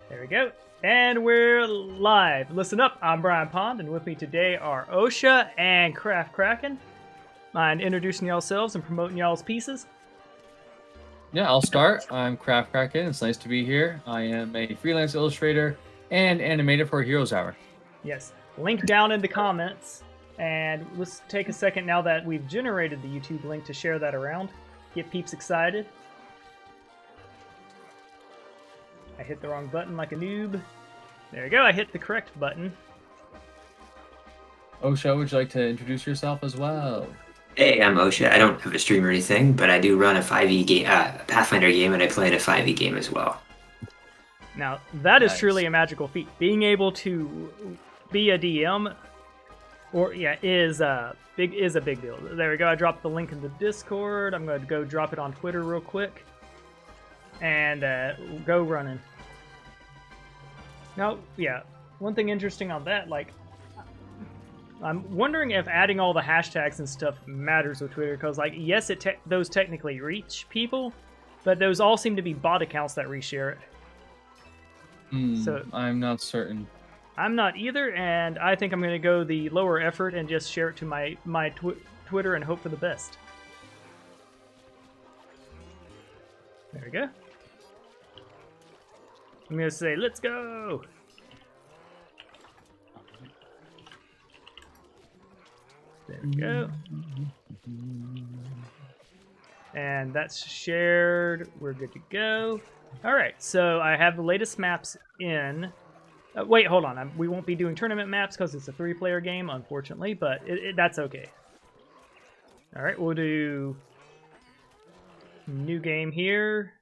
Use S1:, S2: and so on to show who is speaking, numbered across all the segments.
S1: There we go. And we're live. Listen up, I'm Brian Pond, and with me today are Osha and KraftKracken. Mind introducing yourselves and promoting y'all's pieces?
S2: Yeah, I'll start. I'm KraftKracken. It's nice to be here. I am a freelance illustrator and animator for Heroes Hour.
S1: Yes. Link down in the comments. And let's take a second now that we've generated the YouTube link to share that around. Get peeps excited. I hit the wrong button like a noob. There we go, I hit the correct button.
S2: Osha, would you like to introduce yourself as well?
S3: Hey, I'm Osha. I don't have a stream or anything, but I do run a 5e game, Pathfinder game, and I play in a 5e game as well.
S1: Now, that is
S2: Nice.
S1: truly a magical feat. Being able to be a DM, is a big deal. There we go. I dropped the link in the Discord. I'm going to go drop it on Twitter real quick, and go running. Now, yeah, one thing interesting on that, like, I'm wondering if adding all the hashtags and stuff matters with Twitter, because, like, yes, those technically reach people, but those all seem to be bot accounts that reshare it. So
S2: I'm not certain.
S1: I'm not either, and I think I'm going to go the lower effort and just share it to my Twitter and hope for the best. There we go. I'm going to say, let's go! There we go. And that's shared. We're good to go. Alright, so I have the latest maps in. Wait, hold on. We won't be doing tournament maps because it's a 3-player game, unfortunately, but that's okay. Alright, we'll do new game here.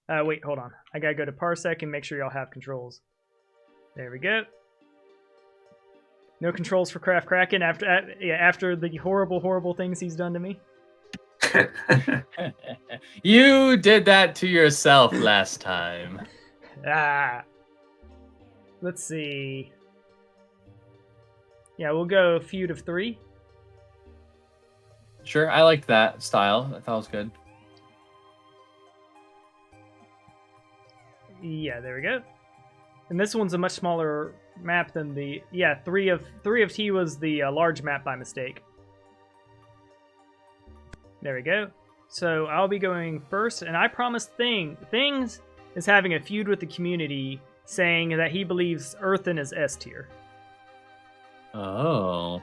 S1: Wait, hold on. I gotta go to Parsec and make sure y'all have controls. There we go. No controls for KraftKracken after the horrible things he's done to me.
S2: You did that to yourself last time.
S1: Let's see. Yeah, we'll go feud of 3.
S2: Sure, I liked that style. I thought it was good.
S1: Yeah, there we go. And this one's a much smaller map than the... Yeah, 3 of T was the large map by mistake. There we go. So I'll be going first, and I promise Things is having a feud with the community, saying that he believes Earthen is S tier.
S2: Oh.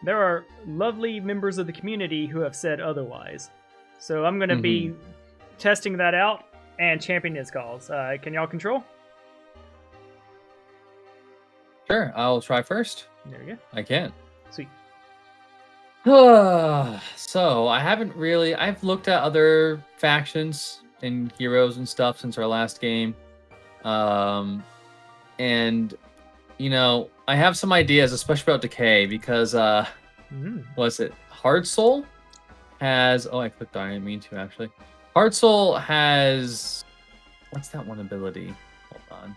S1: There are lovely members of the community who have said otherwise. So I'm going to be testing that out and championing his cause. Can y'all control?
S2: Sure, I'll try first.
S1: There we go.
S2: I can.
S1: Sweet.
S2: So I've looked at other factions and heroes and stuff since our last game. And you know, I have some ideas, especially about Decay, because what's it? Hard Soul has I clicked on it, I didn't mean to actually. Hard Soul has what's that one ability? Hold on.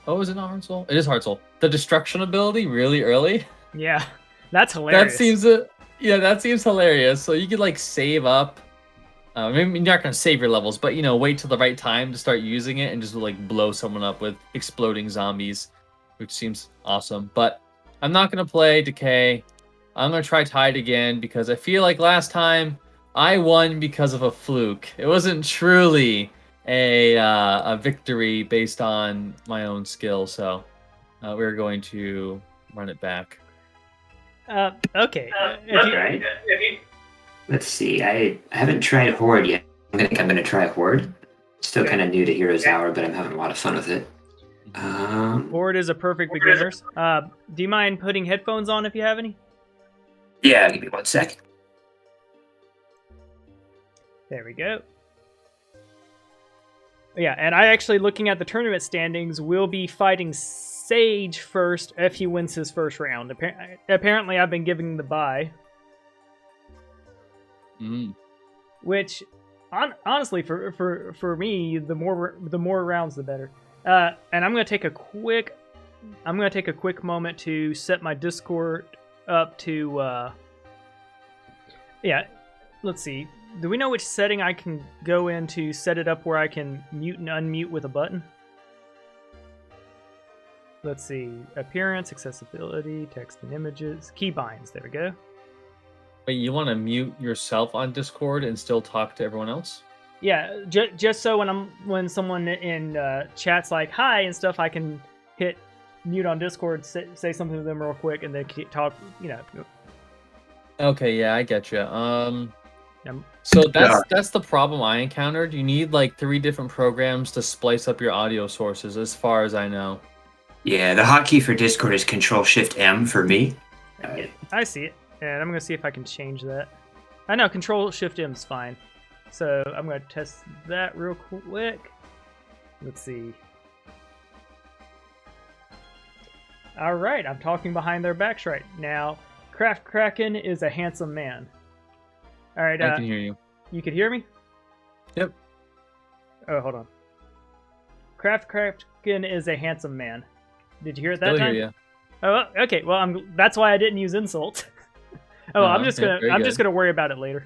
S2: Oh, is it not Hard Soul? It is Hard Soul. The destruction ability really early.
S1: Yeah, that's hilarious.
S2: That seems hilarious. So you could like save up. Maybe you're not gonna save your levels, but wait till the right time to start using it and just like blow someone up with exploding zombies, which seems awesome. But I'm not gonna play Decay. I'm gonna try Tide again because I feel like last time I won because of a fluke. It wasn't truly a victory based on my own skill. So we're going to run it back.
S1: Okay.
S3: Right. Let's see. I haven't tried Horde yet. I'm gonna try Horde. Still kind of new to Heroes Hour, but I'm having a lot of fun with it.
S1: Horde is a perfect beginners. Do you mind putting headphones on if you have any?
S3: Yeah, give me 1 sec.
S1: There we go. Yeah, and I actually, looking at the tournament standings, will be fighting Sage first if he wins his first round. Apparently, I've been giving the bye. Which, honestly, for me, the more rounds, the better. And I'm gonna take a quick moment to set my Discord up to. Yeah, let's see. Do we know which setting I can go in to set it up where I can mute and unmute with a button? Let's see. Appearance, accessibility, text and images, keybinds. There we go.
S2: Wait, you want to mute yourself on Discord and still talk to everyone else?
S1: Yeah, just so when someone in chat's like hi and stuff, I can hit mute on Discord, say something to them real quick, and then talk.
S2: Okay, yeah, I get you.
S1: Um,
S2: So that's the problem I encountered. You need like 3 different programs to splice up your audio sources, as far as I know.
S3: Yeah, the hotkey for Discord is Control-Shift-M for me.
S1: I see it, and I'm gonna see if I can change that. I know Control-Shift-M is fine, so I'm gonna test that real quick. Let's see. All right, I'm talking behind their backs right now. KraftKracken is a handsome man. All right,
S2: I can hear you.
S1: You can hear me?
S2: Yep.
S1: Oh, hold on. KraftKracken is a handsome man. Did you hear it that
S2: Still
S1: time?
S2: hear you.
S1: Oh, okay. Well, that's why I didn't use insult. I'm just gonna worry about it later.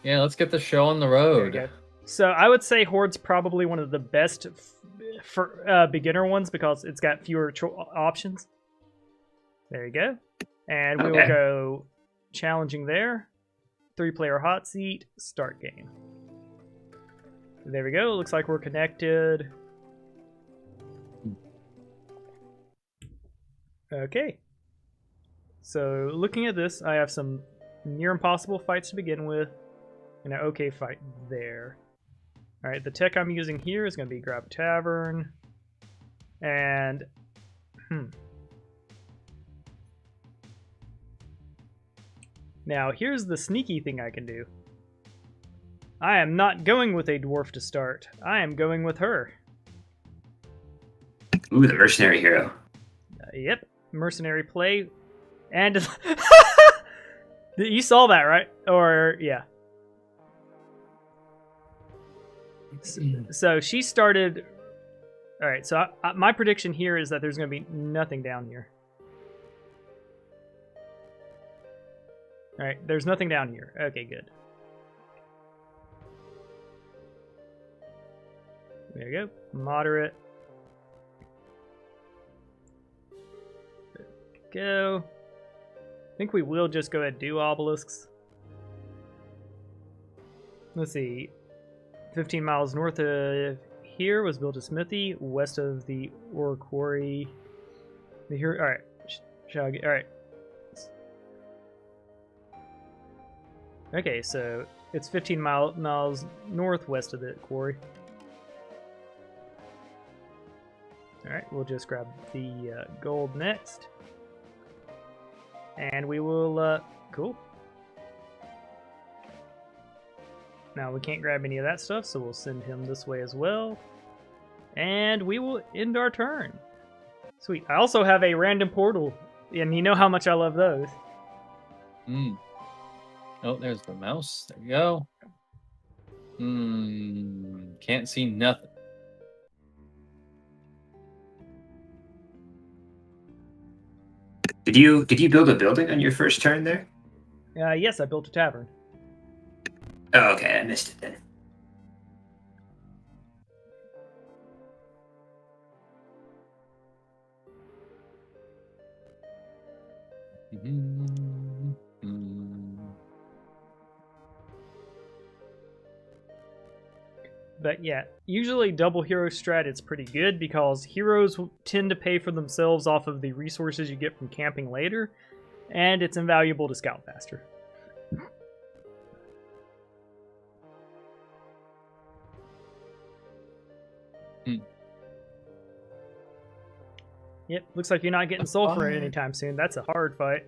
S2: Yeah, let's get the show on the
S1: There we
S2: road.
S1: go. So I would say Horde's probably one of the best for beginner ones because it's got fewer options. There you go. And we will go challenging there. 3-player hot seat, start game. There we go. Looks like we're connected. Okay. So looking at this, I have some near impossible fights to begin with, and an okay fight there. Alright, the tech I'm using here is going to be Grab Tavern, and Now, here's the sneaky thing I can do. I am not going with a dwarf to start. I am going with her.
S3: Ooh, the mercenary hero.
S1: Yep, mercenary play. And you saw that, right? Or, yeah. So she started... Alright, so my prediction here is that there's going to be nothing down here. Alright, there's nothing down here. Okay, good. There you go. Moderate. There we go. I think we will just go ahead and do obelisks. Let's see. 15 miles north of here was built a smithy. West of the ore quarry. Here, all right. Shall I get? All right. Okay, so it's 15 miles northwest of the quarry. All right, we'll just grab the gold next, and we will. Cool. Now we can't grab any of that stuff, so we'll send him this way as well. And we will end our turn. Sweet. I also have a random portal, and you know how much I love those.
S2: Oh, there's the mouse. There you go. Can't see nothing.
S3: Did you build a building on your first turn there?
S1: Yes, I built a tavern.
S3: Oh, okay, I missed it then.
S1: But yeah, usually double hero strat is pretty good because heroes tend to pay for themselves off of the resources you get from camping later, and it's invaluable to scout faster. Yep, looks like you're not getting sulfur anytime soon. That's a hard fight.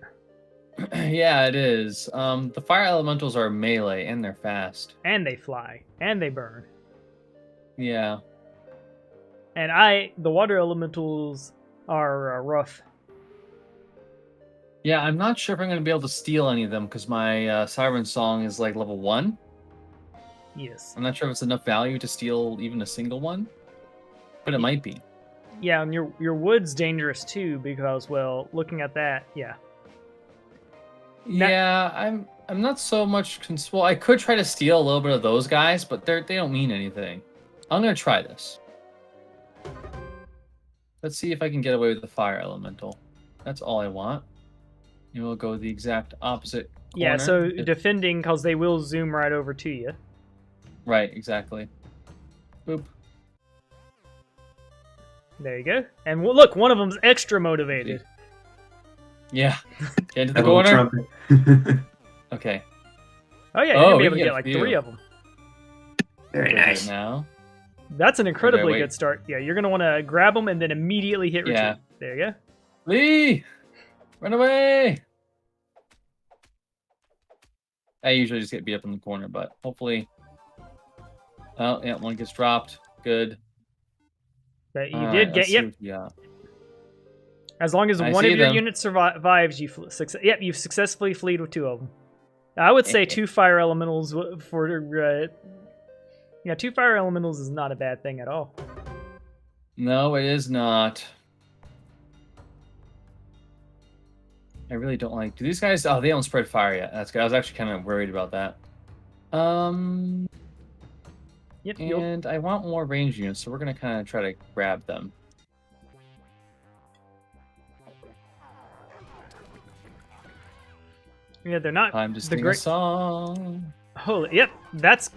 S2: Yeah, it is. The fire elementals are melee, and they're fast.
S1: And they fly. And they burn.
S2: Yeah.
S1: And the water elementals are rough.
S2: Yeah, I'm not sure if I'm going to be able to steal any of them, because my Siren Song is like level 1.
S1: Yes.
S2: I'm not sure if it's enough value to steal even a single one, but it might be.
S1: Yeah, and your wood's dangerous too, because, well, looking at that, yeah.
S2: Yeah, I'm not so much well, I could try to steal a little bit of those guys, but they don't mean anything. I'm gonna try this. Let's see if I can get away with the fire elemental. That's all I want. And we'll go the exact opposite corner.
S1: Yeah, so defending, because they will zoom right over to you.
S2: Right, exactly. Boop.
S1: There you go. And look, one of them's extra motivated.
S2: Yeah. Get into the
S3: That little
S2: corner.
S3: trumpet.
S2: Okay.
S1: Oh yeah, you're
S2: Oh,
S1: gonna be
S2: we
S1: able to
S2: can
S1: get
S2: get a
S1: like
S2: few.
S1: 3 of them.
S3: Very
S2: Go for it
S3: nice.
S2: now.
S1: That's an incredibly
S2: wait.
S1: good start. Yeah, you're gonna want to grab them and then immediately hit retreat.
S2: Yeah.
S1: There you go.
S2: Lee! Run away! I usually just get beat up in the corner, but hopefully... Oh, yeah, one gets dropped. Good.
S1: But you
S2: All
S1: did
S2: right,
S1: get,
S2: let's see
S1: yep.
S2: what we got.
S1: As long as
S2: I
S1: one
S2: see
S1: of your
S2: them.
S1: units survives, yep, you've successfully fleed with 2 of them. I would say 2 fire elementals for... yeah, 2 fire elementals is not a bad thing at all.
S2: No, it is not. I really don't like... Do these guys... Oh, they don't spread fire yet. That's good. I was actually kind of worried about that.
S1: Yep,
S2: And I want more range units, so we're going to kind of try to grab them.
S1: yeah, they're not
S2: Time to
S1: the
S2: sing a
S1: great.
S2: song.
S1: Holy, yep, that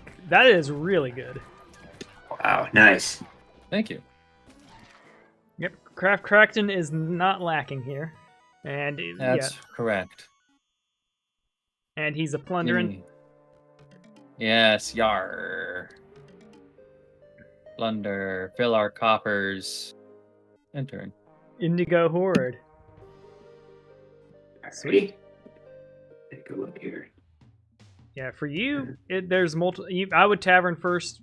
S1: is really good.
S3: Wow, nice.
S2: Thank you.
S1: Yep, KraftKracken is not lacking here, and
S2: That's correct.
S1: and he's a plundering.
S2: Yes, yar. Plunder, fill our coffers. Enter.
S1: Indigo Horde.
S3: Sweet. Take a look here.
S1: Yeah, for you, there's multiple. I would Tavern first.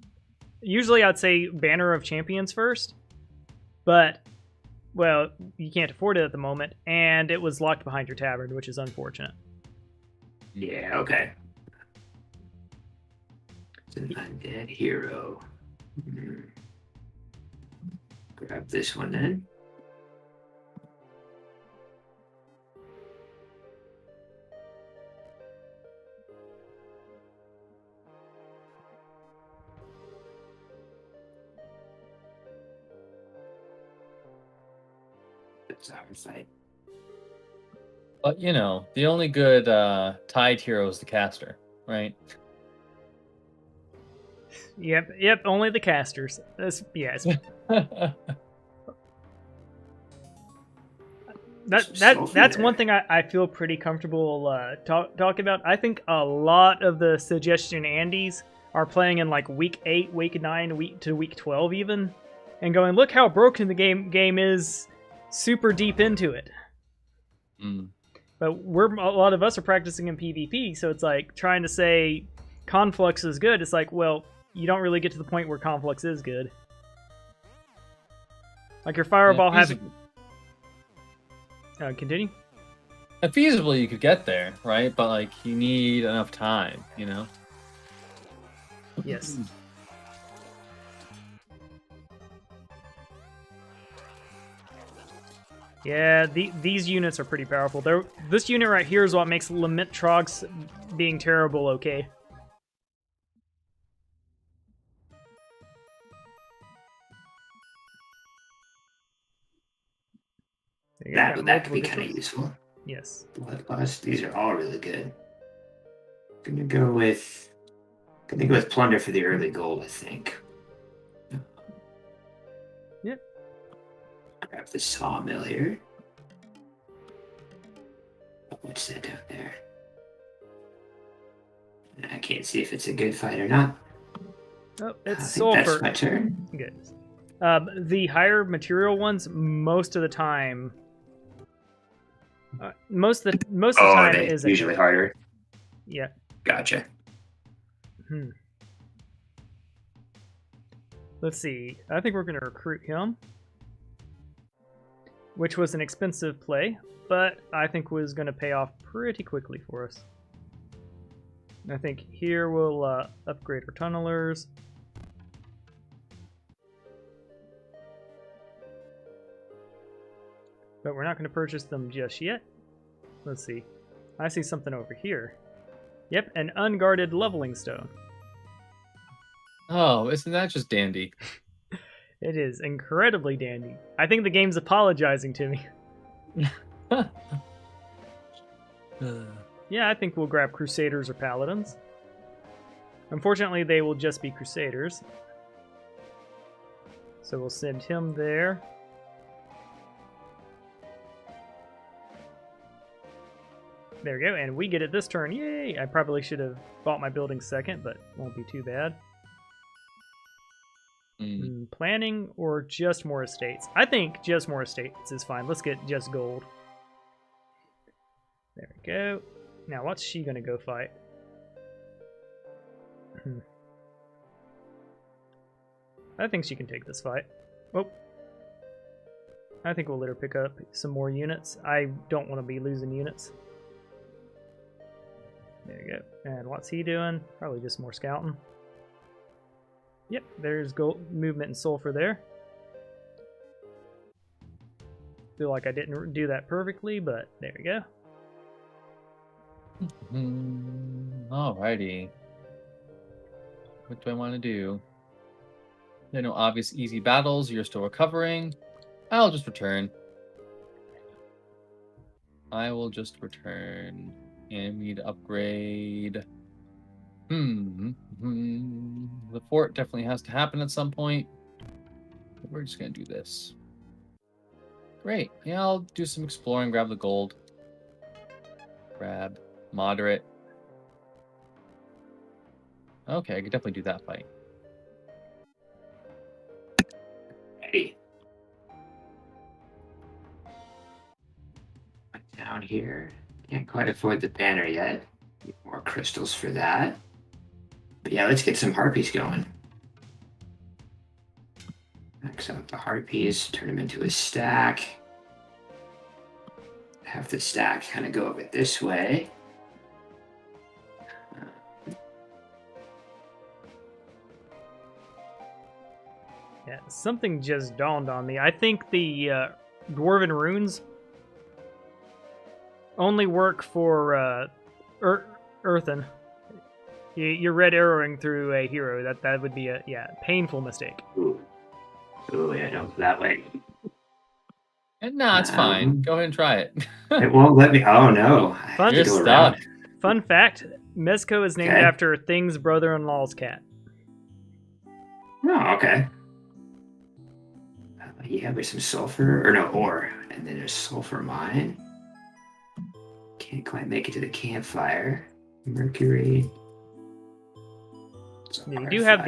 S1: Usually, I'd say Banner of Champions first, but well, you can't afford it at the moment, and it was locked behind your Tavern, which is unfortunate.
S3: Yeah, okay. It's an undead hero. Grab this one then. That's our fight.
S2: But, you know, the only good Tide hero is the caster, right?
S1: Yep. Only the casters. Yes. That's one thing I feel pretty comfortable talking about. I think a lot of the suggestion Andes are playing in like week 8, week 9, week 12 even, and going, look how broken the game is, super deep into it.
S2: Mm.
S1: But a lot of us are practicing in PvP, so it's like trying to say Conflux is good. It's like, well, you don't really get to the point where Conflux is good. Like your Fireball having... continue?
S2: Feasibly, you could get there, right? But, like, you need enough time, you know?
S1: Yes. Yeah, these units are pretty powerful. This unit right here is what makes Lament Trogs being terrible okay.
S3: That could be kind of useful.
S1: Yes.
S3: Bloodlust. These are all really good. Gonna go with Plunder for the early goal, I think.
S1: Yep.
S3: Grab the sawmill here. What's that down there? I can't see if it's a good fight or not.
S1: Oh, it's
S3: I think
S1: sulfur.
S3: that's my turn.
S1: Good. The higher material ones, most of the time, most of the time
S3: they
S1: is
S3: usually harder.
S1: Yeah.
S3: Gotcha.
S1: Let's see. I think we're going to recruit him, which was an expensive play, but I think was going to pay off pretty quickly for us. I think here we'll upgrade our tunnelers. But we're not going to purchase them just yet. Let's see. I see something over here. Yep, an unguarded leveling stone.
S2: Oh, isn't that just dandy?
S1: It is incredibly dandy. I think the game's apologizing to me. Yeah, I think we'll grab Crusaders or Paladins. Unfortunately, they will just be Crusaders. So we'll send him there. There we go, and we get it this turn. Yay! I probably should have bought my building second, but won't be too bad. Planning or just more estates? I think just more estates is fine. Let's get just gold. There we go. Now, what's she going to go fight? I think she can take this fight. Oh. I think we'll let her pick up some more units. I don't want to be losing units. There you go. And what's he doing? Probably just more scouting. Yep, there's gold movement and sulfur there. Feel like I didn't do that perfectly, but there we go.
S2: Alrighty. What do I want to do? There are no obvious easy battles. You're still recovering. I'll just return. I will just return. And we need to upgrade. The fort definitely has to happen at some point. We're just going to do this. Great. Yeah, I'll do some exploring, grab the gold. Grab moderate. Okay, I could definitely do that fight.
S3: Hey. Down here. Can't quite afford the banner yet. Need more crystals for that. But yeah, let's get some harpies going. Max out the harpies, turn them into a stack. Have the stack kind of go a bit this way.
S1: Yeah, something just dawned on me. I think the Dwarven runes only work for earthen. You're red arrowing through a hero. That would be a painful mistake.
S3: Ooh, yeah, no, that way.
S2: No, it's fine. Go ahead and try it.
S3: It won't let me. Oh no, I have to go around.
S1: Fun fact: Mezco is named after Thing's brother-in-law's cat.
S3: Oh, okay. Yeah, there's some sulfur, or no, ore, and then there's sulfur mine. Can't quite make it to the campfire. Mercury.
S1: Yeah, you do have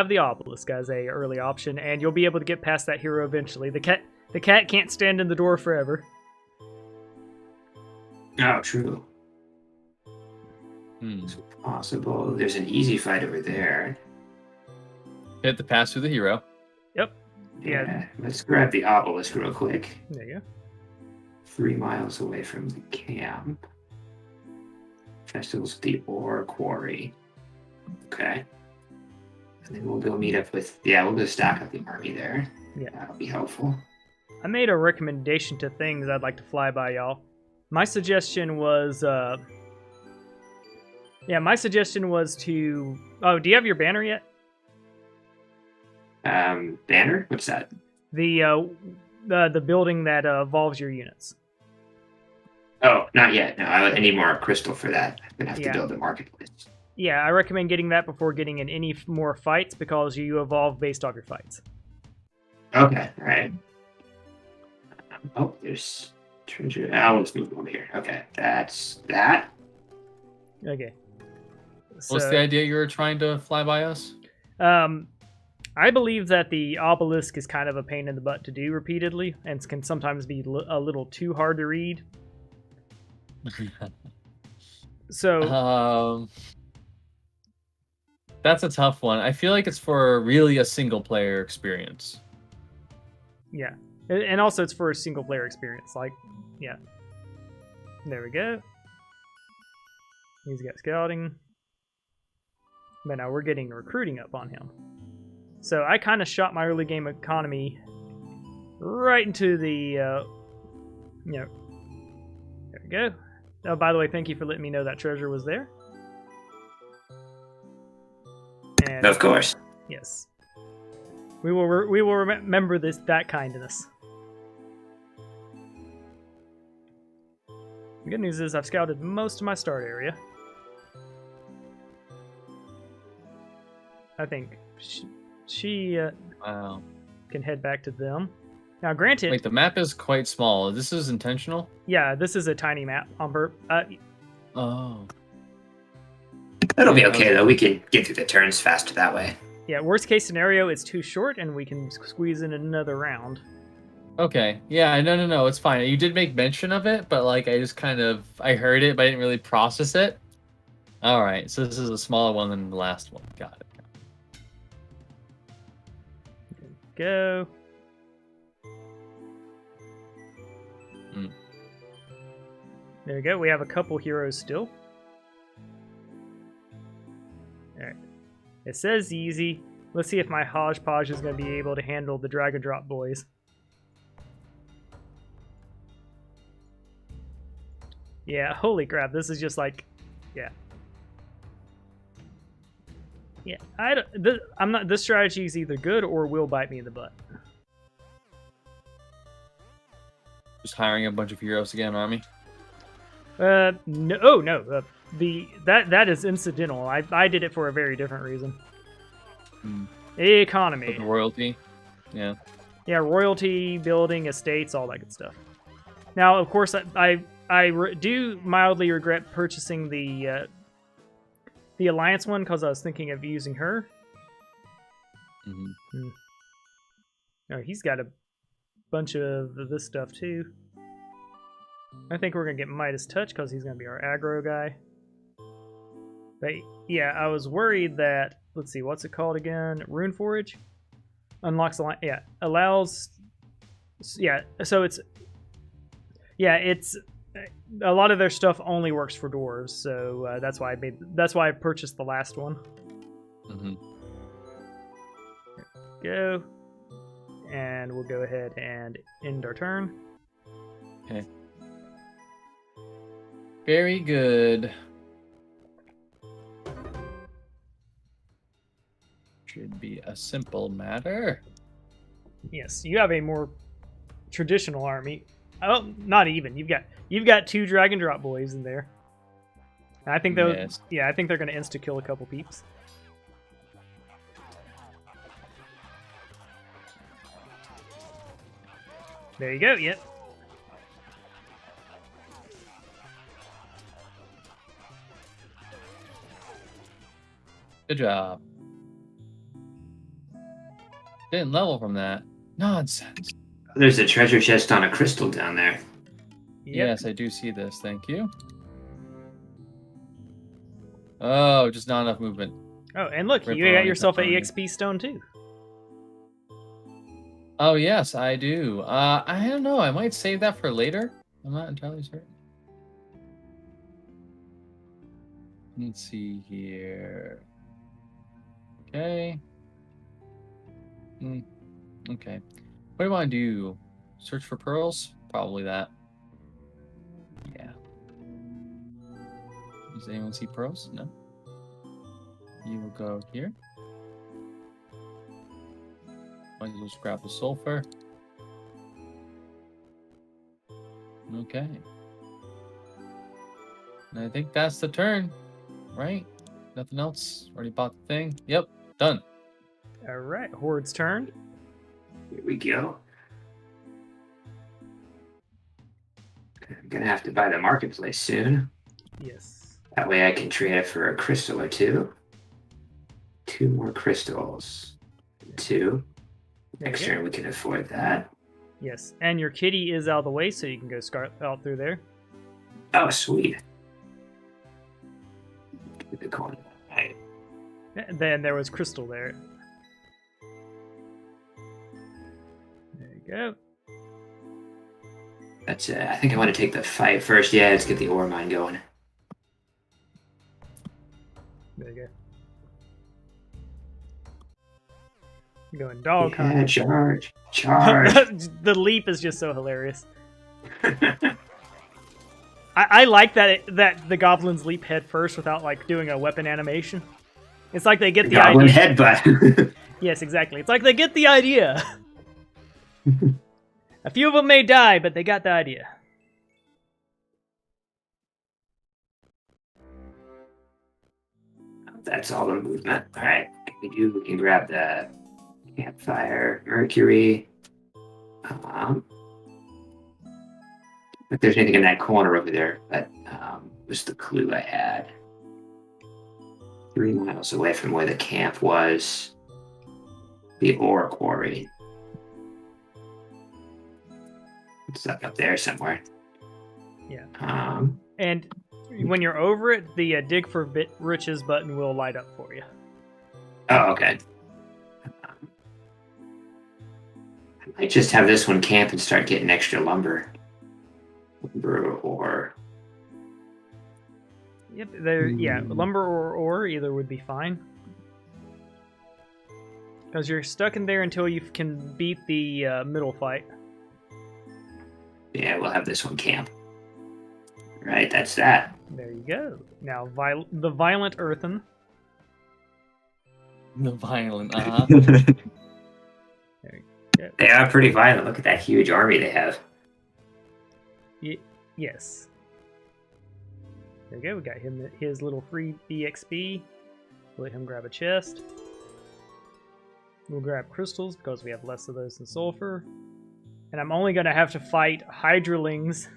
S1: the obelisk as a early option, and you'll be able to get past that hero eventually. The cat can't stand in the door forever.
S3: Oh, true. It's possible. There's an easy fight over there.
S2: Hit the pass through the hero.
S1: Yep.
S3: Yeah. Let's grab the obelisk real quick.
S1: There you go.
S3: 3 miles away from the camp. Festivals at the ore quarry. Okay. And then we'll go meet up with, we'll go stack up the army there.
S1: Yeah.
S3: That'll be helpful.
S1: I made a recommendation to things I'd like to fly by y'all. My suggestion was, to... Oh, do you have your banner yet?
S3: Banner? What's that?
S1: The building that evolves your units.
S3: Oh, not yet. No, I need more crystal for that. I'm gonna have to build a marketplace.
S1: Yeah, I recommend getting that before getting in any more fights because you evolve based off your fights.
S3: Okay, all right. Oh, there's treasure. Let's move over here. Okay, that's that.
S1: Okay. So,
S2: what's the idea you're trying to fly by us?
S1: I believe that the obelisk is kind of a pain in the butt to do repeatedly and can sometimes be a little too hard to read. So
S2: that's a tough one. I feel like it's for really a single player experience.
S1: Yeah. And also it's for a single player experience. Like, yeah. There we go. He's got scouting. But now we're getting recruiting up on him. So I kind of shot my early game economy right into the, there we go. Oh, by the way, thank you for letting me know that treasure was there. And
S3: Of course.
S1: yes, we will remember that kindness. The good news is I've scouted most of my start area. I think she
S2: Wow.
S1: can head back to them. Now, granted,
S2: Wait, the map is quite small. This is intentional?
S1: yeah, this is a tiny map on
S2: Oh.
S3: That'll be
S2: Yeah,
S3: okay, though. We can get through the turns faster that way.
S1: yeah, worst case scenario, it's too short, and we can squeeze in another round.
S2: Okay. Yeah, no. It's fine. You did make mention of it, but like I just kind of I heard it, but I didn't really process it. All right. So this is a smaller one than the last one. Got it.
S1: Go.
S2: Mm.
S1: There we go. We have a couple heroes still. Alright. It says easy. Let's see if my hodgepodge is going to be able to handle the drag and drop boys. Yeah, holy crap. This is just like... Yeah. Yeah, I'm not. This strategy is either good or will bite me in the butt.
S2: Just hiring a bunch of heroes to get an army.
S1: No, oh no. That is incidental. I did it for a very different reason. Economy.
S2: With the royalty. Yeah.
S1: Yeah, royalty, building, estates, all that good stuff. Now, of course, I do mildly regret purchasing the Alliance one because I was thinking of using her.
S2: Mm-hmm.
S1: Oh, he's got a bunch of this stuff too. I think we're gonna get Midas Touch because he's gonna be our aggro guy. But yeah, I was worried that, let's see, what's it called again? Rune Forage? Unlocks the yeah, allows, yeah, so it's a lot of their stuff only works for dwarves, so that's why I purchased the last one.
S2: Mm-hmm.
S1: Go, and we'll go ahead and end our turn.
S2: Okay. Very good. Should be a simple matter.
S1: Yes, you have a more traditional army. Oh, not even. You've got 2 drag and drop boys in there. I think they'll.
S2: Yes.
S1: Yeah, I think they're gonna insta kill a couple peeps. There you go. Yep.
S2: Good job. Didn't level from that. Nonsense.
S3: There's a treasure chest on a crystal down there.
S1: Yep.
S2: Yes, I do see this. Thank you. Oh, just not enough movement.
S1: Oh, and look, you
S2: Ripperoni,
S1: got yourself an
S2: pepperoni.
S1: EXP stone too.
S2: Oh, yes, I do. I don't know. I might save that for later. I'm not entirely certain. Let's see here. Okay. Okay. What do you want to do? Search for pearls? Probably that. Yeah. Does anyone see pearls? No. You will go here. Might as well just grab the sulfur. Okay. And I think that's the turn, right? Nothing else? Already bought the thing? Yep, done.
S1: All right, Horde's turn.
S3: Here we go. I'm gonna have to buy the marketplace soon.
S1: Yes.
S3: That way I can trade it for a crystal or 2. 2 more crystals. 2.
S1: There
S3: Next
S1: you go.
S3: turn we can afford that.
S1: Yes, and your kitty is out of the way, so you can go out through there.
S3: Oh, sweet. Get the coin. Right.
S1: And then there was crystal there. There you go.
S3: That's I think I want to take the fight first. Yeah, let's get the ore mine going.
S1: There you go. You're going dog
S3: Yeah,
S1: hunt.
S3: charge. Charge.
S1: The leap is just so hilarious. I like that the goblins leap head first without like doing a weapon animation. It's like they get the
S3: Goblin
S1: idea.
S3: headbutt.
S1: Yes, exactly. It's like they get the idea. A few of them may die, but they got the idea.
S3: That's all the movement. All right, we can grab the campfire, Mercury. If there's anything in that corner over there, that was the clue I had. 3 miles away from where the camp was, the ore quarry. It's up there somewhere.
S1: Yeah.
S3: Um,
S1: And when you're over it, the dig for riches button will light up for you.
S3: oh, okay. I might just have this one camp and start getting extra lumber. Or
S1: Yep. Yeah, lumber or ore either would be fine. Because you're stuck in there until you can beat the middle fight.
S3: yeah, we'll have this one camp. Right, that's that.
S1: There you go. Now, the violent earthen.
S2: The violent,
S1: There you go.
S3: They are pretty violent. Look at that huge army they have.
S1: Yes. There you go. We got him his little free EXP. We'll let him grab a chest. We'll grab crystals because we have less of those than sulfur. And I'm only going to have to fight hydrolings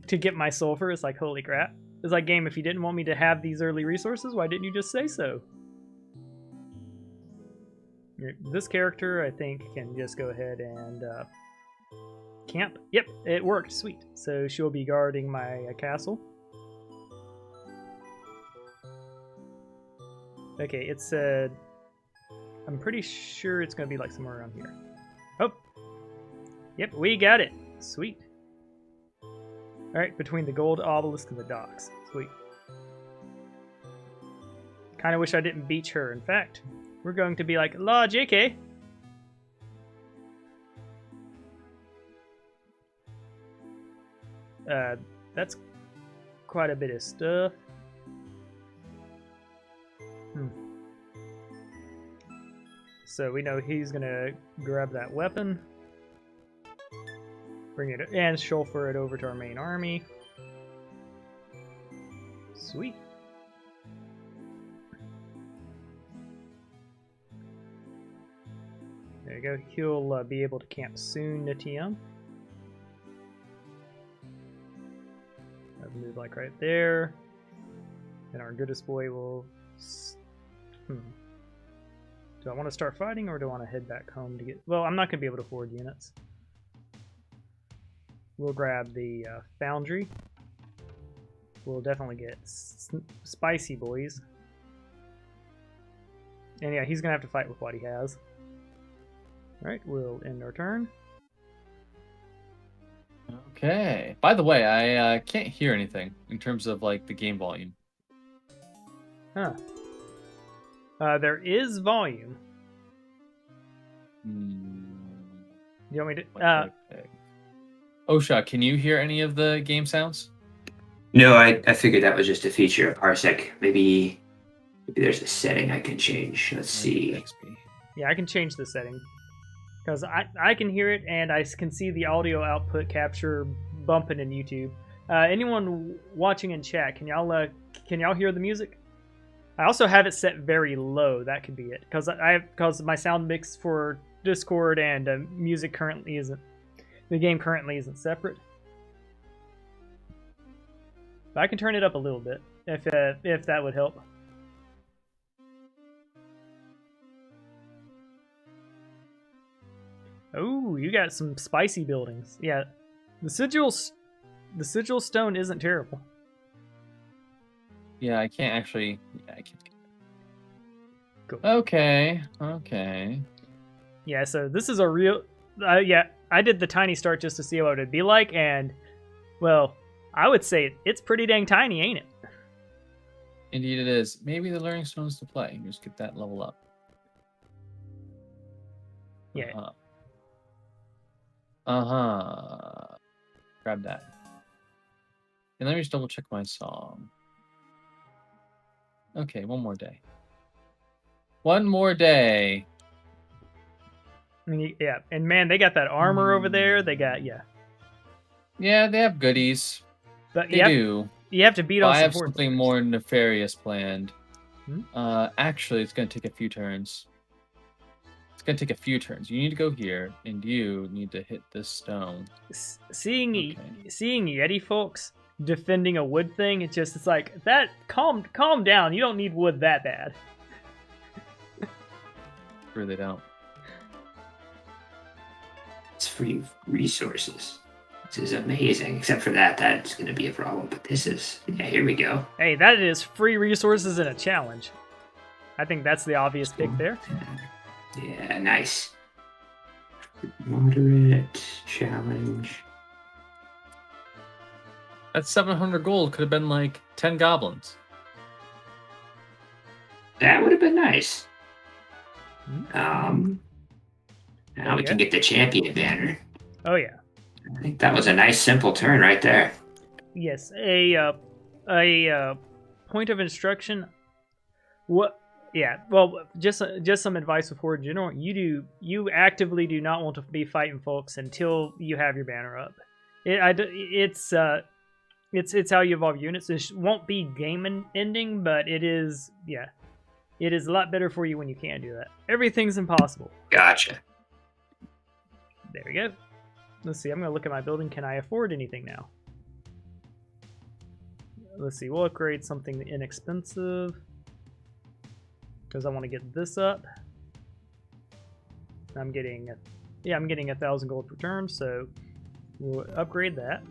S1: to get my sulfur. It's like, holy crap. It's like, game, if you didn't want me to have these early resources, why didn't you just say so? This character, I think, can just go ahead and camp. Yep, it worked. Sweet. So she'll be guarding my castle. Okay, it's I'm pretty sure it's going to be like somewhere around here. Oh. Yep, we got it. Sweet. Alright, between the gold obelisk and the docks. Sweet. Kind of wish I didn't beach her. In fact, we're going to be like, la JK. That's quite a bit of stuff. So we know he's gonna grab that weapon, bring it and chauffeur it over to our main army. Sweet. There you go. He'll be able to camp soon, Natium. I'll move like right there. And our goodest boy will... Do I want to start fighting or do I want to head back home to get... Well, I'm not going to be able to forward units. We'll grab the foundry. We'll definitely get spicy boys. And yeah, he's going to have to fight with what he has. Alright, we'll end our turn.
S2: Okay. By the way, I can't hear anything in terms of like the game volume.
S1: Huh. There is volume. You want me to...
S2: Osha, can you hear any of the game sounds?
S3: No, I figured that was just a feature of Parsec. Maybe there's a setting I can change. Let's see.
S2: XP.
S1: Yeah, I can change the setting. Because I can hear it and I can see the audio output capture bumping in YouTube. Anyone watching in chat, can y'all hear the music? I also have it set very low. That could be it. Because my sound mix for Discord and music currently isn't... The game currently isn't separate. But I can turn it up a little bit if that would help. Oh, you got some spicy buildings. Yeah, the sigil stone isn't terrible.
S2: Yeah, I can't actually. Yeah, I can't.
S1: Cool.
S2: Okay.
S1: Yeah, so this is a real. Yeah, I did the tiny start just to see what it'd be like, and well, I would say it's pretty dang tiny, ain't it?
S2: Indeed, it is. Maybe the learning stones to play. Just get that level up.
S1: Yeah.
S2: Grab that. And let me just double check my song. Okay, one more day. One more day.
S1: I mean, yeah, and man, they got that armor over there. They got
S2: Yeah, they have goodies.
S1: but
S2: They do.
S1: you have to beat
S2: But
S1: on
S2: I have
S1: support
S2: something
S1: players.
S2: more nefarious planned.
S1: Hmm?
S2: Actually, it's gonna take a few turns. It's gonna take a few turns. You need to go here, and you need to hit this stone.
S1: Seeing
S2: Okay.
S1: seeing Yeti folks defending a wood thing, it's like that. Calm down. You don't need wood that bad.
S2: Sure they don't.
S3: It's free resources. This is amazing. Except for that, that's going to be a problem. But this is, yeah, here we go.
S1: Hey, that is free resources in a challenge. I think that's the obvious pick there.
S3: Yeah, nice. Moderate challenge.
S2: That 700 gold could have been like 10 goblins.
S3: That would have been nice.
S1: Hmm?
S3: Now we can get the champion banner.
S1: Oh yeah.
S3: I think that was a nice, simple turn right there.
S1: Yes, a point of instruction. What? Yeah. Well, just some advice before general. You actively do not want to be fighting folks until you have your banner up. It's how you evolve units. It won't be game ending, but it is. Yeah, it is a lot better for you when you can do that. Everything's impossible.
S3: Gotcha.
S1: There we go. Let's see. I'm gonna look at my building. Can I afford anything now? Let's see. We'll upgrade something inexpensive because I want to get this up. I'm getting 1,000 gold per turn, so we'll upgrade that.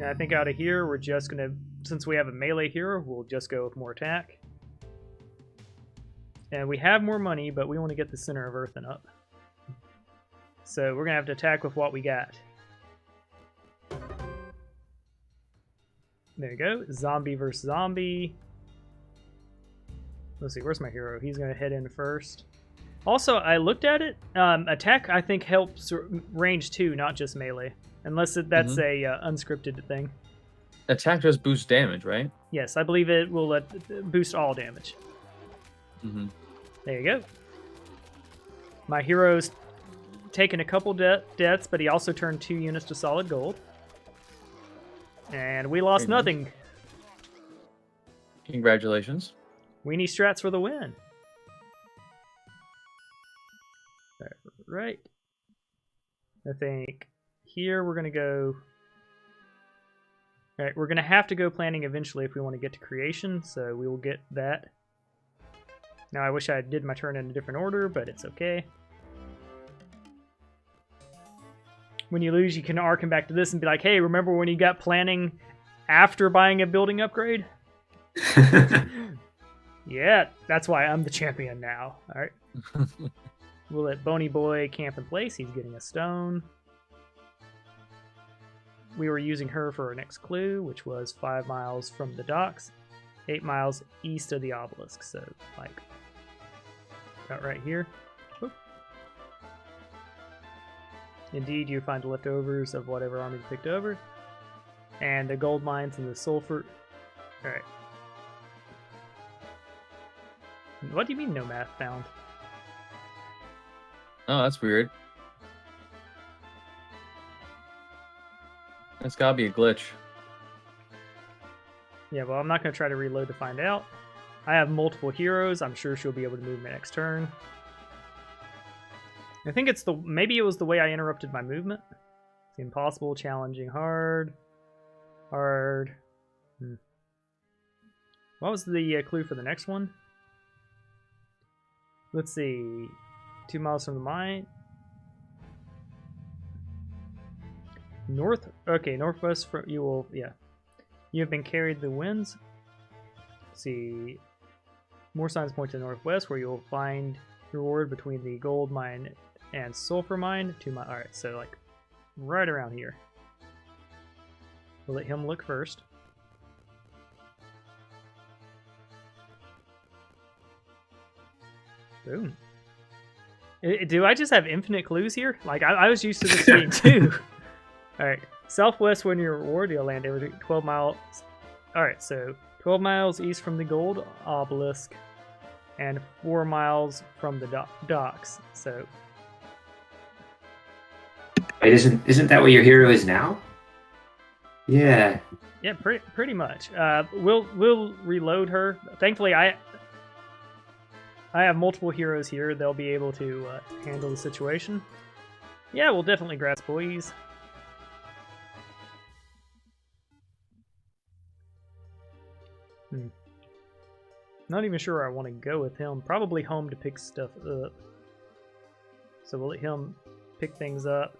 S1: And I think out of here, we're just gonna, since we have a melee hero, we'll just go with more attack. And we have more money, but we want to get the center of earthen up. So we're gonna have to attack with what we got. There you go. Zombie versus zombie. Let's see, where's my hero? He's gonna head in first. Also, I looked at it. Attack, I think, helps range too, not just melee. Unless that's a unscripted thing.
S2: Attack just boosts damage, right?
S1: Yes, I believe it will boost all damage.
S2: Mm-hmm.
S1: There you go. My hero's taken a couple deaths, but he also turned 2 units to solid gold. And we lost nothing.
S2: Congratulations.
S1: Weenie strats for the win. Right. I think here we're going to go... Alright, we're going to have to go planning eventually if we want to get to creation, so we will get that. Now I wish I did my turn in a different order, but it's okay. When you lose, you can arc him back to this and be like, hey, remember when you got planning after buying a building upgrade? Yeah, that's why I'm the champion now. Alright. We'll let Bony Boy camp in place. He's getting a stone. We were using her for our next clue, which was 5 miles from the docks, 8 miles east of the obelisk. So, like, about right here. Oop. Indeed, you find the leftovers of whatever army you picked over. And the gold mines and the sulfur. Alright. What do you mean no math found?
S2: Oh, that's weird. That's gotta be a glitch.
S1: Yeah, well, I'm not going to try to reload to find out. I have multiple heroes. I'm sure she'll be able to move my next turn. I think it's maybe it was the way I interrupted my movement. It's impossible, challenging, hard. Hard. What was the clue for the next one? Let's see. 2 miles from the mine. Northwest from you will, yeah. You have been carried the winds. Let's see. More signs point to the northwest where you will find reward between the gold mine and sulfur mine. 2 miles. Alright, so like right around here. We'll let him look first. Boom. Do I just have infinite clues here? Like, I was used to this being 2. Alright. Southwest when you reward, you'll land every 12 miles. Alright, so 12 miles east from the gold obelisk and 4 miles from the docks. So
S3: Wait, isn't that what your hero is now? Yeah.
S1: yeah, pretty much. We'll reload her. Thankfully, I have multiple heroes here. They'll be able to handle the situation. Yeah, we'll definitely grab boys. Not even sure where I want to go with him. Probably home to pick stuff up. So we'll let him pick things up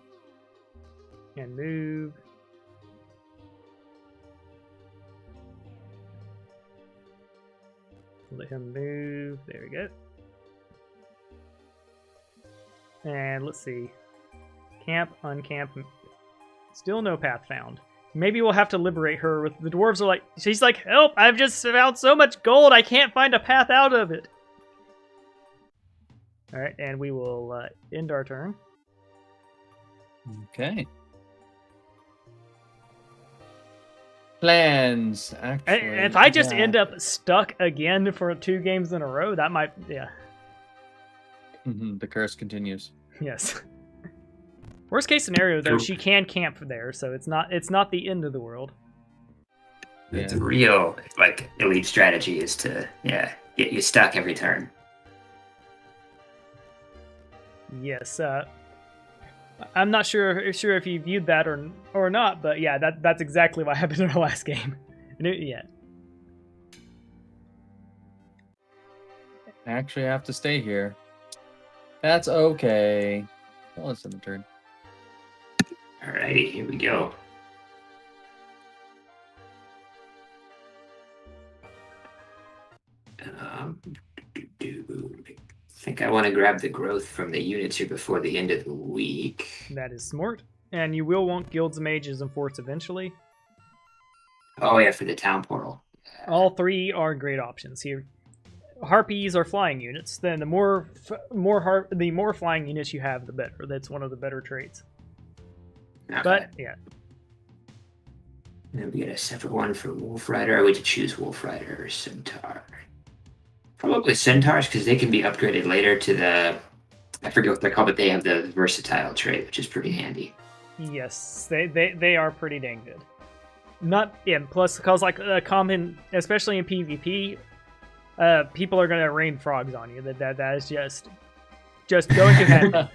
S1: and move. Let him move. There we go. And let's see. Camp, uncamp. Still no path found. Maybe we'll have to liberate her. With the dwarves are like, she's like, help! I've just found so much gold. I can't find a path out of it. All right, and we will end our turn.
S2: Okay. Plans. Actually,
S1: And if I just end up stuck again for 2 games in a row, that might, yeah.
S2: The curse continues.
S1: Yes. Worst case scenario, though, she can camp there, so it's not the end of the world.
S2: Yeah.
S3: The real elite strategy is to get you stuck every turn.
S1: Yes. I'm not sure if you viewed that or not, but yeah, that's exactly what happened in our last game. Yeah.
S2: Actually, I have to stay here. That's okay. Well, it's in the turn.
S3: Alrighty, here we go. I think I want to grab the growth from the units here before the end of the week.
S1: That is smart. And you will want guilds, mages, and forts eventually.
S3: Oh yeah, for the town portal.
S1: All 3 are great options here. Harpies are flying units. Then the more flying units you have, the better. That's one of the better traits.
S3: Okay.
S1: But yeah.
S3: And then we get a separate one for Wolf Rider. I would choose Wolf Rider or Centaur. Probably Centaurs because they can be upgraded later to the, I forget what they're called, but they have the versatile trait, which is pretty handy.
S1: Yes, they are pretty dang good. Plus because common, especially in PvP, people are gonna rain frogs on you. That is just going to happen.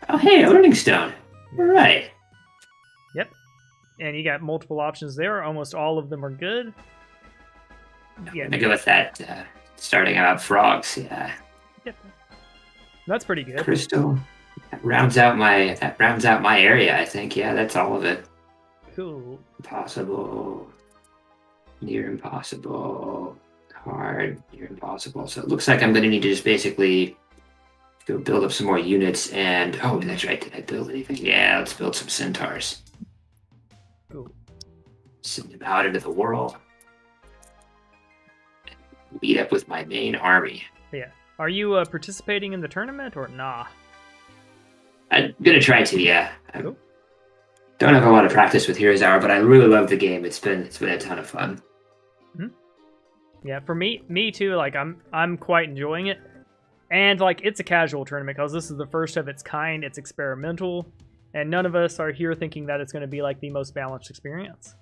S3: Oh hey, a learning stone. All right.
S1: Yep. And you got multiple options there. Almost all of them are good. Yeah.
S3: I'm gonna go with that. Starting out frogs. Yeah.
S1: Yep. That's pretty good.
S3: Crystal. That rounds out my area. I think. Yeah, that's all of it.
S1: Cool.
S3: Impossible. Near impossible. Hard. Near impossible. So it looks like I'm gonna need to just basically go build up some more units. And oh, that's right. Did I build anything? Yeah, let's build some centaurs.
S1: Cool.
S3: Send them out into the world. Meet up with my main army.
S1: Yeah. Are you participating in the tournament or nah?
S3: I'm gonna try to, yeah.
S1: Cool.
S3: Don't have a lot of practice with Heroes Hour, but I really love the game. It's been a ton of fun.
S1: Yeah, for me too. Like I'm quite enjoying it, and it's a casual tournament because this is the first of its kind. It's experimental, and none of us are here thinking that it's going to be the most balanced experience.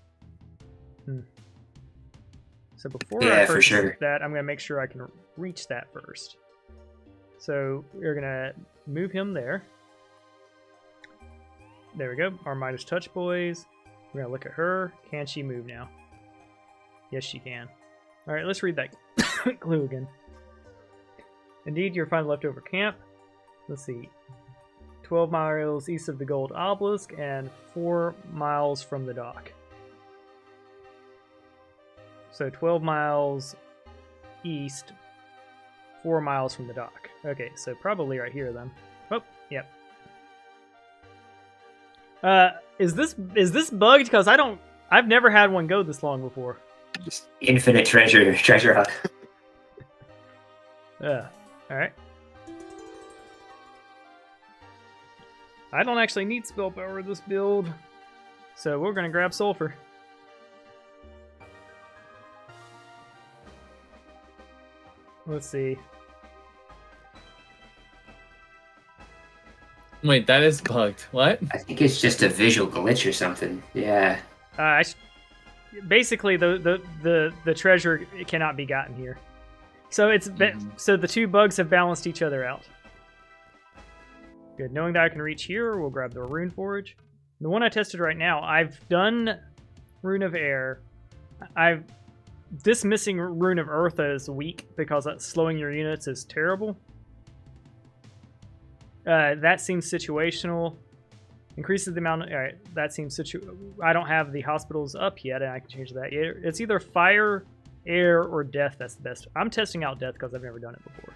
S1: So before I purchase that, I'm going to make sure I can reach that first. So we're going to move him there. There we go. Our Midas Touch boys. We're going to look at her. Can she move now? Yes, she can. All right, let's read that clue again. Indeed, you'll find leftover camp. Let's see. 12 miles east of the gold obelisk and 4 miles from the dock. So 12 miles east, 4 miles from the dock. Okay, so probably right here then. Oh, yep. Is this bugged? Because I've never had one go this long before.
S3: Just infinite treasure hunt.
S1: All right. I don't actually need spell power this build, so we're gonna grab sulfur. Let's see.
S2: Wait, that is bugged. What?
S3: I think it's just a visual glitch or something. Yeah.
S1: Basically, the treasure cannot be gotten here. So so the two bugs have balanced each other out. Good. Knowing that I can reach here, we'll grab the Rune Forge. The one I tested right now, I've done Rune of Air. This missing Rune of Earth is weak because slowing your units is terrible. That seems situational. Increases the amount of... Alright, that seems I don't have the hospitals up yet, and I can change that. It's either fire, air, or death that's the best. I'm testing out death because I've never done it before.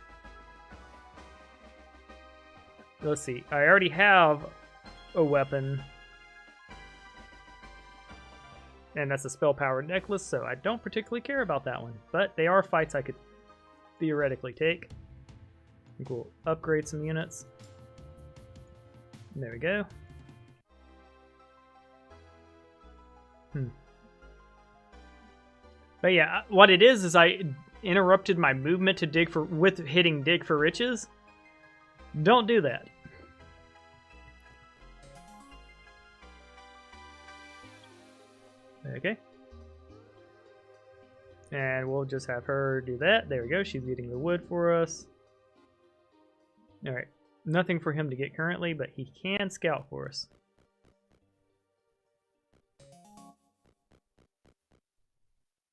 S1: Let's see. I already have a weapon. And that's a spell-powered necklace, so I don't particularly care about that one. But they are fights I could theoretically take. I think we'll upgrade some units. There we go. But yeah, what it is I interrupted my movement to hitting dig for riches. Don't do that. Okay. And we'll just have her do that. There we go. She's getting the wood for us. Alright. Nothing for him to get currently, but he can scout for us.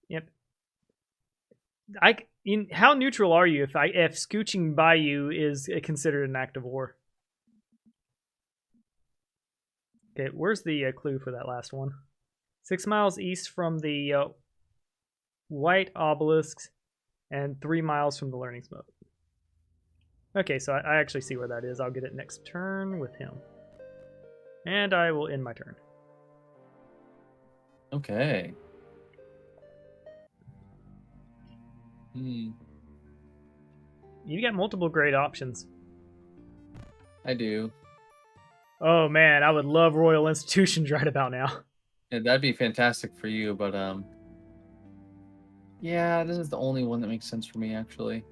S1: Yep. How neutral are you if scooching by you is considered an act of war? Okay, where's the clue for that last one? 6 miles east from the White Obelisks and 3 miles from the Learning Smoke. Okay, so I actually see where that is. I'll get it next turn with him. And I will end my turn.
S2: Okay.
S1: You got multiple great options.
S2: I do.
S1: Oh man, I would love Royal Institutions right about now.
S2: Yeah, that'd be fantastic for you, but yeah, this is the only one that makes sense for me actually.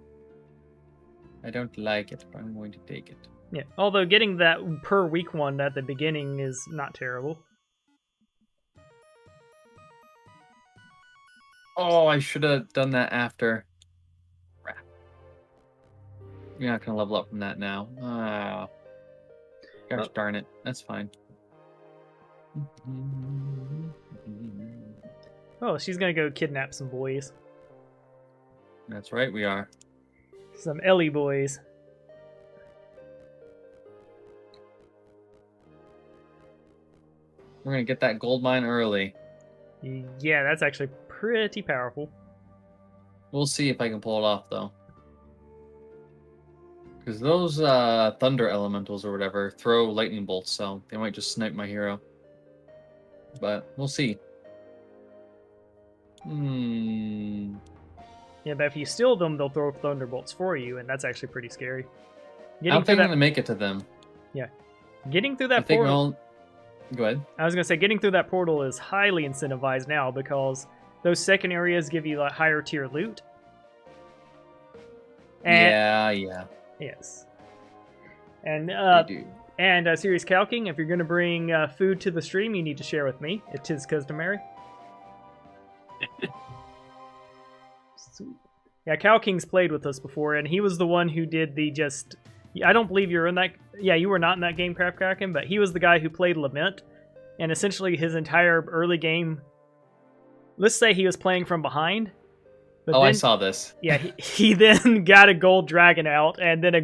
S2: I don't like it, but I'm going to take it.
S1: Yeah, although getting that per week one at the beginning is not terrible.
S2: Oh, I should have done that after. Crap. You're not going to level up from that now. Ah. Gosh darn it. That's fine.
S1: Oh, she's gonna go kidnap some boys.
S2: That's right, we are.
S1: Some Ellie boys.
S2: We're gonna get that gold mine early.
S1: Yeah, that's actually pretty powerful.
S2: We'll see if I can pull it off, though. Because those thunder elementals or whatever throw lightning bolts, so they might just snipe my hero. But we'll see.
S1: Yeah, but if you steal them, they'll throw thunderbolts for you, and that's actually pretty scary.
S2: I don't think I'm gonna make it to them.
S1: Yeah, getting through that portal.
S2: Go ahead.
S1: I was gonna say getting through that portal is highly incentivized now because those second areas give you like higher tier loot. And,
S2: yeah.
S1: Yes. And
S2: They do.
S1: And Serious Calking, if you're going to bring food to the stream, you need to share with me. It is customary. Yeah, Calking's played with us before, and he was the one who did the just... I don't believe you were in that... Yeah, you were not in that game, KraftKracken, but he was the guy who played Lament, and essentially his entire early game... Let's say he was playing from behind. But
S2: then,
S1: I
S2: saw this.
S1: Yeah, he then got a gold dragon out, and then a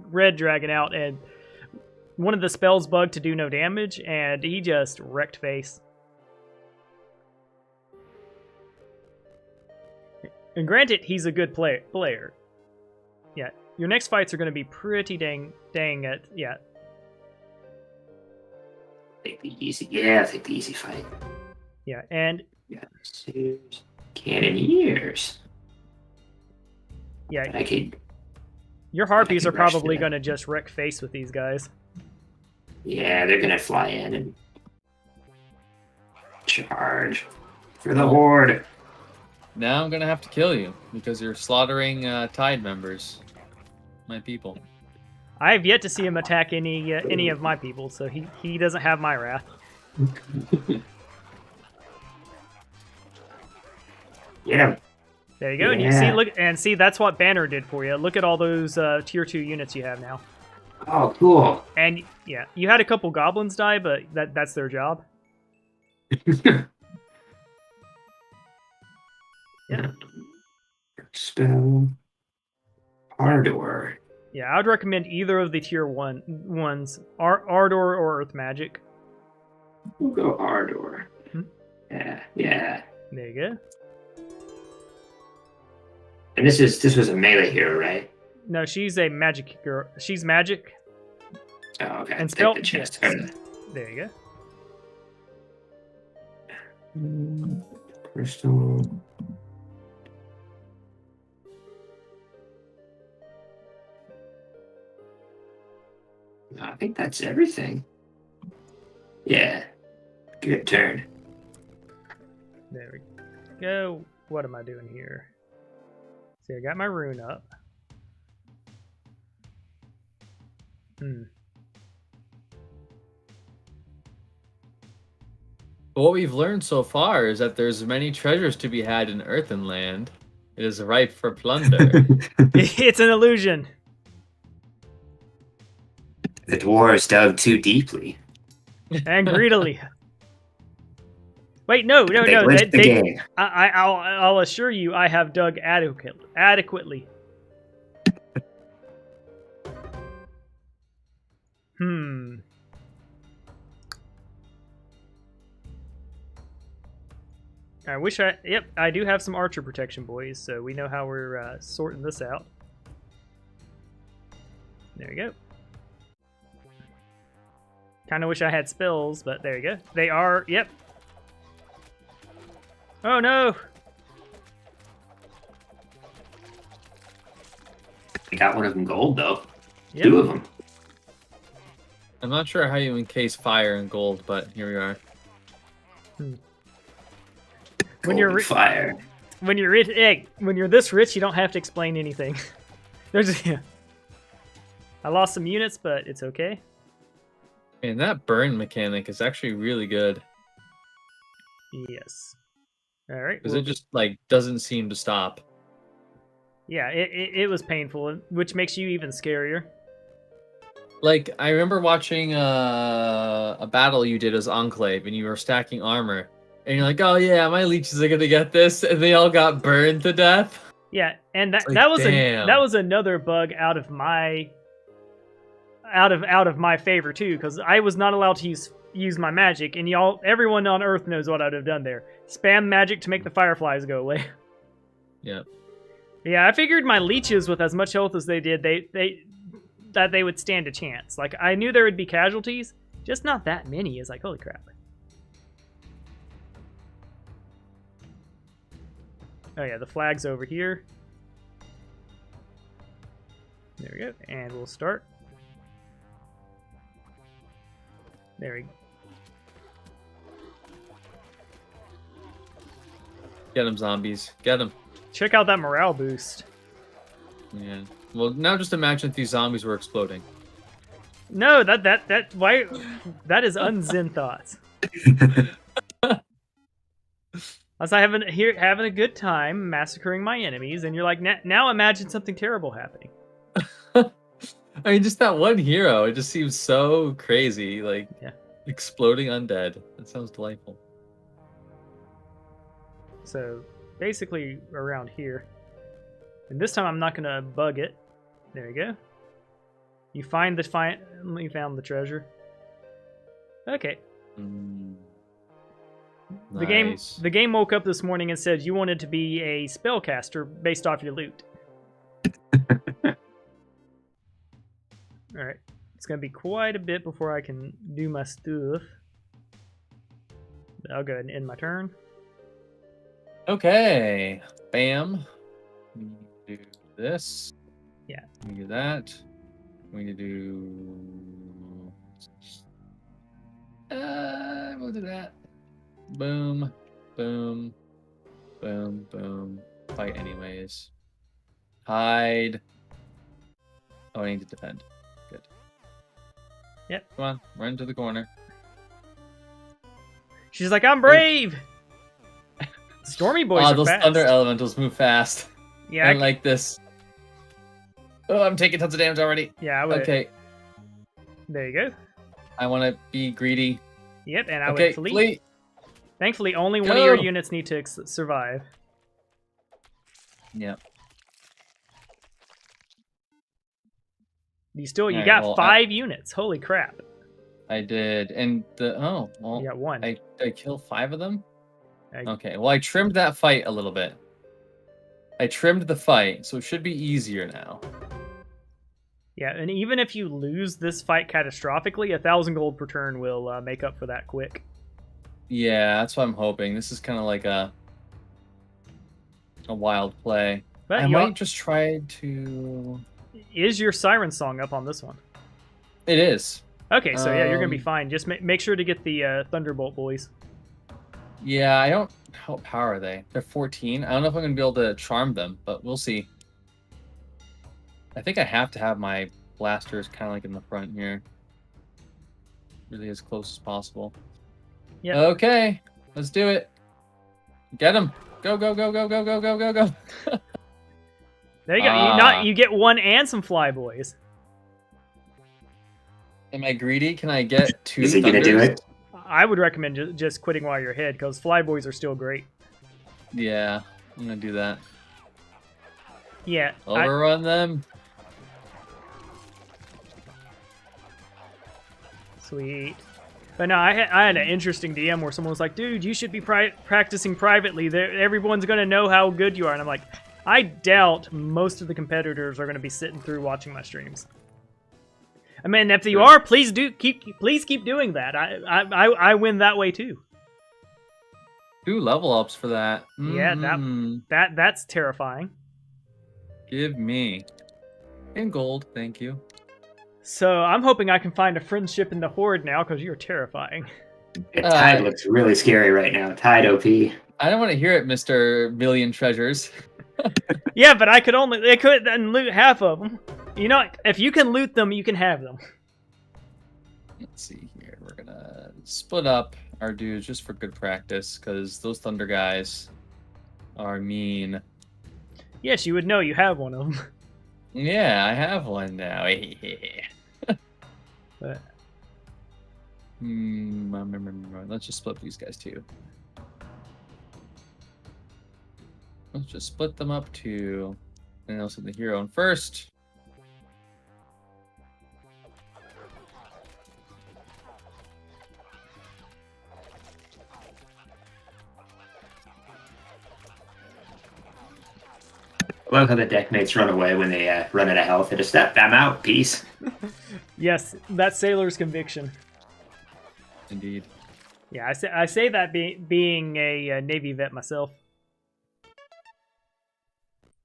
S1: red dragon out, and... One of the spells bugged to do no damage, and he just wrecked face. And granted, he's a good player. Yeah, your next fights are going to be pretty dang it. Yeah.
S3: Take the easy. Yeah, take the easy fight.
S1: Yeah, and
S3: Cannoneers.
S1: Yeah.
S3: I could.
S1: Your harpies are probably going to just wreck face with these guys.
S3: Yeah, they're gonna fly in and charge for the horde.
S2: Now I'm gonna have to kill you because you're slaughtering Tide members, my people.
S1: I have yet to see him attack any of my people, so he doesn't have my wrath.
S3: Get him.
S1: There you go. And you see, that's what Banner did for you. Look at all those tier 2 units you have now.
S3: Oh, cool.
S1: And yeah, you had a couple goblins die, but that's their job. Yeah.
S3: Spell. Ardor.
S1: Yeah, I would recommend either of the tier 1 ones, Ardor or Earth Magic.
S3: We'll go Ardor.
S1: Hmm?
S3: Yeah.
S1: There you go.
S3: And this was a melee hero, right?
S1: No, she's a magic girl. She's magic.
S3: Oh, okay.
S1: And
S3: Take the chest.
S1: yes. There you
S3: go. Crystal. I think that's everything. Yeah. Good turn.
S1: There we go. What am I doing here? See, I got my rune up.
S2: What we've learned so far is that there's many treasures to be had in Earthen Land. It is ripe for plunder.
S1: It's an illusion.
S3: The dwarves dug too deeply.
S1: And greedily. Wait, no. I'll assure you, I have dug adequately. I wish Yep, I do have some archer protection, boys, so we know how we're sorting this out. There you go. Kind of wish I had spells, but there you go. They are, yep. Oh no!
S3: I got one of them gold, though.
S1: Yep.
S3: 2 of them.
S2: I'm not sure how you encase fire in gold, but here we are.
S1: When you're
S3: fire.
S1: When you're rich, when you're this rich, you don't have to explain anything. I lost some units, but it's okay.
S2: And that burn mechanic is actually really good.
S1: Yes. All right.
S2: Because it just like doesn't seem to stop.
S1: Yeah, it was painful, which makes you even scarier.
S2: Like, I remember watching a battle you did as Enclave, and you were stacking armor. And you're like, oh yeah, my leeches are gonna get this, and they all got burned to death.
S1: Yeah, and that
S2: damn.
S1: that was another bug out of my favor too, because I was not allowed to use my magic, and everyone on Earth knows what I'd have done there. Spam magic to make the fireflies go away.
S2: Yep.
S1: Yeah, I figured my leeches with as much health as they did, that they would stand a chance. Like, I knew there would be casualties, just not that many. It's like, holy crap. Oh yeah, the flag's over here. There we go, and we'll start. There we go.
S2: Get them, zombies. Get them.
S1: Check out that morale boost.
S2: Yeah. Well, now just imagine if these zombies were exploding.
S1: No, why? That is unzen thoughts. I was having a good time massacring my enemies, and you're like, now imagine something terrible happening.
S2: I mean, just that one hero, it just seems so crazy. Like,
S1: yeah.
S2: Exploding undead. That sounds delightful.
S1: So, basically around here. And this time I'm not going to bug it. There you go. You finally found the treasure. Okay.
S2: Nice.
S1: The game woke up this morning and said you wanted to be a spellcaster based off your loot. Alright. It's going to be quite a bit before I can do my stuff. I'll go ahead and end my turn.
S2: Okay. Bam. We need to do this.
S1: Yeah.
S2: We do that. We need to do... we'll do that. Boom. Boom. Boom, boom. Fight anyways. Hide. Oh, I need to defend. Good.
S1: Yep.
S2: Come on, run to the corner.
S1: She's like, I'm brave. Stormy boys are
S2: those
S1: fast.
S2: thunder elementals move fast.
S1: Yeah,
S2: I don't like this. Oh, I'm taking tons of damage already.
S1: Yeah, I would.
S2: Okay,
S1: There you go.
S2: I want to be greedy.
S1: Yep, and I
S2: Okay,
S1: would flee.
S2: flee.
S1: Thankfully, only one of your
S2: Go.
S1: units need to survive.
S2: Yep.
S1: You
S2: Alright,
S1: got
S2: well,
S1: 5 units. Holy crap.
S2: I did, and well,
S1: You got 1.
S2: I kill 5 of them.
S1: I-
S2: Okay, well, I trimmed that fight a little bit. I trimmed the fight, so it should be easier now.
S1: Yeah, and even if you lose this fight catastrophically, 1,000 gold per turn will make up for that quick.
S2: Yeah, that's what I'm hoping. This is kind of like a wild play.
S1: But
S2: I
S1: you
S2: might just try to...
S1: is your siren song up on this one?
S2: It is.
S1: Okay, so yeah, you're gonna be
S2: Um,
S1: fine. Just make sure to get the Thunderbolt boys.
S2: Yeah, I don't... How power are they? They're 14. I don't know if I'm going to be able to charm them, but we'll see. I think I have to have my blasters kind of like in the front here. Really as close as possible.
S1: Yeah.
S2: Okay, let's do it. Get him. Go, go, go, go, go, go, go, go, go.
S1: There you go. You get 1 and some fly boys.
S2: Am I greedy? Can I get 2
S3: Is he gonna do
S2: thunders?
S3: it?
S1: I would recommend just quitting while you're ahead, because fly boys are still great.
S2: Yeah, I'm going to do that.
S1: Yeah.
S2: Overrun them.
S1: Sweet. But no, I had an interesting DM where someone was like, dude, you should be practicing privately. Everyone's going to know how good you are. And I'm like, I doubt most of the competitors are going to be sitting through watching my streams. I mean, if you are, please keep doing that. I win that way too.
S2: 2 level ups for that.
S1: Yeah, that's terrifying.
S2: Give me. And gold, thank you.
S1: So I'm hoping I can find a friendship in the Horde now, because you're terrifying.
S3: Yeah, Tide looks really scary right now. Tide OP.
S2: I don't want to hear it, Mr. Million Treasures.
S1: Yeah, but they could then loot half of them. You know, if you can loot them, you can have them.
S2: Let's see here. We're gonna split up our dudes just for good practice, because those thunder guys are mean.
S1: Yes, you would know you have one of them.
S2: Yeah, I have one now.
S1: But
S2: Let's just split these guys too. Let's just split them up too. And I'll send the hero in first.
S3: I love how the deckmates run away when they run out of health. They just step, I'm out, peace.
S1: yes, that's Sailor's conviction.
S2: Indeed.
S1: Yeah, I say that being a Navy vet myself.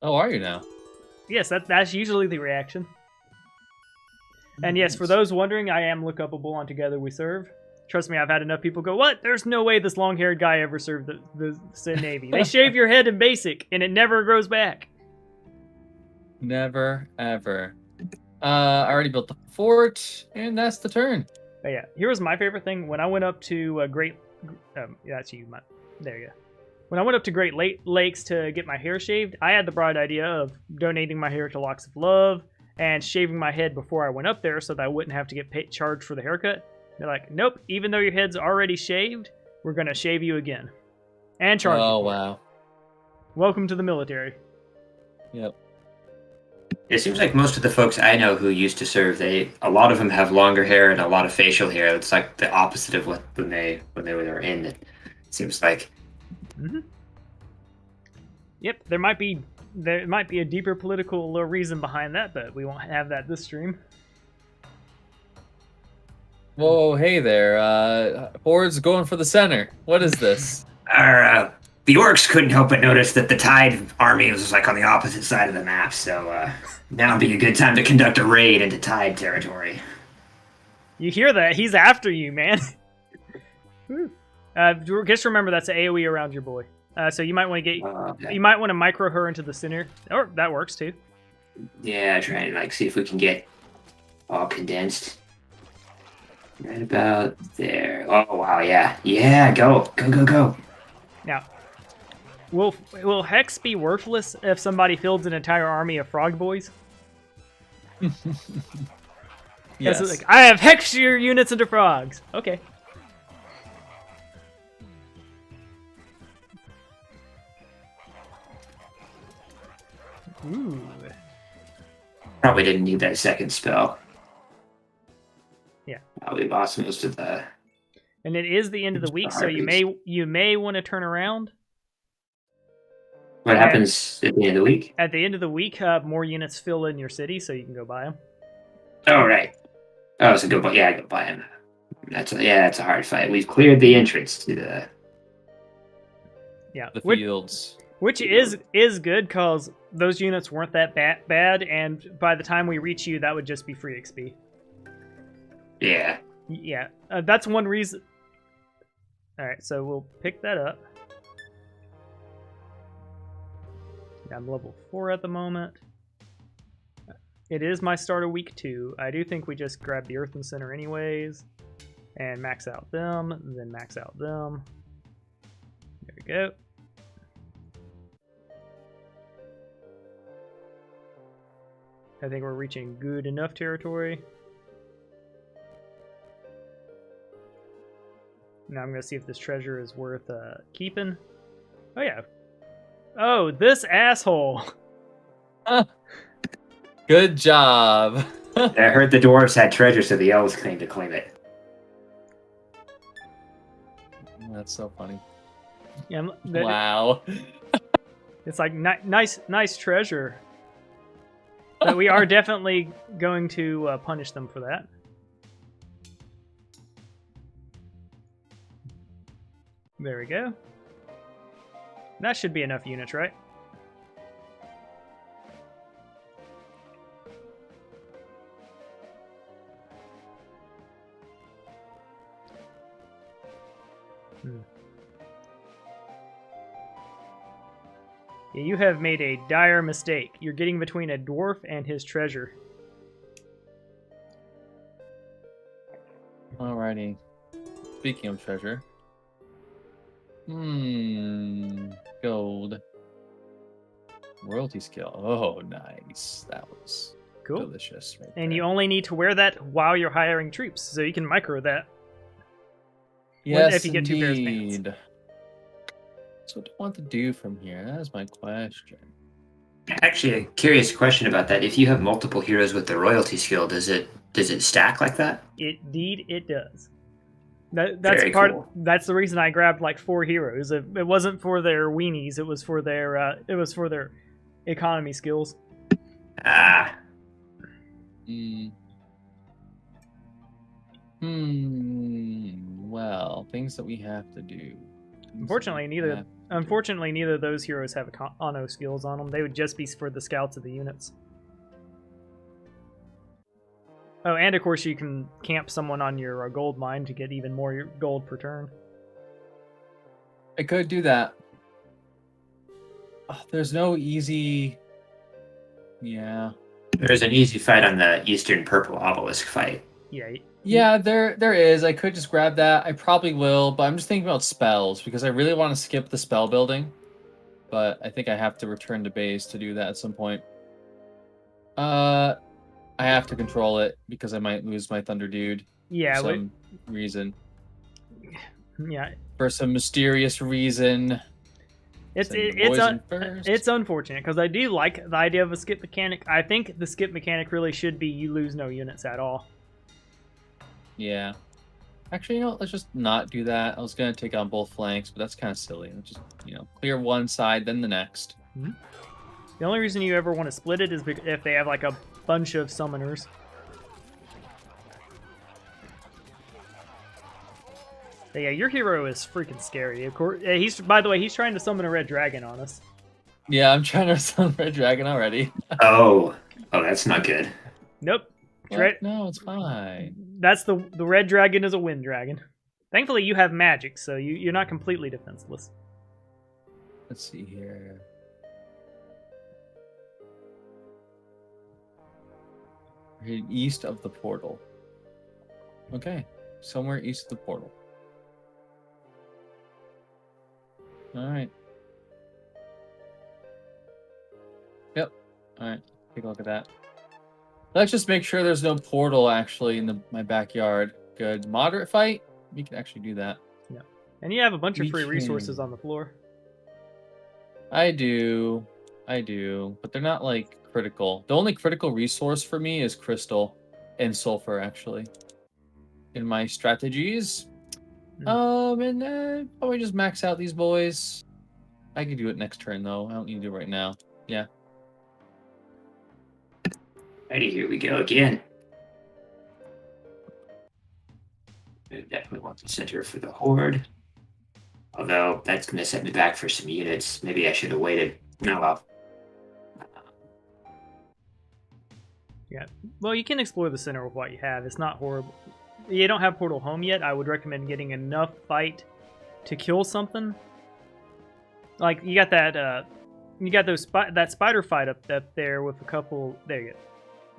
S2: Oh, are you now?
S1: Yes, that's usually the reaction. And yes, for those wondering, I am lookupable on Together We Serve. Trust me, I've had enough people go, what? There's no way this long-haired guy ever served the Navy. They shave your head in basic, and it never grows back.
S2: Never, ever. I already built the fort, and that's the turn.
S1: But yeah, here was my favorite thing. When I went up to that's you, there you go. When I went up to Great Lakes to get my hair shaved, I had the bright idea of donating my hair to Locks of Love and shaving my head before I went up there so that I wouldn't have to get charged for the haircut. They're like, nope, even though your head's already shaved, we're going to shave you again. And charge you.
S2: Oh, wow.
S1: Welcome to the military.
S2: Yep.
S3: It seems like most of the folks I know who used to serve, a lot of them have longer hair and a lot of facial hair. It's like the opposite of what when they were in. It seems like.
S1: Mm-hmm. Yep, there might be a deeper political reason behind that, but we won't have that this stream.
S2: Whoa, hey there. Horde's going for the center. What is this?
S3: The orcs couldn't help but notice that the Tide army was like on the opposite side of the map, so now would be a good time to conduct a raid into Tide territory.
S1: You hear that? He's after you, man. Just remember that's an AoE around your boy. So you might want to get
S3: Okay.
S1: you might want to micro her into the center. Or that works too.
S3: Yeah, try and like see if we can get all condensed. Right about there. Oh wow, yeah. Yeah, go. Go, go, go.
S1: Now, will Hex be worthless if somebody fields an entire army of frog boys?
S2: Yes.
S1: Like, I have Hex your units into frogs. Okay. Ooh.
S3: Probably didn't need that second spell.
S1: Yeah.
S3: We've lost most of the.
S1: And it is the end of the week, so you may want to turn around.
S3: What happens at the end of the week?
S1: At the end of the week, more units fill in your city, so you can go buy them.
S3: Oh right. Oh, so go buy. Yeah, go buy him. That's a hard fight. We've cleared the entrance to the.
S1: Yeah.
S2: The fields.
S1: Which is good because those units weren't that bad, and by the time we reach you, that would just be free XP.
S3: Yeah.
S1: Yeah, that's one reason. All right, so we'll pick that up. I'm level 4 at the moment. It is my start of week 2. I do think we just grab the Earthen Center anyways, and max out them, then max out them. There we go. I think we're reaching good enough territory. Now I'm going to see if this treasure is worth keeping. Oh, yeah. Oh, this asshole.
S2: Good job.
S3: I heard the dwarves had treasure, so the elves claimed to claim it.
S2: That's so funny.
S1: Yeah,
S2: Wow.
S1: it's like nice treasure. But we are definitely going to punish them for that. There we go. That should be enough units, right? Yeah, you have made a dire mistake. You're getting between a dwarf and his treasure.
S2: Alrighty. Speaking of treasure. Gold. Royalty skill. Oh, nice. That was
S1: Cool.
S2: delicious. Right
S1: And
S2: there.
S1: you only need to wear that while you're hiring troops, so you can micro that.
S2: Yes,
S1: if you get 2 pairs of
S2: indeed.
S1: pants.
S2: So what do I want to do from here? That is my question.
S3: Actually, a curious question about that. If you have multiple heroes with the royalty skill, does it stack like that?
S1: Indeed, it does. That's
S3: Very
S1: part.
S3: cool.
S1: That's the reason I grabbed like 4 heroes. It wasn't for their weenies. It was for their. Economy skills.
S3: Ah,
S2: Well, things that we have to do.
S1: Unfortunately, neither of those heroes have auto skills on them. They would just be for the scouts of the units. Oh, and of course you can camp someone on your gold mine to get even more gold per turn.
S2: I could do that. Oh, there's no easy. Yeah.
S3: there's an easy fight on the Eastern Purple Obelisk fight.
S1: Yeah.
S2: Yeah, there is. I could just grab that. I probably will, but I'm just thinking about spells because I really want to skip the spell building. But I think I have to return to base to do that at some point. I have to control it because I might lose my Thunder Dude
S1: Yeah.
S2: for some reason.
S1: Yeah.
S2: For some mysterious reason.
S1: It's unfortunate because I do like the idea of a skip mechanic. I think the skip mechanic really should be you lose no units at all.
S2: Yeah. Actually, let's just not do that. I was going to take on both flanks, but that's kind of silly. Let's just, clear one side, then the next.
S1: Mm-hmm. The only reason you ever want to split it is if they have like a bunch of summoners. But yeah, your hero is freaking scary. Of course, by the way, he's trying to summon a red dragon on us.
S2: Yeah, I'm trying to summon Red Dragon already.
S3: Oh, that's not good.
S1: Nope.
S2: No, it's fine.
S1: That's the red dragon is a wind dragon. Thankfully, you have magic, so you're not completely defenseless.
S2: Let's see here. We're east of the portal. Okay, somewhere east of the portal. All right. Yep. All right. Take a look at that. Let's just make sure there's no portal actually in my backyard. Good. Moderate fight. We can actually do that.
S1: Yeah. And you have a bunch of
S2: We
S1: free resources
S2: can.
S1: on the floor.
S2: I do. But they're not like critical. The only critical resource for me is crystal and sulfur actually. In my strategies. And probably just max out these boys. I can do it next turn though. I don't need to do it right now. Yeah.
S3: Alrighty, here we go again. I definitely want the center for the horde. Although that's going to set me back for some units. Maybe I should have waited. No, well.
S1: Yeah. Well, you can explore the center with what you have. It's not horrible. You don't have Portal Home yet. I would recommend getting enough fight to kill something. Like you got that. You got that spider fight up there with a couple. There you go.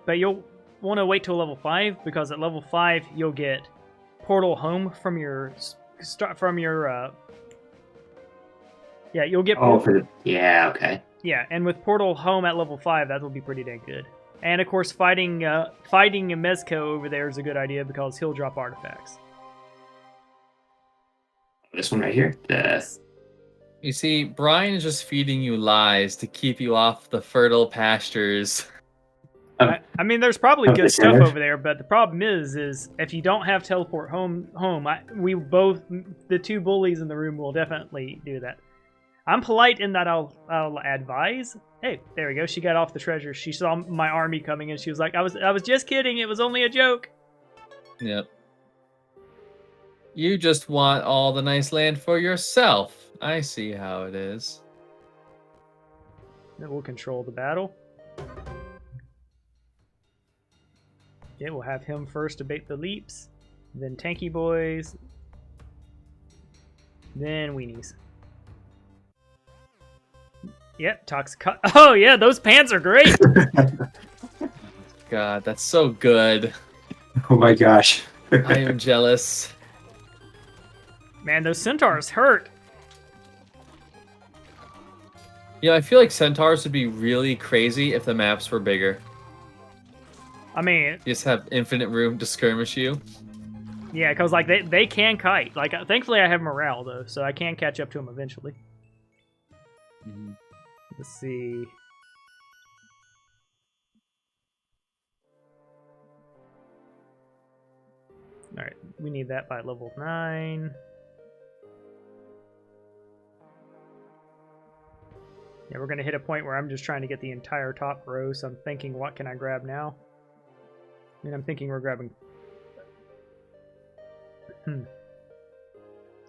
S1: But you'll want to wait till level 5 because at level 5 you'll get Portal Home from your yeah, you'll get.
S3: Yeah, okay.
S1: Yeah, and with Portal Home at level 5, that will be pretty dang good. And of course, fighting a Mezco over there is a good idea because he'll drop artifacts.
S3: This one right here.
S2: You see, Brian is just feeding you lies to keep you off the fertile pastures.
S1: I mean, there's probably good stuff over there, but the problem is if you don't have teleport home, the two bullies in the room will definitely do that. I'm polite in that I'll advise. Hey, there we go. She got off the treasure. She saw my army coming, and she was like, "I was just kidding. It was only a joke."
S2: Yep. You just want all the nice land for yourself. I see how it is.
S1: Then we'll control the battle. Yeah, we'll have him first abate the leaps, then tanky boys, then weenies. Yep, toxic. Oh yeah, those pants are great.
S2: God, that's so good.
S3: Oh my gosh.
S2: I am jealous.
S1: Man, those centaurs hurt.
S2: Yeah, I feel like centaurs would be really crazy if the maps were bigger.
S1: I mean,
S2: You just have infinite room to skirmish you.
S1: yeah, because like they can kite. Like, thankfully I have morale though, so I can catch up to them eventually.
S2: Mm-hmm.
S1: Let's see. All right, we need that by level 9. Yeah, we're gonna hit a point where I'm just trying to get the entire top row. So I'm thinking, what can I grab now? I mean, I'm thinking we're grabbing.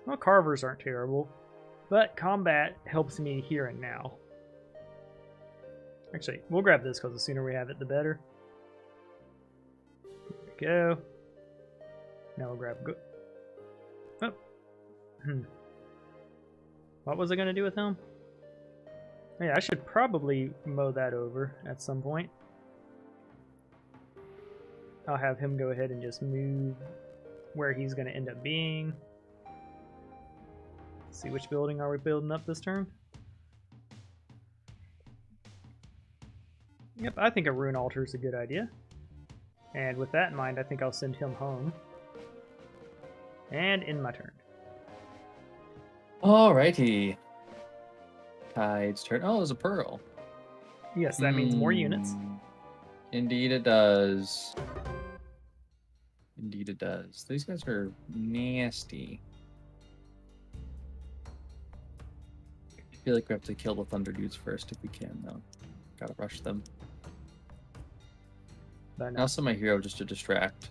S1: Well, carvers aren't terrible, but combat helps me here and now. Actually, we'll grab this because the sooner we have it, the better. There we go. Now we'll grab. Oh. What was I gonna do with him? Oh, yeah, I should probably mow that over at some point. I'll have him go ahead and just move where he's going to end up being. Let's see, which building are we building up this turn? Yep, I think a rune altar is a good idea. And with that in mind, I think I'll send him home. And in my turn.
S2: Alrighty. Tide's turn. Oh, there's a pearl.
S1: Yes, that means more units.
S2: Indeed it does. Indeed it does. These guys are nasty. I feel like we have to kill the thunder dudes first if we can, though. Gotta rush them.
S1: But no.
S2: Also my hero just to distract.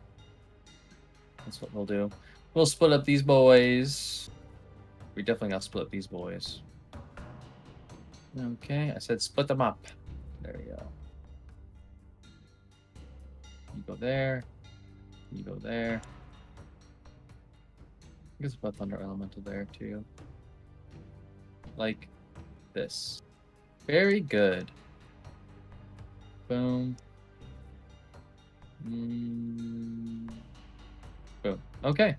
S2: That's what we'll do. We'll split up these boys. We definitely gotta split up these boys. Okay, I said split them up. There we go. You go there. You go there. I guess about Thunder Elemental there too. Like, this. Very good. Boom. Boom. Okay.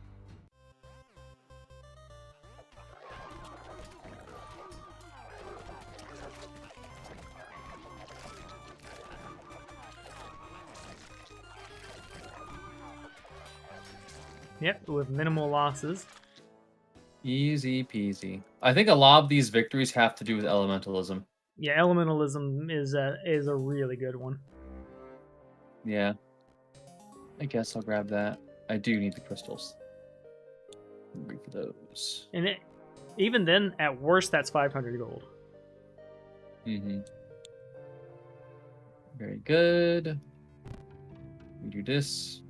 S1: Yep, with minimal losses.
S2: Easy peasy. I think a lot of these victories have to do with elementalism.
S1: Yeah, elementalism is a really good one.
S2: Yeah. I guess I'll grab that. I do need the crystals. Wait for those.
S1: And even then, at worst, that's 500 gold.
S2: Mm-hmm. Very good. We do this.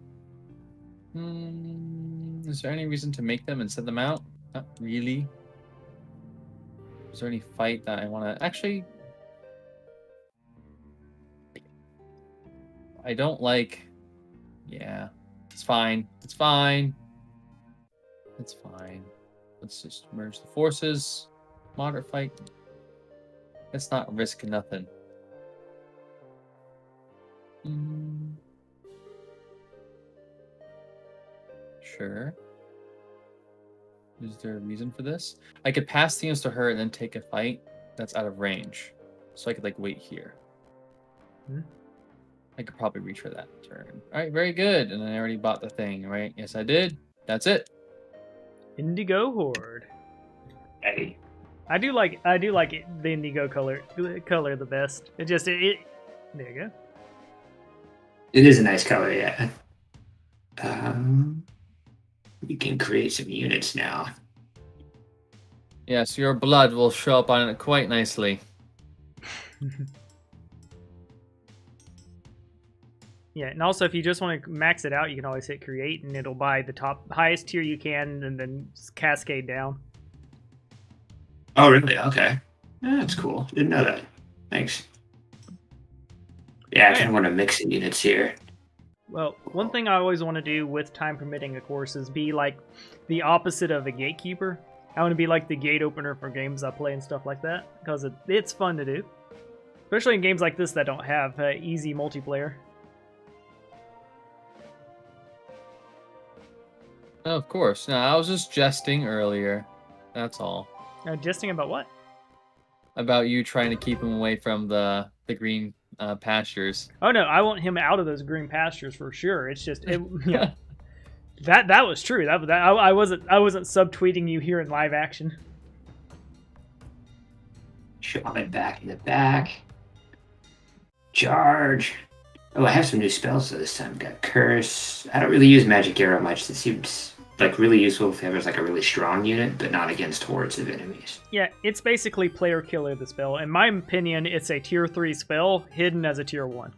S2: Is there any reason to make them and send them out? Not really. Is there any fight that I want to... Actually... I don't like... Yeah. It's fine. It's fine. It's fine. Let's just merge the forces. Moderate fight. Let's not risk nothing. Sure. Is there a reason for this? I could pass things to her and then take a fight that's out of range. So I could, like, wait here. I could probably reach for that turn. Alright, very good. And I already bought the thing, right? Yes, I did. That's it.
S1: Indigo Horde.
S3: Hey.
S1: I do like the indigo color the best. It there you go.
S3: It is a nice color, yeah. We can create some units now.
S2: Yes, your blood will show up on it quite nicely.
S1: Yeah, and also if you just want to max it out, you can always hit create, and it'll buy the highest tier you can, and then cascade down.
S3: Oh, really? Okay. Yeah, that's cool. Didn't know that. Thanks. Yeah, I kind of want to mix the units here.
S1: Well, one thing I always want to do with time permitting, of course, is be like the opposite of a gatekeeper. I want to be like the gate opener for games I play and stuff like that, because it's fun to do. Especially in games like this that don't have easy multiplayer.
S2: Of course. No, I was just jesting earlier. That's all.
S1: Jesting about what?
S2: About you trying to keep him away from the green pastures.
S1: Oh no, I want him out of those green pastures for sure. It's just, yeah, that was true. I wasn't subtweeting you here in live action.
S3: Shaman back in the back. Charge. Oh, I have some new spells this time. Got Curse. I don't really use Magic Arrow much. It seems like really useful if there's like a really strong unit, but not against hordes of enemies.
S1: Yeah, it's basically player killer, the spell. In my opinion, it's a tier 3 spell hidden as a tier 1.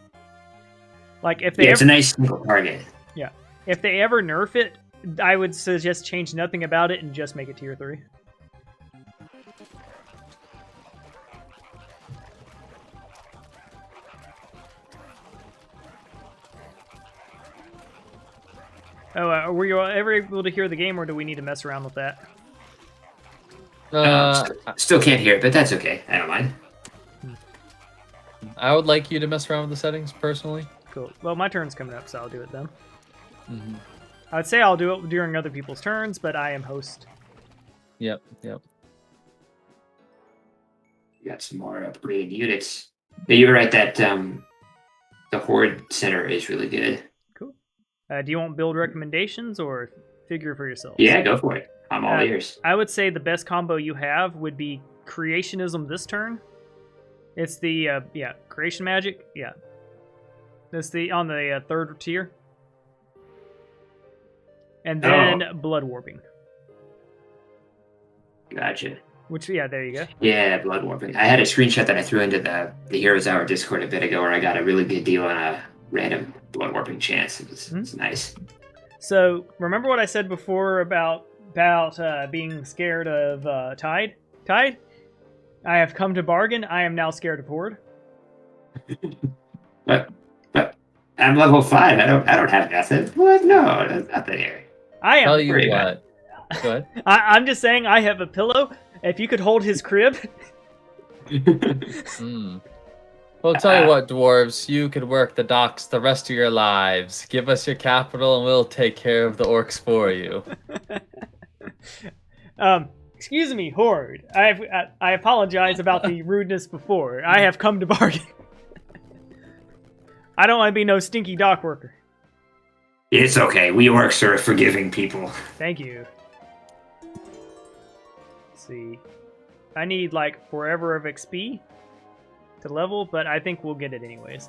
S1: Like if they
S3: it's a nice single target.
S1: Yeah. If they ever nerf it, I would suggest change nothing about it and just make it tier 3. Oh, were you ever able to hear the game, or do we need to mess around with that?
S3: Still can't hear it, but that's okay. I don't mind.
S2: I would like you to mess around with the settings, personally.
S1: Cool. Well, my turn's coming up, so I'll do it then.
S2: Mm-hmm.
S1: I would say I'll do it during other people's turns, but I am host.
S2: Yep.
S3: You got some more upgraded units. Yeah, you were right that the Horde Center is really good.
S1: Cool. Do you want build recommendations or figure for yourself?
S3: Yeah, go for it. I'm all ears.
S1: I would say the best combo you have would be Creationism this turn. It's the, Creation Magic. Yeah. It's on the third tier. And then Blood Warping.
S3: Gotcha.
S1: Which, yeah, there you go.
S3: Yeah, Blood Warping. I had a screenshot that I threw into the Heroes Hour Discord a bit ago where I got a really good deal on a random Blood Warping chance. It's nice.
S1: So, remember what I said before about being scared of Tide? Tide? I have come to bargain. I am now scared of Horde.
S3: But I'm level 5. I don't have nothing. What? No, that's nothing here.
S1: I am.
S2: Tell you what. Go ahead.
S1: I'm just saying I have a pillow. If you could hold his crib.
S2: Hmm. Well, tell you what, dwarves, you could work the docks the rest of your lives. Give us your capital, and we'll take care of the orcs for you.
S1: Excuse me, Horde. I apologize about the rudeness before. I have come to bargain. I don't want to be no stinky dock worker.
S3: It's okay. We orcs are forgiving people.
S1: Thank you. Let's see. I need like forever of XP to level, but I think we'll get it anyways.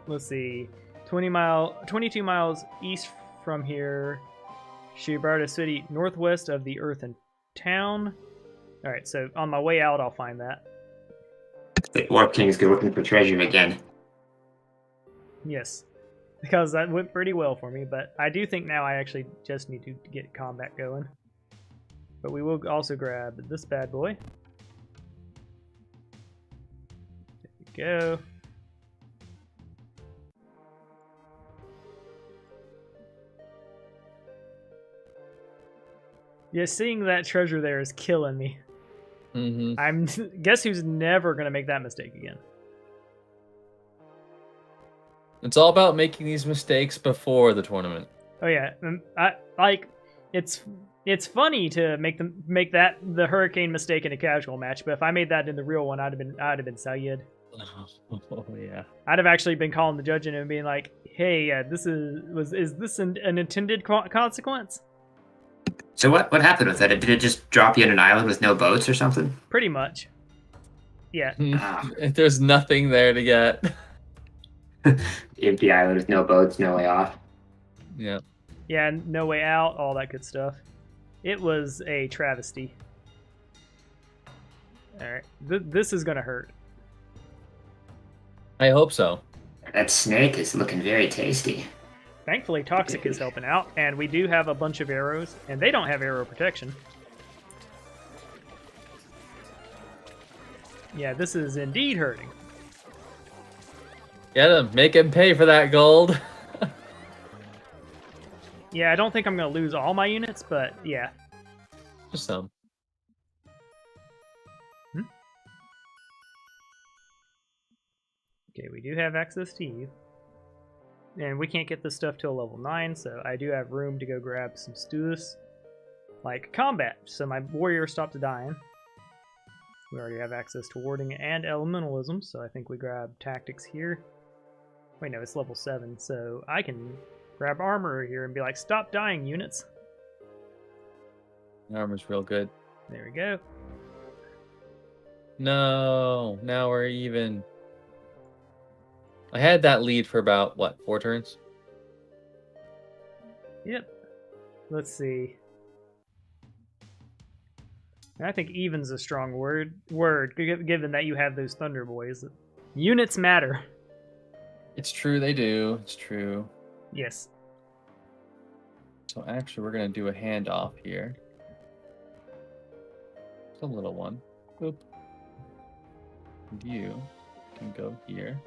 S1: Let's see. 22 miles east from here. Shibarda City, northwest of the Earthen Town. Alright, so on my way out, I'll find that.
S3: The Orc King's good looking for treasure again.
S1: Yes, because that went pretty well for me, but I do think now I actually just need to get combat going. But we will also grab this bad boy. There we go. Yeah, seeing that treasure there is killing me.
S2: Mm-hmm.
S1: Guess who's never gonna make that mistake again?
S2: It's all about making these mistakes before the tournament.
S1: Oh yeah, I like it's funny to make the hurricane mistake in a casual match, but if I made that in the real one, I'd have been Sayed.
S2: Oh yeah.
S1: I'd have actually been calling the judge and being like, "Hey, is this an intended consequence?"
S3: So what happened with it? Did it just drop you on an island with no boats or something?
S1: Pretty much. Yeah.
S2: There's nothing there to get.
S3: Empty island with no boats, no way off.
S2: Yeah.
S1: Yeah, no way out, all that good stuff. It was a travesty. Alright, this is gonna hurt.
S2: I hope so.
S3: That snake is looking very tasty.
S1: Thankfully, Toxic is helping out, and we do have a bunch of arrows, and they don't have arrow protection. Yeah, this is indeed hurting.
S2: Get him. Make him pay for that gold.
S1: Yeah, I don't think I'm going to lose all my units, but yeah.
S2: Just some.
S1: Okay, we do have access to you. And we can't get this stuff till level 9, so I do have room to go grab some stews. Like combat, so my warrior stops dying. We already have access to warding and elementalism, so I think we grab tactics here. Wait, no, it's level 7, so I can grab armor here and be like, stop dying, units.
S2: Armor's real good.
S1: There we go.
S2: No, now we're even. I had that lead for about, what, 4 turns?
S1: Yep. Let's see. I think even's a strong word, given that you have those Thunder Boys. Units matter.
S2: It's true, they do. It's true.
S1: Yes.
S2: So actually, we're going to do a handoff here. It's a little one. Boop. And you can go here.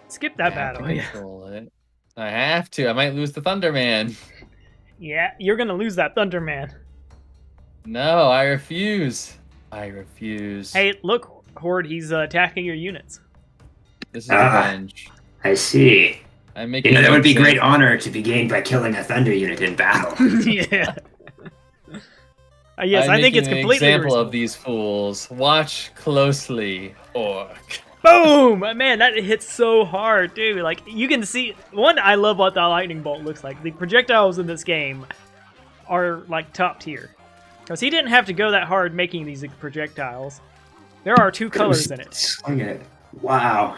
S1: Skip that battle.
S2: Control it. I have to. I might lose the Thunderman.
S1: Yeah, you're gonna lose that Thunderman.
S2: No, I refuse. I refuse.
S1: Hey, look, Horde, he's attacking your units.
S2: This is revenge.
S3: I see.
S2: I'm making.
S3: That would be great honor to be gained by killing a Thunder unit in battle.
S1: Yeah. Yes, I think it's completely
S2: an example
S1: reasonable.
S2: of these fools. Watch closely, orc.
S1: Boom! Man, that hits so hard, dude. Like, you can see... One, I love what the lightning bolt looks like. The projectiles in this game are, like, top tier. Because he didn't have to go that hard making these projectiles. There are 2 colors in it.
S3: Swing it. Wow.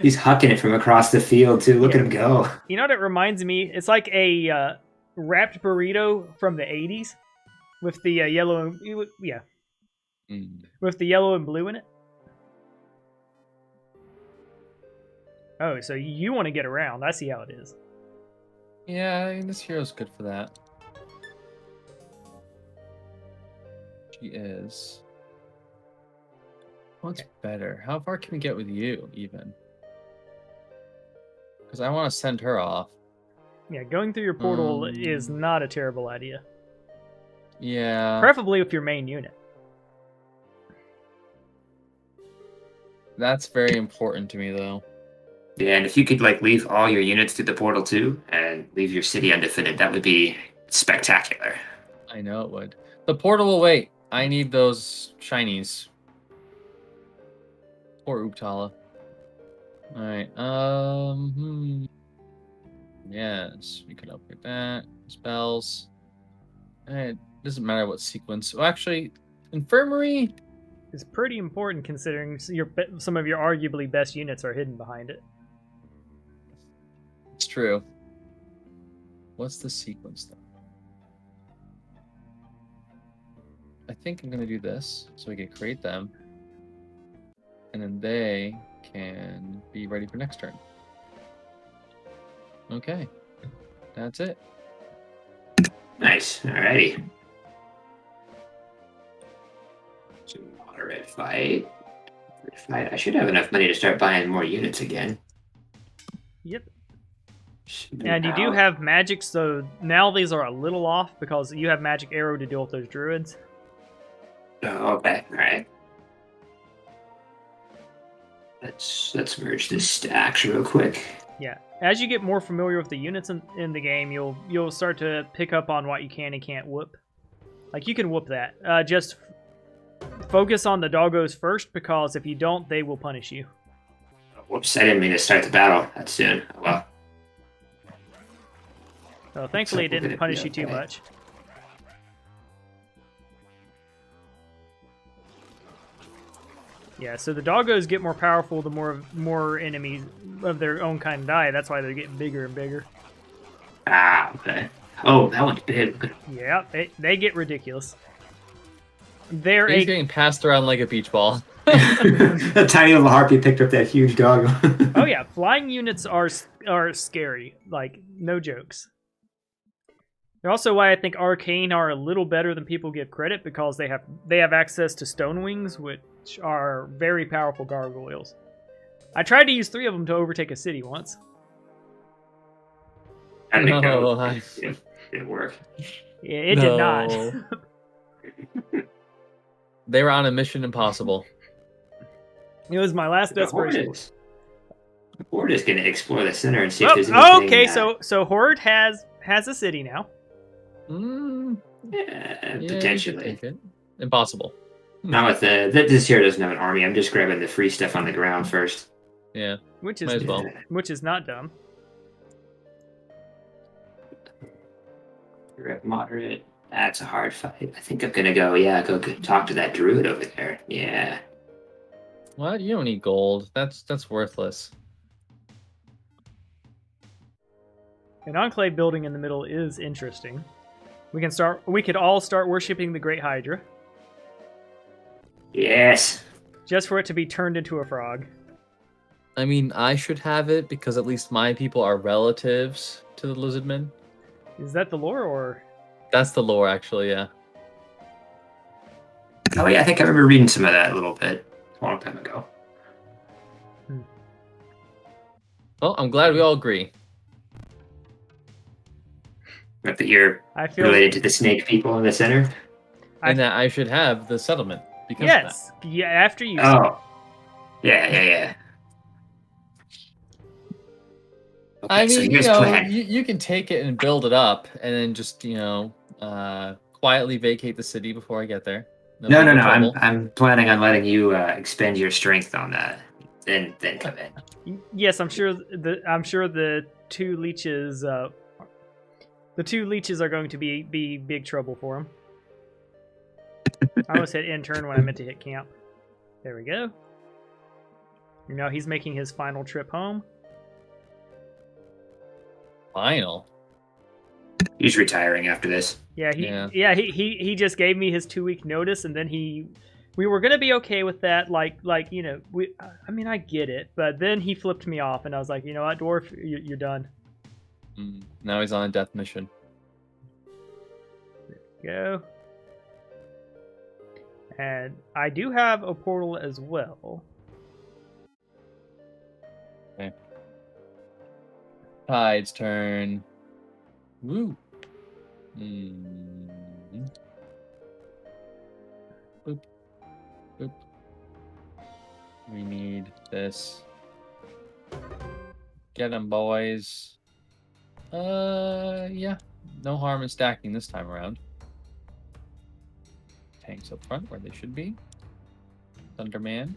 S3: He's hucking it from across the field, too. Look at him go.
S1: You know what it reminds me? It's like a wrapped burrito from the 80s. With the yellow and... Yeah. With the yellow and blue in it. Oh, so you want to get around. I see how it is.
S2: Yeah, I mean, this hero's good for that. She is. What's better? How far can we get with you, even? Because I want to send her off.
S1: Yeah, going through your portal is not a terrible idea.
S2: Yeah.
S1: Preferably with your main unit.
S2: That's very important to me, though.
S3: Yeah, and if you could like leave all your units through the portal too, and leave your city undefended, that would be spectacular.
S2: I know it would. The portal will wait. I need those shinies. Poor Uktala. Alright, yes, we can upgrade that. Spells. It doesn't matter what sequence. Well, actually, Infirmary.
S1: It's pretty important considering some of your arguably best units are hidden behind it.
S2: It's true. What's the sequence, though? I think I'm going to do this so we can create them. And then they can be ready for next turn. Okay. That's it.
S3: Nice. Alrighty. So moderate fight. I should have enough money to start buying more units again.
S1: Yep. And you do have magic, so now these are a little off because you have magic arrow to deal with those druids.
S3: Oh, okay. Alright. Let's merge this stacks real quick.
S1: Yeah. As you get more familiar with the units in the game, you'll start to pick up on what you can and can't whoop. Like, you can whoop that. Just focus on the doggos first, because if you don't, they will punish you.
S3: Whoops, I didn't mean to start the battle that soon. Oh, well.
S1: So thankfully, it didn't punish you too much. Yeah, so the doggos get more powerful the more enemies of their own kind die. That's why they're getting bigger and bigger.
S3: Ah, okay. Oh, that one's big.
S1: Yeah, they get ridiculous.
S2: He's getting passed around like a beach ball.
S3: A tiny little harpy picked up that huge dog.
S1: Oh yeah, flying units are scary. Like, no jokes. They're also why I think Arcane are a little better than people give credit, because they have access to Stone Wings, which are very powerful gargoyles. I tried to use 3 of them to overtake a city once.
S3: How did it go? It didn't work.
S1: Yeah, it did not.
S2: They were on a mission impossible.
S1: It was my last desperation.
S3: We're just going to explore the center and see if there's anything.
S1: Okay, so Horde has a city now.
S3: Yeah, potentially.
S2: Impossible.
S3: Not with this here doesn't have an army. I'm just grabbing the free stuff on the ground first.
S2: Yeah,
S1: which
S2: might as well.
S1: Which is not dumb.
S3: You're at moderate. That's a hard fight. I think I'm gonna go talk to that druid over there. Yeah.
S2: What? You don't need gold. That's worthless.
S1: An enclave building in the middle is interesting. We could all start worshipping the Great Hydra.
S3: Yes.
S1: Just for it to be turned into a frog.
S2: I mean, I should have it because at least my people are relatives to the lizardmen.
S1: Is that the lore, or?
S2: That's the lore, actually, yeah.
S3: Oh yeah, I think I remember reading some of that a little bit a long time ago.
S2: Well, I'm glad we all agree.
S3: But that you're related to the snake people in the center?
S2: And that I should have the settlement because
S1: yes. Of that. Yeah, after you.
S3: Oh. Yeah. Okay,
S2: I mean,
S3: so
S2: you can take it and build it up and then just, quietly vacate the city before I get there.
S3: No. I'm planning on letting you expend your strength on that, then come in.
S1: Yes, I'm sure the two leeches. The 2 leeches are going to be big trouble for him. I almost hit end turn when I meant to hit camp. There we go. Now he's making his final trip home.
S2: Final?
S3: He's retiring after this.
S1: Yeah, he just gave me his 2-week notice, and then we were gonna be okay with that. I mean, I get it, but then he flipped me off, and I was like, you know what, dwarf, you're done.
S2: Now he's on a death mission.
S1: There we go. And I do have a portal as well.
S2: Okay. Tide's turn. Woo. We need this. Get them, boys. Yeah. No harm in stacking this time around. Tanks up front where they should be. Thunderman.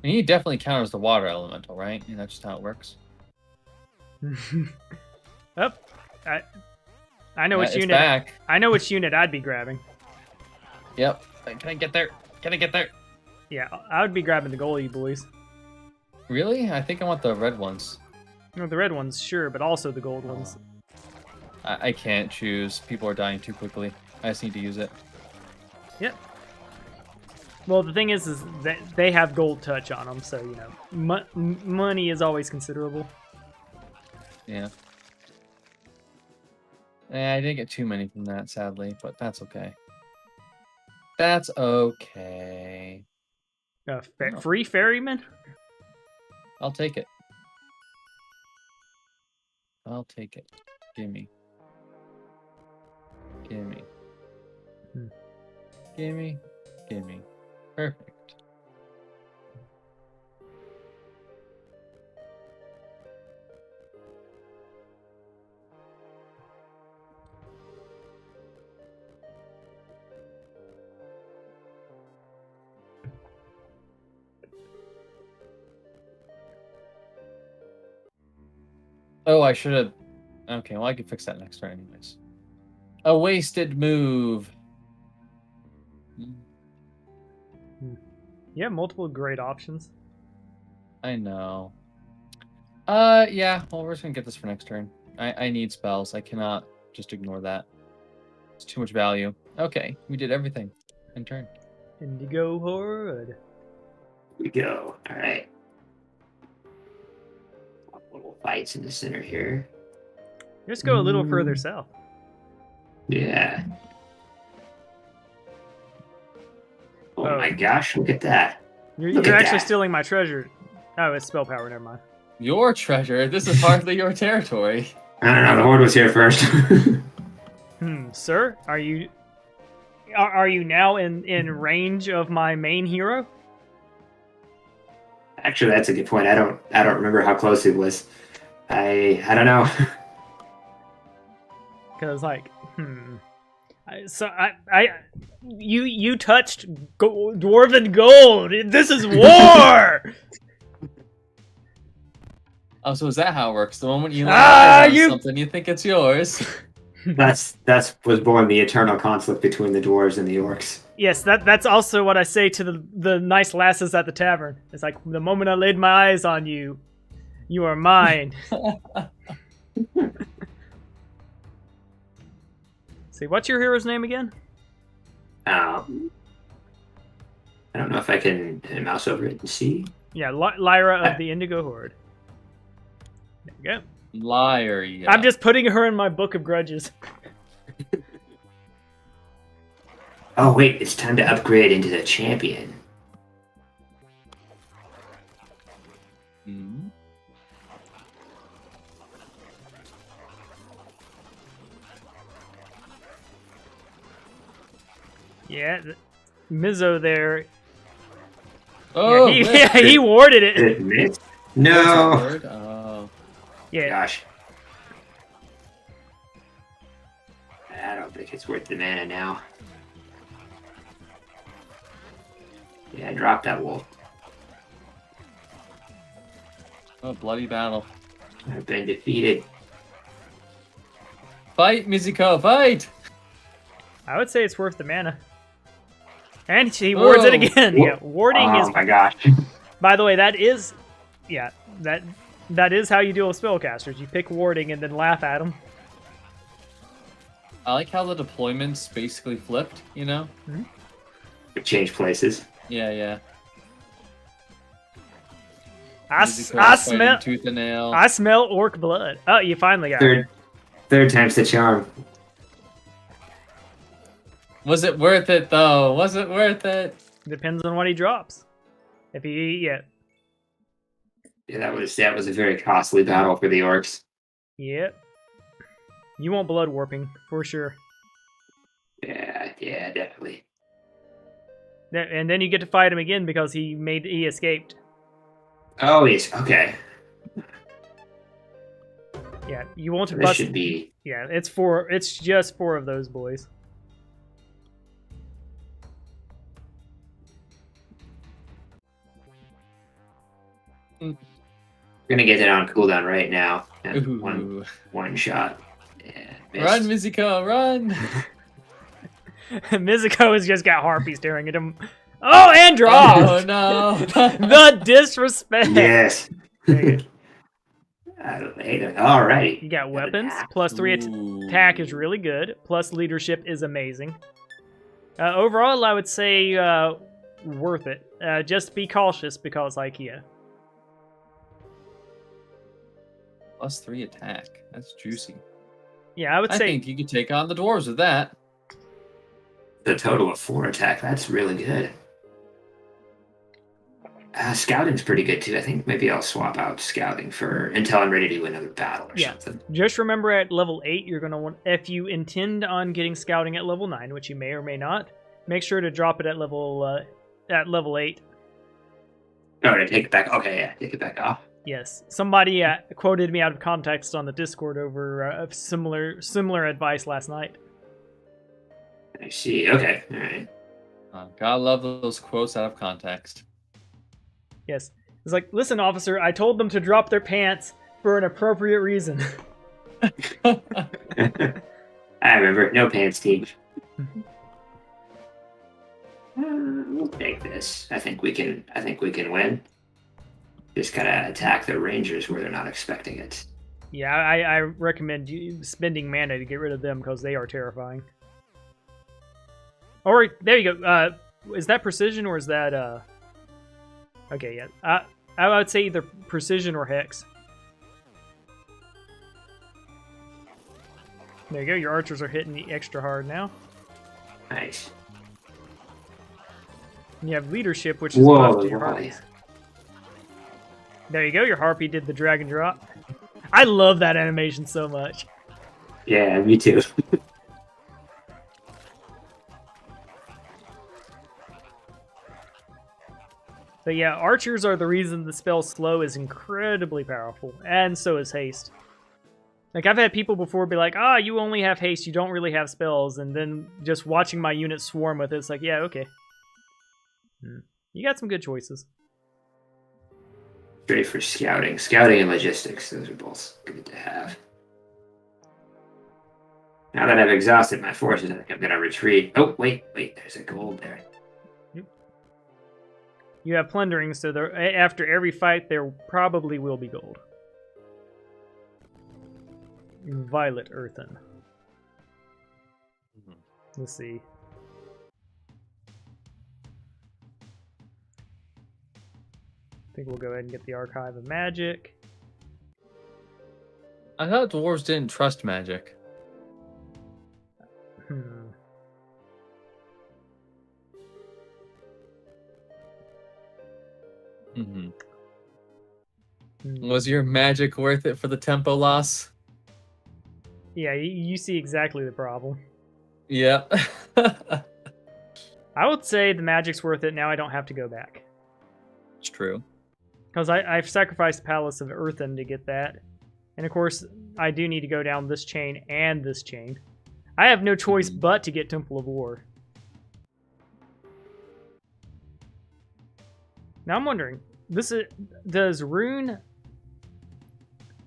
S2: And he definitely counters the water elemental, right? And that's just how it works.
S1: Oh, I know which
S2: It's
S1: unit.
S2: back.
S1: I know which unit I'd be grabbing.
S2: Yep. Can I get there? Can I get there?
S1: Yeah, I would be grabbing the goalie boys.
S2: Really? I think I want the red ones.
S1: No, the red ones, sure, but also the gold ones.
S2: I can't choose. People are dying too quickly. I just need to use it.
S1: Yep. Well, the thing is that they have gold touch on them, so, you know, money is always considerable.
S2: Yeah. I didn't get too many from that, sadly, but that's okay. That's okay.
S1: Free ferryman?
S2: I'll take it. I'll take it. Gimme. Gimme. Gimme. Gimme. Perfect. Oh, I should have... Okay, well, I can fix that next turn anyways. A wasted move.
S1: Yeah, multiple great options.
S2: I know. Yeah, well, we're just gonna get this for next turn. I need spells. I cannot just ignore that. It's too much value. Okay, we did everything in turn.
S1: Indigo Horde.
S3: Here we go. All right. Little fights in the center here.
S1: Just go a little further south.
S3: Yeah. Oh my gosh, look at that.
S1: You're
S3: Look at
S1: actually
S3: that.
S1: stealing my treasure. Oh, it's spell power, never mind.
S2: Your treasure? This is hardly your territory.
S3: I don't know, the horde was here first.
S1: Sir, are you now in range of my main hero?
S3: Actually, that's a good point. I don't remember how close it was. I don't know.
S1: Because like, you touched dwarven gold. This is war.
S2: Oh, so is that how it works? The moment you lay eyes on something, you think it's yours.
S3: That's was born the eternal conflict between the dwarves and the orcs.
S1: Yes, that's also what I say to the nice lasses at the tavern. It's like, the moment I laid my eyes on you, you are mine. See, what's your hero's name again?
S3: I don't know if I can mouse over it and see.
S1: Yeah, Lyra of the Indigo Horde. There we go.
S2: Liar, yeah.
S1: I'm just putting her in my book of grudges.
S3: Oh wait, it's time to upgrade into the champion.
S2: Hmm.
S1: Yeah, Mizzo there.
S2: Oh,
S1: He warded
S3: Did
S1: it.
S3: it miss? No.
S2: Oh.
S1: Yeah,
S3: Gosh. I don't think it's worth the mana now. Yeah, drop that wolf.
S2: Oh, bloody battle.
S3: I've been defeated.
S2: Fight, Mizuko, fight!
S1: I would say it's worth the mana. And he wards it again. Yeah, warding is.
S3: Oh my gosh.
S1: By the way, that is how you deal with spellcasters. You pick warding and then laugh at them.
S2: I like how the deployments basically flipped, you know?
S3: Change places.
S2: Yeah, yeah.
S1: I
S2: Mizuko's
S1: smell.
S2: fighting tooth and nail.
S1: I smell orc blood. Oh, you finally got it.
S3: Third time's the charm.
S2: Was it worth it, though? Was it worth it?
S1: Depends on what he drops. If he yeah.
S3: Yeah, that was a very costly battle for the orcs.
S1: Yep. You want blood warping for sure.
S3: Yeah, definitely.
S1: And then you get to fight him again because he escaped.
S3: Oh, yes. Okay.
S1: Yeah, you want to
S3: This
S1: bust.
S3: should be.
S1: Yeah, it's just 4 of those boys.
S3: We're gonna get it on cooldown right now. And
S2: Ooh.
S3: one shot. Yeah,
S2: Run,
S3: missed.
S2: Mizuko, run!
S1: Mizuko has just got harpies staring at him. Oh, and draw!
S2: Oh no!
S1: The disrespect.
S3: Yes.
S1: There you go.
S3: Alrighty.
S1: You got weapons.
S3: Attack.
S1: Plus 3 attack is really good. Plus leadership is amazing. Overall, I would say worth it. Just be cautious because, like, yeah.
S2: Plus 3 attack. That's juicy.
S1: Yeah, I would
S2: I
S1: say.
S2: think you could take on the dwarves with that.
S3: The total of 4 attack. That's really good. Scouting's pretty good too. I think maybe I'll swap out scouting for until I'm ready to do another battle or something.
S1: Just remember at level 8, you're going to want, if you intend on getting scouting at level 9, which you may or may not, make sure to drop it at level 8.
S3: Oh, to take it back. Okay, yeah, take it back off.
S1: Yes. Somebody quoted me out of context on the Discord over similar advice last night.
S3: I see. Okay, all right.
S2: Gotta love those quotes out of context.
S1: Yes. It's like, listen, officer, I told them to drop their pants for an appropriate reason.
S3: I remember. No pants team. We'll take this. I think we can win. Just gotta attack the Rangers where they're not expecting it.
S1: Yeah, I recommend you spending mana to get rid of them because they are terrifying. Or, there you go. Is that precision or is that, Okay, yeah. I would say either precision or hex. There you go. Your archers are hitting the extra hard now.
S3: Nice.
S1: And you have leadership, which is
S3: Whoa,
S1: buffed to your
S3: whoa,
S1: harpies. There you go. Your harpy did the drag and drop. I love that animation so much.
S3: Yeah, me too.
S1: But yeah, archers are the reason the spell slow is incredibly powerful, and so is haste. Like, I've had people before be like, you only have haste, you don't really have spells, and then just watching my unit swarm with it, it's like, yeah, okay. You got some good choices.
S3: Great for scouting. Scouting and logistics, those are both good to have. Now that I've exhausted my forces, I think I'm gonna retreat. Oh, wait, there's a gold there.
S1: You have plundering, so after every fight, there probably will be gold. Violet earthen. Let's see. I think we'll go ahead and get the Archive of Magic.
S2: I thought dwarves didn't trust magic. Was your magic worth it for the tempo loss?
S1: Yeah, you see exactly the problem.
S2: Yep.
S1: I would say the magic's worth it. Now I don't have to go back.
S2: It's true.
S1: Because I've sacrificed Palace of Earthen to get that. And of course, I do need to go down this chain and this chain. I have no choice but to get Temple of War. Now I'm wondering, does Rune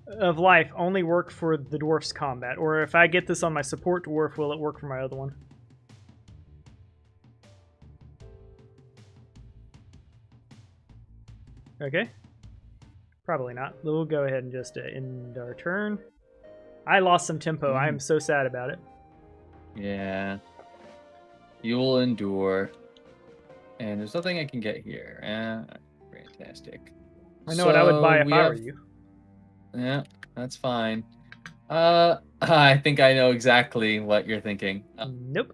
S1: of Life only work for the dwarf's combat? Or if I get this on my support dwarf, will it work for my other one? Okay. Probably not. We'll go ahead and just end our turn. I lost some tempo. I am so sad about it.
S2: Yeah. You will endure. And there's nothing I can get here. Fantastic.
S1: I know what I would buy if I were you.
S2: Yeah, that's fine. I think I know exactly what you're thinking.
S1: Nope.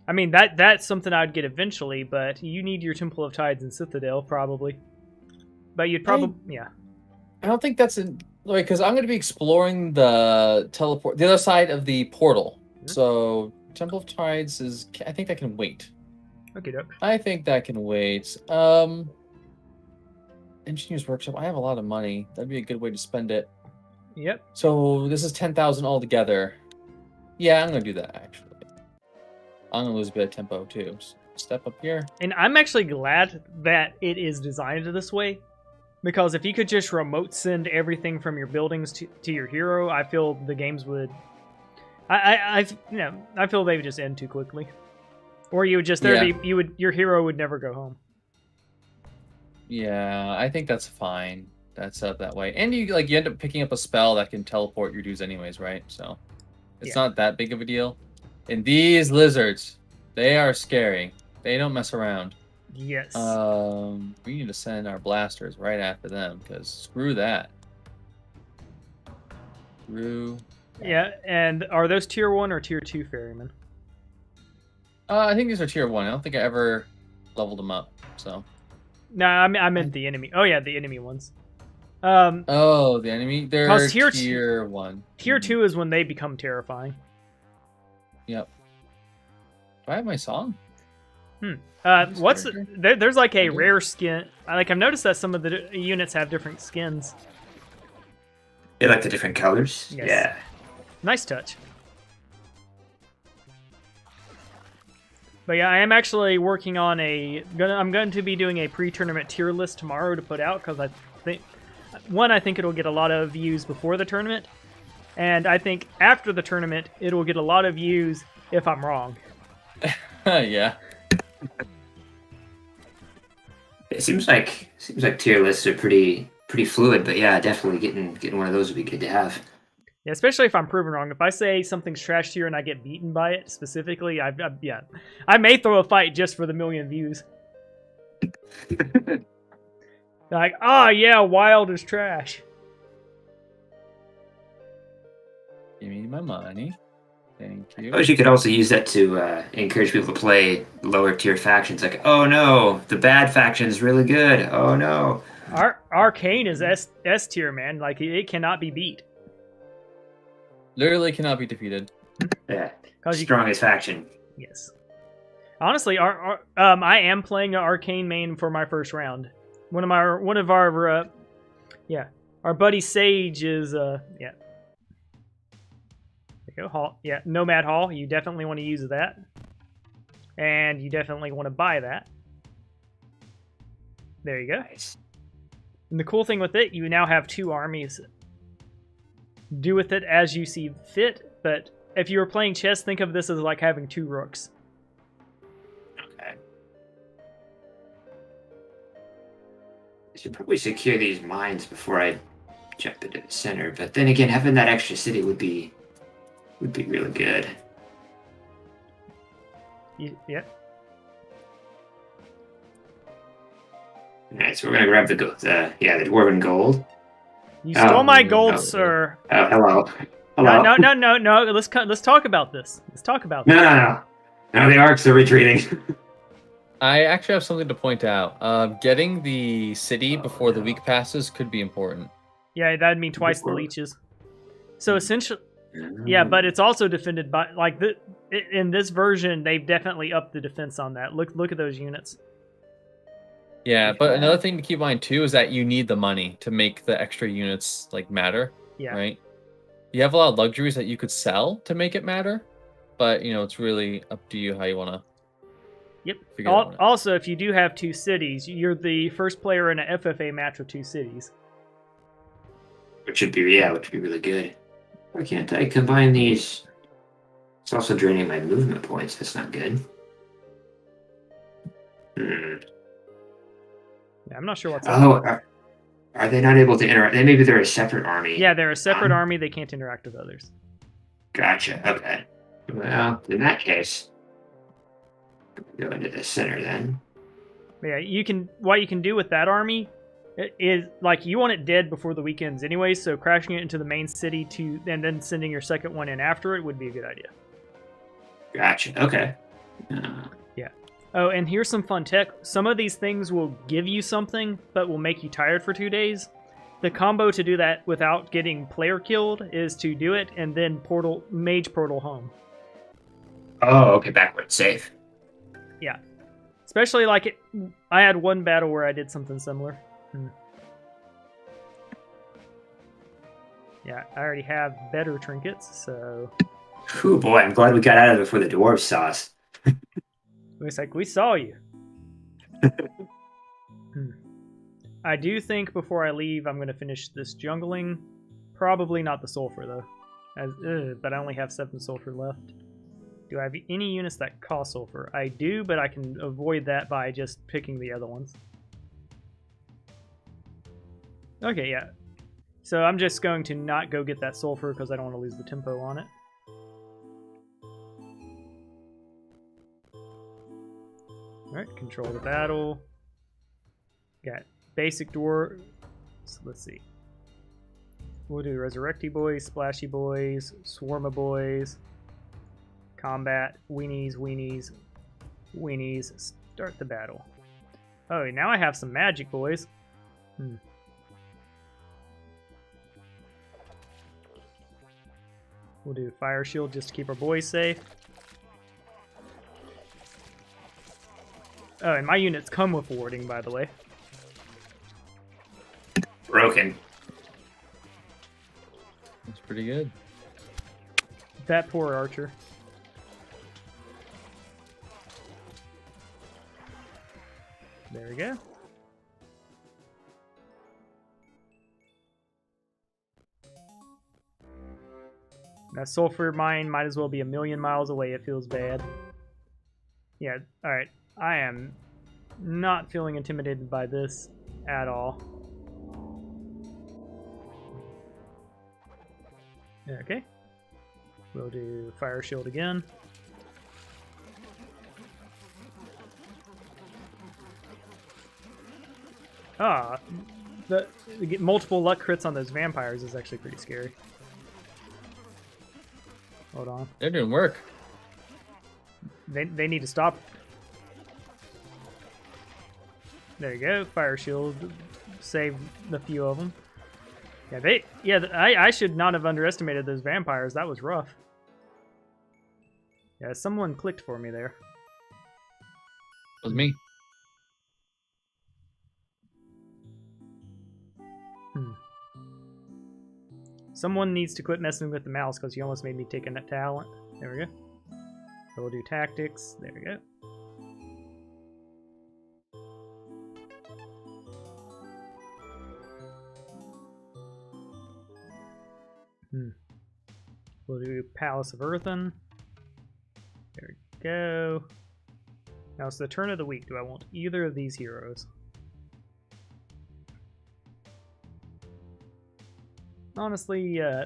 S1: I mean, that's something I'd get eventually, but you need your Temple of Tides and Citadel, probably. But you'd probably... Yeah.
S2: I don't think that's... because I'm going to be exploring the other side of the portal. So, Temple of Tides is... I think that can wait.
S1: Okay, doke.
S2: I think that can wait. Engineer's Workshop. I have a lot of money. That'd be a good way to spend it.
S1: Yep.
S2: So this is 10,000 altogether. Yeah, I'm gonna do that actually. I'm gonna lose a bit of tempo too. So step up here.
S1: And I'm actually glad that it is designed this way, because if you could just remote send everything from your buildings to your hero, I feel the games would. I feel they would just end too quickly, or you would just your hero would never go home.
S2: Yeah, I think that's fine. That's up that way, and you end up picking up a spell that can teleport your dudes anyways, right? So it's not that big of a deal. And these lizards, they are scary. They don't mess around.
S1: Yes.
S2: We need to send our blasters right after them, because screw that.
S1: Yeah, and are those tier 1 or tier 2 ferrymen?
S2: I think these are tier 1. I don't think I ever leveled them up, so.
S1: No, I meant the enemy. Oh yeah, the enemy ones.
S2: Oh, the enemy? They're tier 1.
S1: Tier 2 is when they become terrifying.
S2: Yep. Do I have my song?
S1: There's like a rare skin. I've noticed that some of the units have different skins.
S3: They like the different colors?
S1: Yes.
S3: Yeah.
S1: Nice touch. But yeah, I am actually working on I'm going to be doing a pre-tournament tier list tomorrow to put out, because I think it'll get a lot of views before the tournament, and I think after the tournament it'll get a lot of views if I'm wrong.
S2: Yeah.
S3: It seems like tier lists are pretty fluid, but yeah, definitely getting one of those would be good to have.
S1: Yeah, especially if I'm proven wrong. If I say something's trash tier and I get beaten by it specifically, I may throw a fight just for the million views. Like, yeah, wild is trash.
S2: Give me my money. Thank you.
S3: I suppose you could also use that to encourage people to play lower tier factions. Like, oh no, the bad faction's really good. Oh no.
S1: Arcane is S tier, man. Like, it cannot be beat.
S2: Literally cannot be defeated.
S3: Yeah. Strongest faction.
S1: Yes. Honestly, I am playing an Arcane main for my first round. Our buddy Sage is yeah. There you go, Hall. Yeah, Nomad Hall. You definitely want to use that. And you definitely want to buy that. There you go.
S3: Nice.
S1: And the cool thing with it, you now have 2 armies. Do with it as you see fit, but if you were playing chess, think of this as like having 2 rooks.
S3: Okay. I should probably secure these mines before I jump into the center, but then again, having that extra city would be really good.
S1: Yeah.
S3: Alright, so we're gonna grab the dwarven gold.
S1: You stole my gold, sir.
S3: Oh, hello. Hello.
S1: No. Let's talk about this.
S3: No, the arcs are retreating.
S2: I actually have something to point out. Getting the city before the week passes could be important.
S1: Yeah, that'd mean twice the leeches. So essentially, yeah, but it's also defended by in this version they've definitely upped the defense on that. Look at those units.
S2: Yeah, but another thing to keep in mind too is that you need the money to make the extra units matter.
S1: Yeah.
S2: Right. You have a lot of luxuries that you could sell to make it matter, but it's really up to you how you want to.
S1: Yep. Also, if you do have 2 cities, you're the first player in an FFA match with 2 cities.
S3: Which would be really good. Why can't I combine these? It's also draining my movement points. That's not good.
S1: Yeah, I'm not sure what's
S3: are they not able to interact? Maybe they're a separate army.
S1: Yeah, they're a separate army. They can't interact with others.
S3: Gotcha. Okay. Well, in that case, go into the center then.
S1: Yeah, what you can do with that army is you want it dead before the weekends anyway. So crashing it into the main city and then sending your second one in after it would be a good idea.
S3: Gotcha. Okay.
S1: Yeah. Oh, and here's some fun tech. Some of these things will give you something, but will make you tired for 2 days. The combo to do that without getting player killed is to do it and then mage portal home.
S3: Oh, okay, backward save.
S1: Yeah. Especially I had one battle where I did something similar. Yeah, I already have better trinkets, so
S3: Whew, boy, I'm glad we got out of it before the dwarves saw us.
S1: looks like we saw you. I do think before I leave, I'm going to finish this jungling. Probably not the sulfur, though. But I only have 7 sulfur left. Do I have any units that cost sulfur? I do, but I can avoid that by just picking the other ones. Okay, yeah. So I'm just going to not go get that sulfur because I don't want to lose the tempo on it. Alright, control the battle. Got basic dwarf. So let's see. We'll do Resurrecty Boys, Splashy Boys, Swarma Boys, Combat, Weenies, Weenies, Weenies. Start the battle. Oh, now I have some Magic Boys. We'll do Fire Shield just to keep our boys safe. Oh, and my units come with warding, by the way.
S3: Broken.
S2: That's pretty good.
S1: That poor archer. There we go. That sulfur mine might as well be a million miles away. It feels bad. Yeah, alright. I am not feeling intimidated by this at all. Okay. We'll do Fire Shield again. Ah, get multiple luck crits on those vampires is actually pretty scary. Hold on.
S2: They're doing work.
S1: They need to stop. There you go. Fire Shield saved a few of them. Yeah, I should not have underestimated those vampires. That was rough. Yeah, someone clicked for me there.
S2: It was me.
S1: Someone needs to quit messing with the mouse because you almost made me take a talent. There we go. So we'll do tactics. There we go. We'll do Palace of Earthen. There we go. Now it's the turn of the week. Do I want either of these heroes? Honestly, yeah,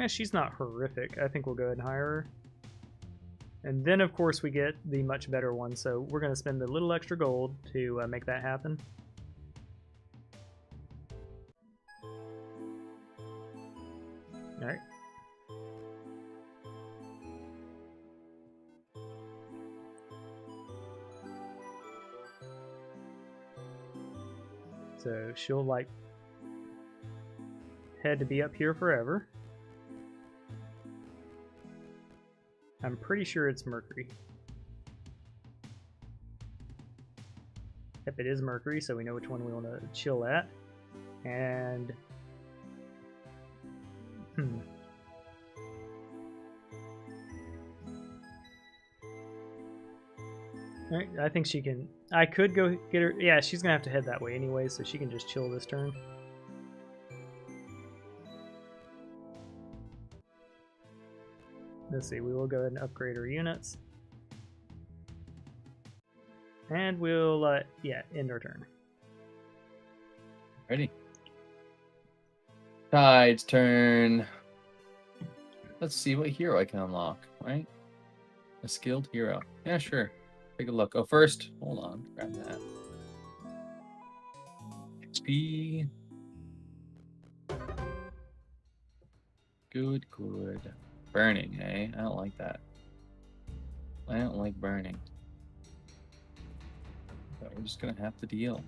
S1: she's not horrific. I think we'll go ahead and hire her. And then, of course, we get the much better one, so we're going to spend a little extra gold to make that happen. Alright. So she'll, like, head to be up here forever. I'm pretty sure it's Mercury. Yep, it is Mercury, so we know which one we want to chill at. And... Alright, I think she can... I could go get her... Yeah, she's going to have to head that way anyway, so she can just chill this turn. Let's see, we will go ahead and upgrade our units. And we'll, yeah, end our turn.
S2: Ready. Tide's turn. Let's see what hero I can unlock, right? A skilled hero. Yeah, sure. Take a look. Oh, first, hold on. Grab that. XP. Good, good. Burning, eh? I don't like that. I don't like burning. But we're just gonna have to deal.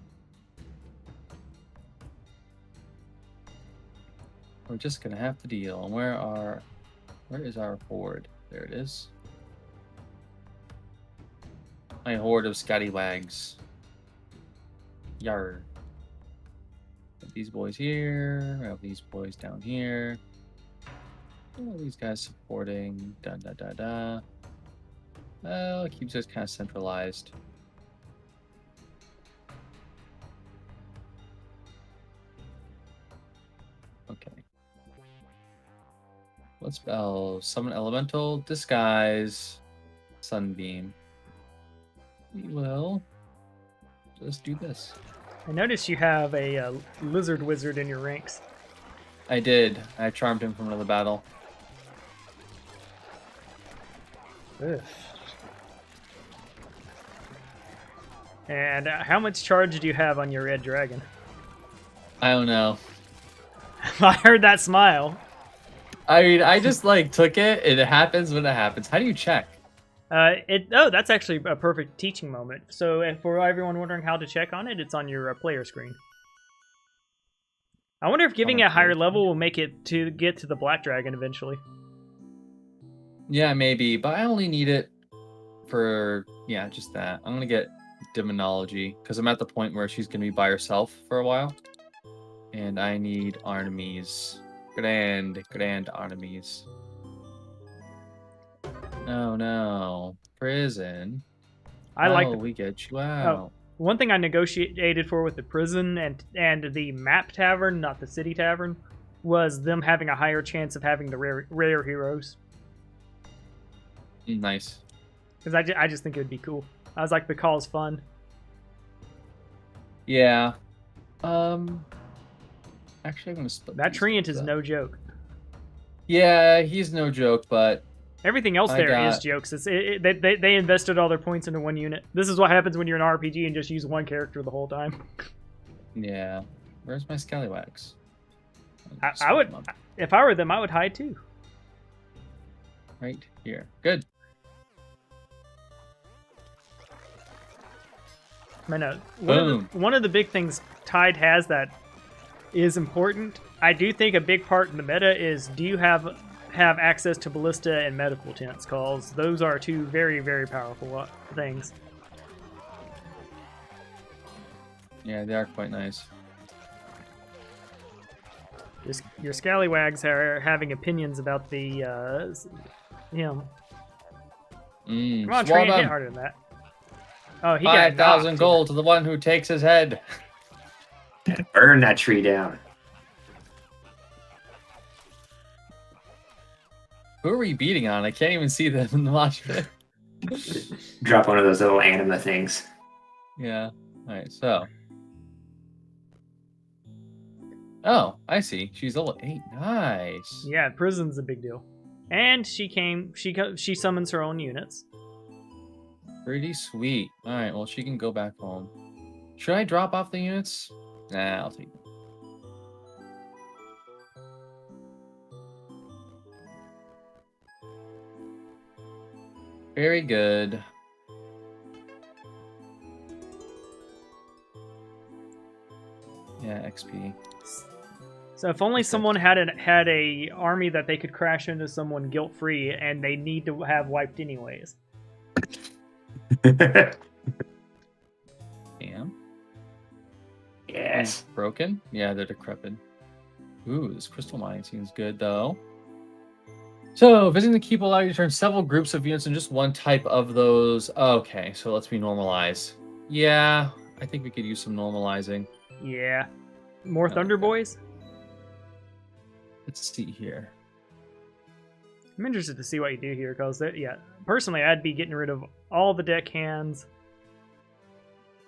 S2: We're just gonna have to deal. And where is our board? There it is. my horde of scallywags. Yar. Have these boys here. I have these boys down here. Oh, these guys supporting. Da da da da. Well, it keeps us kind of centralized. Okay. Let's summon elemental, disguise, sunbeam. We will just do this.
S1: I noticed you have a lizard wizard in your ranks.
S2: I did. I charmed him from another battle.
S1: Ugh. And how much charge do you have on your red dragon?
S2: I don't know.
S1: I heard that smile.
S2: I mean, I just like took it, and it happens when it happens. How do you check?
S1: That's actually a perfect teaching moment. So for everyone wondering how to check on it, it's on your player screen. I wonder if giving it a higher level will make it to get to the black dragon eventually.
S2: Yeah, maybe, but I only need it for, yeah, just that. I'm gonna get demonology, because I'm at the point where she's gonna be by herself for a while. And I need armies. Grand armies. No, no. Prison.
S1: I like
S2: we get you out.
S1: One thing I negotiated for with the prison and the map tavern, not the city tavern, was them having a higher chance of having the rare heroes.
S2: Nice.
S1: Because I just think it would be cool. I was like, the call's fun.
S2: Yeah. Actually, I'm gonna split.
S1: That
S2: these
S1: treant
S2: ones
S1: is
S2: up.
S1: no joke.
S2: Yeah, he's no joke, but
S1: Everything else there is jokes. They invested all their points into one unit. This is what happens when you're an RPG and just use one character the whole time.
S2: yeah. Where's my scallywags?
S1: I would, if I were them, I would hide too.
S2: Right here. Good.
S1: I know. One of the big things Tide has that is important. I do think a big part in the meta is, do you have access to ballista and medical tents? Because those are two very, very powerful things.
S2: Yeah, they are quite nice.
S1: Your scallywags are having opinions about the him. Come on, Trey, hit harder than that. Oh, he got
S2: 5,000 gold to the one who takes his head.
S3: Burn that tree down.
S2: Who are we beating on? I can't even see them in the mosh pit.
S3: Drop one of those little anima things.
S2: Yeah. Alright, so. Oh, I see. She's level 8. Nice.
S1: Yeah, prison's a big deal. And she summons her own units.
S2: Pretty sweet. Alright, well, she can go back home. Should I drop off the units? Nah, I'll take them. Very good. Yeah, XP.
S1: So if only someone had a army that they could crash into someone guilt-free, and they need to have wiped anyways.
S2: Damn.
S3: Yes.
S2: Broken? Yeah, they're decrepit. Ooh, this crystal mine seems good, though. So, visiting the keep will allow you to turn several groups of units in just one type of those. Okay, so let's normalize. Yeah, I think we could use some normalizing.
S1: Yeah. More Thunder Boys?
S2: Let's see here.
S1: I'm interested to see what you do here, because, yeah, personally, I'd be getting rid of all the deckhands.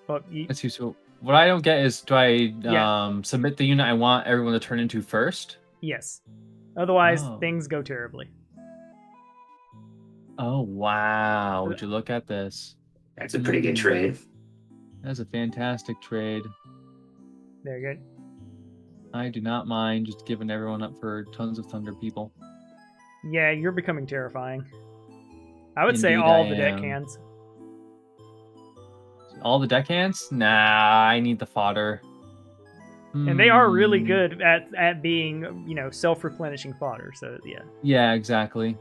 S1: But
S2: Let's see, so what I don't get is, do I submit the unit I want everyone to turn into first?
S1: Yes. Otherwise, things go terribly.
S2: Oh, wow. Would you look at this?
S3: That's a pretty good trade.
S2: That's a fantastic trade.
S1: Very good.
S2: I do not mind just giving everyone up for tons of Thunder people.
S1: Yeah, you're becoming terrifying. I would say
S2: Indeed
S1: all
S2: I
S1: the
S2: am.
S1: deckhands.
S2: All the deckhands? Nah, I need the fodder.
S1: And they are really good at being, you know, self-replenishing fodder, so yeah.
S2: Yeah, exactly.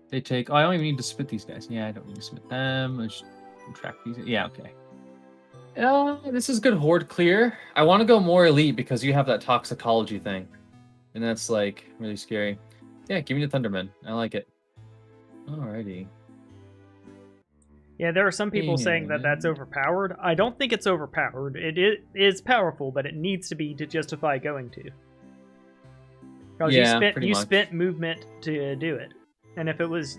S2: They take... Oh, I don't even need to spit these guys. Yeah, I don't need to spit them. Track these. Yeah, okay. This is good horde clear. I want to go more elite because you have that toxicology thing. And that's like really scary. Yeah, give me the Thunderman. I like it. Alrighty.
S1: Yeah, there are some people saying that that's overpowered. I don't think it's overpowered. It is powerful, but it needs to be to justify going to. Because you spent movement to do it. And if it was,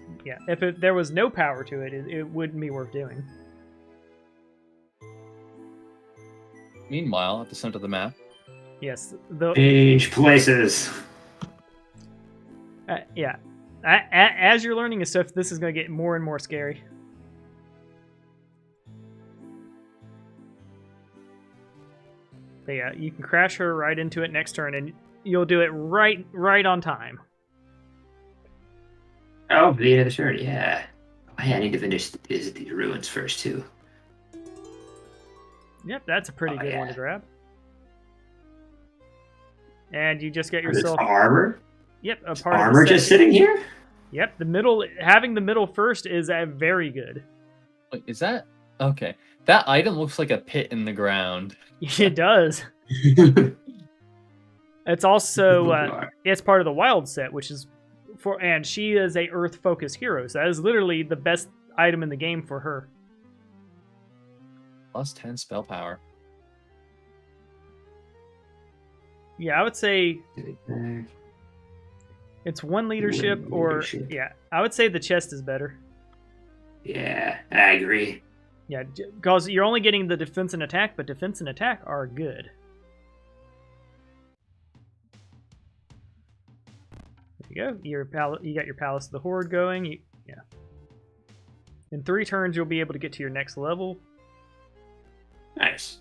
S1: there was no power to it, it wouldn't be worth doing.
S2: Meanwhile, at the center of the map.
S1: Yes.
S3: Change places.
S1: Yeah. As you're learning this stuff, this is going to get more and more scary. But yeah, you can crash her right into it next turn, and you'll do it right on time.
S3: Oh, the end of the turn, yeah. Oh, yeah, I need to visit the ruins first, too.
S1: Yep, that's a pretty good one to grab. And you just get yourself
S3: armor.
S1: Yep, a part
S3: armor
S1: of the
S3: just sitting here.
S1: Yep, having the middle first is very good.
S2: Wait, is that okay? That item looks like a pit in the ground.
S1: It does. It's also it's part of the wild set, which is and she is a earth focused hero, so that is literally the best item in the game for her.
S2: Plus 10 spell power.
S1: Yeah, I would say it's one leadership, or yeah, I would say the chest is better.
S3: Yeah, I agree.
S1: Yeah, because you're only getting the defense and attack, but defense and attack are good. There you go. You got your Palace of the Horde going. Yeah. In 3 turns, you'll be able to get to your next level.
S3: Nice.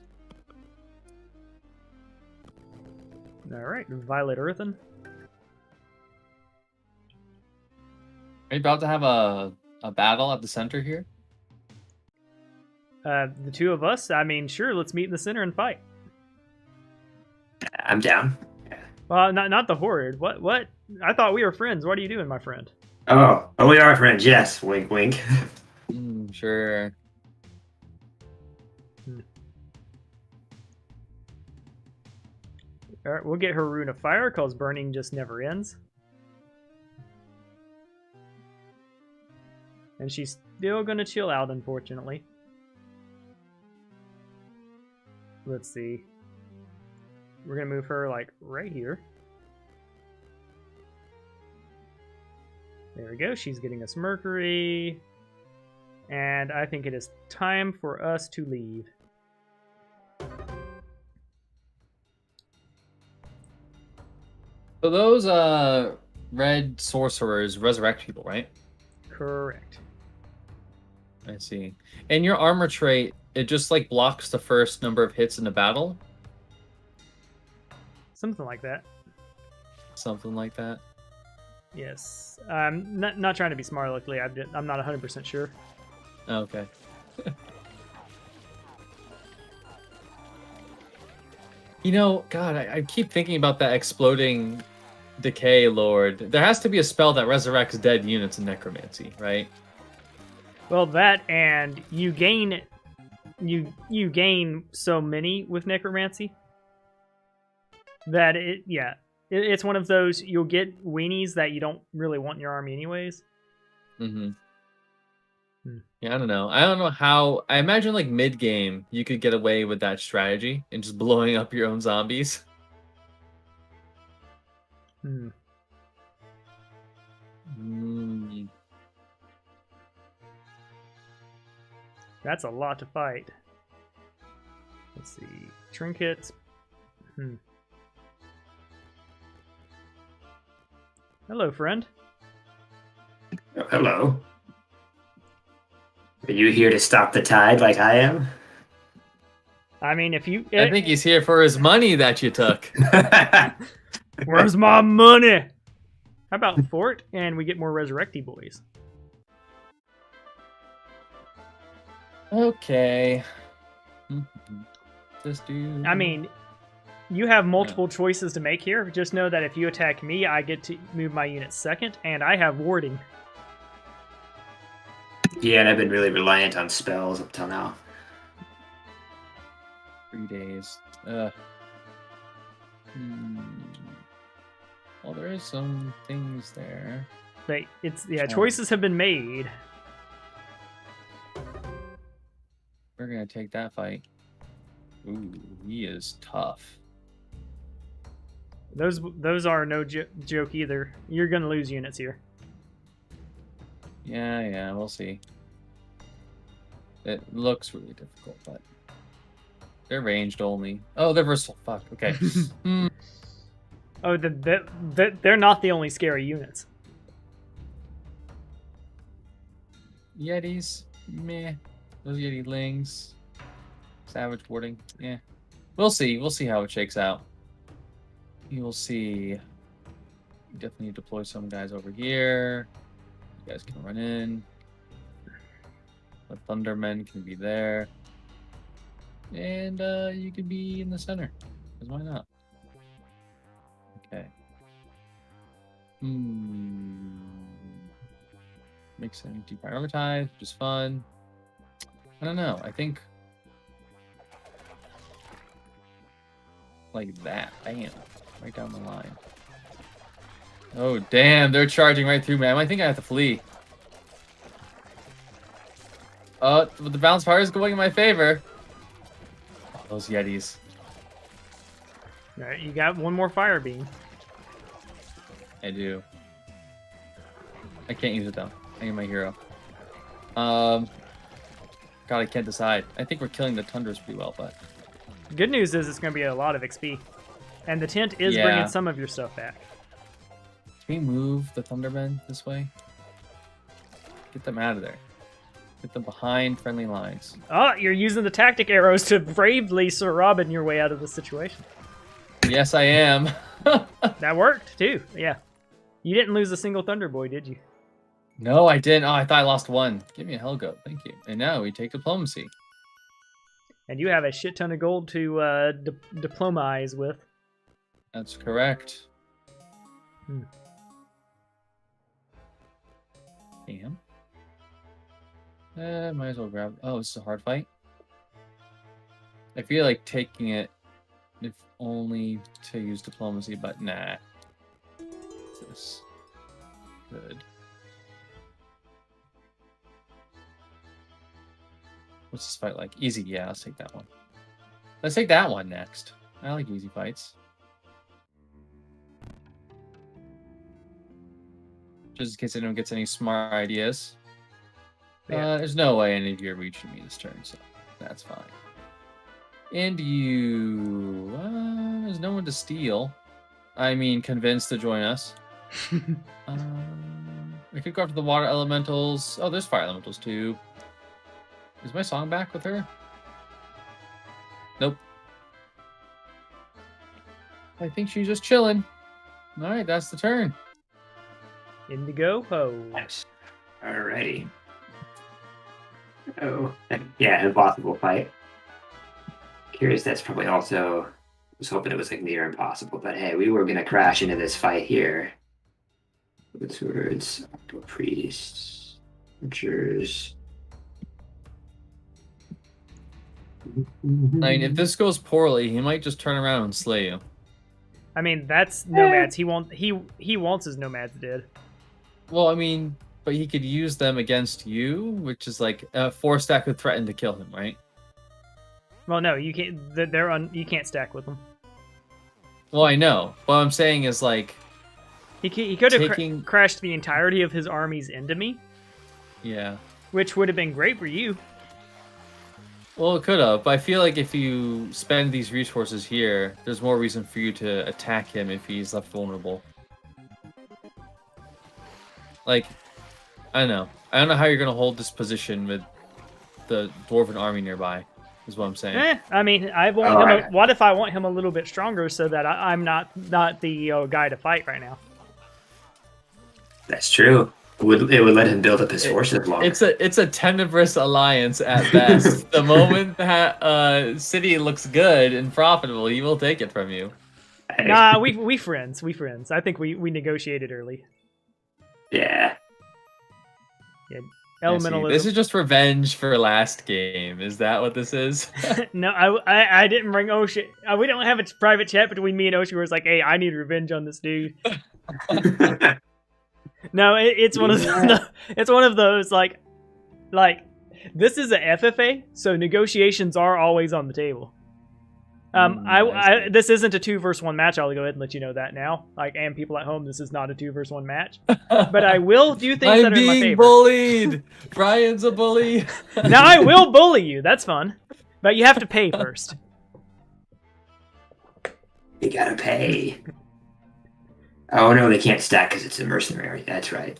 S1: All right, Violet Earthen.
S2: Are you about to have a battle at the center here?
S1: The two of us? I mean, sure, let's meet in the center and fight.
S3: I'm down.
S1: Well, not the Horde. What? I thought we were friends. What are you doing, my friend?
S3: Oh, we are friends, yes. Wink, wink.
S2: Sure.
S1: Alright, we'll get her Rune of Fire, because burning just never ends. And she's still gonna chill out, unfortunately. Let's see. We're gonna move her, like, right here. There we go, she's getting us Mercury. And I think it is time for us to leave.
S2: So those red sorcerers resurrect people, right?
S1: Correct.
S2: I see. And your armor trait, it just like blocks the first number of hits in the battle?
S1: Something like that.
S2: Something like that.
S1: Yes. Not trying to be smart, luckily. I'm not 100% sure.
S2: Okay. You know, God, I keep thinking about that exploding decay lord. There has to be a spell that resurrects dead units in necromancy, right?
S1: Well, that and you gain so many with necromancy that it's one of those you'll get weenies that you don't really want in your army anyways.
S2: Yeah, I don't know how. I imagine like mid game you could get away with that strategy and just blowing up your own zombies.
S1: That's a lot to fight. Let's see. Trinkets. Hello, friend.
S3: Oh, hello. Are you here to stop the tide like I am?
S1: I mean, if you...
S2: I think he's here for his money that you took.
S1: Where's my money? How about Fort, and we get more Resurrecty boys?
S2: Okay. Just do...
S1: I mean, you have multiple choices to make here. Just know that if you attack me, I get to move my unit second, and I have warding.
S3: Yeah, and I've been really reliant on spells up till now.
S2: 3 days. Well, there is some things there.
S1: But choices have been made.
S2: We're gonna take that fight. Ooh, he is tough.
S1: Those are no joke either. You're gonna lose units here.
S2: Yeah, we'll see. It looks really difficult, but they're ranged only. Oh, they're versatile. Fuck. Okay.
S1: Oh, they're not the only scary units.
S2: Yetis, meh. Those Yeti-lings. Savage boarding, yeah. We'll see. We'll see how it shakes out. You will see. Definitely deploy some guys over here. You guys can run in. The Thundermen can be there. And you can be in the center. Because why not? Okay. Makes sense. Deprioritize, which is fun. I don't know. I think like that. Bam. Right down the line. Oh, damn. They're charging right through me. I think I have to flee. Oh, but the bounce power is going in my favor. Oh, those Yetis.
S1: All right, you got one more fire beam.
S2: I do. I can't use it though. I need my hero. God, I can't decide. I think we're killing the Tundras pretty well, but...
S1: Good news is it's going to be a lot of XP. And the tent is bringing some of your stuff back.
S2: Can we move the Thundermen this way? Get them out of there. Get them behind friendly lines.
S1: Oh, you're using the tactic arrows to bravely Sir Robin your way out of the situation.
S2: Yes, I am.
S1: That worked, too. Yeah. You didn't lose a single Thunder Boy, did you?
S2: No, I didn't. Oh, I thought I lost one. Give me a Hellgoat. Thank you. And now we take Diplomacy.
S1: And you have a shit ton of gold to diplomize with.
S2: That's correct. Damn. Might as well grab... Oh, this is a hard fight. I feel like taking it, if only to use Diplomacy, but nah. This good. What's this fight like? Easy, yeah, let's take that one. Let's take that one next. I like easy fights. Just in case anyone gets any smart ideas.
S1: Yeah.
S2: There's no way any of you are reaching me this turn, so that's fine. And you... there's no one to steal. I mean, convince to join us. We could go after the water elementals. Oh, there's fire elementals too. Is my song back with her? Nope. I think she's just chilling. Alright, that's the turn.
S1: Indigo ho.
S3: Nice. Alrighty. Oh, yeah, impossible fight. Curious, that's probably also... I was hoping it was like near impossible, but hey, we were gonna crash into this fight here. With swords, priests, archers.
S2: I mean, if this goes poorly, he might just turn around and slay you.
S1: I mean, that's nomads. He wants his nomads dead.
S2: Well, I mean, but he could use them against you, which is like a 4-stack could threaten to kill him, right?
S1: Well, no, you can't. You can't stack with them.
S2: Well, I know. What I'm saying is like
S1: he could have crashed the entirety of his armies into me.
S2: Yeah.
S1: Which would have been great for you.
S2: Well, it could have, but I feel like if you spend these resources here, there's more reason for you to attack him if he's left vulnerable. Like, I don't know. I don't know how you're going to hold this position with the Dwarven army nearby, is what I'm saying.
S1: I mean, I want him. What if I want him a little bit stronger so that I'm not the guy to fight right now?
S3: That's true. It would let him build up his forces longer.
S2: It's a tenebrous alliance at best. The moment that city looks good and profitable, he will take it from you.
S1: Nah, we friends. We friends. I think we negotiated early.
S3: Yeah.
S1: Yeah. Elementalism.
S2: This is just revenge for last game. Is that what this is?
S1: No, I didn't bring Osha. We don't have a private chat between me and Osha where it's like, hey, I need revenge on this dude. No, it's one of it's one of those like this is a FFA, so negotiations are always on the table. This isn't a 2 versus 1 match. I'll go ahead and let you know that now. Like, and people at home, this is not a 2 versus 1 match. But I will do things that are in my favor. I'm being
S2: bullied. Brian's a bully.
S1: Now I will bully you. That's fun, but you have to pay first.
S3: You gotta pay. Oh no, they can't stack because it's a mercenary. That's right.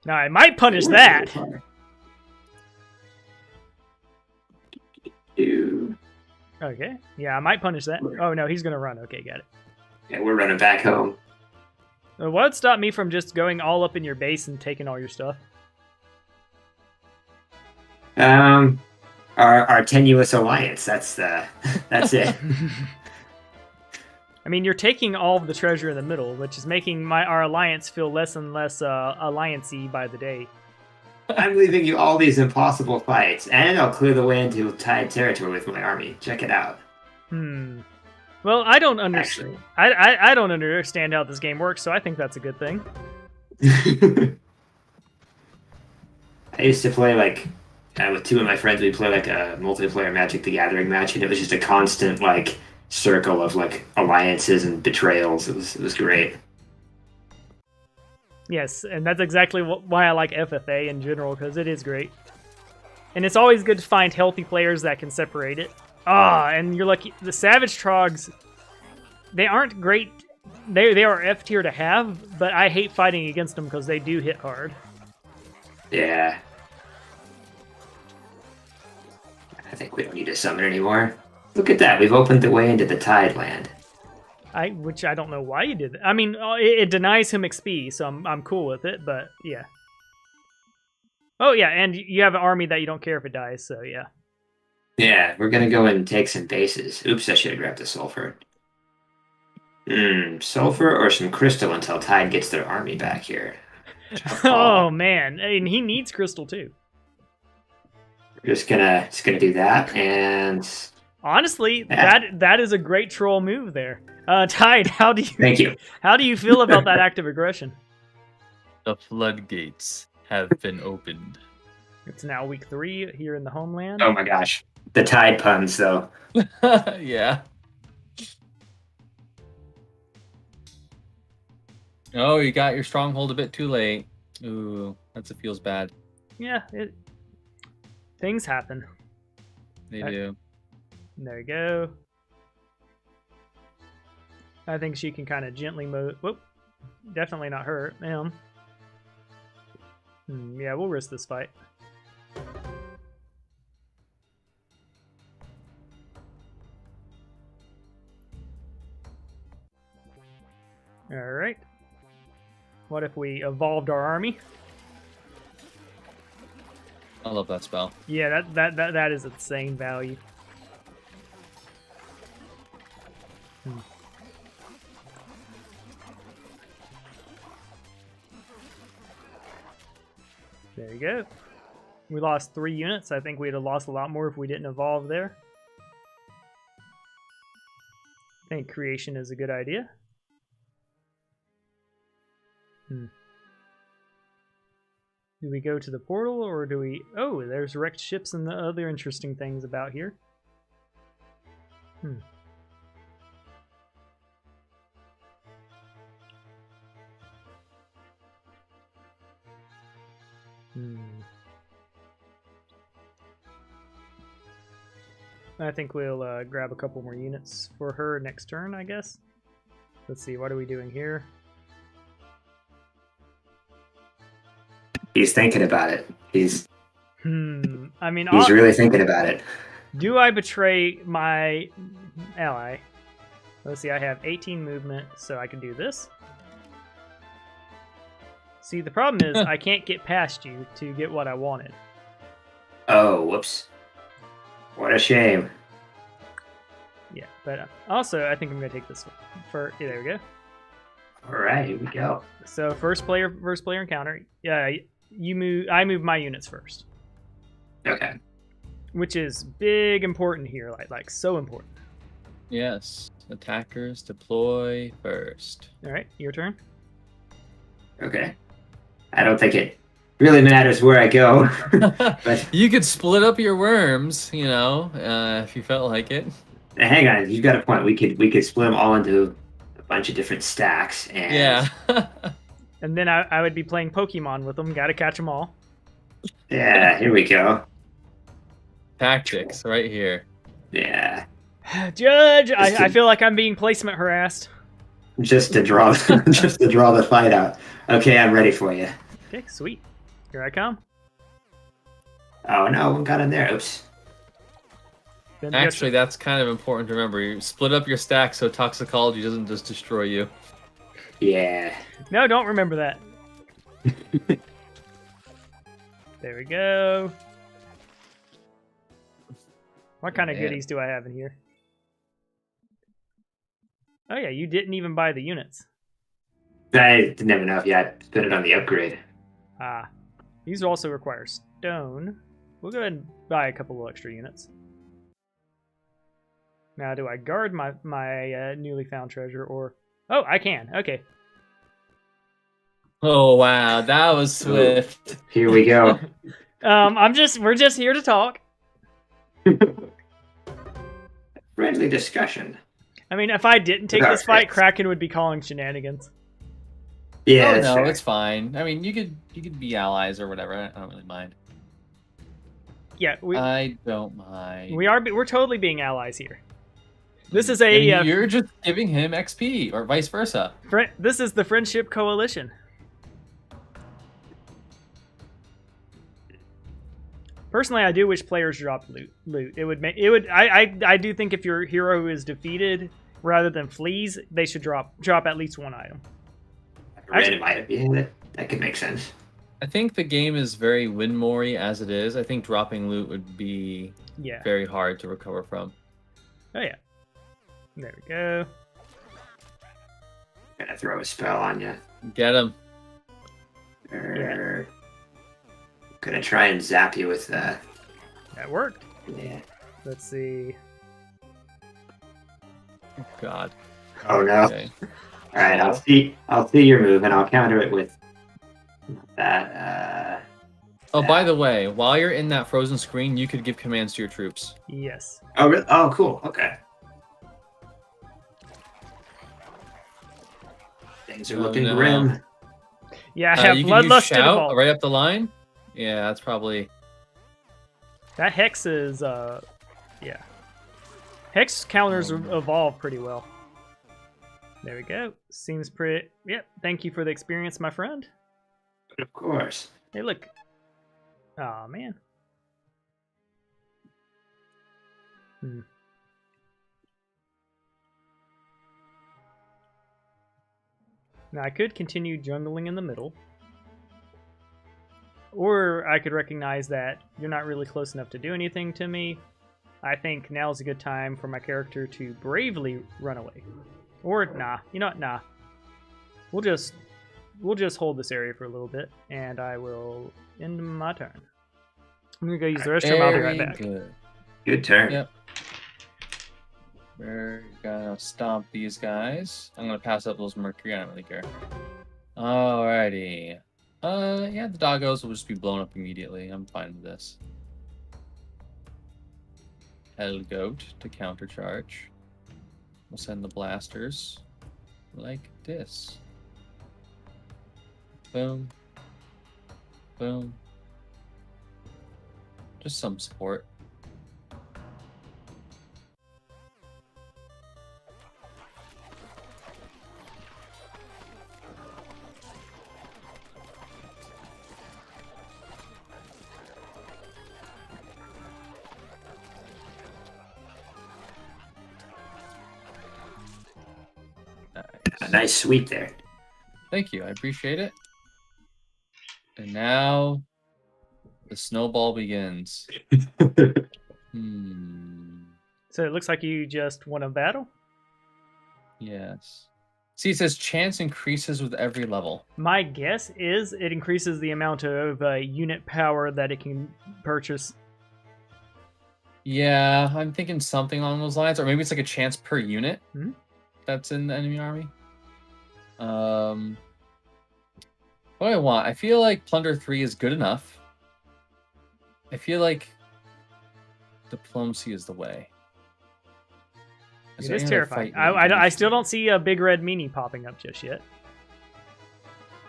S1: Now I might punish that. Okay. Yeah, I might punish that. Oh no, he's gonna run. Okay, got it.
S3: Yeah, we're running back home.
S1: What stopped me from just going all up in your base and taking all your stuff?
S3: Our tenuous alliance. That's it.
S1: I mean, you're taking all of the treasure in the middle, which is making our alliance feel less and less alliance-y by the day.
S3: I'm leaving you all these impossible fights, and I'll clear the way into Tide territory with my army. Check it out.
S1: Well, I don't understand. I don't understand how this game works, so I think that's a good thing.
S3: I used to play with 2 of my friends. We play like a multiplayer Magic the Gathering match, and it was just a constant circle of alliances and betrayals. It was great.
S1: Yes, and that's exactly why I like FFA in general, because it is great. And it's always good to find healthy players that can separate it. And you're lucky. The Savage Trogs, they aren't great. They are F tier to have, but I hate fighting against them because they do hit hard.
S3: Yeah. I think we don't need to summon anymore. Look at that. We've opened the way into the Tide land.
S1: Which I don't know why you did that. I mean, it denies him XP, so I'm cool with it, but yeah. Oh, yeah, and you have an army that you don't care if it dies, so yeah.
S3: Yeah, we're going to go and take some bases. Oops, I should have grabbed the sulfur. Sulfur or some crystal until Tide gets their army back here.
S1: Oh, man. And he needs crystal, too.
S3: We're just gonna do that, and...
S1: Honestly, that is a great troll move there. Tide,
S3: Thank you.
S1: How do you feel about that act of aggression?
S2: The floodgates have been opened.
S1: It's now week 3 here in the homeland.
S3: Oh my gosh. The Tide puns, though.
S2: Yeah. Oh, you got your stronghold a bit too late. Ooh, that feels bad.
S1: Yeah, things happen.
S2: They do.
S1: There you go. I think she can kind of gently move. Whoop. Definitely not hurt him. Yeah, we'll risk this fight. Alright. What if we evolved our army?
S2: I love that spell.
S1: Yeah, that is insane value. There you go. We lost 3 units. I think we'd have lost a lot more if we didn't evolve there. I think creation is a good idea. Do we go to the portal, or do we... Oh, there's wrecked ships and the other interesting things about here. I think we'll grab a couple more units for her next turn, I guess. Let's see, what are we doing here?
S3: He's thinking about it. He's
S1: I mean,
S3: he's really thinking about it.
S1: Do I betray my ally? Let's see, I have 18 movement, so I can do this. See, the problem is I can't get past you to get what I wanted.
S3: Oh, whoops. What a shame.
S1: Yeah, but also I think I'm gonna take this one for. Yeah, there we go.
S3: All right, here we go.
S1: So first player encounter. Yeah, you move. I move my units first,
S3: Okay.
S1: which is big important here. Like so important.
S2: Yes. Attackers deploy first.
S1: All right, your turn.
S3: Okay. I don't think it really matters where I go. But
S2: You could split up your worms, if you felt like it.
S3: hang on, you got a point. We could split them all into a bunch of different stacks, and
S2: Yeah.
S1: And then I would be playing Pokemon with them. Got to catch them all.
S3: yeah, here we go.
S2: Tactics right here.
S3: Yeah,
S1: Judge, I feel like I'm being placement harassed.
S3: just to draw, just to draw the fight out. Okay, I'm ready for you.
S1: Okay, sweet. Here I come.
S3: Oh no, one got in there. Oops.
S1: Then
S2: Actually, that's kind of important to remember. You split up your stack so toxicology doesn't just destroy you.
S3: Yeah.
S1: No, don't remember that. There we go. What kind of
S2: Man.
S1: goodies do I have in here? Oh yeah, you didn't even buy the units.
S3: I didn't have enough yet. Put it on the upgrade.
S1: Ah, these also require stone. We'll go ahead and buy a couple of extra units. Now, do I guard my newly found treasure or? Oh, I can. Okay.
S2: Oh wow, that was swift.
S3: Here we go.
S1: We're just here to talk.
S3: Friendly discussion.
S1: I mean, if I didn't take this fight, Kraken would be calling shenanigans.
S3: Yeah,
S2: Oh,
S3: that's
S2: no,
S3: fair.
S2: it's fine. I mean, you could be allies or whatever. I don't really mind.
S1: Yeah,
S2: I don't mind.
S1: we're totally being allies here. This is
S2: And
S1: a
S2: you're just giving him XP or vice versa.
S1: this is the Friendship Coalition. Personally, I do wish players drop loot. It would make it would. I do think if your hero is defeated rather than flees, they should drop at least one item.
S3: A random item behind it. That could make sense.
S2: I think the game is very win-more-y as it is. I think dropping loot would be
S1: Yeah.
S2: very hard to recover from.
S1: Oh yeah. There we go.
S3: Gonna throw a spell on you.
S2: Get him.
S3: Gonna try and zap you with
S1: That worked.
S3: yeah.
S1: Let's see.
S2: Oh, God.
S3: Oh no.
S2: Okay.
S3: All right, I'll see your move, and I'll counter it with that.
S2: Oh, by the way, while you're in that frozen screen, you could give commands to your troops.
S1: Yes.
S3: Oh, really? Oh, cool. Okay. Things are looking
S2: no.
S3: grim.
S1: Yeah, I have
S2: You can use
S1: bloodlust to the
S2: shout
S1: vault.
S2: right up the line. Yeah, that's probably.
S1: That hex is yeah. Hex counters evolve pretty well. There we go. Seems pretty. Yep. Thank you for the experience, my friend.
S3: Of course.
S1: Hey, look. Oh man. Now I could continue jungling in the middle. Or I could recognize that you're not really close enough to do anything to me. I think now's a good time for my character to bravely run away. Or nah. You know what? Nah. We'll just hold this area for a little bit, and I will end my turn. I'm gonna go use the restroom. I'll be right back.
S2: Good.
S3: Good turn.
S2: Yep. We're gonna stomp these guys. I'm gonna pass up those Mercury. I don't really care. Alrighty. Yeah, the doggos will just be blown up immediately. I'm fine with this. Hellgoat to countercharge. We'll send the blasters like this. Boom. Boom. Just some support.
S3: A nice sweep there.
S2: Thank you. I appreciate it. And now the snowball begins.
S1: So So it looks like you just won a battle.
S2: Yes. See, it says chance increases with every level.
S1: My guess is it increases the amount of unit power that it can purchase.
S2: Yeah, I'm thinking something along those lines, or maybe it's like a chance per unit
S1: Hmm?
S2: that's in the enemy army. What do I want? I feel like Plunder 3 is good enough. I feel like Diplomacy is the way.
S1: It is terrifying. I still don't see a big red meanie popping up just yet.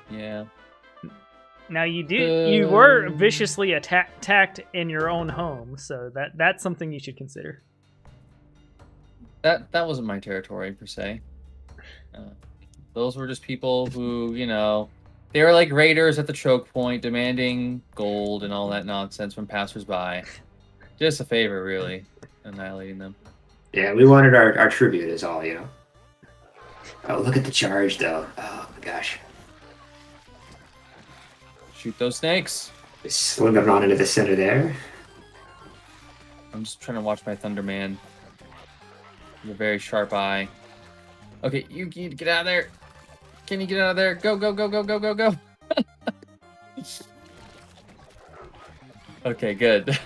S2: Yeah.
S1: Now you were viciously attacked in your own home, so that's something you should consider.
S2: That wasn't my territory per se. Those were just people who, you know, they were like raiders at the choke point, demanding gold and all that nonsense from passersby. Just a favor, really, annihilating them.
S3: Yeah, we wanted our tribute is all, you know. Oh, look at the charge, though. Oh, my gosh.
S2: Shoot those snakes.
S3: Just slim them on into the center there.
S2: I'm just trying to watch my Thunderman. With a very sharp eye. Okay, you need to get out of there. Can you get out of there? Go, go, go, go, go, go, go. Okay, good.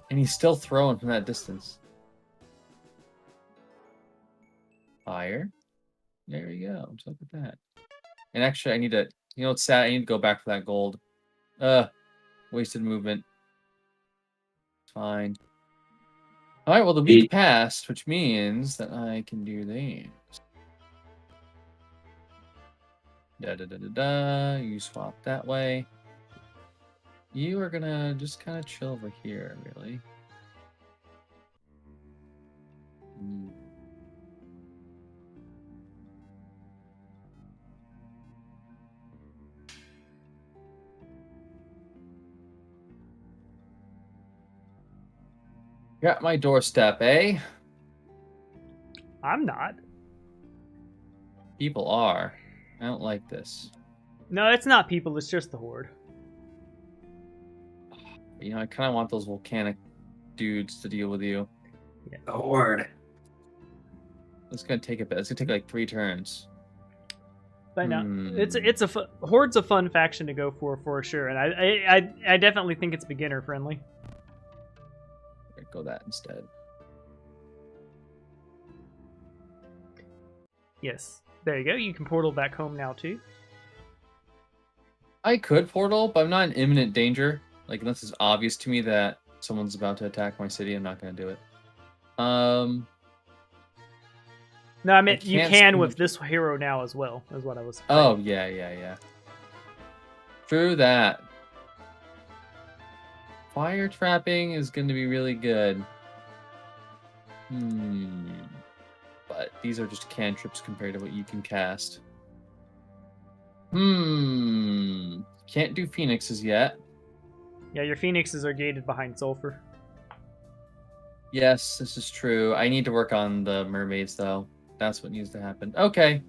S2: And he's still throwing from that distance. Fire. There we go. Just look at that. And actually, I need to... You know what's sad? I need to go back for that gold. Wasted movement. Fine. Alright, well, the week passed, which means that I can do these. Da-da-da-da-da. You swap that way. You are gonna just kind of chill over here, really. You're at my doorstep, eh?
S1: I'm not.
S2: People are. I don't like this.
S1: No, it's not people. It's just the Horde.
S2: You know, I kind of want those volcanic dudes to deal with you.
S1: Yeah.
S3: The Horde.
S2: It's gonna take a bit. It's gonna take like 3 turns.
S1: But no, Horde's a fun faction to go for sure, and I definitely think it's beginner friendly.
S2: Go that instead.
S1: Yes, there you go. You can portal back home now too.
S2: I could portal, but I'm not in imminent danger. Like, unless it's obvious to me that someone's about to attack my city, I'm not going to do it.
S1: No, I meant you can with this hero now as well, is what I was saying.
S2: Oh, yeah. True that. Fire trapping is going to be really good. But these are just cantrips compared to what you can cast. Can't do phoenixes yet.
S1: Yeah, your phoenixes are gated behind sulfur.
S2: Yes, this is true. I need to work on the mermaids, though. That's what needs to happen. Okay.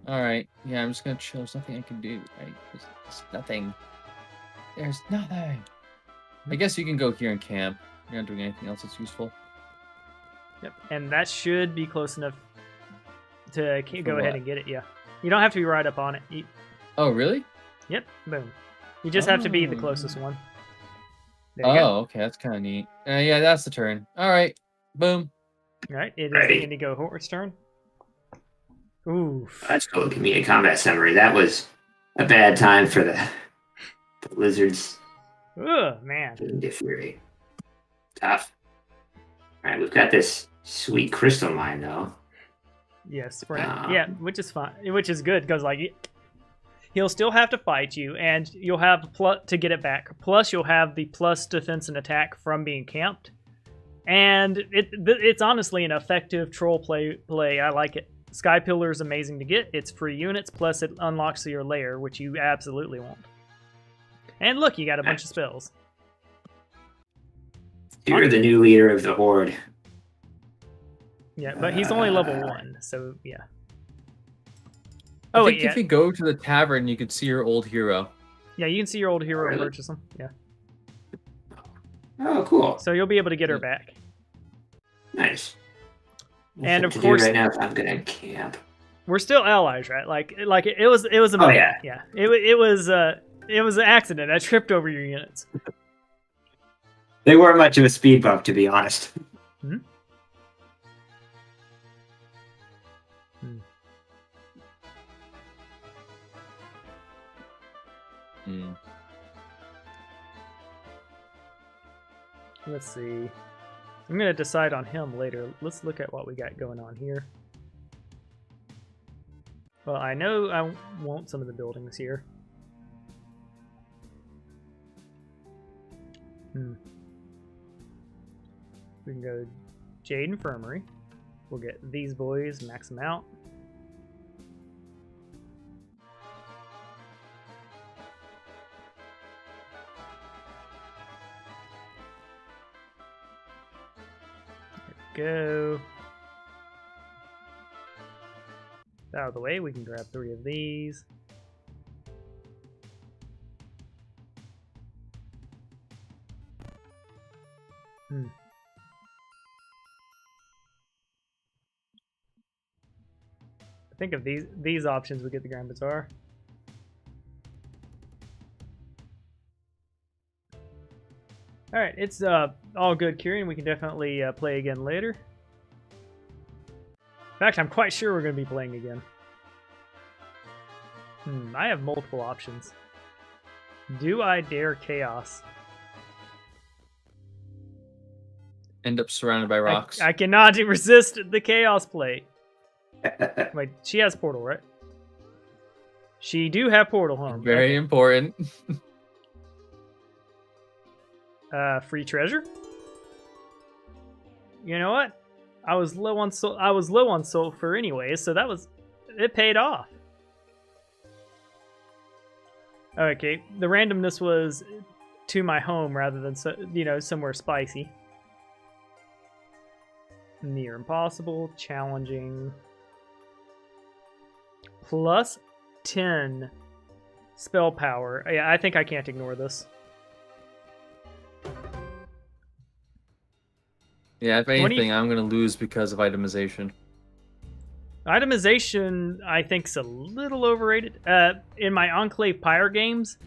S2: Alright. Yeah, I'm just going to chill. There's nothing I can do, right? There's nothing. There's nothing. I guess you can go here and camp. You're not doing anything else that's useful.
S1: Yep, and that should be close enough to go ahead and get it, yeah. You don't have to be right up on it.
S2: Oh, really?
S1: Yep, boom. You just have to be the closest one. There you go.
S2: Okay, that's kind of neat. Yeah, that's the turn. Alright, boom.
S1: Alright, it is the Indigo Horde's turn. Oof.
S3: That's cool. Give me a combat summary. That was a bad time for the lizards.
S1: Ugh, man.
S3: Get fury. Tough. Alright, we've got this sweet crystal mine, though.
S1: Yes, yeah, which is fine. Which is good, because, like, he'll still have to fight you, and you'll have to get it back. Plus, you'll have the plus defense and attack from being camped. And it's honestly an effective troll play. I like it. Sky Pillar is amazing to get. It's free units, plus it unlocks your lair, which you absolutely want. And look, you got a bunch of spells.
S3: You're the new leader of the Horde.
S1: Yeah, but he's only level 1, so yeah.
S2: I think if you go to the tavern, you could see your old hero.
S1: Yeah, you can see your old hero and purchase them. Yeah.
S3: Oh, cool.
S1: So you'll be able to get her back.
S3: Nice.
S1: And
S3: Nothing
S1: of
S3: to
S1: course-
S3: do right now, I'm gonna camp.
S1: We're still allies, right? Like it was a
S3: Oh,
S1: mistake.
S3: yeah.
S1: It was an accident. I tripped over your units.
S3: They weren't much of a speed bump, to be honest.
S1: Hmm? Hmm.
S2: Hmm.
S1: Let's see. I'm gonna decide on him later. Let's look at what we got going on here. Well, I know I want some of the buildings here. We can go Jade Infirmary. We'll get these boys, max them out. Go. Out of the way, we can grab 3 of these. I think of these options, we get the Grand Bazaar. Alright, it's all good, Kieran. We can definitely play again later. In fact, I'm quite sure we're going to be playing again. I have multiple options. Do I dare chaos?
S2: End up surrounded by rocks.
S1: I cannot resist the chaos play. Wait, she has portal, right? She do have portal, huh?
S2: Very important.
S1: Free treasure? You know what? I was low on sulfur anyway, so it paid off. Okay, the randomness was to my home rather than somewhere spicy. Near impossible, challenging. Plus 10 spell power. Yeah, I think I can't ignore this.
S2: Yeah, if anything, I'm going to lose because of itemization.
S1: Itemization, I think, is a little overrated. In my Enclave Pyre games,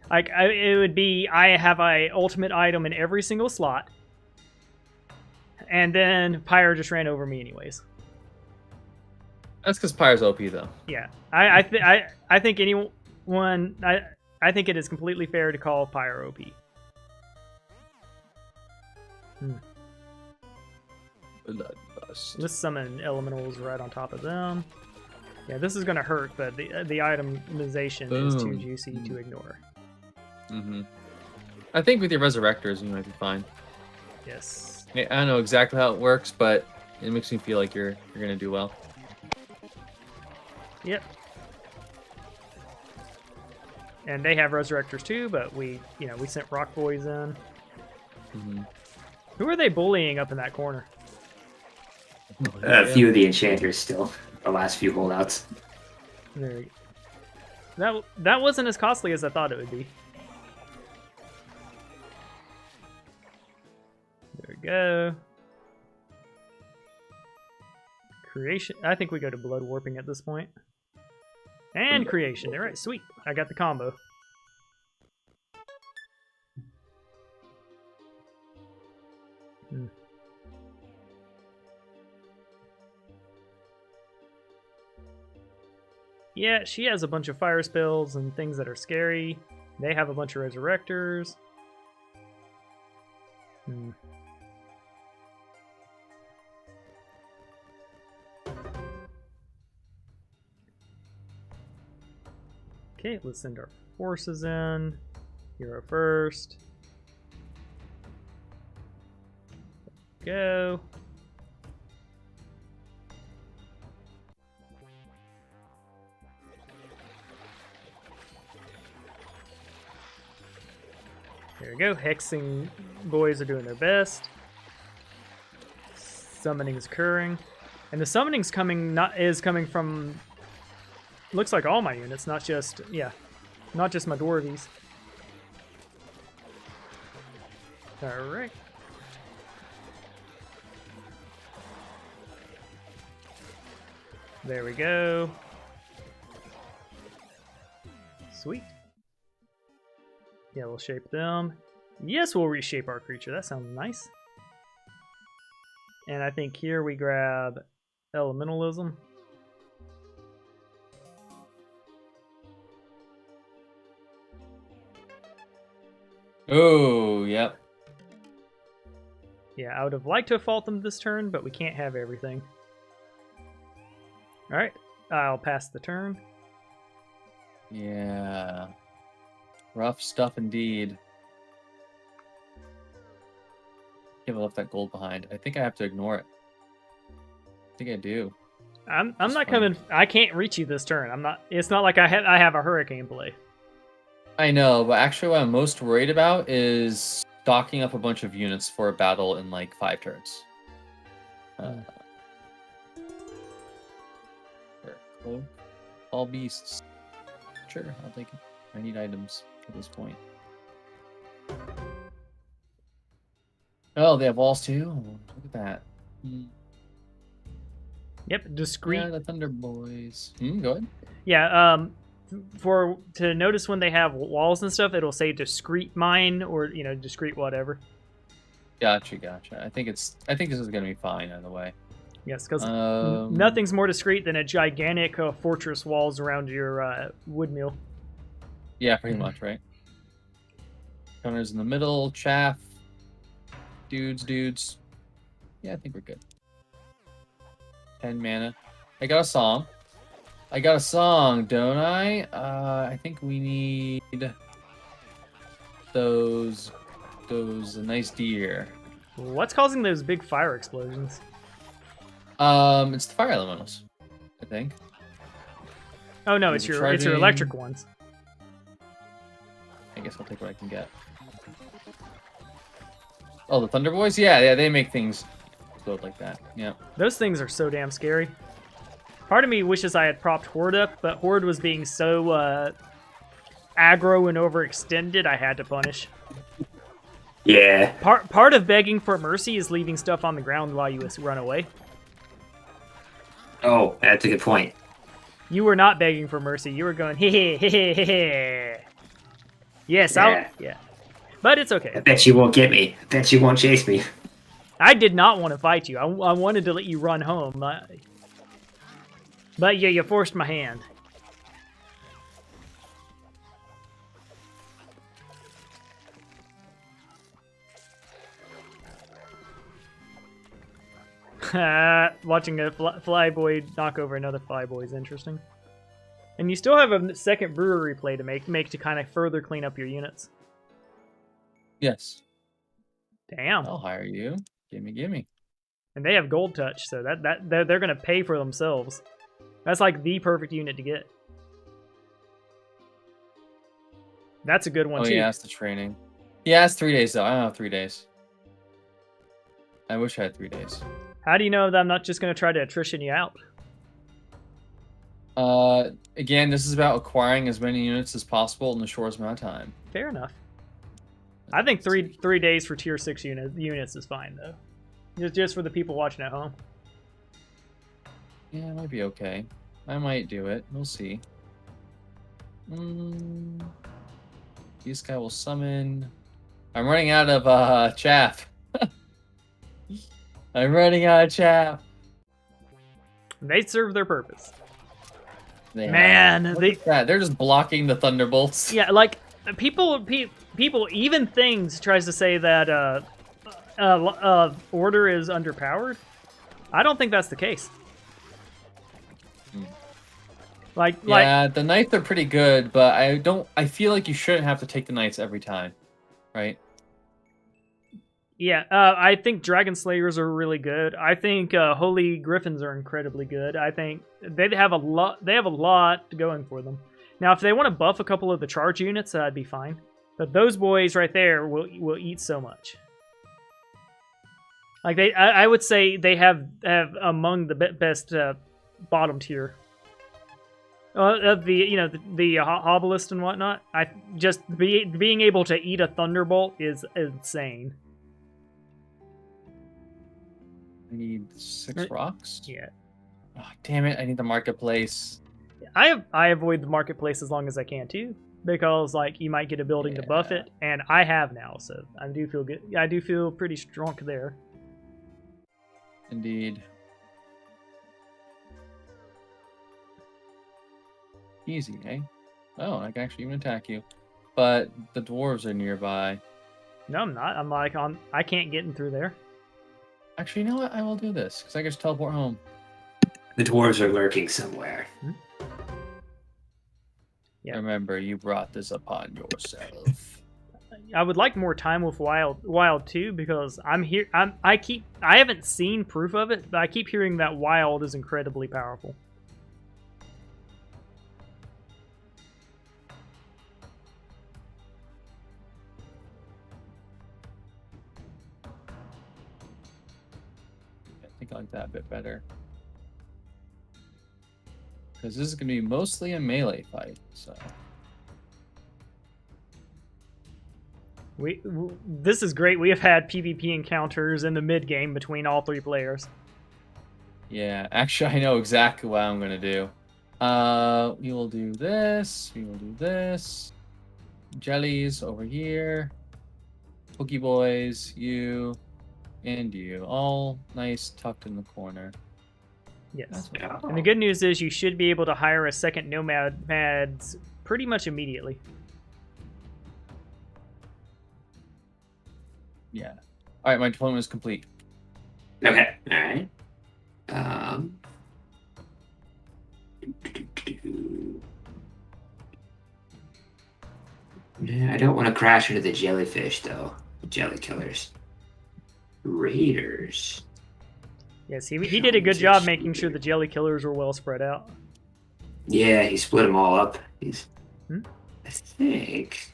S1: it would be I have an ultimate item in every single slot, and then Pyre just ran over me anyways.
S2: That's because Pyre's OP, though.
S1: Yeah, I think anyone, I think it is completely fair to call Pyre OP. Let's summon elementals right on top of them. Yeah, this is gonna hurt, but the itemization is too juicy to ignore.
S2: I think with your resurrectors, you might be fine.
S1: Yes.
S2: I don't know exactly how it works, but it makes me feel like you're gonna do well.
S1: Yep. And they have resurrectors too, but we sent rock boys in. Who are they bullying up in that corner?
S3: A few of the enchanters still. The last few holdouts.
S1: There we go. That wasn't as costly as I thought it would be. There we go. Creation. I think we go to blood warping at this point. And creation. All right, sweet. I got the combo. Yeah, she has a bunch of fire spells and things that are scary. They have a bunch of resurrectors. Okay, let's send our forces in. Hero first. Go. There we go. Hexing boys are doing their best. Summoning's occurring. And the summoning's coming from looks like all my units, not just not just my dwarvies. All right. There we go. Sweet. Yeah, we'll shape them. Yes, we'll reshape our creature. That sounds nice. And I think here we grab Elementalism.
S2: Oh, yep.
S1: Yeah, I would have liked to have fought them this turn, but we can't have everything. Alright, I'll pass the turn.
S2: Yeah. Rough stuff indeed. I left that gold behind. I think I have to ignore it. I think I do.
S1: I'm not coming. I can't reach you this turn. I'm not. It's not like I have a hurricane play.
S2: I know, but actually what I'm most worried about is stocking up a bunch of units for a battle in like 5 turns. Cloak. All beasts. Sure, I'll take it. I need items at this point. Oh, they have walls too? Look at that.
S1: Yep, discreet.
S2: Yeah, the Thunder Boys. Go ahead.
S1: Yeah, to notice when they have walls and stuff, it'll say discreet mine or discreet whatever.
S2: Gotcha. I think this is gonna be fine either way.
S1: Yes, because nothing's more discreet than a gigantic fortress walls around your wood mill.
S2: Yeah, pretty much, right? Counters in the middle, chaff. Dudes. Yeah, I think we're good. 10 mana. I got a song, don't I? I think we need those nice deer.
S1: What's causing those big fire explosions?
S2: It's the fire elementals, I think.
S1: Oh no, it's your electric ones.
S2: I guess I'll take what I can get. Oh, the Thunder Boys? Yeah, they make things explode like that. Yeah.
S1: Those things are so damn scary. Part of me wishes I had propped Horde up, but Horde was being so aggro and overextended, I had to punish.
S3: Yeah.
S1: Part of begging for mercy is leaving stuff on the ground while you run away.
S3: Oh, that's a good point.
S1: You were not begging for mercy. You were going, hey. Yes,
S3: Yeah.
S1: yeah. But it's okay.
S3: I bet you won't get me. I bet you won't chase me.
S1: I did not want to fight you. I wanted to let you run home. But yeah, you forced my hand. Watching a flyboy knock over another flyboy is interesting. And you still have a second brewery play to make to kind of further clean up your units.
S2: Yes.
S1: Damn.
S2: I'll hire you. Gimme.
S1: And they have gold touch, so they're gonna pay for themselves. That's like the perfect unit to get. That's a good one too.
S2: Oh yeah, it's the training. Yeah, it's 3 days though. I don't have 3 days. I wish I had 3 days.
S1: How do you know that I'm not just gonna try to attrition you out?
S2: Again, this is about acquiring as many units as possible in the shortest amount of time.
S1: Fair enough. I think three days for tier 6 units is fine though. Just for the people watching at home.
S2: Yeah, it might be okay. I might do it. We'll see. This guy will summon. I'm running out of chaff. I'm running out of chaff.
S1: They serve their purpose.
S2: Look at that. They're just blocking the thunderbolts.
S1: Yeah, like people, even Things tries to say that Order is underpowered. I don't think that's the case.
S2: Yeah, the Knights are pretty good, but I feel like you shouldn't have to take the Knights every time, right?
S1: Yeah, I think Dragon Slayers are really good. I think Holy Griffins are incredibly good. I think they have a lot. They have a lot going for them. Now, if they want to buff a couple of the charge units, that'd be fine. But those boys right there will eat so much. Like I would say they have among the best bottom tier. Of the Obelisk and whatnot. Being able to eat a Thunderbolt is insane.
S2: I need 6 rocks.
S1: Yeah.
S2: Oh, damn it! I need the marketplace.
S1: I avoid the marketplace as long as I can too, because like you might get a building to buff
S2: Yeah.
S1: it, and I have now, so I do feel good. I do feel pretty strong there.
S2: Indeed. Easy, eh? Oh, I can actually even attack you. But the dwarves are nearby.
S1: No, I'm not. I'm like on. I can't get in through there.
S2: Actually, you know what? I will do this because I can just teleport home.
S3: The dwarves are lurking somewhere.
S1: Yeah.
S2: Remember, you brought this upon yourself.
S1: I would like more time with Wild too, because I'm here. I haven't seen proof of it, but I keep hearing that Wild is incredibly powerful.
S2: I think I like that a bit better. Because this is going to be mostly a melee fight, so...
S1: This is great. We have had PvP encounters in the mid game between all 3 players.
S2: Yeah, actually, I know exactly what I'm going to do. We will do this. We will do this. Jellies over here. Pokey boys, you, and you. All nice tucked in the corner.
S1: Yes.
S3: Yeah.
S1: And the good news is you should be able to hire a second nomads pretty much immediately.
S2: Yeah. All right, my deployment is complete.
S3: Okay. All right. Yeah, I don't want to crash into the jellyfish though. Jelly killers. Raiders.
S1: Yes, he did a good job making sure the jelly killers were well spread out.
S3: Yeah, he split them all up. He's.
S1: Hmm?
S3: I think.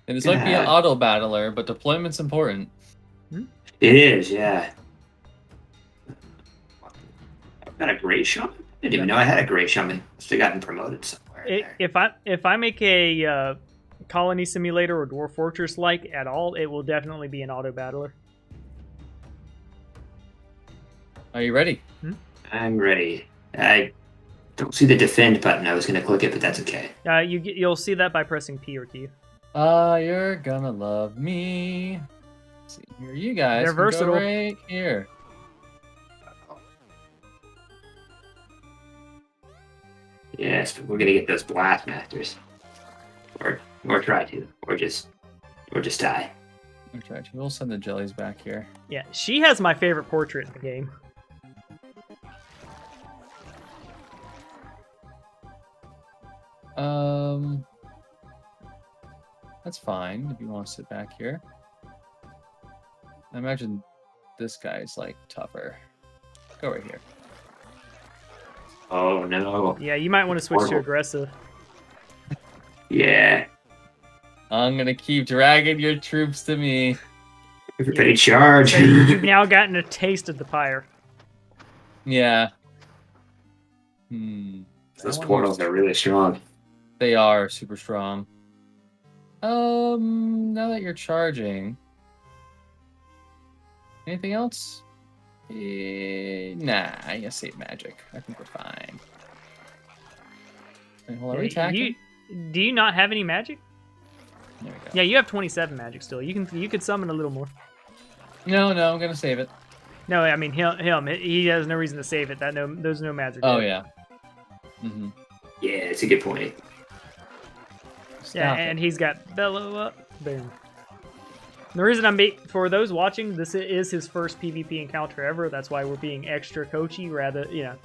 S2: And this might be an auto battler, but deployment's important.
S3: It is, yeah. I've got a gray shaman. I didn't even know I had a gray shaman. Must have gotten promoted somewhere. There.
S1: If I make a colony simulator or dwarf fortress like at all, it will definitely be an auto battler.
S2: Are you ready?
S3: I'm ready. I don't see the defend button. I was going to click it, but that's okay.
S1: You'll see that by pressing P or Q.
S2: You're gonna love me. Let's see here, you guys.
S1: They're
S2: can go
S1: versatile.
S2: right here.
S3: Yes, but we're going to get those blast masters, or try to, or just die.
S2: Okay, we'll send the jellies back here.
S1: Yeah, she has my favorite portrait in the game.
S2: That's fine if you want to sit back here. I imagine this guy's like tougher. Go right here.
S3: Oh no.
S1: Yeah, you might want to switch to
S3: Horrible.
S1: aggressive.
S3: Yeah.
S2: I'm gonna keep dragging your troops to me.
S3: Everybody charge.
S1: So you've now gotten a taste of the pyre.
S2: Yeah.
S3: Those portals are really strong.
S2: They are super strong. Now that you're charging, anything else? Nah, I guess save magic. I think we're fine. Wait, hold on, are we attacking?
S1: Do you not have any magic?
S2: There we go.
S1: Yeah, you have 27 magic still. You could summon a little more.
S2: No, I'm gonna save it.
S1: No, I mean him. He has no reason to save it. There's no magic.
S2: Oh
S1: there.
S2: yeah. Mm-hmm.
S3: Yeah, it's a good point.
S1: Yeah, and he's got bellow up. Boom. The reason for those watching, this is his first PvP encounter ever. That's why we're being extra coachy, rather, Yeah,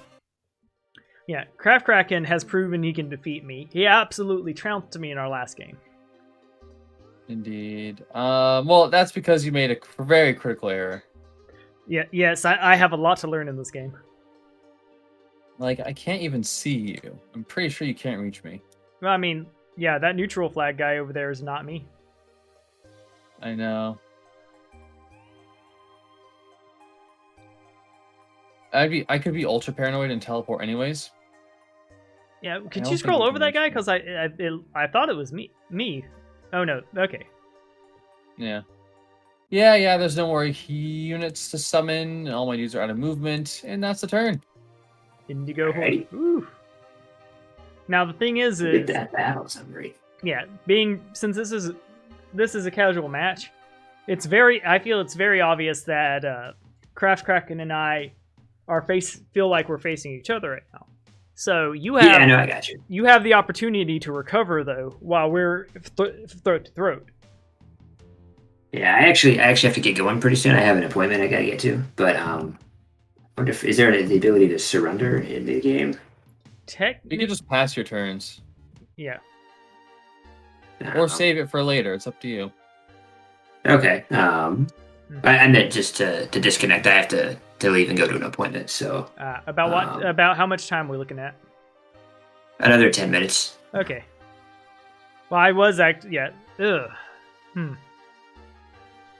S1: KraftKracken has proven he can defeat me. He absolutely trounced me in our last game.
S2: Indeed. Well, that's because you made a very critical error.
S1: Yeah, yes, I have a lot to learn in this game.
S2: Like, I can't even see you. I'm pretty sure you can't reach me.
S1: Well, I mean, yeah, that neutral flag guy over there is not me.
S2: I know. I could be ultra paranoid and teleport anyways.
S1: Yeah,
S2: don't
S1: could you
S2: think
S1: scroll
S2: you
S1: over
S2: can
S1: that
S2: reach
S1: guy?
S2: me.
S1: Because I thought it was me. Oh no, okay.
S2: Yeah. Yeah, there's no more units to summon, and all my dudes are out of movement, and that's the turn.
S1: Indigo
S3: Alrighty.
S1: Horde. Ooh. Now the thing is
S3: Look at that battle summary.
S1: yeah, since this is a casual match, I feel it's very obvious that KraftKracken and I feel like we're facing each other right now. So you have
S3: Yeah, no, I got you.
S1: You have the opportunity to recover though while we're throat to throat.
S3: Yeah, I actually have to get going pretty soon. I have an appointment I gotta get to. But I wonder if is there the ability to surrender in the game?
S2: You can just pass your turns.
S1: Yeah.
S2: Or save it for later. It's up to you.
S3: Okay. I meant just to disconnect. I have to leave and go to an appointment. So
S1: About how much time we're looking at?
S3: another 10 minutes.
S1: Okay. Well, I was yeah. Ugh.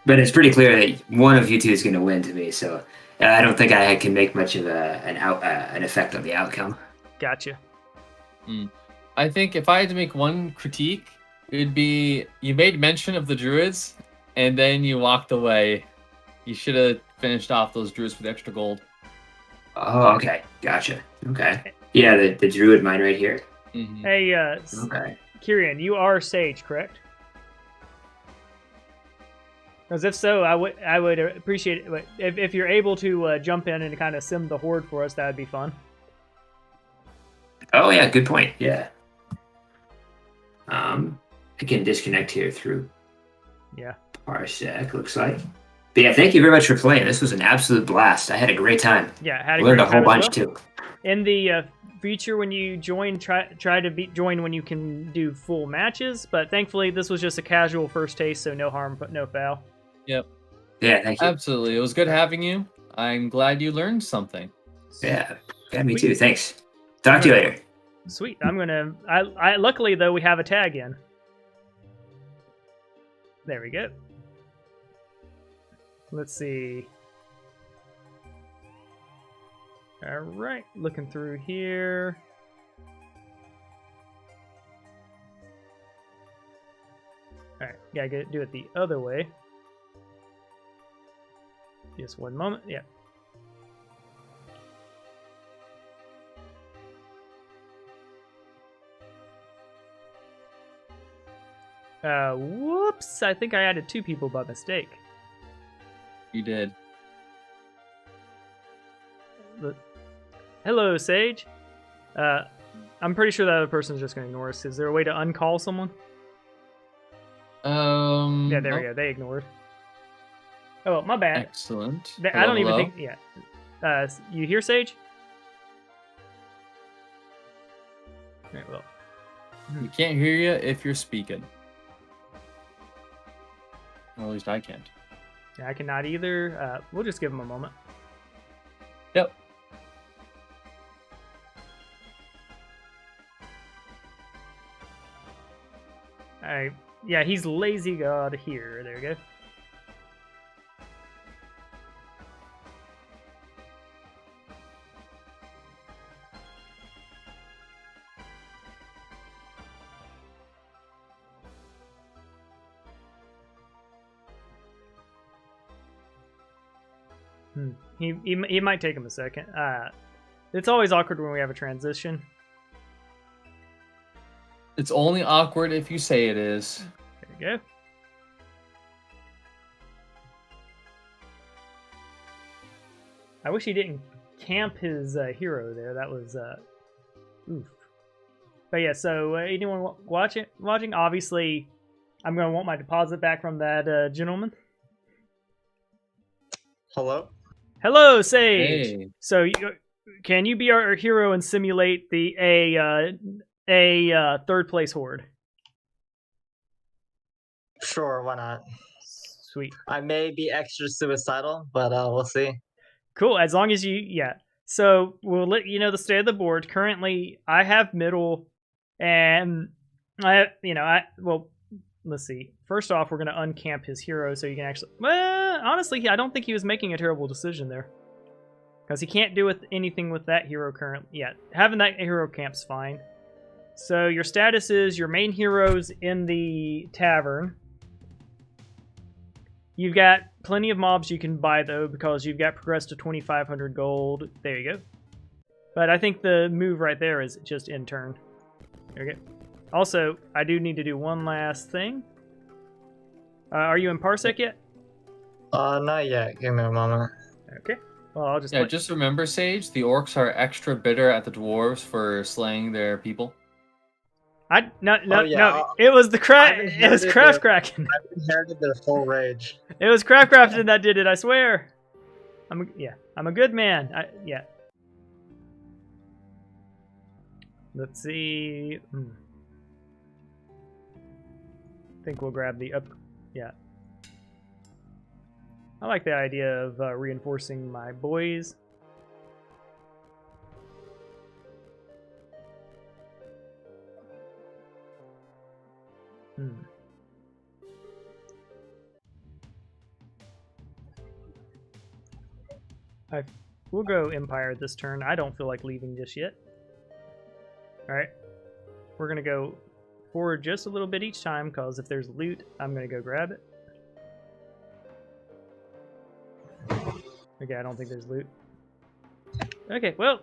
S3: But it's pretty clear that one of you two is going to win to me. So I don't think I can make much of an effect on the outcome.
S1: Gotcha.
S2: I think if I had to make one critique, it would be you made mention of the druids, and then you walked away. You should have finished off those druids with extra gold.
S3: Oh, okay. Gotcha. Okay. Yeah, the druid mine right here.
S2: Mm-hmm.
S1: Hey,
S3: Okay.
S1: Kieran, you are Sage, correct? Because if so, I would appreciate it if you're able to jump in and kind of sim the horde for us. That would be fun.
S3: Oh yeah, good point. Yeah. I can disconnect here through Parsec, looks like. But yeah, thank you very much for playing. This was an absolute blast. I had a great time.
S1: Yeah, had
S3: Learned a
S1: great
S3: whole
S1: time as
S3: bunch
S1: well.
S3: too.
S1: In the future, when you join, try to join when you can do full matches. But thankfully, this was just a casual first taste, so no harm but no foul.
S2: Yep.
S3: Yeah, thank you.
S2: Absolutely. It was good having you. I'm glad you learned something.
S3: Yeah, me too. Thanks. Talk to you later.
S1: Sweet. I luckily though we have a tag in. There we go. Let's see. All right, looking through here. All right, gotta do it the other way. Just one moment. Yeah. Whoops! I think I added 2 people by mistake.
S2: You did.
S1: Hello, Sage. I'm pretty sure that other person's just going to ignore us. Is there a way to uncall someone? Yeah, there we go. They ignored. Oh, well, my bad.
S2: Excellent.
S1: I don't even think... Yeah. You hear, Sage? Alright, well.
S2: We can't hear you if you're speaking. Or at least I can't.
S1: Yeah, I cannot either. We'll just give him a moment.
S2: Yep.
S1: Alright. Yeah, he's lazy god here. There we go. He might take him a second. It's always awkward when we have a transition.
S2: It's only awkward if you say it is.
S1: There we go. I wish he didn't camp his hero there. That was oof. But yeah, so anyone watching? Obviously, I'm gonna want my deposit back from that gentleman.
S4: Hello.
S1: Hello, Sage.
S2: Hey.
S1: So, can you be our hero and simulate a third place horde?
S4: Sure, why not?
S1: Sweet.
S4: I may be extra suicidal, but we'll see.
S1: Cool. As long as yeah. So we'll let you know the state of the board. Currently, I have middle, and well, let's see. First off, we're gonna uncamp his hero so you can actually. Well, honestly, I don't think he was making a terrible decision there, because he can't do anything with that hero currently yet. Having that hero camp's fine. So your status is your main hero's in the tavern. You've got plenty of mobs you can buy, though, because you've got progressed to 2,500 gold. There you go. But I think the move right there is just in turn. There we go. Also, I do need to do one last thing. Are you in Parsec yet?
S4: Not yet. Give me a moment.
S1: Okay. Well, I'll just...
S2: Yeah, just remember, Sage, the orcs are extra bitter at the dwarves for slaying their people.
S1: No,
S4: Oh, yeah.
S1: it was the
S4: I've
S1: it was
S4: inherited
S1: KraftKracken.
S4: I've inherited their full rage.
S1: It was KraftKracken that did it, I swear. I'm a good man. Yeah. Let's see. I think we'll grab the up. Yeah. I like the idea of reinforcing my boys. We'll go Empire this turn. I don't feel like leaving just yet. Alright. We're going to go forward just a little bit each time, because if there's loot, I'm going to go grab it. Okay, I don't think there's loot. Okay, well,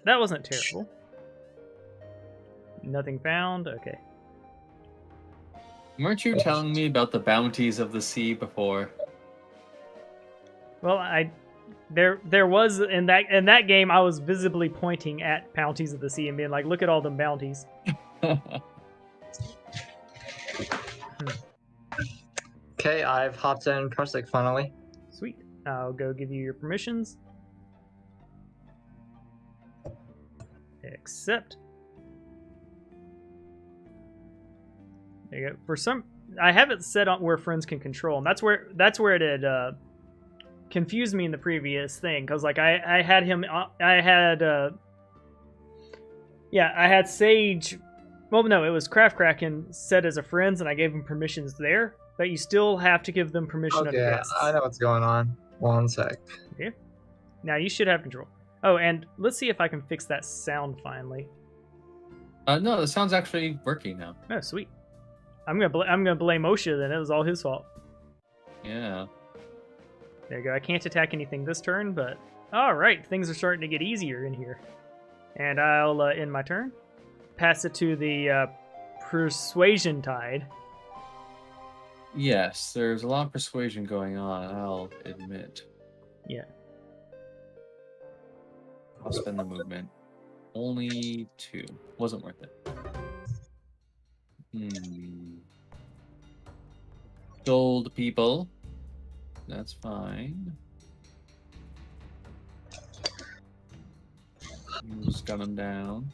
S1: that wasn't terrible. Nothing found? Okay.
S2: Weren't you telling me about the bounties of the sea before?
S1: Well, there was in that game I was visibly pointing at bounties of the sea and being like, look at all the bounties.
S4: Okay, I've hopped in Parsec finally.
S1: Sweet. I'll go give you your permissions. Accept. There you go. I have it set on where friends can control, and that's where it had confused me in the previous thing, because like I had Sage. Well, no, it was KraftKracken set as a friends, and I gave him permissions there, but you still have to give them permission of the
S4: Okay,
S1: guests.
S4: I know what's going on. One sec.
S1: Okay. Now you should have control. Oh, and let's see if I can fix that sound finally.
S2: No, the sound's actually working now.
S1: Oh, sweet. I'm gonna blame Osha then. It was all his fault.
S2: Yeah.
S1: There you go. I can't attack anything this turn, but all right, things are starting to get easier in here. And I'll end my turn. Pass it to the Persuasion Tide.
S2: Yes, there's a lot of persuasion going on, I'll admit.
S1: Yeah.
S2: I'll spend the movement. Only 2. Wasn't worth it. Gold people. That's fine. Just gun them down.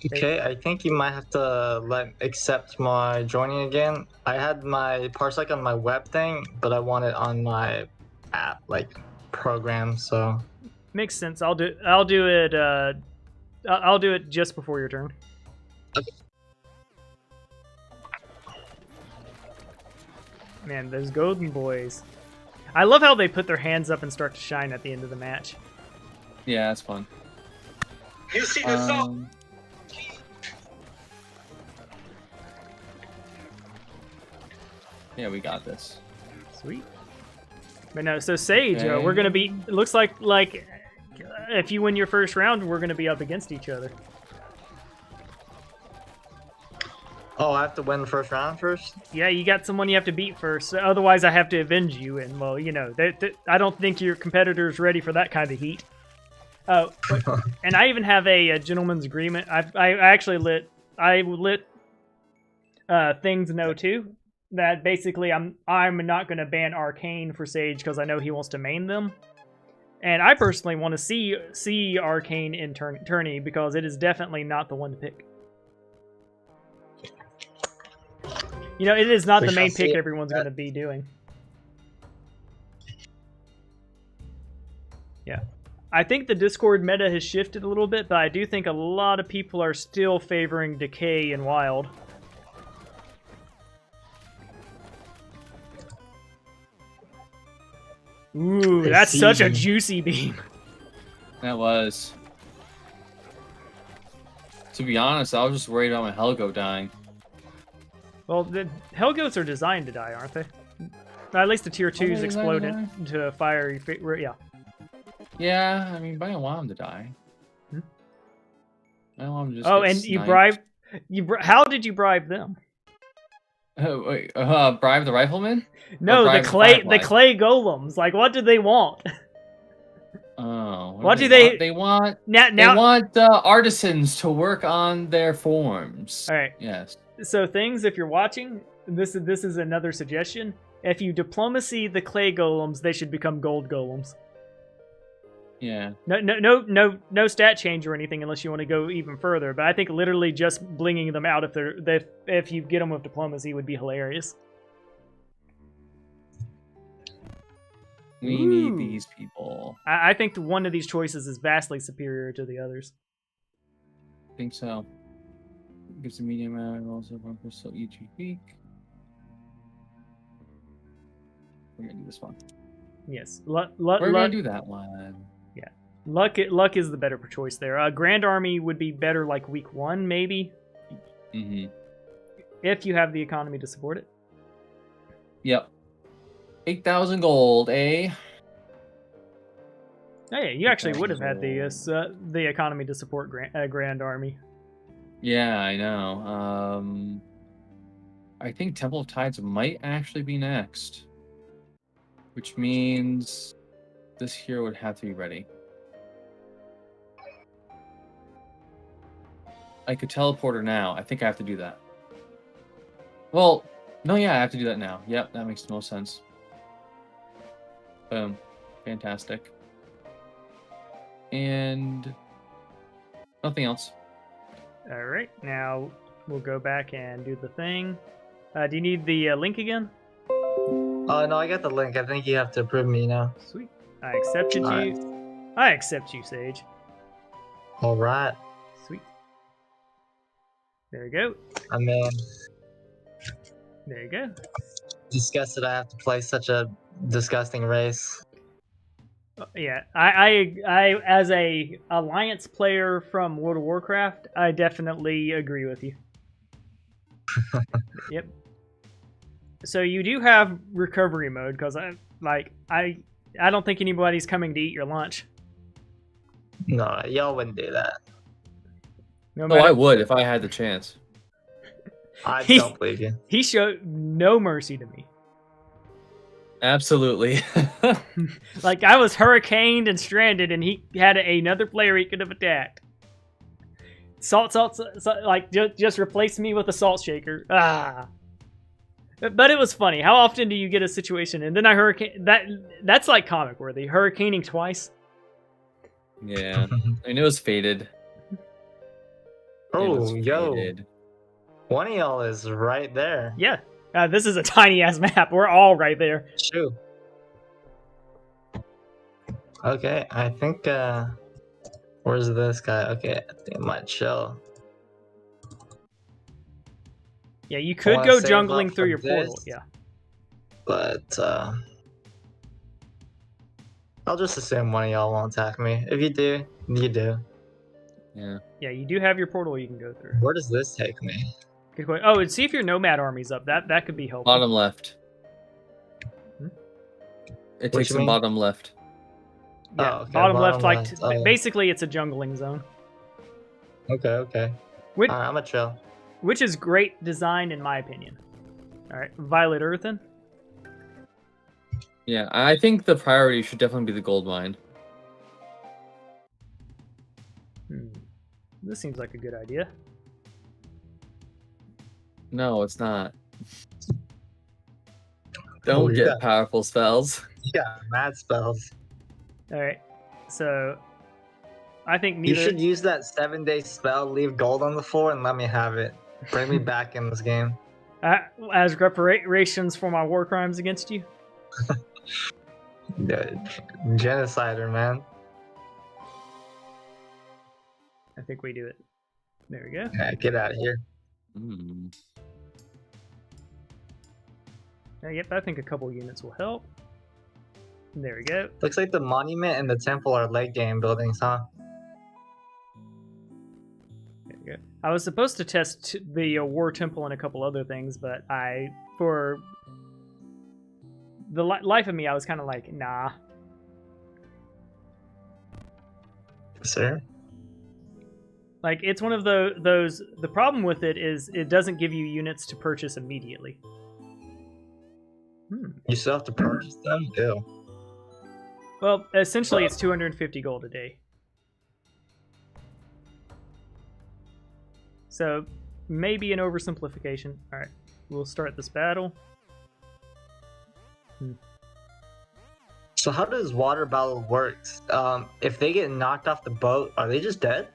S4: Okay, I think you might have to accept my joining again. I had my Parsec on my web thing, but I want it on my app, like program. So
S1: Makes sense. I'll do it. I'll do it just before your turn.
S4: Okay.
S1: Man, those golden boys. I love how they put their hands up and start to shine at the end of the match.
S2: Yeah, that's fun.
S4: you see the song.
S2: Yeah, we got this.
S1: Sweet. But no, so Sage,
S2: Okay.
S1: we're gonna be. It looks like if you win your first round, we're gonna be up against each other.
S4: Oh, I have to win the first round first?
S1: Yeah, you got someone you have to beat first. Otherwise, I have to avenge you, and well, you know, I don't think your competitor's ready for that kind of heat. Oh, and I even have a gentleman's agreement. I actually lit things know too. That basically I'm not going to ban Arcane for Sage because I know he wants to main them. And I personally want to see Arcane in tourney because it is definitely not the one to pick. You know, it is not the main pick everyone's going to be doing. Yeah. I think the Discord meta has shifted a little bit, but I do think a lot of people are still favoring Decay and Wild. Ooh, that's such a juicy beam.
S2: That was. To be honest, I was just worried about my Helgo dying.
S1: Well, the Helgoats are designed to die, aren't they? At least the tier 2s
S2: they
S1: explode
S2: die?
S1: into fire. Yeah.
S2: Yeah, I mean, but I don't want him to die.
S1: Hmm?
S2: I don't want him to just
S1: Oh,
S2: get
S1: and you
S2: sniped.
S1: bribe. How did you bribe them?
S2: Oh, wait, bribe the rifleman?
S1: No,
S2: bribe the fireflies?
S1: clay golems. Like, what do they want?
S2: Oh,
S1: What
S2: do
S1: do they-
S2: want? They want
S1: Now,
S2: they want artisans to work on their forms.
S1: all right.
S2: Yes.
S1: So things, if you're watching, this is another suggestion. If you diplomacy the clay golems, they should become gold golems.
S2: Yeah.
S1: No stat change or anything unless you want to go even further. But I think literally just blinging them out if you get them with diplomacy would be hilarious.
S2: We
S1: Ooh.
S2: need these people.
S1: I think one of these choices is vastly superior to the others.
S2: I think so. Gives a medium amount and also 1 crystal each week. We're gonna do this one.
S1: Yes,
S2: We're
S1: luck.
S2: gonna do that one.
S1: Luck is the better choice there. Grand Army would be better like week 1 maybe,
S2: Mm-hmm.
S1: if you have the economy to support it.
S2: Yep. 8,000 gold, eh?
S1: Oh yeah, you actually would have had the economy to support Grand Army.
S2: Yeah, I know. I think Temple of Tides might actually be next. Which means this here would have to be ready. I could teleport her now. I think I have to do that. Well, no, yeah, I have to do that now. Yep, that makes the most sense. Boom. Fantastic. And nothing else.
S1: All right, now we'll go back and do the thing. Do you need the link again?
S4: No, I got the link. I think you have to approve me now.
S1: Sweet. I accepted
S4: All
S1: you.
S4: right.
S1: I accept you, Sage.
S4: All right.
S1: Sweet. There you go.
S4: I mean,
S1: There you go.
S4: disgusted I have to play such a disgusting race.
S1: Yeah, I as a Alliance player from World of Warcraft, I definitely agree with you. Yep. So you do have recovery mode because I don't think anybody's coming to eat your lunch.
S4: No, y'all wouldn't do that.
S1: No
S2: Oh,
S1: matter.
S2: I would if I had the chance.
S4: I don't believe you.
S1: He showed no mercy to me.
S2: Absolutely.
S1: Like I was hurricaned and stranded, and he had another player he could have attacked. Salt, like just replace me with a salt shaker. Ah. But it was funny. How often do you get a situation and then I hurricane that's like comic worthy. Hurricaning twice.
S2: Yeah. I mean, it was fated.
S4: Oh, yo.
S2: Fated.
S4: One of y'all is right there.
S1: Yeah. This is a tiny ass map. We're all right there.
S4: Shoot. Okay, I think, where's this guy? Okay, I think I might chill.
S1: Yeah, you could
S4: wanna
S1: go
S4: save
S1: jungling
S4: up
S1: through
S4: for
S1: your portal.
S4: this.
S1: Yeah.
S4: But, I'll just assume one of y'all won't attack me. If you do, you do.
S2: Yeah.
S1: Yeah, you do have your portal you can go through.
S4: Where does this take me?
S1: Good question. Oh, and see if your nomad army's up. That could be helpful.
S2: Bottom left.
S1: Hmm?
S2: It
S4: What
S2: takes
S4: you
S2: the
S4: mean?
S2: bottom left.
S1: Yeah,
S4: Oh, okay,
S1: bottom left,
S4: bottom
S1: like
S4: left. Oh.
S1: basically it's a jungling zone,
S4: Okay.
S1: which,
S4: Alright, I'm gonna chill.
S1: which is great design in my opinion. All right, Violet Earthen.
S2: Yeah, I think the priority should definitely be the gold mine.
S1: This seems like a good idea.
S2: No, it's not. Don't
S4: yeah.
S2: get powerful spells.
S4: Yeah, mad spells.
S1: All right, so I think
S4: You
S1: neither.
S4: should use that 7-day spell, leave gold on the floor, and let me have it. Bring me back in this game.
S1: As reparations for my war crimes against you.
S4: Yeah, genocider, man.
S1: I think we do it. There we go.
S4: Yeah, get out of here.
S2: Mm.
S1: Yep, I think a couple units will help. There we go.
S4: Looks like the monument and the temple are late game buildings, huh?
S1: There we go. I was supposed to test the war temple and a couple other things, but for the life of me, I was kind of like, nah.
S4: Sir?
S1: Like, it's one of those. The problem with it is it doesn't give you units to purchase immediately.
S4: You still have to purchase them? Ew.
S1: Well, essentially, it's 250 gold a day. So, maybe an oversimplification. All right, we'll start this battle.
S4: So how does water battle work? If they get knocked off the boat, are they just dead?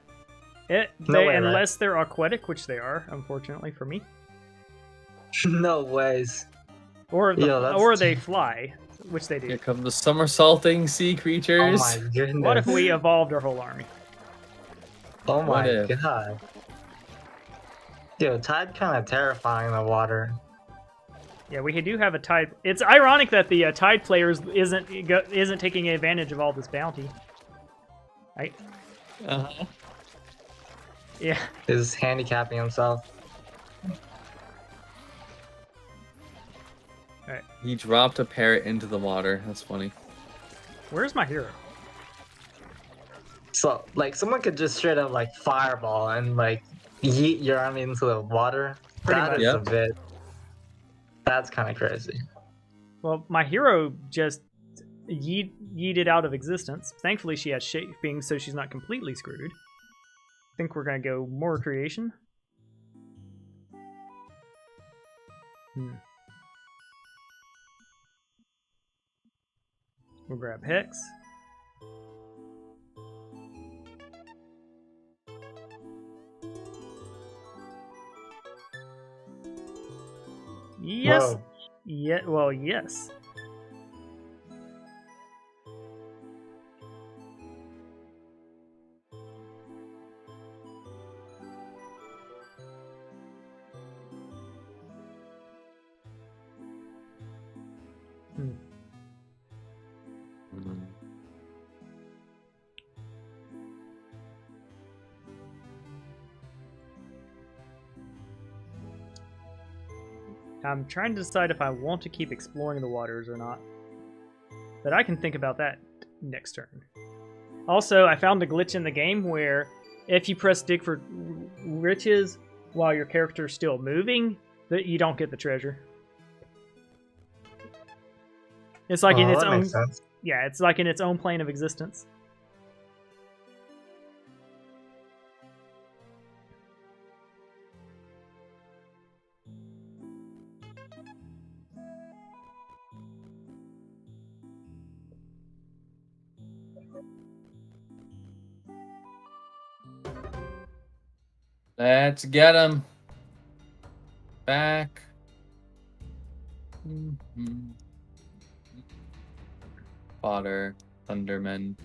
S4: No way, right?
S1: Unless they're aquatic, which they are, unfortunately for me.
S4: No ways.
S1: Or
S4: Yo,
S1: they fly, which they do.
S2: Here come the somersaulting sea
S4: Oh
S2: creatures.
S4: my goodness.
S1: What if we evolved our whole army?
S4: Oh
S2: What
S4: my
S2: if?
S4: god. Yo, tide kind of terrifying in the water.
S1: Yeah, we do have a tide. It's ironic that the tide players isn't taking advantage of all this bounty. Right?
S2: Uh-huh.
S1: Yeah.
S4: He's handicapping himself.
S2: He dropped a parrot into the water. That's funny.
S1: Where's my hero?
S4: So, like, someone could just straight up, like, fireball and, like, yeet your army into the water.
S1: Pretty
S4: That
S1: much.
S4: is
S2: Yep.
S4: a bit... That's kind of crazy.
S1: Well, my hero just yeeted out of existence. Thankfully, she has shaping, so she's not completely screwed. I think we're going to go more creation. We'll grab Hex. Yes.
S4: Whoa.
S1: Yeah. Well, yes. I'm trying to decide if I want to keep exploring the waters or not. But I can think about that next turn. Also, I found a glitch in the game where if you press dig for riches while your character is still moving, that you don't get the treasure. It's like in its
S4: that
S1: own...
S4: makes sense.
S1: Yeah, it's like in its own plane of existence.
S2: Let's get him. Back. Fodder. Thundermen.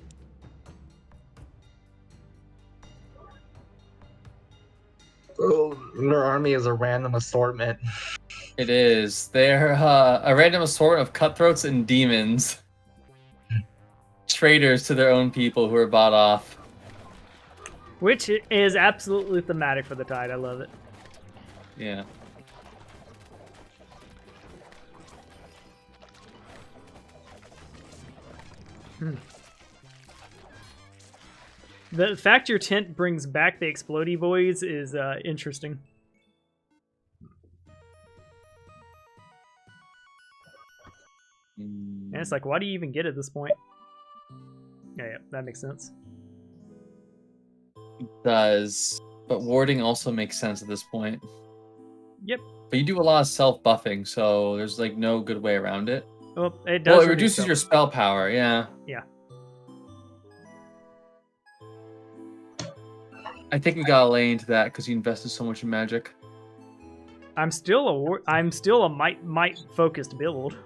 S4: Oh, their army is a random assortment.
S2: It is. They're a random assortment of cutthroats and demons. Traitors to their own people who are bought off.
S1: Which is absolutely thematic for the Tide. I love it.
S2: Yeah.
S1: The fact your tent brings back the explodey boys is interesting. And it's like, why do you even get at this point? Yeah, that makes sense.
S2: It does. But warding also makes sense at this point.
S1: Yep.
S2: But you do a lot of self-buffing, so there's like no good way around it.
S1: Well, it does.
S2: Well, it reduces your spell power, yeah.
S1: Yeah.
S2: I think we gotta lay into that because you invested so much in magic.
S1: I'm still a might focused build.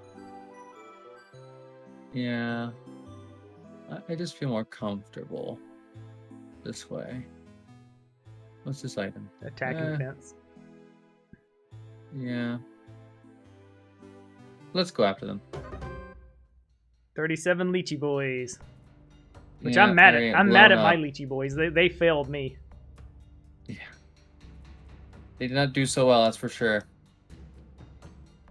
S2: Yeah. I just feel more comfortable this way. What's this item?
S1: Attacking fence.
S2: Yeah. Let's go after them.
S1: 37 Lychee boys. Which
S2: Yeah,
S1: I'm mad
S2: they
S1: at.
S2: ain't
S1: I'm mad at
S2: blown
S1: my
S2: up.
S1: Lychee boys. They failed me.
S2: Yeah. They did not do so well, that's for sure.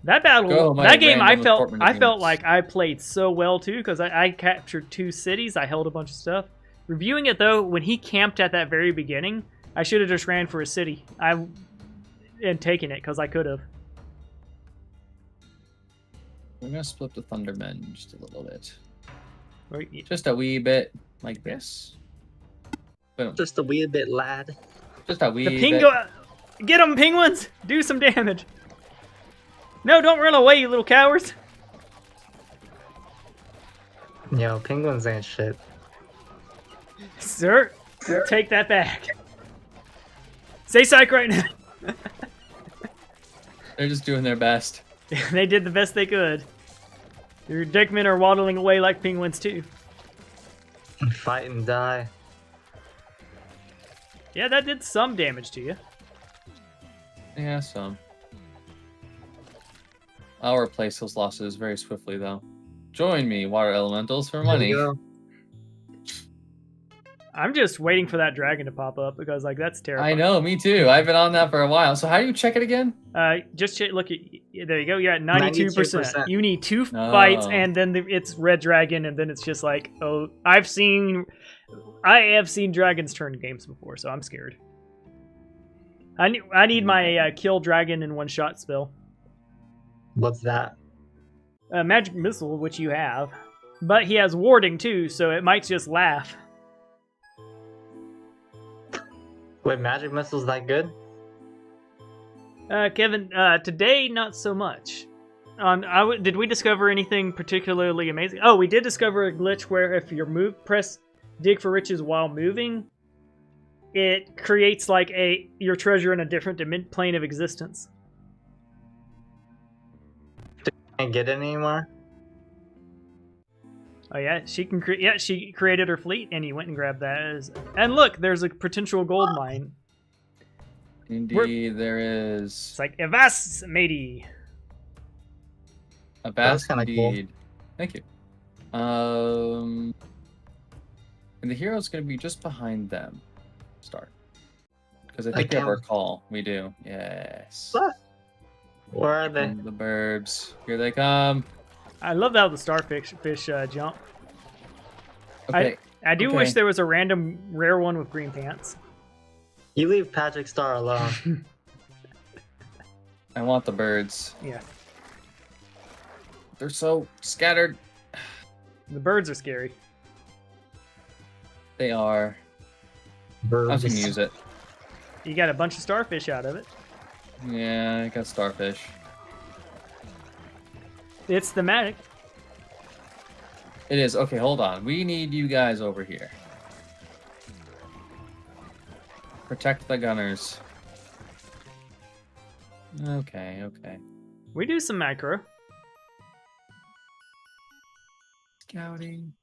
S1: That battle,
S2: Go, my
S1: that game, I
S2: random
S1: felt
S2: assortment of
S1: like I played so well too because I captured 2 cities. I held a bunch of stuff. Reviewing it though, when he camped at that very beginning, I should have just ran for a city. And taken it because I could have.
S2: We're gonna split the Thundermen just a little bit,
S1: Wait,
S2: just a wee bit, like this. Boom.
S4: Just a wee bit, lad.
S2: Just a wee
S1: the
S2: bit.
S1: penguin, get them penguins! Do some damage. No, don't run away, you little cowards!
S4: Yo, penguins ain't shit.
S1: Sir, take that back. Say psych right now.
S2: They're just doing their best.
S1: They did the best they could. Your deckmen are waddling away like penguins too.
S4: Fight and die.
S1: Yeah, that did some damage to you.
S2: Yeah, some. I'll replace those losses very swiftly, though. Join me, water elementals, for
S4: There
S2: money.
S4: you go.
S1: I'm just waiting for that dragon to pop up because like that's terrifying.
S2: I know, me too. I've been on that for a while. So how do you check it again?
S1: Just look at there you go. You're at 92%.
S4: 92%.
S1: You need 2 fights,
S2: Oh.
S1: and then it's red dragon, and then it's just like, oh, I have seen dragons turn games before, so I'm scared. I need my kill dragon in 1 shot spell.
S4: What's that?
S1: Magic missile, which you have, but he has warding too, so it might just laugh.
S4: Wait, magic missile's that good?
S1: Kevin, today not so much. Did we discover anything particularly amazing? Oh, we did discover a glitch where if you press dig for riches while moving, it creates like your treasure in a different plane of existence.
S4: Can't get it anymore?
S1: Oh yeah, she can she created her fleet, and he went and grabbed that. And look, there's a potential gold mine.
S2: Indeed, there is.
S1: It's like Evas, matey.
S2: A
S4: That's
S2: vast
S4: kinda cool.
S2: indeed. Thank you. And the hero's going to be just behind them. Start. Because I think we have our call. We do. Yes.
S4: What? Where are they?
S2: And the burbs. Here they come.
S1: I love how the starfish jump.
S2: Okay.
S1: I do
S2: Okay.
S1: wish there was a random rare one with green pants.
S4: You leave Patrick Star alone.
S2: I want the birds.
S1: Yeah,
S2: They're so scattered.
S1: the birds are scary.
S2: They are. I was going to use it.
S1: You got a bunch of starfish out of it.
S2: Yeah, I got starfish.
S1: It's thematic.
S2: It is. Okay, hold on. We need you guys over here. Protect the gunners. Okay, okay.
S1: We do some macro.
S2: Scouting.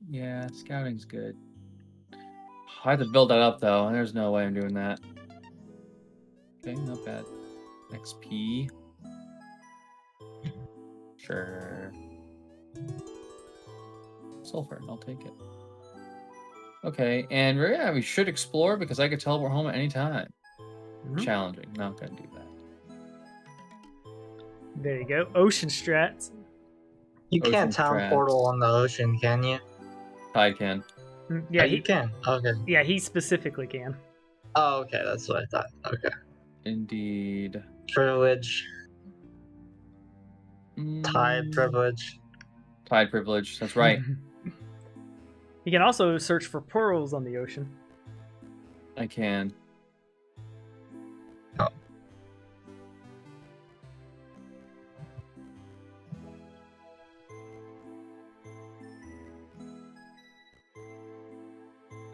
S2: Yeah, scouting's good. I have to build that up, though. There's no way I'm doing that. Okay, not bad. XP. Sure. Sulfur, I'll take it. Okay, and yeah, we should explore because I could teleport home at any time.
S1: Mhm.
S2: Challenging, not gonna do that.
S1: There you go. Ocean strats.
S4: You
S2: Ocean
S4: can't town
S2: crabs.
S4: portal on the ocean, can you?
S2: Tide can.
S1: Yeah,
S4: you can. Okay.
S1: yeah, he specifically can.
S4: Oh, okay. That's what I thought. Okay.
S2: Indeed.
S4: Privilege. Tide
S2: Mm,
S4: privilege.
S2: Tide privilege, that's right.
S1: He can also search for pearls on the ocean.
S2: I can.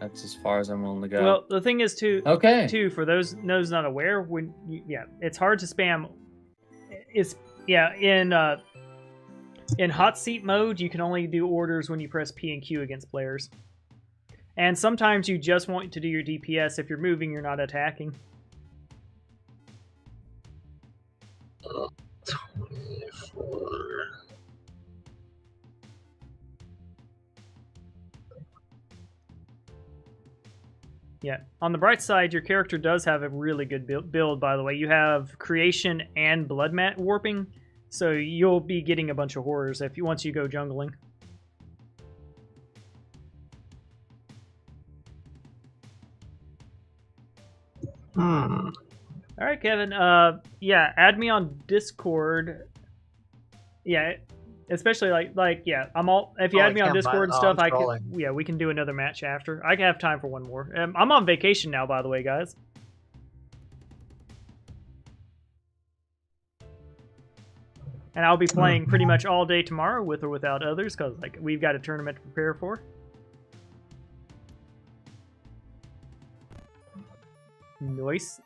S2: That's as far as I'm willing to go.
S1: Well, the thing is too.
S2: okay.
S1: Too, for those not aware, when it's hard to spam. In hot seat mode, you can only do orders when you press P and Q against players. And sometimes you just want to do your DPS if you're moving, you're not attacking.
S4: 24.
S1: Yeah. On the bright side, your character does have a really good build, by the way. You have creation and blood mat warping, so you'll be getting a bunch of horrors once you go jungling.
S4: Hmm.
S1: All right, Kevin. Yeah, add me on Discord. Yeah, especially yeah, I'm all. If you
S4: Oh,
S1: add
S4: I
S1: me on
S4: can't buy-
S1: Discord and
S4: oh,
S1: stuff,
S4: I'm
S1: I can.
S4: trolling.
S1: Yeah, we can do another match after. I can have time for one more. I'm on vacation now, by the way, guys. And I'll be playing pretty much all day tomorrow, with or without others, because like we've got a tournament to prepare for. Nice.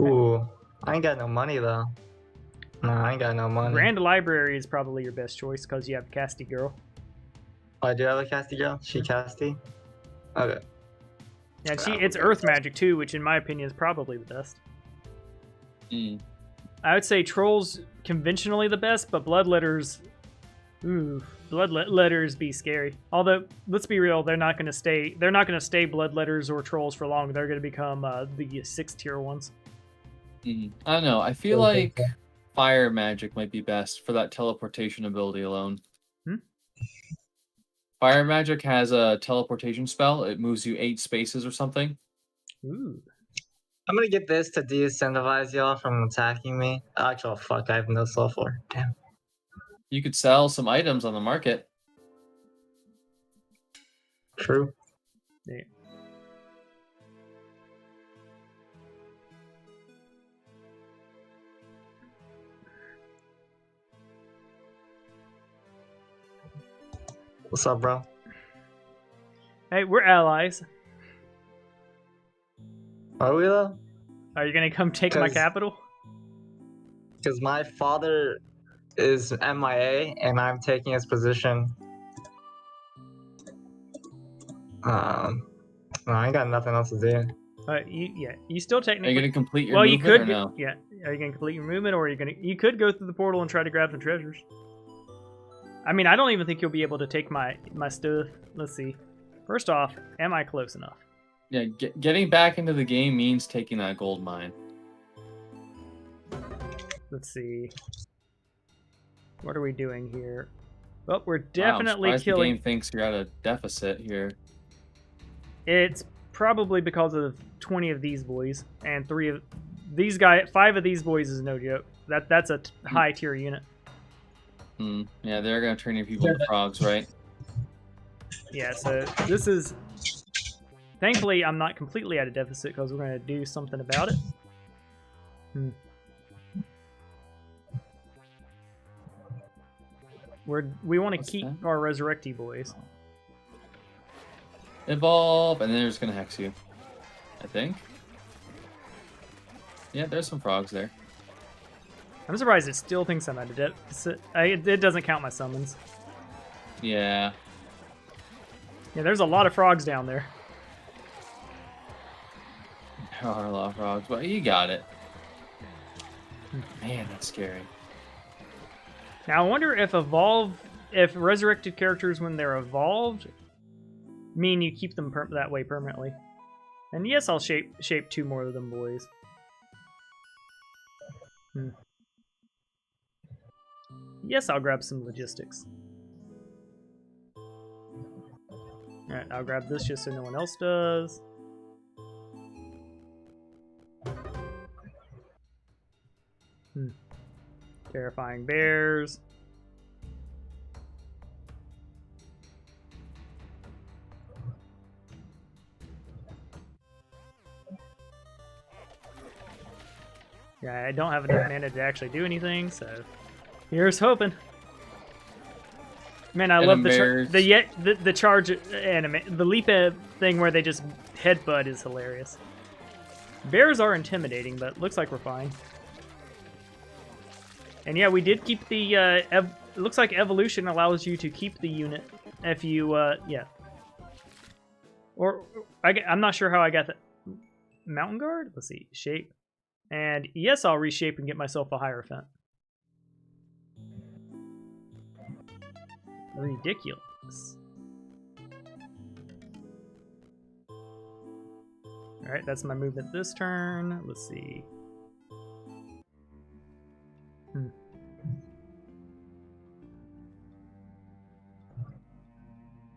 S4: Ooh, I ain't got no money though. No, I ain't got no money.
S1: Grand Library is probably your best choice because you have Casty Girl.
S4: Oh, I do have a casty girl. She casty. Okay.
S1: Yeah, and it's Earth Magic too, which in my opinion is probably the best.
S2: Mm.
S1: I would say Trolls conventionally the best, but Bloodletters, Bloodletters be scary. Although let's be real, they're not going to stay. They're not going to stay Bloodletters or Trolls for long. They're going to become the 6th-tier ones.
S2: I don't know. I feel like fire magic might be best for that teleportation ability alone. Fire magic has a teleportation spell. It moves you 8 spaces or something.
S1: Ooh.
S4: I'm gonna get this to de-incentivize y'all from attacking me. Actually, fuck, I have no sulfur. Damn.
S2: You could sell some items on the market.
S4: True.
S1: Yeah.
S4: What's up, bro?
S1: Hey, we're allies.
S4: Are we though?
S1: Are you going to come take my
S4: 'Cause-
S1: capital?
S4: Because my father is MIA and I'm taking his position. No, I ain't got nothing else to do.
S1: You still
S2: Are
S1: technically.
S2: you going to complete your
S1: Well, you
S2: movement
S1: could.
S2: or no?
S1: Yeah. Are you going to complete your movement, or are you going to? You could go through the portal and try to grab some treasures. I mean, I don't even think you'll be able to take my stuff. Let's see. First off, am I close enough?
S2: Yeah, getting back into the game means taking that gold mine.
S1: Let's see. What are we doing here? Well, we're
S2: Wow, I'm
S1: definitely
S2: surprised
S1: killing.
S2: The game thinks you're at a deficit here.
S1: It's probably because of 20 of these boys and 3 of these guys. 5 of these boys is no joke. That's a high tier unit.
S2: Yeah, they're gonna turn your people into frogs, right?
S1: Yeah, so this is. Thankfully, I'm not completely at a deficit because we're going to do something about it. We want to
S2: What's
S1: keep
S2: that?
S1: our Resurrecty boys.
S2: Evolve, and then they're just gonna hex you. I think. Yeah, there's some frogs there.
S1: I'm surprised it still thinks I'm at a deficit. It doesn't count my summons.
S2: Yeah.
S1: Yeah, there's a lot of frogs down there.
S2: There are a lot of frogs, but you got it. Man, that's scary.
S1: Now I wonder if resurrected characters when they're evolved mean you keep them that way permanently. And yes, I'll shape 2 more of them boys. Yes, I'll grab some logistics. Alright, I'll grab this just so no one else does. Terrifying bears. Yeah, I don't have enough mana to actually do anything, so here's hoping. Man, I love the charge anime. The leap thing where they just headbutt is hilarious. Bears are intimidating, but looks like we're fine. And yeah, we did keep the. It looks like evolution allows you to keep the unit if you. Yeah. Or I'm not sure how I got that. Mountain guard. Let's see. Shape. And yes, I'll reshape and get myself a Hierophant. Ridiculous. Alright, that's my movement this turn. Let's see.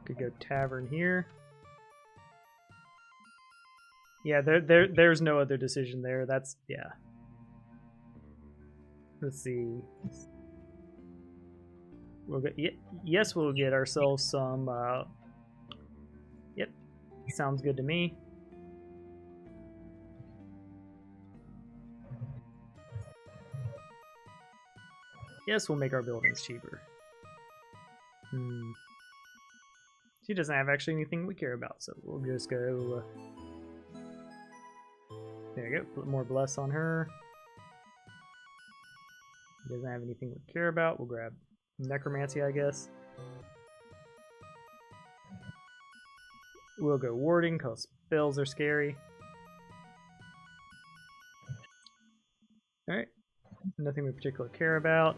S1: Could go tavern here. Yeah, there's no other decision there. That's, yeah. Let's see. We'll get, yes, we'll get ourselves some, yep, sounds good to me. Yes, we'll make our buildings cheaper. She doesn't have actually anything we care about, so we'll just go, there you go, put more bless on her. Doesn't have anything we care about. We'll grab necromancy, I guess. We'll go warding because spells are scary. Alright. Nothing we particularly care about.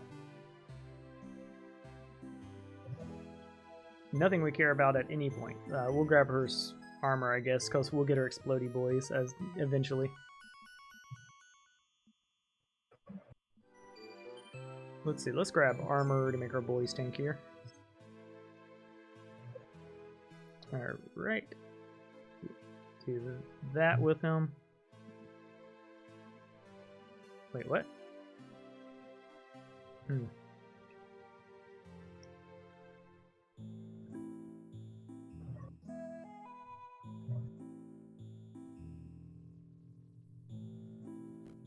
S1: Nothing we care about at any point. We'll grab her armor, I guess, because we'll get her explodey boys as eventually. Let's see, let's grab armor to make our boys tankier. Alright. Do that with him. Wait, what?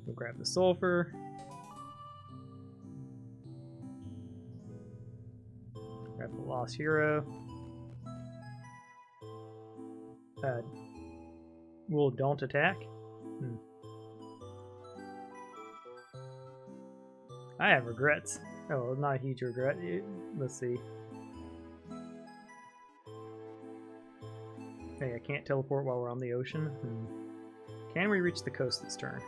S1: We'll grab the sulfur. Grab the lost hero. We'll don't attack. I have regrets. Oh, not a huge regret. Let's see. Hey, I can't teleport while we're on the ocean. Can we reach the coast this turn?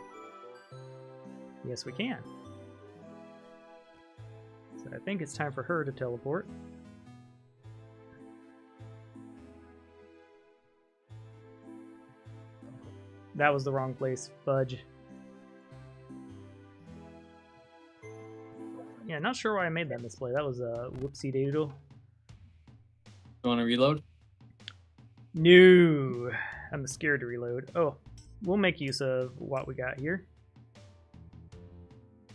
S1: Yes, we can. So I think it's time for her to teleport. That was the wrong place, fudge. Yeah, not sure why I made that misplay. That was a whoopsie doodle.
S2: You want to reload?
S1: No, I'm scared to reload. Oh, we'll make use of what we got here.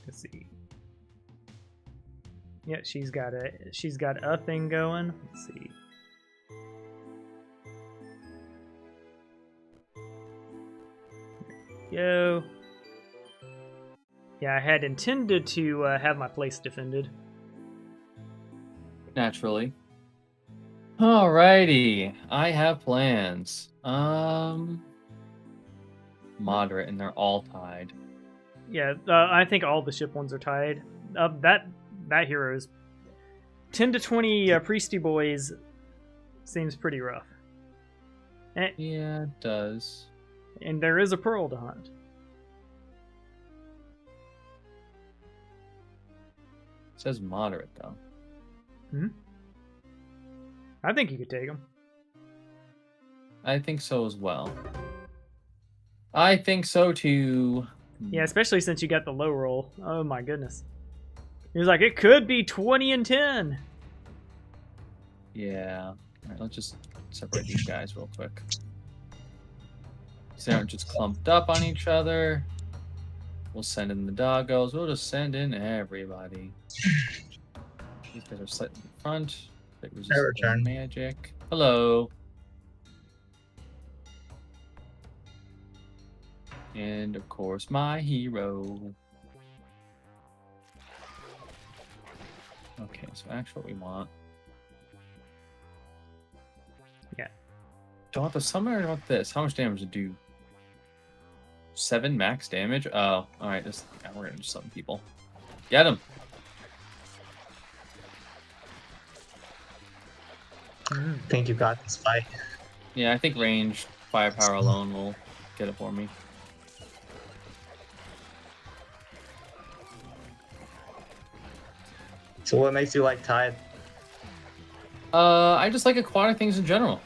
S1: Let's see. Yeah, she's got a thing going. Let's see. Yo. Yeah, I had intended to have my place defended.
S2: Naturally. Alrighty, I have plans. Moderate, and they're all tied.
S1: Yeah, I think all the ship ones are tied. That hero is 10 to 20 priesty boys. Seems pretty rough.
S2: Yeah, it does.
S1: And there is a pearl to hunt.
S2: It says moderate though.
S1: I think you could take them.
S2: I think so as well. I think so too.
S1: Yeah, especially since you got the low roll. Oh my goodness. He was like, it could be 20 and 10.
S2: Yeah. Alright, let's just separate these guys real quick. So they aren't just clumped up on each other. We'll send in the doggos. We'll just send in everybody. These guys are slightly in front. They resist magic. Hello. And of course, my hero. Okay, so actually what we want.
S1: Yeah.
S2: Do I want the summon or do I want this? How much damage to do? 7 max damage? Oh, alright, yeah, we're gonna just summon people. Get him!
S4: I think you got this fight.
S2: Yeah, I think range firepower alone will get it for me.
S4: So what makes you like Tide?
S2: I just like aquatic things in general.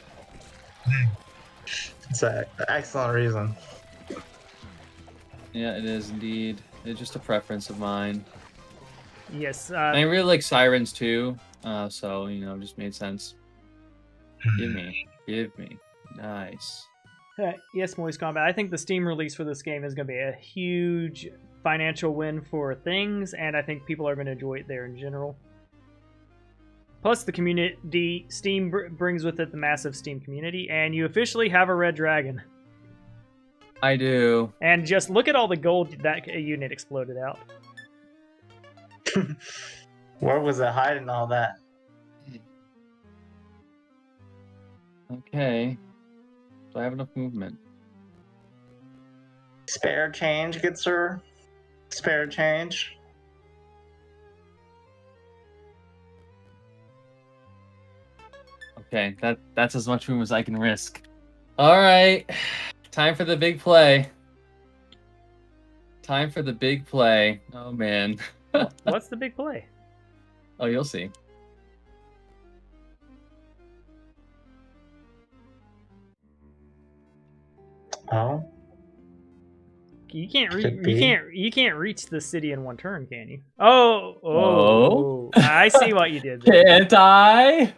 S4: It's an excellent reason.
S2: Yeah, it is indeed. It's just a preference of mine.
S1: Yes.
S2: I really like sirens too, so you know, it just made sense. Give me. Nice.
S1: Yes, Moist Combat. I think the Steam release for this game is going to be a huge financial win for things, and I think people are going to enjoy it there in general. Plus, the community, Steam brings with it the massive Steam community, and you officially have a red dragon.
S2: I do.
S1: And just look at all the gold that unit exploded out.
S4: Where was it hiding all that?
S2: Okay. Do I have enough movement?
S4: Spare change, good sir. Spare change.
S2: Okay, that's as much room as I can risk. All right. Time for the big play. Time for the big play. Oh man.
S1: What's the big play?
S2: Oh, you'll see.
S4: Oh.
S1: You can't
S4: Could be.
S1: you can't reach the city in one turn, can you? Oh. I see what you did there.
S2: Can't I?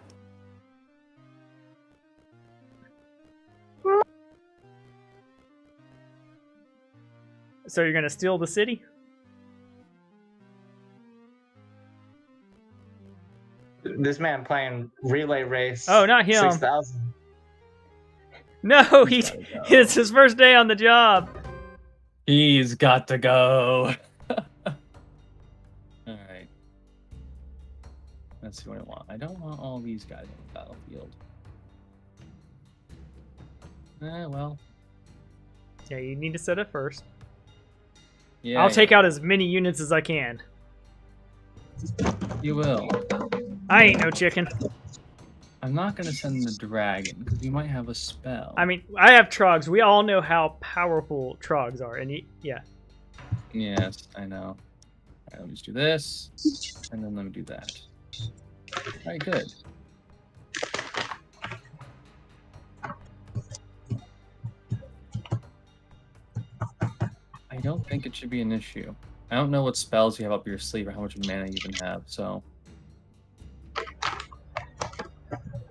S1: So you're gonna steal the city?
S4: This man playing relay race.
S1: Oh, not him.
S4: 6,000.
S1: No,
S2: He's gotta go.
S1: it's his first day on the job.
S2: He's got to go. Alright. Let's see what I want. I don't want all these guys on the battlefield. Well.
S1: Yeah, you need to set it first.
S2: Yeah.
S1: I'll take out as many units as I can.
S2: You will.
S1: I ain't no chicken.
S2: I'm not gonna send the dragon because you might have a spell.
S1: I mean, I have Trogs. We all know how powerful Trogs are, and yeah.
S2: Yes, I know. All right, let me just do this, and then let me do that. All right, good. I don't think it should be an issue. I don't know what spells you have up your sleeve or how much mana you even have, so.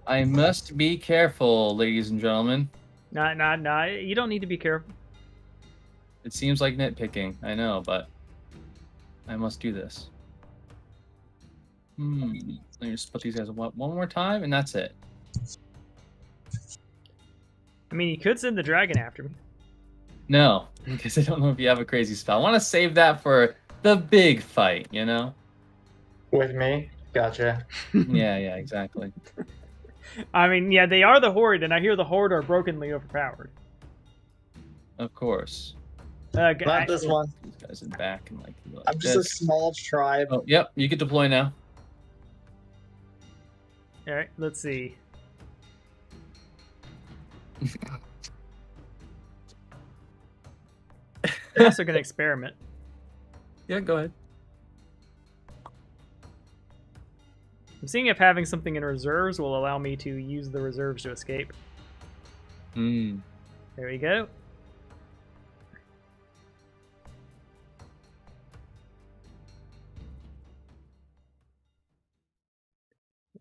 S2: I must be careful, ladies and gentlemen.
S1: Nah. You don't need to be careful.
S2: It seems like nitpicking, I know, but I must do this. Let me just put these guys one more time, and that's it.
S1: I mean, you could send the dragon after me.
S2: No, because I don't know if you have a crazy spell. I want to save that for the big fight, you know?
S4: With me? Gotcha.
S2: Yeah, exactly.
S1: I mean, yeah, they are the Horde, and I hear the Horde are brokenly overpowered.
S2: Of course.
S4: Not this one.
S2: These guys in back and like
S4: I'm just a
S2: this.
S4: small tribe.
S2: Oh, yep, you can deploy now.
S1: All right, let's see. I'm also going to experiment.
S2: Yeah, go ahead.
S1: I'm seeing if having something in reserves will allow me to use the reserves to escape.
S2: Hmm.
S1: There we go.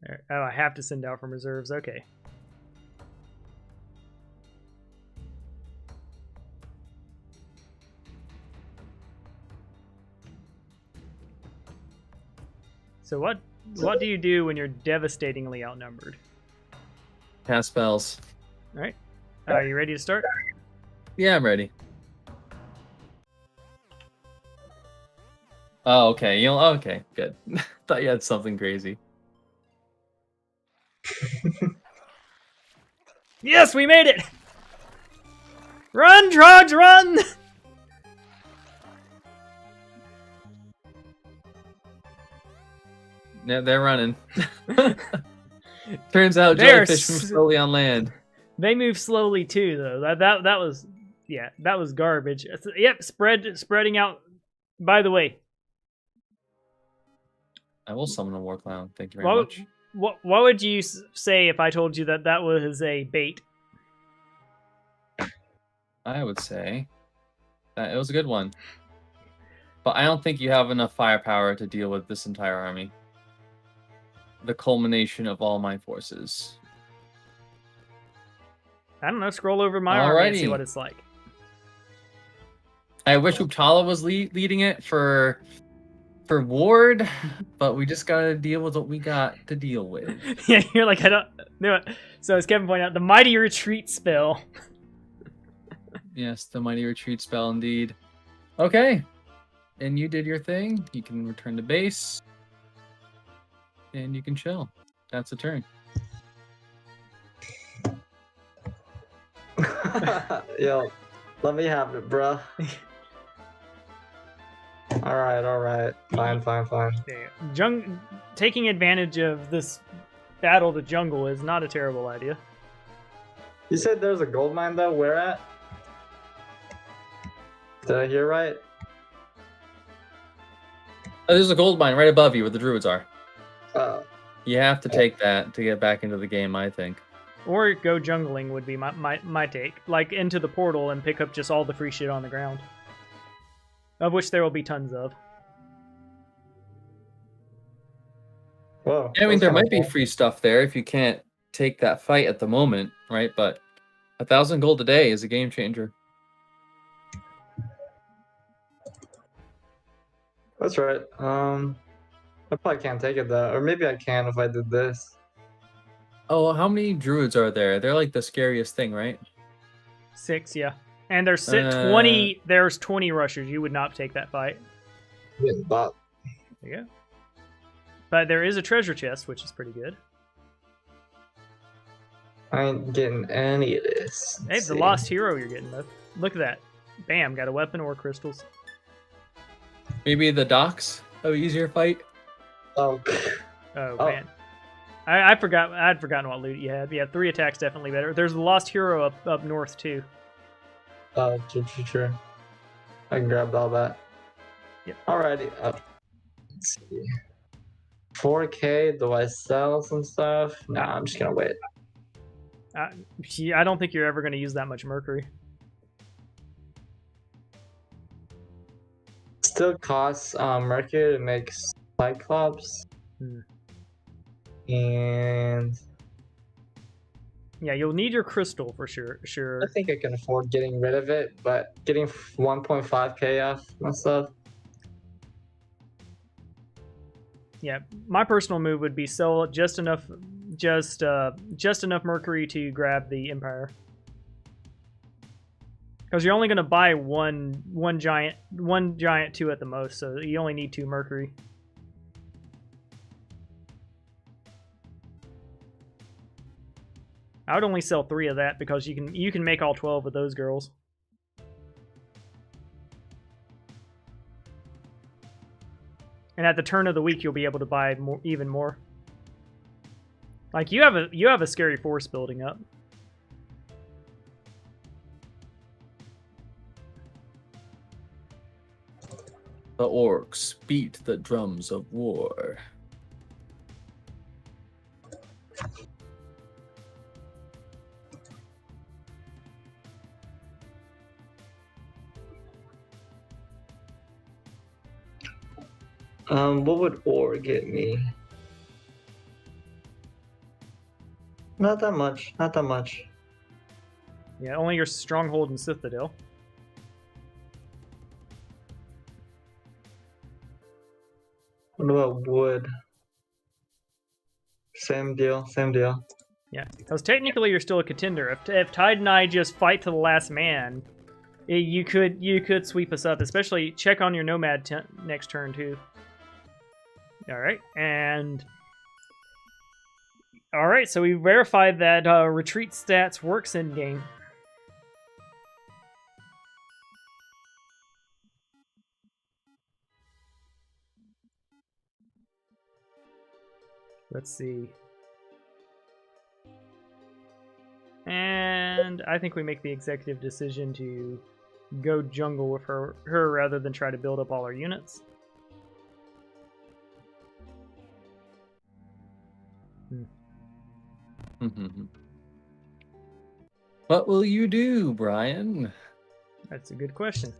S1: There. Oh, I have to send out from reserves. Okay. So what do you do when you're devastatingly outnumbered?
S2: Cast spells.
S1: All right. Are you ready to start?
S2: Yeah, I'm ready. Oh, okay. Okay, good. Thought you had something crazy.
S1: Yes, we made it! Run, Trogs, run!
S2: Yeah, they're running. Turns out jellyfish move slowly on land.
S1: They move slowly too, though. That was, yeah, that was garbage. Yep, spreading out. By the way,
S2: I will summon a war clown. Thank you very much.
S1: What would you say if I told you that that was a bait?
S2: I would say It was a good one. But I don't think you have enough firepower to deal with this entire army. The culmination of all my forces.
S1: I don't know. Scroll over my army and see
S2: Alrighty.
S1: what it's like.
S2: I wish Uppsala was leading it for Ward, but we just gotta deal with what we got to deal with.
S1: Yeah, you're like, I don't do it. So as Kevin pointed out, the Mighty Retreat spell.
S2: Yes, the Mighty Retreat spell indeed. Okay. And you did your thing. You can return to base. And you can chill. That's a turn.
S4: Yo, let me have it, bruh. Alright. Fine.
S1: Yeah. Taking advantage of this battle to jungle is not a terrible idea.
S4: You said there's a gold mine though? Where at? Did I hear right?
S2: Oh, there's a gold mine right above you where the druids are.
S4: Oh.
S2: You have to take that to get back into the game, I think.
S1: Or go jungling would be my take. Like, into the portal and pick up just all the free shit on the ground. Of which there will be tons of.
S4: Whoa.
S2: Yeah, I mean,
S4: that's
S2: there
S4: kinda
S2: might be
S4: cool.
S2: free stuff there if you can't take that fight at the moment, right? But 1,000 gold a day is a game changer.
S4: That's right. I probably can't take it though. Or maybe I can if I did this.
S2: Oh, how many druids are there? They're like the scariest thing, right?
S1: 6, yeah. And there's
S2: 20.
S1: 20. There's 20 rushers. You would not take that fight.
S4: Getting bot.
S1: There you go. But there is a treasure chest, which is pretty good.
S4: I ain't getting any of this.
S1: Hey,
S4: Let's
S1: the
S4: see.
S1: lost hero you're getting though. Look at that. Bam, got a weapon or crystals.
S2: Maybe the docks have an easier fight.
S4: Oh.
S1: Oh,
S4: Oh.
S1: man. I forgot. I'd forgotten what loot you had. Yeah, 3 attacks definitely better. There's the lost hero up north too.
S4: Oh, true. I can grab all that.
S1: Yep.
S4: Alrighty. Let's see. 4K, do I sell some stuff? Nah, I'm just gonna wait.
S1: I don't think you're ever going to use that much mercury.
S4: Still costs Mercury to make Cyclops.
S1: Hmm.
S4: And
S1: Yeah, you'll need your crystal for sure.
S4: I think I can afford getting rid of it, but getting 1.5K off my stuff.
S1: Yeah, my personal move would be sell just enough mercury to grab the empire. Because you're only going to buy one giant 2 at the most, so you only need 2 mercury. I would only sell 3 of that because you can make all 12 with those girls. And at the turn of the week, you'll be able to buy even more. Like you have a scary force building up.
S2: The orcs beat the drums of war.
S4: What would ore get me? Not that much.
S1: Yeah, only your stronghold and citadel.
S4: What about wood? Same deal.
S1: Yeah, because technically you're still a contender. If Tide and I just fight to the last man, you could sweep us up. Especially check on your nomad next turn too. All right, so we verified that retreat stats works in game. Let's see. And I think we make the executive decision to go jungle with her rather than try to build up all our units.
S2: What will you do, Brian?
S1: That's a good question.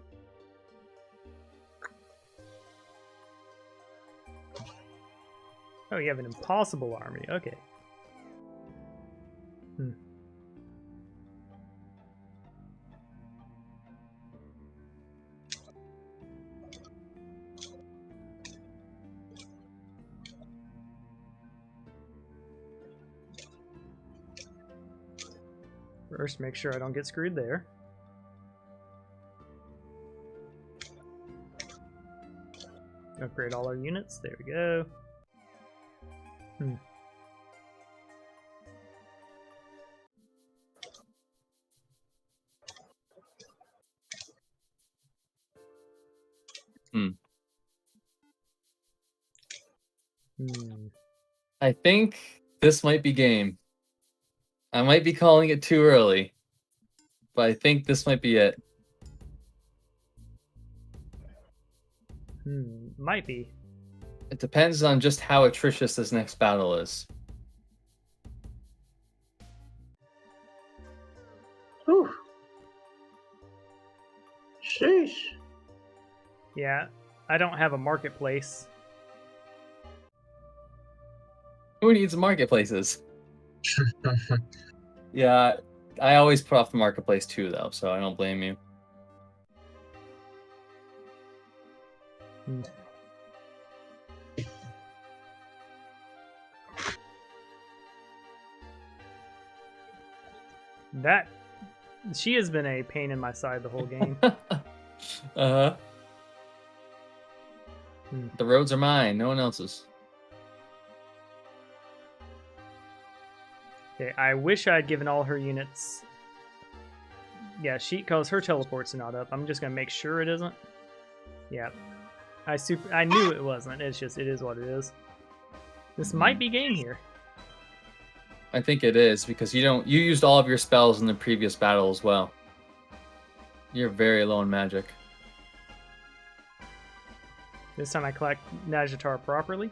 S1: Oh, you have an impossible army. Okay. First, make sure I don't get screwed there. Upgrade all our units. There we go.
S2: I think this might be game. I might be calling it too early, but I think this might be it.
S1: Might be.
S2: It depends on just how atrocious this next battle is.
S4: Whew. Sheesh.
S1: Yeah, I don't have a marketplace.
S2: Who needs marketplaces? Yeah, I always put off the marketplace too, though, so I don't blame you.
S1: That she has been a pain in my side the whole game.
S2: The roads are mine, no one else's.
S1: Okay, I wish I'd given all her units. Yeah, because her teleport's not up. I'm just gonna make sure it isn't. Yeah, I knew it wasn't. It's just it is what it is. This might be game here.
S2: I think it is because you used all of your spells in the previous battle as well. You're very low in magic.
S1: This time I collect Najatar properly.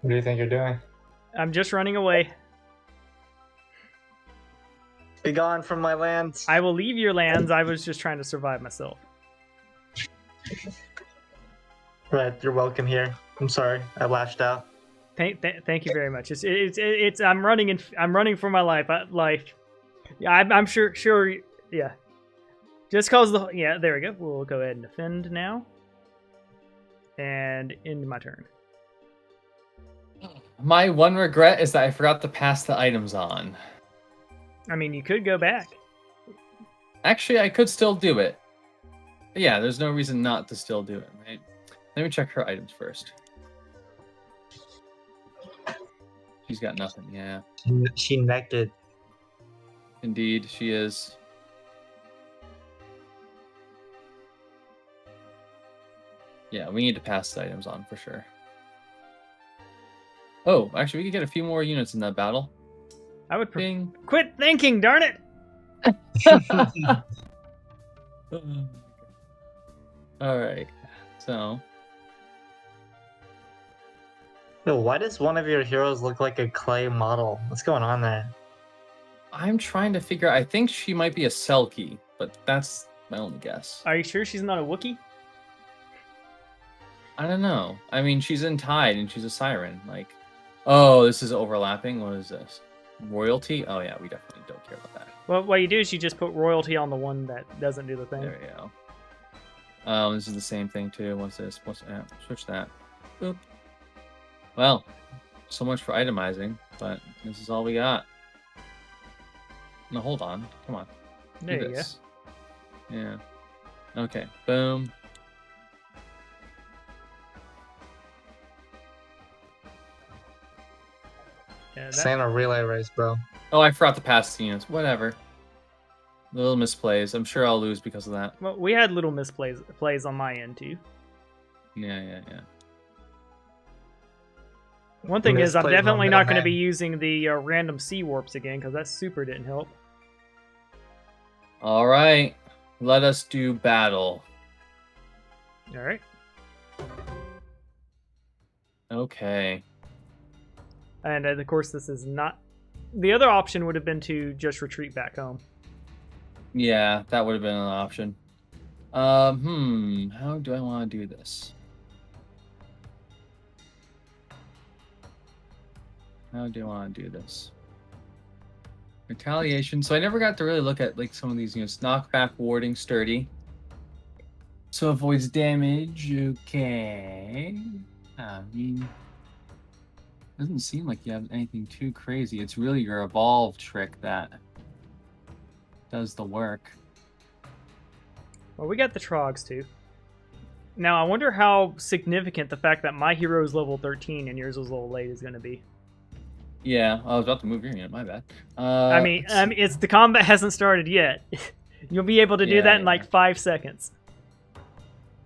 S4: What do you think you're doing?
S1: I'm just running away.
S4: Be gone from my lands.
S1: I will leave your lands. I was just trying to survive myself.
S4: Right, you're welcome here. I'm sorry, I lashed out.
S1: Thank you very much. It's I'm running for my life. Yeah, I'm sure. Yeah, just cause there we go. We'll go ahead and defend now, and end my turn.
S2: My one regret is that I forgot to pass the items on.
S1: I mean, you could go back.
S2: Actually, I could still do it. But yeah, there's no reason not to still do it, right? Let me check her items first. She's got nothing, yeah.
S4: She naked.
S2: Indeed, she is. Yeah, we need to pass the items on for sure. Oh, actually, we could get a few more units in that battle.
S1: I would
S2: Bing.
S1: quit thinking, darn it!
S2: All right, so
S4: Yo, why does one of your heroes look like a clay model? What's going on there?
S2: I'm trying to figure. I think she might be a Selkie, but that's my only guess.
S1: Are you sure she's not a Wookiee?
S2: I don't know. I mean, she's in Tide and she's a Siren. Like, oh, this is overlapping. What is this? Royalty? Oh yeah, we definitely don't care about that.
S1: Well, what you do is you just put royalty on the one that doesn't do the thing.
S2: There we go. This is the same thing too. What's this? Switch that. Boop. Well, so much for itemizing, but this is all we got. No, hold on. Come on.
S1: There
S2: Do
S1: you
S2: this. Yeah. Okay. Boom.
S1: Yeah,
S4: This ain't a relay race, bro.
S2: Oh, I forgot to pass the units. Whatever. Little misplays. I'm sure I'll lose because of that.
S1: well, we had little misplays on my end too.
S2: Yeah.
S1: One thing is, I'm
S4: Misplays on
S1: definitely not going to
S4: middleman.
S1: be using the random sea warps again because that super didn't help.
S2: All right. Let us do battle.
S1: All right.
S2: Okay.
S1: And of course, this is not. The other option would have been to just retreat back home.
S2: Yeah, that would have been an option. How do I want to do this? How do I want to do this? Retaliation. So I never got to really look at like some of these, knockback, warding, sturdy. So avoids damage. Okay. I mean, doesn't seem like you have anything too crazy. It's really your evolve trick that does the work.
S1: Well, we got the Trogs too. Now, I wonder how significant the fact that my hero is level 13 and yours was a little late is going to be.
S2: Yeah, I was about to move your unit. My bad.
S1: I mean, it's the combat hasn't started yet. You'll be able to do that in like 5 seconds.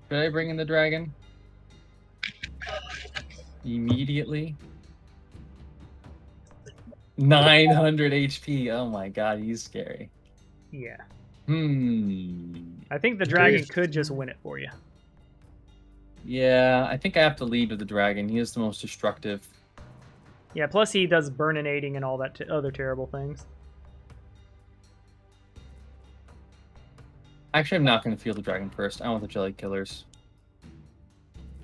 S2: Should I bring in the dragon? Immediately? 900 HP. Oh my god, he's scary.
S1: Yeah.
S2: I
S1: think the dragon could just win it for you.
S2: Yeah, I think I have to lead with the dragon. He is the most destructive.
S1: Yeah, plus he does burninating and all that other terrible things.
S2: Actually, I'm not going to field the dragon first. I want the jelly killers.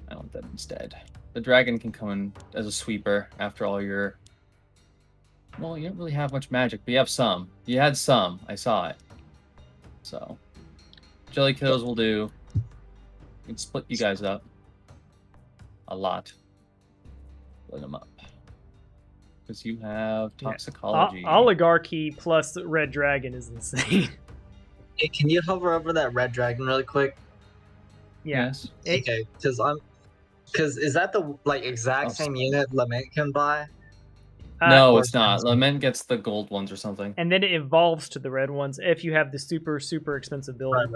S2: I want that instead. The dragon can come in as a sweeper after all your... Well, you don't really have much magic, but you have some. You had some. I saw it. So, jelly kills will do. You can split you guys up. A lot. Split them up. Because you have toxicology.
S1: Oligarchy plus red dragon is insane.
S4: Hey, can you hover over that red dragon really quick?
S1: Yeah.
S2: Yes.
S4: Okay, because is that the exact same unit Lament can buy?
S2: No, it's not. Lament gets the gold ones or something.
S1: And then it evolves to the red ones if you have the super, super expensive build.
S4: Right.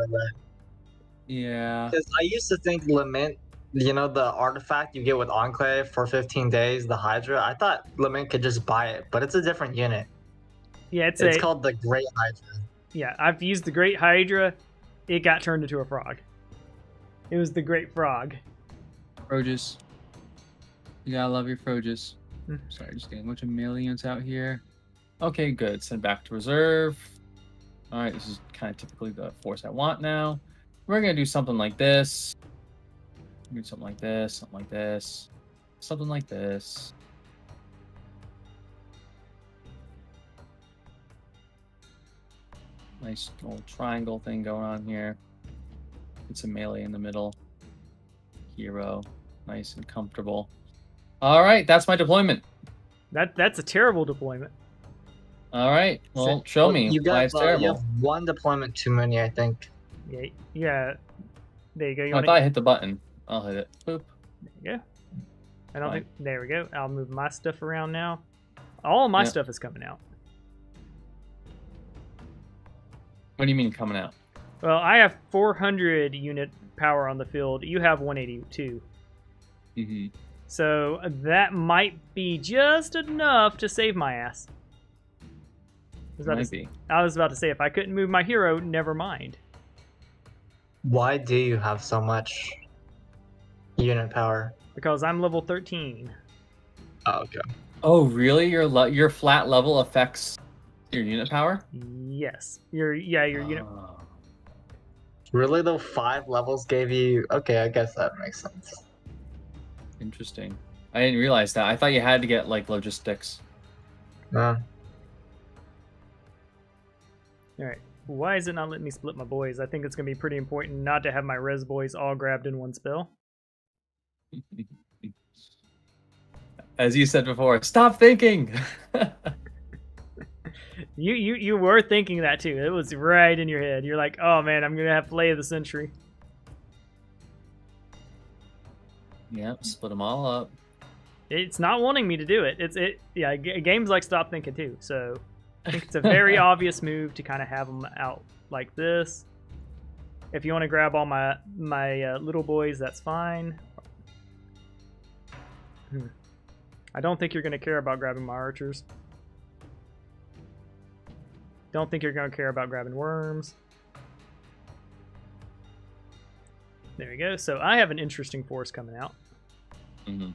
S2: Yeah.
S4: Because I used to think Lament, the artifact you get with Enclave for 15 days, the Hydra, I thought Lament could just buy it, but it's a different unit.
S1: Yeah, it's
S4: called the Great Hydra.
S1: Yeah, I've used the Great Hydra. It got turned into a frog. It was the Great Frog.
S2: Froges. You gotta love your Froges. Sorry, just getting a bunch of melee units out here. Okay, good. Send back to reserve. Alright, this is kind of typically the force I want now. We're gonna do something like this. Do something like this, something like this, something like this. Nice little triangle thing going on here. Get some melee in the middle. Hero. Nice and comfortable. Alright, that's my deployment.
S1: That's a terrible deployment.
S2: Alright, well, show me why it's terrible.
S4: You have one deployment too many, I think.
S1: Yeah. There you go.
S2: I thought I hit the button. I'll hit it. Boop.
S1: There you go. I don't think... There we go. I'll move my stuff around now. All my stuff is coming out.
S2: What do you mean coming out?
S1: Well, I have 400 unit power on the field. You have 182.
S2: Mm-hmm.
S1: So that might be just enough to save my ass. I was about to say, if I couldn't move my hero, never mind.
S4: Why do you have so much unit power?
S1: Because I'm level 13.
S4: Oh, okay.
S2: Oh, really? Your flat level affects your unit power?
S1: Yes. Your unit.
S4: Really, though? 5 levels gave you... Okay, I guess that makes sense.
S2: Interesting. I didn't realize that. I thought you had to get, logistics.
S4: No.
S1: Alright. Why is it not letting me split my boys? I think it's going to be pretty important not to have my res boys all grabbed in one spell.
S2: As you said before, stop thinking!
S1: You were thinking that too. It was right in your head. You're like, oh man, I'm going to have play of the century.
S2: Yep, split them all up.
S1: It's not wanting me to do it. Games like stop thinking too. So I think it's a very obvious move to kind of have them out like this. If you want to grab all my little boys, that's fine. I don't think you're going to care about grabbing my archers. Don't think you're going to care about grabbing worms. There we go. So I have an interesting force coming out.
S2: Mm-hmm.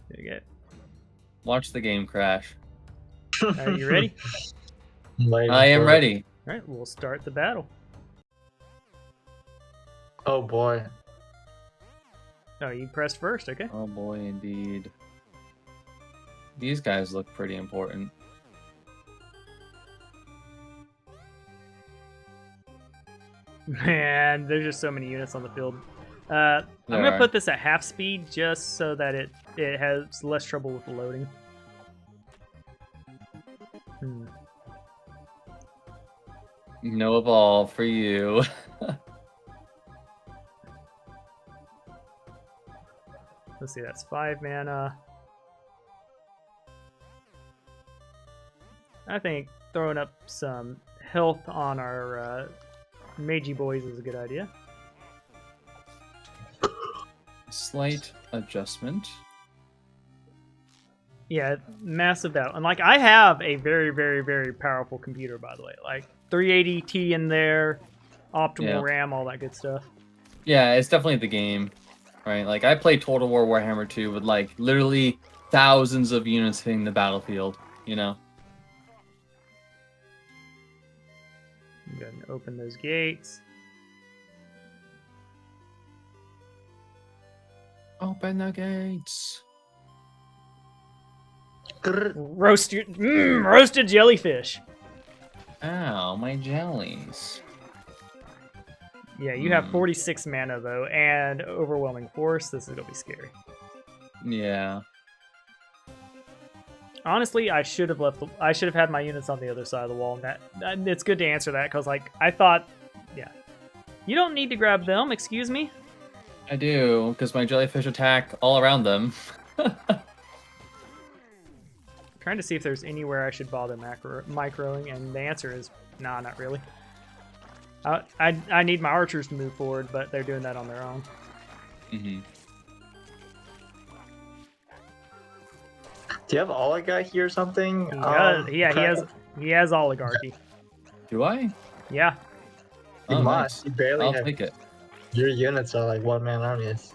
S1: There you go.
S2: Watch the game crash.
S1: Are you ready?
S2: I am ready.
S1: All right, we'll start the battle.
S4: Oh boy.
S1: Oh, you pressed first, okay.
S2: Oh boy, indeed. These guys look pretty important.
S1: Man, there's just so many units on the field. I'm gonna put this at half speed just so that it has less trouble with the loading.
S2: No evolve for you.
S1: Let's see, that's 5 mana. I think throwing up some health on our Meiji boys is a good idea.
S2: Slight adjustment.
S1: Yeah, massive battle. And like, I have a very, very, very powerful computer, by the way. Like 380 Ti in there, optimal RAM, all that good stuff.
S2: Yeah, it's definitely the game, right? Like, I play Total War Warhammer 2 with like literally thousands of units hitting the battlefield, you know?
S1: I'm going to open those gates.
S2: Open the gates.
S1: Roasted jellyfish.
S2: Ow, my jellies.
S1: Yeah, you have 46 mana though, and overwhelming force. This is gonna be scary.
S2: Yeah.
S1: Honestly, I should have left. I should have had my units on the other side of the wall. And it's good to answer that because, like, I thought, yeah, you don't need to grab them. Excuse me.
S2: I do, because my jellyfish attack all around them.
S1: Trying to see if there's anywhere I should bother microing, and the answer is nah, not really. I need my archers to move forward, but they're doing that on their own.
S2: Mm-hmm.
S4: Do you have oligarchy or something?
S1: Yeah, he has oligarchy.
S2: Do I?
S1: Yeah.
S4: You must.
S2: Nice.
S4: You barely
S2: I'll
S4: have.
S2: take it.
S4: Your units are like one-man armies.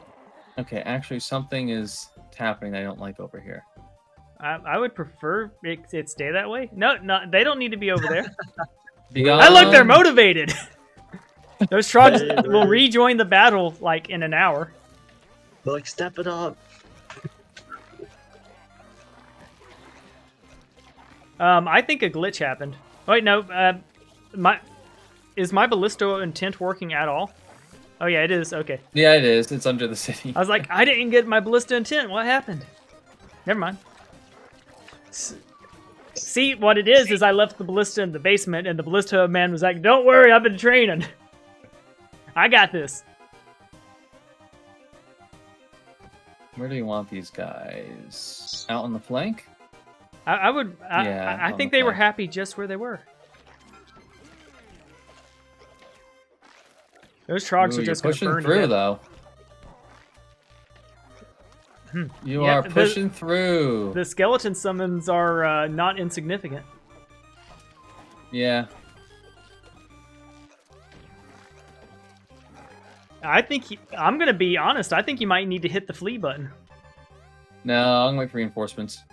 S2: Okay, actually, something is happening I don't like over here.
S1: I would prefer it stay that way. No, they don't need to be over there.
S2: Beyond...
S1: I look, they're motivated. Those trogs will rejoin the battle like in an hour.
S4: Like, step it up.
S1: I think a glitch happened. Oh, wait, no. Is my ballisto intent working at all? Oh yeah, it is. Okay.
S2: Yeah, it is. It's under the city.
S1: I was like, I didn't get my ballista intent. What happened? Never mind. See, what it is I left the ballista in the basement, and the ballista man was like, "Don't worry, I've been training. I got this."
S2: Where do you want these guys? Out on the flank?
S1: I think they were happy just where they were. Those trogs are just
S2: pushing
S1: burn
S2: through, though. You are pushing through.
S1: The skeleton summons are not insignificant.
S2: Yeah.
S1: I think I'm gonna be honest. I think you might need to hit the flee button.
S2: No, I'm gonna wait for reinforcements.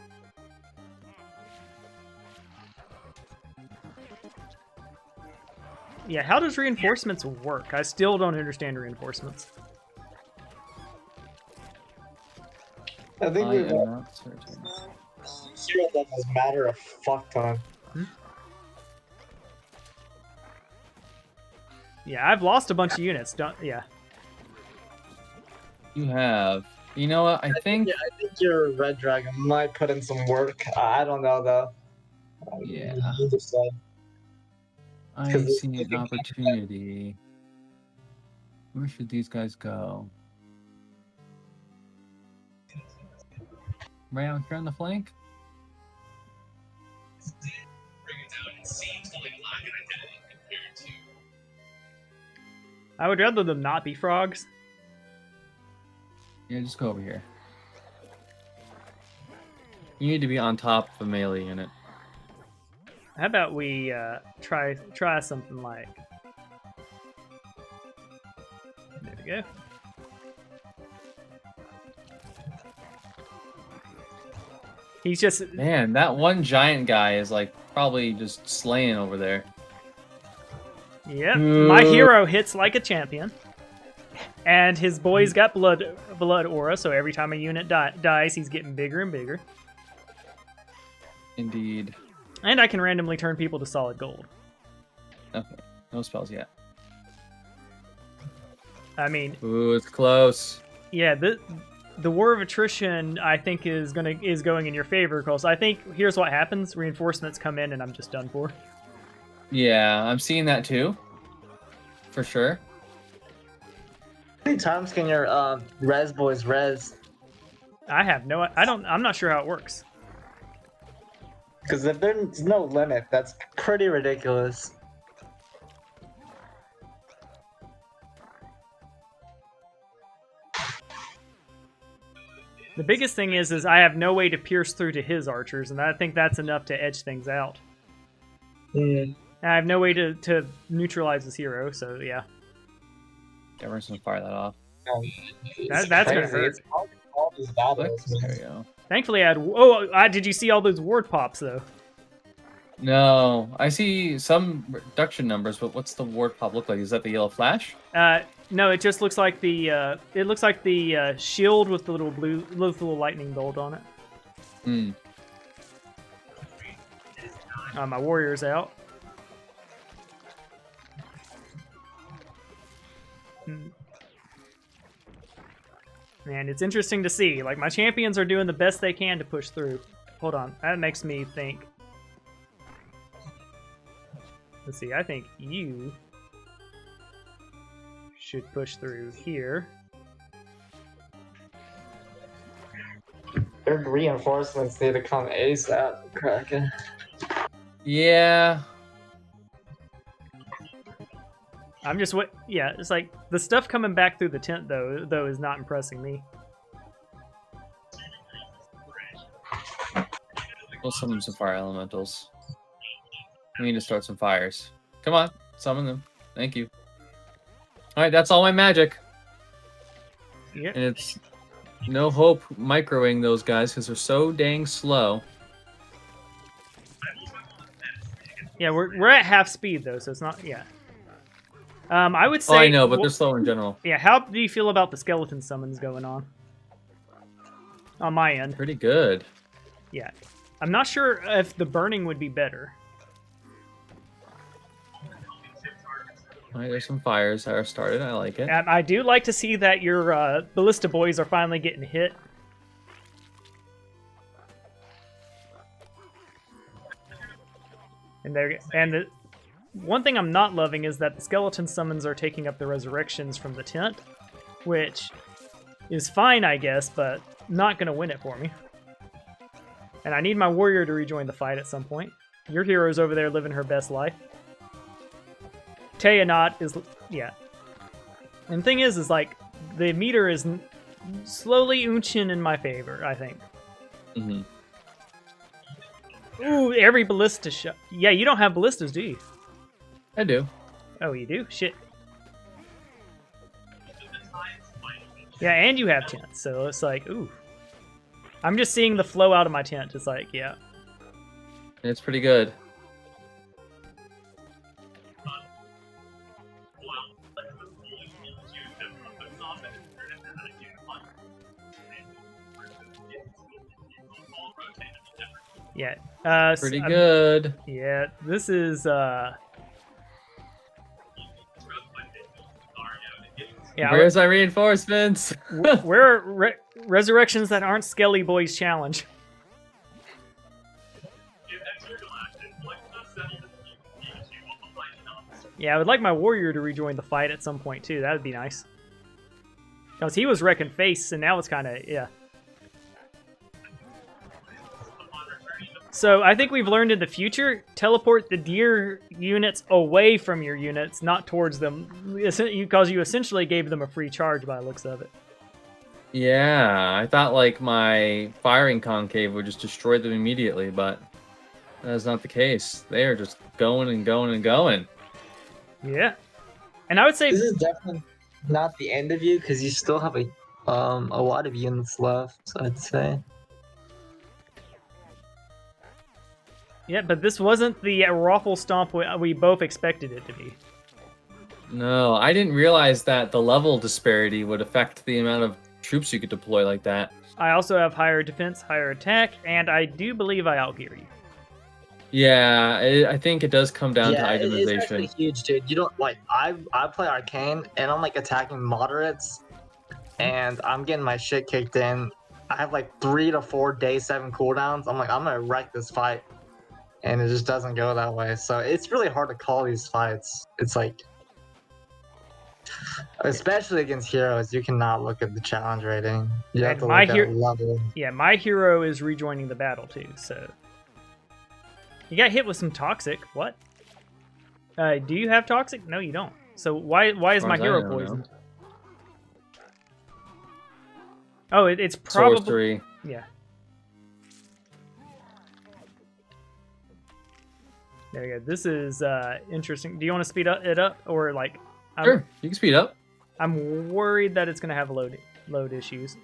S1: Yeah, how does reinforcements work? I still don't understand reinforcements.
S4: I think
S2: I am not certain.
S4: Zero of them is matter of fuck ton.
S1: Yeah, I've lost a bunch of units. Yeah.
S2: You have. You know what? I think.
S4: Yeah, I think your red dragon might put in some work. I don't know though.
S2: Yeah.
S4: Either side.
S2: I see an opportunity. Where should these guys go? Right out here on the flank?
S1: I would rather them not be frogs.
S2: Yeah, just go over here. You need to be on top of a melee unit.
S1: How about we try something like There we go. He's just...
S2: Man, that one giant guy is like probably just slaying over there.
S1: Yep. My hero hits like a champion. And his boy's got blood aura, so every time a unit dies, he's getting bigger and bigger.
S2: Indeed.
S1: And I can randomly turn people to solid gold.
S2: Okay. No spells yet.
S1: I mean...
S2: Ooh, it's close.
S1: Yeah, the war of attrition, I think, is going in your favor, because I think here's what happens: reinforcements come in, and I'm just done for.
S2: Yeah, I'm seeing that too. For sure.
S4: How many times can your res boys res?
S1: I'm not sure how it works.
S4: Because if there's no limit, that's pretty ridiculous.
S1: The biggest thing is I have no way to pierce through to his archers, and I think that's enough to edge things out.
S4: Mm.
S1: I have no way to neutralize his hero, so yeah.
S2: Yeah, we're just gonna fire that off.
S1: That's gonna
S4: crazy.
S1: hurt.
S4: It's all these battles.
S2: There we go.
S1: Thankfully, did you see all those ward pops though?
S2: No, I see some reduction numbers, but what's the ward pop look like? Is that the yellow flash?
S1: No, it just looks like the shield with the little lightning bolt on it.
S2: Hmm.
S1: My warrior's out. Man, it's interesting to see. Like, my champions are doing the best they can to push through. Hold on, that makes me think. Let's see, I think you should push through here.
S4: Their reinforcements need to come ASAP, Kraken.
S2: Yeah.
S1: I'm just yeah, it's like the stuff coming back through the tent though is not impressing me.
S2: We'll summon some fire elementals. We need to start some fires. Come on, summon them. Thank you. Alright, that's all my magic.
S1: Yep.
S2: And it's no hope microing those guys because they're so dang slow.
S1: Yeah, we're at half speed though, so it's not. Yeah. I would say.
S2: Oh, I know, but they're slow in general.
S1: Yeah. How do you feel about the skeleton summons going on my end?
S2: Pretty good.
S1: Yeah. I'm not sure if the burning would be better.
S2: Alright, there's some fires that are started. I like it.
S1: I do like to see that your ballista boys are finally getting hit. And the one thing I'm not loving is that the skeleton summons are taking up the resurrections from the tent, which is fine, I guess, but not going to win it for me. And I need my warrior to rejoin the fight at some point. Your hero's over there living her best life. Teyanot is, yeah. And the thing is like, the meter is slowly inching in my favor, I think.
S2: Mm-hmm.
S1: Ooh, every ballista shot. Yeah, you don't have ballistas, do you?
S2: I do.
S1: Oh, you do? Shit. Yeah, and you have tents, so it's like, ooh. I'm just seeing the flow out of my tent. It's like, yeah.
S2: It's pretty good.
S1: Yeah.
S2: Pretty good.
S1: Yeah, this is, yeah,
S2: Where's our reinforcements?
S1: where are resurrections that aren't Skelly Boys challenge? Yeah, I would like my warrior to rejoin the fight at some point too. That would be nice. Because he was wrecking face, and now it's kind of, yeah. So I think we've learned in the future, teleport the deer units away from your units, not towards them, because you essentially gave them a free charge by the looks of it.
S2: Yeah, I thought like my firing concave would just destroy them immediately, but that is not the case. They are just going and going and going.
S1: Yeah. And I would say...
S4: This is definitely not the end of you because you still have a lot of units left. I'd say.
S1: Yeah, but this wasn't the raffle stomp we both expected it to be.
S2: No, I didn't realize that the level disparity would affect the amount of troops you could deploy like that.
S1: I also have higher defense, higher attack, and I do believe I outgear you.
S2: Yeah, I think it does come down to
S4: It's
S2: itemization.
S4: actually huge, dude. You don't like I play arcane and I'm like attacking moderates, and I'm getting my shit kicked in. I have like 3 to 4 day 7 cooldowns. I'm like I'm gonna wreck this fight, and it just doesn't go that way. So it's really hard to call these fights. It's like, especially against heroes, you cannot look at the challenge rating. You have
S1: And
S4: to
S1: my
S4: look at level.
S1: Yeah, my hero is rejoining the battle too, so... You got hit with some toxic. What? Do you have toxic? No, you don't. So why is my hero poisoned? Oh, it's probably...
S2: Sorcery.
S1: Yeah. There you go. This is interesting. Do you want to speed it up? Or like...
S2: Sure, you can speed up.
S1: I'm worried that it's going to have load issues.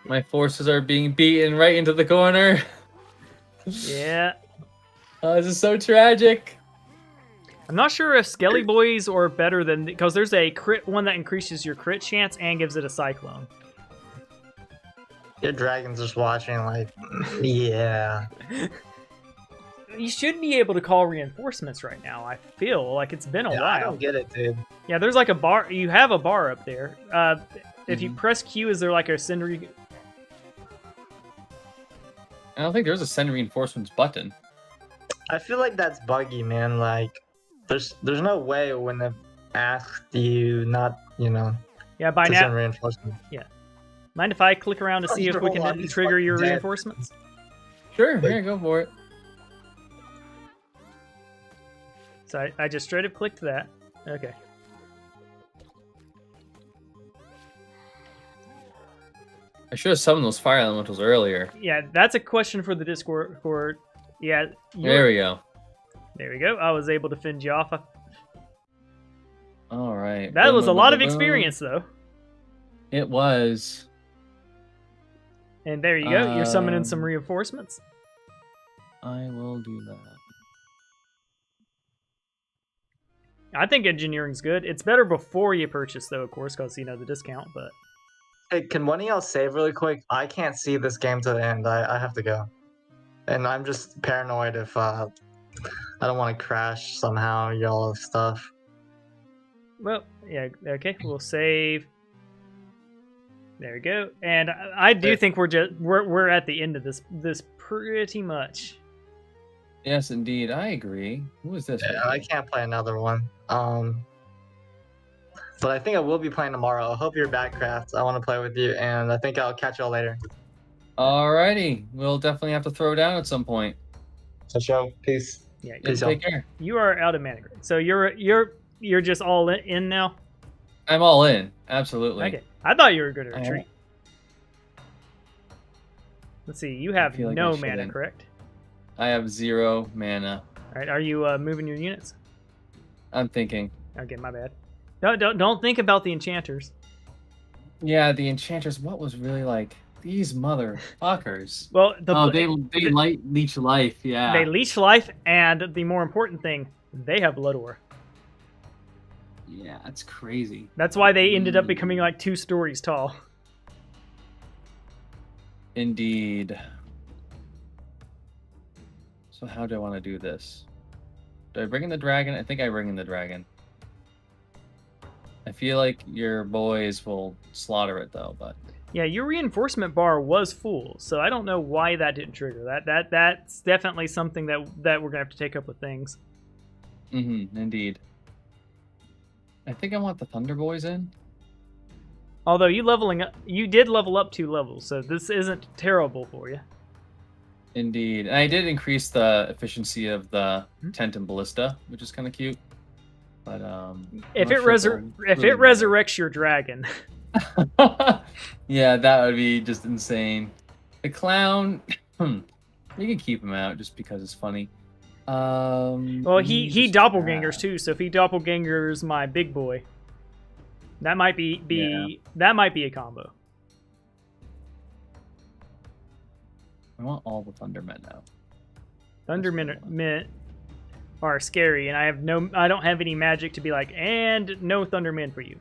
S2: My forces are being beaten right into the corner.
S1: Yeah.
S2: Oh, this is so tragic.
S1: I'm not sure if Skelly Boys are better than... Because there's a crit one that increases your crit chance and gives it a cyclone.
S4: Your dragon's just watching like, yeah.
S1: You should be able to call reinforcements right now. I feel like it's been a while.
S4: I don't get it, dude.
S1: Yeah, there's like a bar. You have a bar up there. If you press Q, is there like a send...
S2: I don't think there's a send reinforcements button.
S4: I feel like that's buggy, man. Like, there's no way when they asked you not,
S1: Yeah, by
S4: to
S1: now.
S4: send reinforcements.
S1: Mind if I click around to see if we can trigger your
S4: dead.
S1: reinforcements?
S2: Sure, yeah, go for it.
S1: So I just straight up clicked that. Okay.
S2: I should have summoned those fire elementals earlier.
S1: Yeah, that's a question for the Discord. Yeah.
S2: There we go.
S1: There we go. I was able to fend you off.
S2: All right.
S1: That
S2: Boom,
S1: was a
S2: boom,
S1: lot
S2: boom,
S1: of
S2: boom.
S1: experience, though.
S2: It was.
S1: And there you go. You're summoning some reinforcements.
S2: I will do that.
S1: I think engineering's good. It's better before you purchase, though, of course, because, the discount, but...
S4: Hey, can one of y'all save really quick? I can't see this game to the end. I have to go. And I'm just paranoid if I don't want to crash somehow, y'all stuff.
S1: Well, yeah, okay, we'll save. There we go. And I do think we're at the end of this pretty much.
S2: Yes, indeed. I agree. Who is this?
S4: Yeah, I can't play another one. But I think I will be playing tomorrow. I hope you're back, Craft. I want to play with you, and I think I'll catch y'all later.
S2: Alrighty. We'll definitely have to throw down at some point.
S4: So, show. Peace.
S1: Yeah,
S4: Peace, y'all.
S2: Take care.
S1: you are out of mana grid. So you're just all in now?
S2: I'm all in. Absolutely.
S1: Okay. I thought you were going to
S2: I-
S1: retreat. Let's see. You have
S2: feel like
S1: no
S2: I
S1: mana,
S2: shouldn't.
S1: correct?
S2: I have 0 mana.
S1: All right. Are you moving your units?
S2: I'm thinking.
S1: Okay, my bad. No, don't think about the enchanters.
S2: Yeah, the enchanters. What was really like these motherfuckers?
S1: Well,
S2: They leech life. Yeah.
S1: they leech life, and the more important thing, they have blood ore.
S2: Yeah, that's crazy.
S1: That's why they ended up becoming like 2 stories tall.
S2: Indeed. So how do I want to do this? Do I bring in the dragon? I think I bring in the dragon. I feel like your boys will slaughter it though, but
S1: Yeah, your reinforcement bar was full, so I don't know why that didn't trigger. That's definitely something that we're gonna have to take up with things.
S2: indeed. I think I want the Thunder Boys in.
S1: Although you did level up 2 levels, so this isn't terrible for you.
S2: Indeed. And I did increase the efficiency of the tent and ballista, which is kind of cute. But
S1: If
S2: I'm
S1: it
S2: not sure
S1: if
S2: really
S1: it resurrects your dragon,
S2: yeah, that would be just insane. The clown, you can keep him out just because it's funny.
S1: well, he doppelgangers too. So if he doppelgangers my big boy, That might be that might be a combo.
S2: I want all the Thundermen now.
S1: Thundermen are scary, and I don't have any magic to be like, and no Thundermen for you.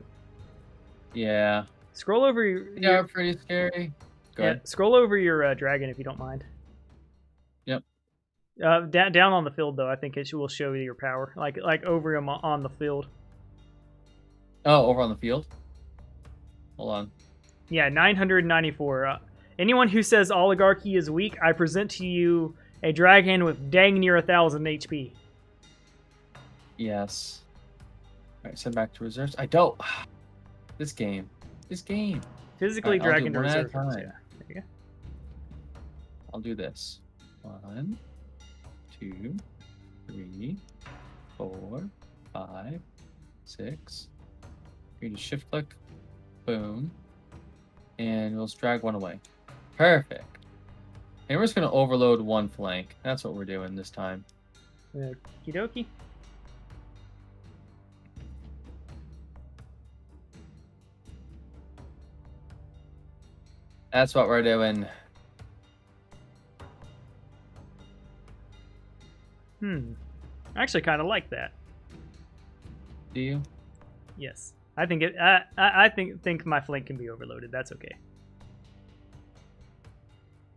S2: Yeah.
S1: Scroll over
S2: Yeah, pretty scary. Go ahead.
S1: Scroll over your dragon if you don't mind.
S2: Yep.
S1: Down on the field though, I think it will show you your power, like over on the field.
S2: Oh, over on the field. Hold on.
S1: Yeah, 994. Anyone who says oligarchy is weak, I present to you a dragon with dang near 1,000 HP.
S2: Yes. All right, send back to reserves. I don't. This game.
S1: Physically
S2: All right,
S1: dragon to
S2: one at a
S1: reserve.
S2: time.
S1: Yeah. There you go.
S2: I'll do this. 1, 2, 3, 4, 5, 6. You just shift click. Boom. And we'll just drag one away. Perfect. And we're just going to overload one flank. That's what we're doing this time.
S1: Okie dokie.
S2: That's what we're doing.
S1: I actually kind of like that.
S2: Do you?
S1: Yes. I think it. I think my flank can be overloaded. That's okay.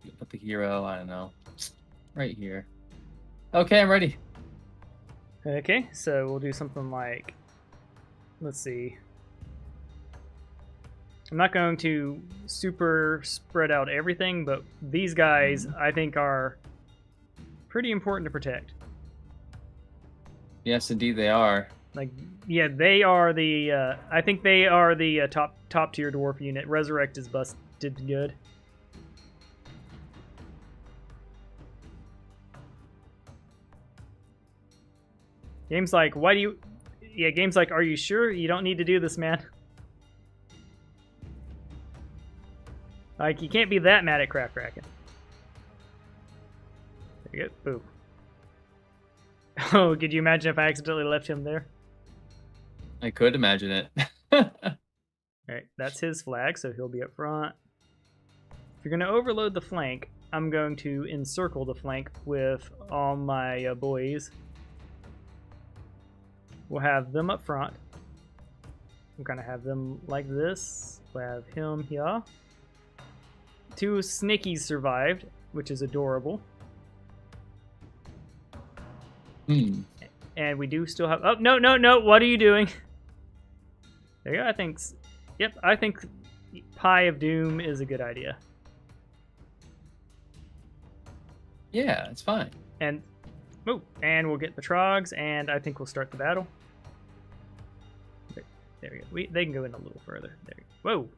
S2: You put the hero, I don't know, right here. Okay, I'm ready.
S1: Okay, so we'll do something like, let's see. I'm not going to super spread out everything, but these guys I think are pretty important to protect.
S2: Yes, indeed they are.
S1: Like, yeah, they are the. I think they are the top tier dwarf unit. Resurrect is busted good. Game's like, why do you? Yeah, game's like, are you sure you don't need to do this, man? Like, you can't be that mad at KraftKracken. There you go. Boo. Oh, could you imagine if I accidentally left him there?
S2: I could imagine it.
S1: Alright, that's his flag, so he'll be up front. If you're going to overload the flank, I'm going to encircle the flank with all my boys. We'll have them up front. We're going to have them like this. We'll have him here. 2 Snickies survived, which is adorable. And we do still have... Oh, no, no, no! What are you doing? There you go, I think... Yep, I think Pie of Doom is a good idea.
S2: Yeah, it's fine.
S1: And... Oh, and we'll get the Trogs, and I think we'll start the battle. There we go. They can go in a little further. There. Whoa!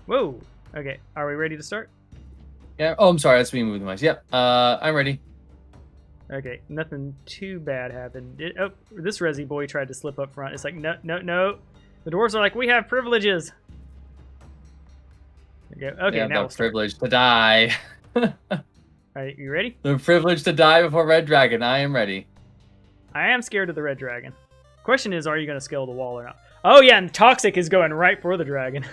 S1: Whoa! Okay, are we ready to start?
S2: Yeah. Oh, I'm sorry. That's me moving the mice. Yep. I'm ready.
S1: Okay, nothing too bad happened. Oh, this Resi boy tried to slip up front. It's like, no, no, no. The dwarves are like, we have privileges. There you go. Okay,
S2: Yeah,
S1: now we'll start.
S2: privilege to die.
S1: Alright, you ready?
S2: The privilege to die before Red Dragon. I am ready.
S1: I am scared of the red dragon. Question is, are you going to scale the wall or not? Oh yeah, and Toxic is going right for the dragon.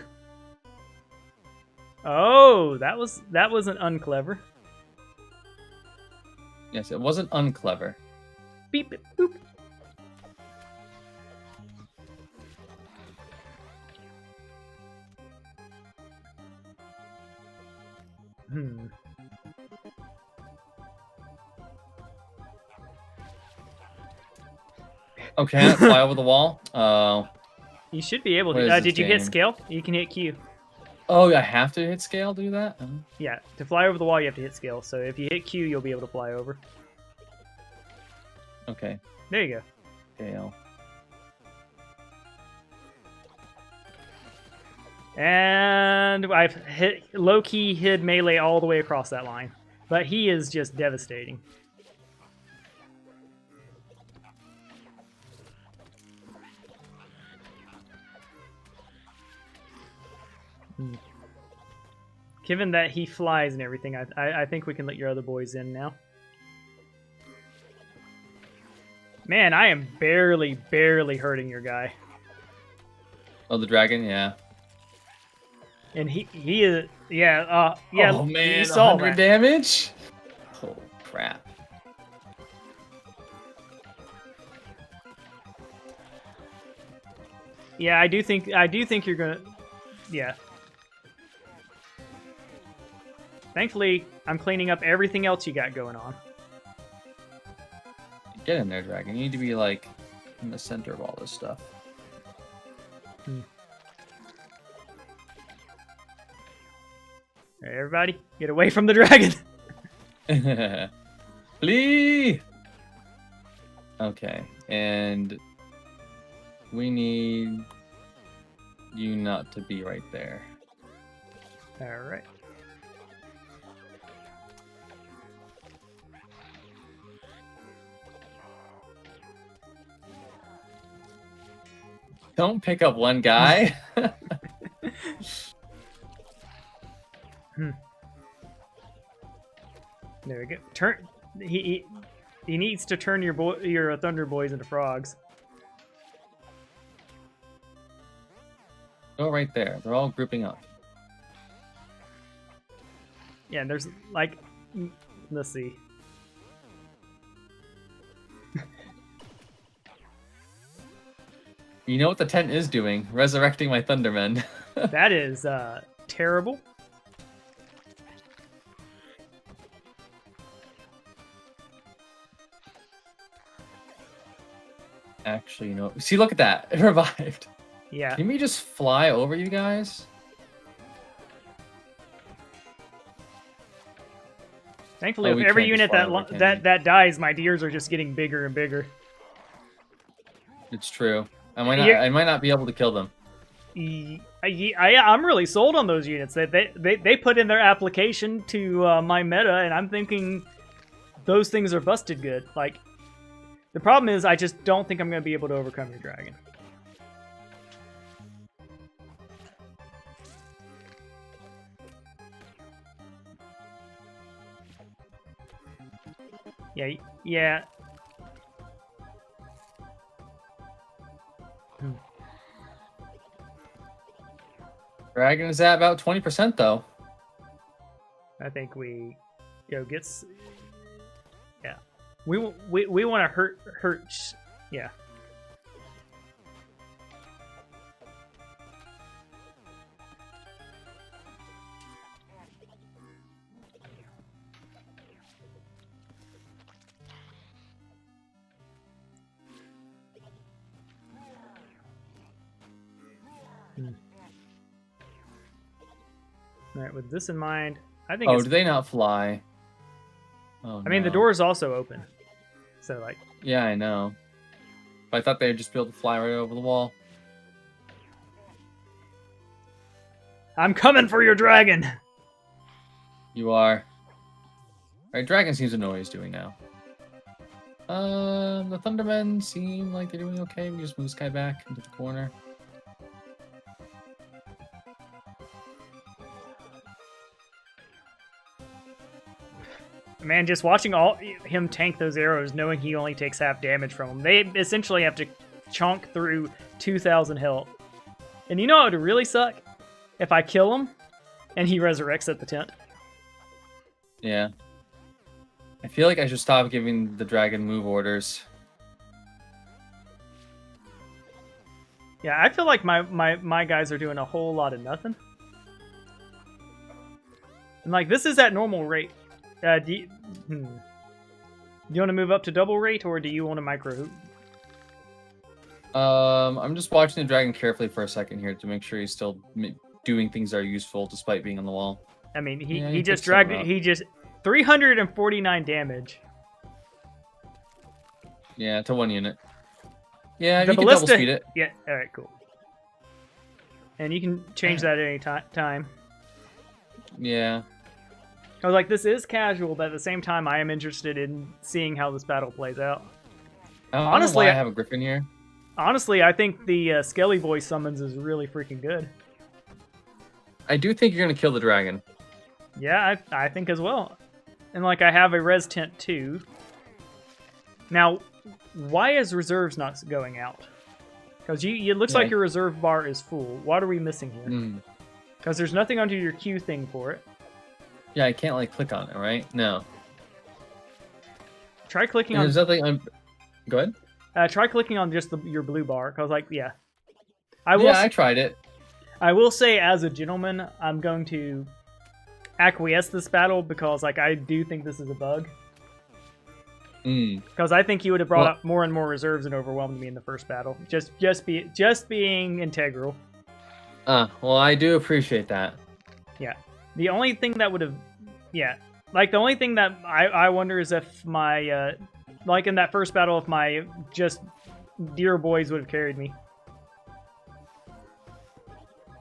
S1: Oh, that wasn't unclever.
S2: Yes, it wasn't unclever.
S1: Beep, beep, boop.
S2: Oh, can I fly over the wall?
S1: You should be able
S2: What
S1: to.
S2: is
S1: Did
S2: this
S1: you hit
S2: game?
S1: scale? You can hit Q.
S2: Oh, I have to hit scale to do that? Oh.
S1: Yeah, to fly over the wall, you have to hit scale. So if you hit Q, you'll be able to fly over.
S2: Okay.
S1: There you go.
S2: Scale.
S1: And I've hit low-key hid melee all the way across that line. But he is just devastating. Given that he flies and everything, I think we can let your other boys in now. Man, I am barely hurting your guy.
S2: Oh, the dragon, yeah.
S1: And he is, yeah.
S2: Oh man,
S1: you saw
S2: 100
S1: that.
S2: damage. Holy crap.
S1: Yeah, I do think you're gonna. Yeah. Thankfully, I'm cleaning up everything else you got going on.
S2: Get in there, dragon. You need to be like in the center of all this stuff.
S1: All right, everybody, get away from the dragon.
S2: Flee! Okay, and we need you not to be right there.
S1: All right.
S2: Don't pick up one guy.
S1: There we go. Turn. He needs to turn your Thunder Boys into frogs.
S2: Go right there. They're all grouping up.
S1: Yeah, and there's like, let's see.
S2: You know what the tent is doing? Resurrecting my Thundermen.
S1: That is terrible.
S2: Actually, you know, see, look at that. It revived.
S1: Yeah.
S2: Can we just fly over you guys?
S1: Thankfully,
S2: Oh,
S1: with
S2: we
S1: every
S2: can't just
S1: unit
S2: fly over, can we?
S1: that dies, my deers are just getting bigger and bigger.
S2: It's true. I might not be able to kill them.
S1: I'm really sold on those units. They put in their application to my meta, and I'm thinking those things are busted good. Like, the problem is I just don't think I'm going to be able to overcome your dragon. Yeah.
S2: Dragon is at about 20% though.
S1: I think we go yeah. We want to hurt. Yeah. All right, with this in mind, I think.
S2: Oh, do they not fly? Oh,
S1: I mean, the door is also open, so like.
S2: Yeah, I know. But I thought they'd just be able to fly right over the wall.
S1: I'm coming for your dragon.
S2: You are. Alright, dragon seems to know what he's doing now. The Thundermen seem like they're doing okay. We just move this guy back into the corner.
S1: Man, just watching him tank those arrows, knowing he only takes half damage from them, they essentially have to chunk through 2,000 health. And you know what would really suck? If I kill him, and he resurrects at the tent.
S2: Yeah. I feel like I should stop giving the dragon move orders.
S1: Yeah, I feel like my guys are doing a whole lot of nothing. And like, this is at normal rate. Do you want to move up to double rate, or do you want to micro?
S2: I'm just watching the dragon carefully for a second here to make sure he's still doing things that are useful despite being on the wall.
S1: I mean,
S2: Yeah,
S1: he just
S2: picks
S1: dragged
S2: some
S1: it.
S2: up.
S1: He just 349 damage.
S2: Yeah, to one unit. Yeah,
S1: The
S2: you can
S1: ballista-
S2: double speed it.
S1: Yeah. All right. Cool. And you can change that at any time.
S2: Yeah.
S1: I was like, this is casual, but at the same time, I am interested in seeing how this battle plays out.
S2: I don't know
S1: Honestly,
S2: why I have a griffin here.
S1: Honestly, I think the Skelly voice summons is really freaking good.
S2: I do think you're gonna kill the dragon.
S1: Yeah, I think as well. And like, I have a res tent too. Now, why is reserves not going out? Because it looks like your reserve bar is full. What are we missing here? Because there's nothing under your queue thing for it.
S2: Yeah, I can't like click on it, right? No.
S1: Try clicking
S2: And
S1: on.
S2: there's nothing on. Go ahead.
S1: Try clicking on just your blue bar. Cause like
S2: I tried it.
S1: I will say, as a gentleman, I'm going to acquiesce this battle because like I do think this is a bug. Because I think you would have brought up more and more reserves and overwhelmed me in the first battle. Just being integral.
S2: Well, I do appreciate that.
S1: Yeah. The only thing that would have, the only thing that I wonder is if my, like in that first battle, if my just dear boys would have carried me.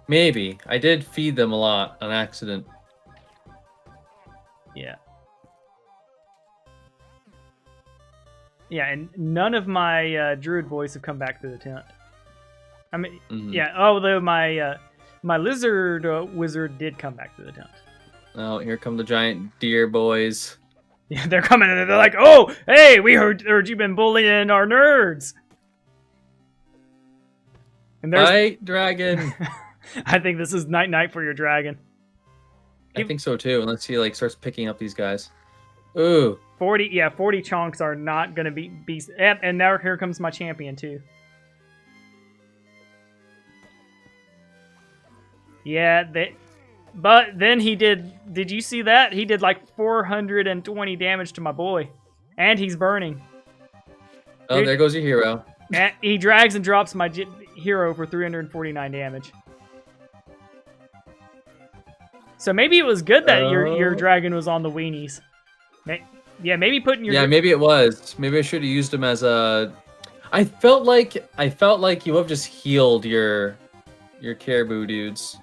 S2: Maybe. I did feed them a lot on accident.
S1: Yeah. Yeah, and none of my druid boys have come back to the tent. I mean, although my my lizard wizard did come back to the tent.
S2: Oh, here come the giant deer boys.
S1: Yeah, they're coming and they're like, "Oh, hey, we heard you've been bullying our nerds." And there's
S2: Fight, dragon.
S1: I think this is night for your dragon.
S2: I think so too, unless he like starts picking up these guys. Ooh.
S1: 40 chunks are not gonna be and now here comes my champion too. Yeah, but then he did you see that? He did like 420 damage to my boy. And he's burning.
S2: Oh, dude, there goes your hero.
S1: And he drags and drops my hero for 349 damage. So maybe it was good that your dragon was on the weenies. Yeah, maybe putting your...
S2: Yeah, maybe it was. Maybe I should have used him as a... I felt like you would have just healed your caribou dudes.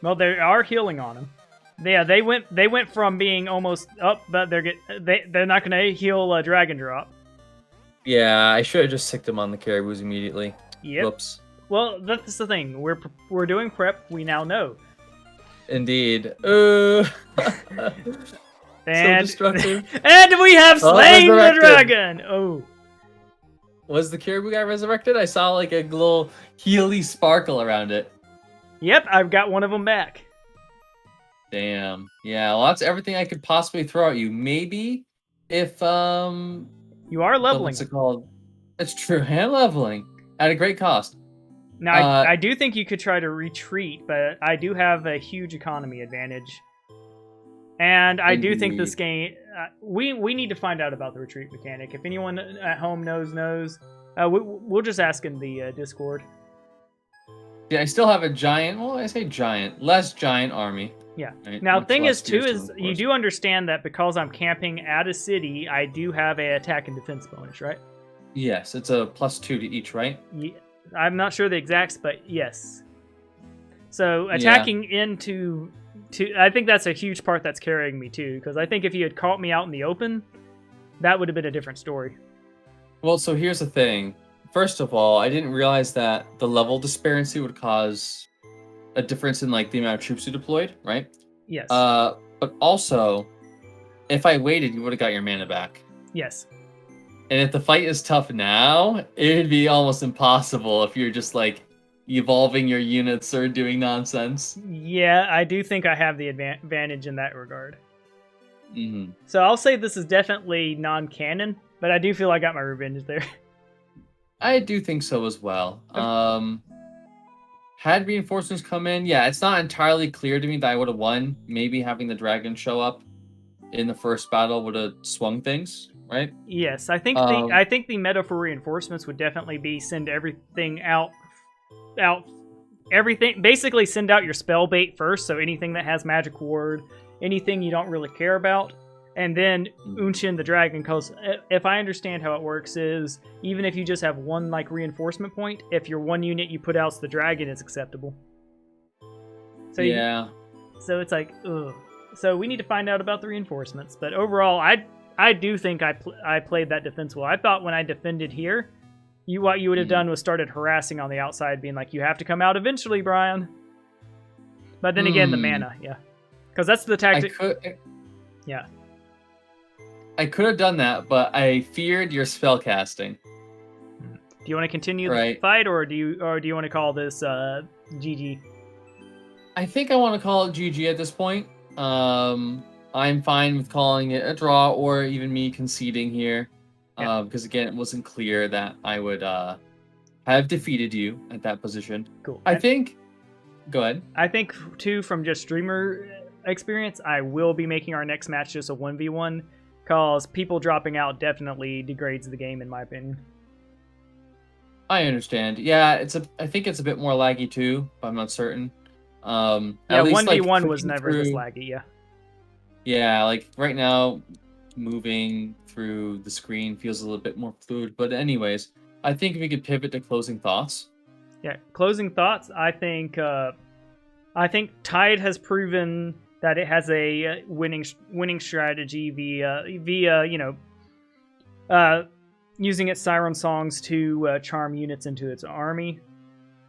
S1: Well, they are healing on him. Yeah, they went from being almost up, but they're not gonna heal a dragon drop.
S2: Yeah, I should have just sicked them on the caribous immediately.
S1: Yep.
S2: Whoops.
S1: Well, that's the thing. We're doing prep. We now know.
S2: Indeed.
S1: And,
S2: so destructive.
S1: And we have slain the dragon! Oh.
S2: Was the caribou guy resurrected? I saw like a little healy sparkle around it.
S1: Yep, I've got one of them back.
S2: Damn. Yeah, well, that's everything I could possibly throw at you. Maybe if
S1: you are leveling.
S2: What's it called? It's true. Hand leveling at a great cost.
S1: Now, I do think you could try to retreat, but I do have a huge economy advantage. And I do think this game... we need to find out about the retreat mechanic. If anyone at home knows. We'll just ask in the Discord.
S2: Yeah, I still have a giant... Well, I say giant. Less giant army.
S1: Yeah.
S2: Right?
S1: Now, the thing is, too, is you do understand that because I'm camping at a city, I do have an attack and defense bonus, right?
S2: Yes, it's a +2 to each, right?
S1: Yeah. I'm not sure the exacts, but yes. So attacking into... I think that's a huge part that's carrying me too, because I think if you had caught me out in the open, that would have been a different story.
S2: Well, so here's the thing. First of all, I didn't realize that the level disparity would cause a difference in like the amount of troops you deployed, right?
S1: Yes.
S2: But also, if I waited, you would have got your mana back.
S1: Yes.
S2: And if the fight is tough now, it'd be almost impossible if you're just like evolving your units or doing nonsense.
S1: Yeah, I do think I have the advantage in that regard.
S2: Mm-hmm.
S1: So I'll say this is definitely non-canon, but I do feel I got my revenge there.
S2: I do think so as well. Had reinforcements come in, yeah, it's not entirely clear to me that I would have won. Maybe having the dragon show up in the first battle would have swung things, right?
S1: Yes, I think the meta for reinforcements would definitely be send everything out everything, basically send out your spell bait first, so anything that has magic ward, anything you don't really care about, and then Unshin the dragon, because if I understand how it works is, even if you just have one like reinforcement point, if your one unit you put out's the dragon, it's acceptable. So
S2: yeah.
S1: So it's like, ugh. So we need to find out about the reinforcements, but overall, I do think I played that defense well. I thought when I defended here, what you would have done was started harassing on the outside, being like, you have to come out eventually, Brian. But then again, the mana, yeah. Because that's the tactic. Yeah.
S2: I could have done that, but I feared your spell casting.
S1: Do you want to continue the
S2: Right.
S1: fight, or do you want to call this GG?
S2: I think I want to call it GG at this point. I'm fine with calling it a draw or even me conceding here.
S1: Yeah.
S2: Because again, it wasn't clear that I would have defeated you at that position.
S1: Cool.
S2: I think. Go ahead.
S1: I think too, from just streamer experience, I will be making our next match just a 1v1, cause people dropping out definitely degrades the game in my opinion.
S2: I understand. Yeah, I think it's a bit more laggy too, but I'm not certain.
S1: Yeah,
S2: At least,
S1: 1v1
S2: like,
S1: was
S2: clicking
S1: never this
S2: through-
S1: laggy. Yeah.
S2: Yeah, like right now, moving through the screen feels a little bit more fluid. But anyways, I think we could pivot to closing thoughts.
S1: Yeah. Closing thoughts. I think Tide has proven that it has a winning strategy via using its siren songs to charm units into its army.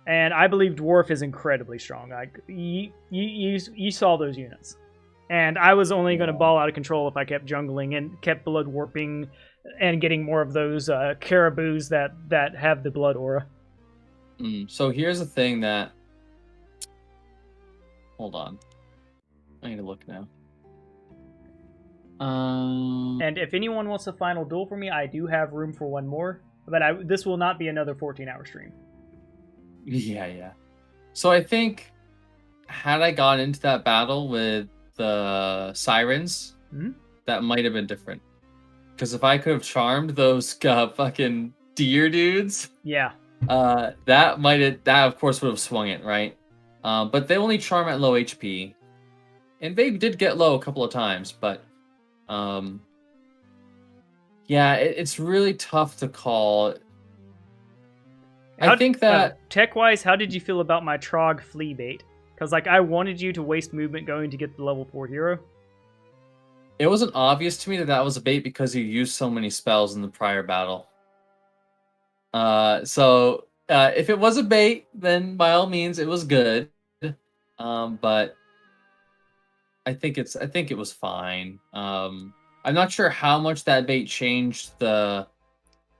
S1: And I believe Dwarf is incredibly strong. You saw those units. And I was only going to ball out of control if I kept jungling and kept blood warping and getting more of those caribous that have the blood aura.
S2: So here's the thing that... Hold on. I need to look now.
S1: And if anyone wants a final duel for me, I do have room for one more. But this will not be another 14-hour stream.
S2: Yeah. So I think had I gone into that battle with the sirens, that might have been different. Because if I could have charmed those fucking deer dudes,
S1: yeah,
S2: that of course would have swung it, right? But they only charm at low HP, and they did get low a couple of times. But yeah, it's really tough to call. I think that
S1: tech-wise, how did you feel about my Trog flea bait? Because like I wanted you to waste movement going to get the level 4 hero.
S2: It wasn't obvious to me that was a bait because you used so many spells in the prior battle. So if it was a bait, then by all means it was good. But I think it was fine. I'm not sure how much that bait changed the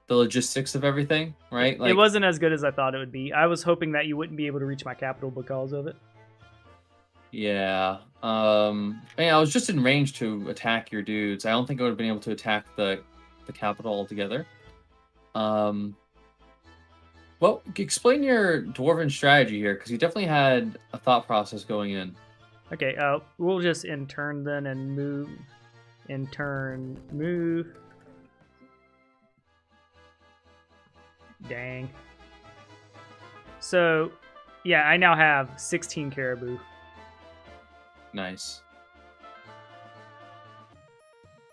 S2: logistics of everything, right? Like,
S1: it wasn't as good as I thought it would be. I was hoping that you wouldn't be able to reach my capital because of it.
S2: Yeah. I was just in range to attack your dudes. I don't think I would have been able to attack the capital altogether. Well, explain your dwarven strategy here, because you definitely had a thought process going in.
S1: Okay, we'll just in turn then and move. In turn, move. Dang. So, yeah, I now have 16 caribou.
S2: Nice.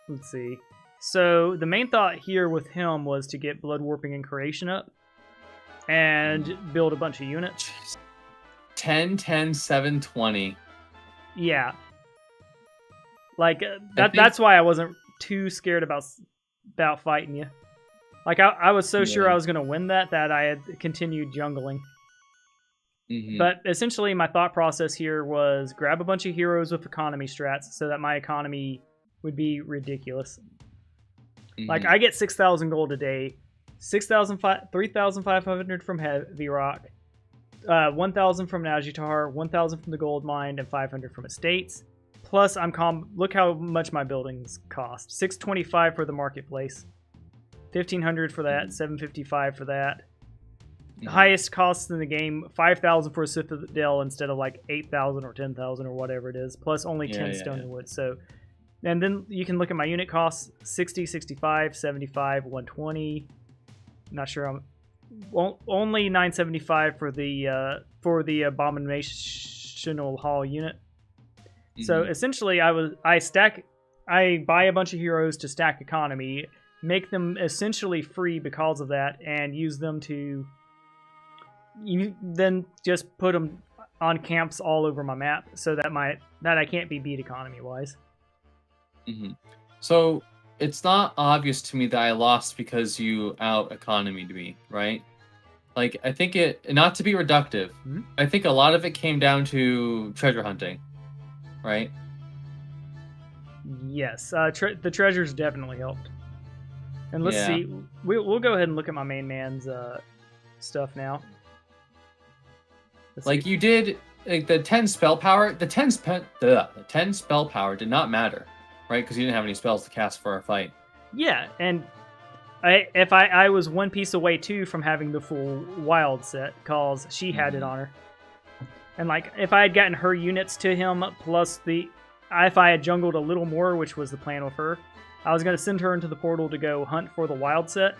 S1: Let's see. So, the main thought here with him was to get blood warping and creation up and build a bunch of units.
S2: Jeez. 10, 10, 7, 20.
S1: Yeah. Like, that's why I wasn't too scared about fighting you. Like, I was so sure I was going to win that I had continued jungling.
S2: Mm-hmm.
S1: But essentially, my thought process here was grab a bunch of heroes with economy strats so that my economy would be ridiculous.
S2: Mm-hmm.
S1: Like, I get 6,000 gold a day, 3,500 from Heavy Rock, 1,000 from Najitar, 1,000 from the gold mine, and 500 from estates. Plus, look how much my buildings cost. 625 for the marketplace. 1,500 for that, 755 for that. The highest costs in the game, 5,000 for a Citadel instead of like 8,000 or 10,000 or whatever it is, plus only 10 stone and wood. So, and then you can look at my unit costs: 60, 65, 75, 120. Not sure. Only 975 for the abominational hall unit. So essentially, I buy a bunch of heroes to stack economy, make them essentially free because of that, and use them to then just put them on camps all over my map so that I can't be beat economy wise.
S2: So it's not obvious to me that I lost because you out economied me, right? Like, I think not to be reductive, I think a lot of it came down to treasure hunting, right?
S1: Yes, the treasures definitely helped. And let's see, we'll go ahead and look at my main man's stuff now. Let's
S2: Like
S1: see.
S2: you did, like the 10 spell power. The 10 spell power did not matter, right? Because you didn't have any spells to cast for a fight.
S1: Yeah, and I was one piece away too from having the full wild set, cause she had it on her. And like, if I had gotten her units to him, plus if I had jungled a little more, which was the plan with her, I was going to send her into the portal to go hunt for the wild set.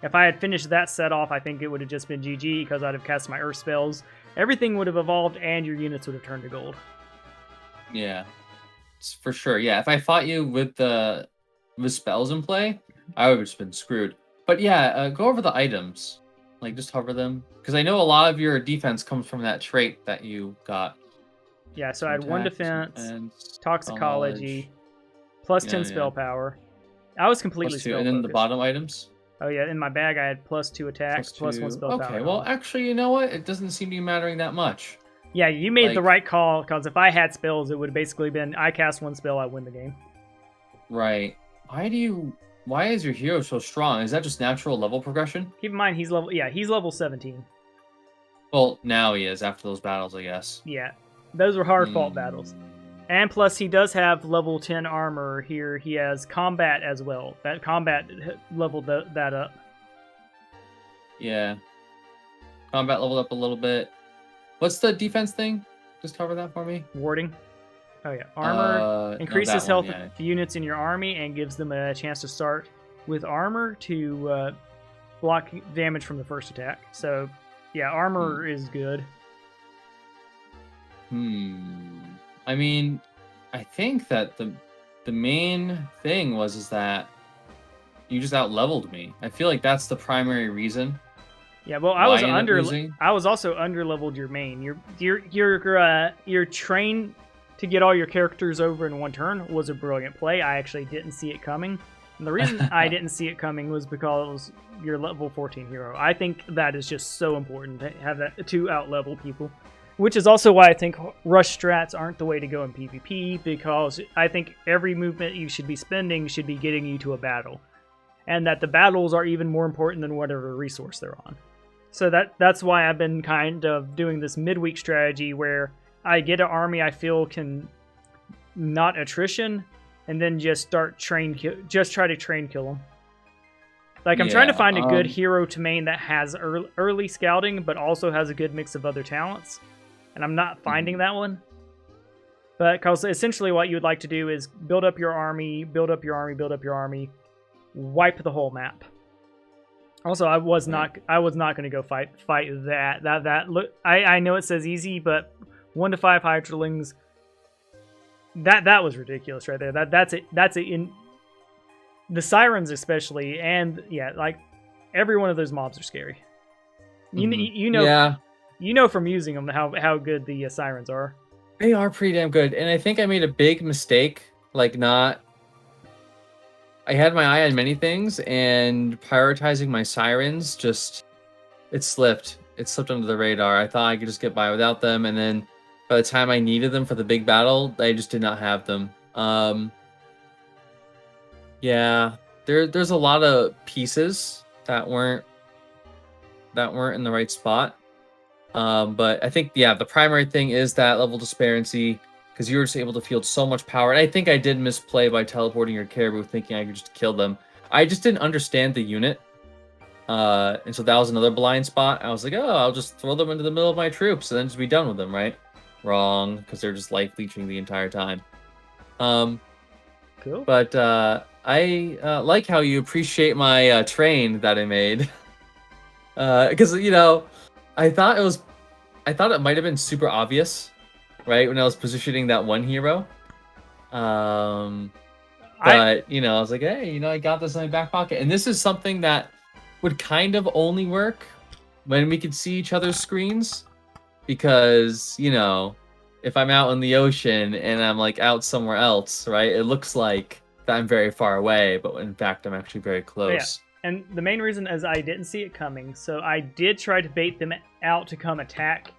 S1: If I had finished that set off, I think it would have just been GG, because I'd have cast my earth spells. Everything would have evolved, and your units would have turned to gold.
S2: Yeah, it's for sure. Yeah, if I fought you with spells in play, I would have just been screwed. But yeah, go over the items. Like, just hover them. Because I know a lot of your defense comes from that trait that you got.
S1: Yeah, so I had 1
S2: Attack,
S1: defense,
S2: spell
S1: toxicology,
S2: knowledge.
S1: plus
S2: Yeah,
S1: 10 spell power. I was completely
S2: Plus 2,
S1: spell
S2: and then the
S1: focused.
S2: bottom items.
S1: Oh yeah, in my bag I had plus 2 attacks, plus 1
S2: 2.
S1: spell power.
S2: Okay, well, actually, you know what? It doesn't seem to be mattering that much.
S1: Yeah, you made the
S2: like-
S1: right call, because if I had spells, it would have basically been, I cast 1 spell, I win the game.
S2: Right. Why is your hero so strong? Is that just natural level progression?
S1: Keep in mind, he's level 17.
S2: Well, now he is after those battles, I guess.
S1: Yeah, those were hard fought battles. And plus, he does have level 10 armor here. He has combat as well. That combat leveled that up.
S2: Yeah. Combat leveled up a little bit. What's the defense thing? Just cover that for me.
S1: Warding. Oh yeah, armor
S2: No,
S1: increases
S2: that
S1: health
S2: one, yeah.
S1: of units in your army and gives them a chance to start with armor to block damage from the first attack. So, yeah, armor is good.
S2: I mean, I think that the main thing is that you just out-leveled me. I feel like that's the primary reason.
S1: Yeah, well,
S2: Why you ended up losing?
S1: I was also under-leveled your main. Your train to get all your characters over in one turn was a brilliant play. I actually didn't see it coming. And the reason I didn't see it coming was because you're level 14 hero. I think that is just so important to have that to out-level people. Which is also why I think rush strats aren't the way to go in PvP, because I think every movement you should be spending should be getting you to a battle. And that the battles are even more important than whatever resource they're on. So that's why I've been kind of doing this midweek strategy where I get an army I feel can not attrition, and then just try to train kill them. Like, I'm trying to find a good hero to main that has early scouting, but also has a good mix of other talents. And I'm not finding that one. But because essentially what you would like to do is build up your army, build up your army, build up your army, wipe the whole map. Also, I was not going to go fight that. Look, I know it says easy, but 1 to 5 Hydrolings. That was ridiculous right there. That's it. In the sirens especially, and yeah, like every one of those mobs are scary. You know.
S2: Yeah.
S1: You know from using them how good the sirens are.
S2: They are pretty damn good, and I think I made a big mistake, like not. I had my eye on many things, and prioritizing my sirens it slipped. It slipped under the radar. I thought I could just get by without them, and then by the time I needed them for the big battle, I just did not have them. Yeah, there's a lot of pieces that weren't in the right spot. But I think, yeah, the primary thing is that level disparity, because you were just able to field so much power. And I think I did misplay by teleporting your caribou, thinking I could just kill them. I just didn't understand the unit. And so that was another blind spot. I was like, oh, I'll just throw them into the middle of my troops and then just be done with them, right? Wrong, because they're just life leeching the entire time.
S1: Cool.
S2: But I like how you appreciate my train that I made. Because, I thought it might have been super obvious, right, when I was positioning that one hero. But I was like, hey, I got this in my back pocket. And this is something that would kind of only work when we could see each other's screens. Because, if I'm out in the ocean and I'm like out somewhere else, right, it looks like that I'm very far away, but in fact, I'm actually very close.
S1: Yeah. And the main reason is I didn't see it coming, so I did try to bait them out to come attack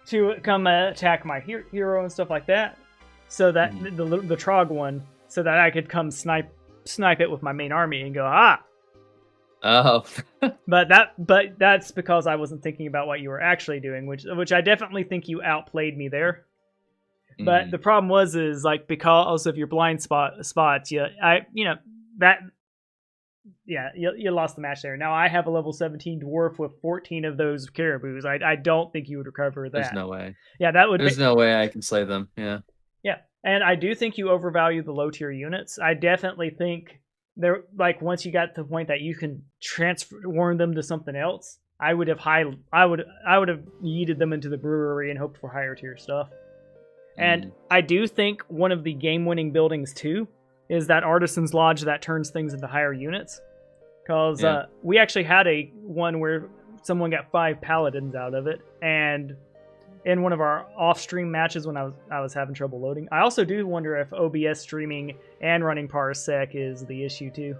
S1: my hero and stuff like that, so that the Trog one, so that I could come snipe it with my main army and go,
S2: Oh.
S1: But that's because I wasn't thinking about what you were actually doing, which I definitely think you outplayed me there. But the problem was like because of your blind spots, you lost the match there. Now I have a level 17 dwarf with 14 of those caribous. I don't think you would recover that.
S2: There's no way.
S1: Yeah, that would.
S2: There's no way I can slay them. Yeah.
S1: Yeah, and I do think you overvalue the low tier units. I definitely think they're like once you got to the point that you can transform them to something else, I would have yeeted them into the brewery and hoped for higher tier stuff. And I do think one of the game-winning buildings too is that Artisan's Lodge that turns things into higher units. Because we actually had one where someone got 5 paladins out of it, and in one of our off-stream matches when I was having trouble loading. I also do wonder if OBS streaming and running Parsec is the issue too.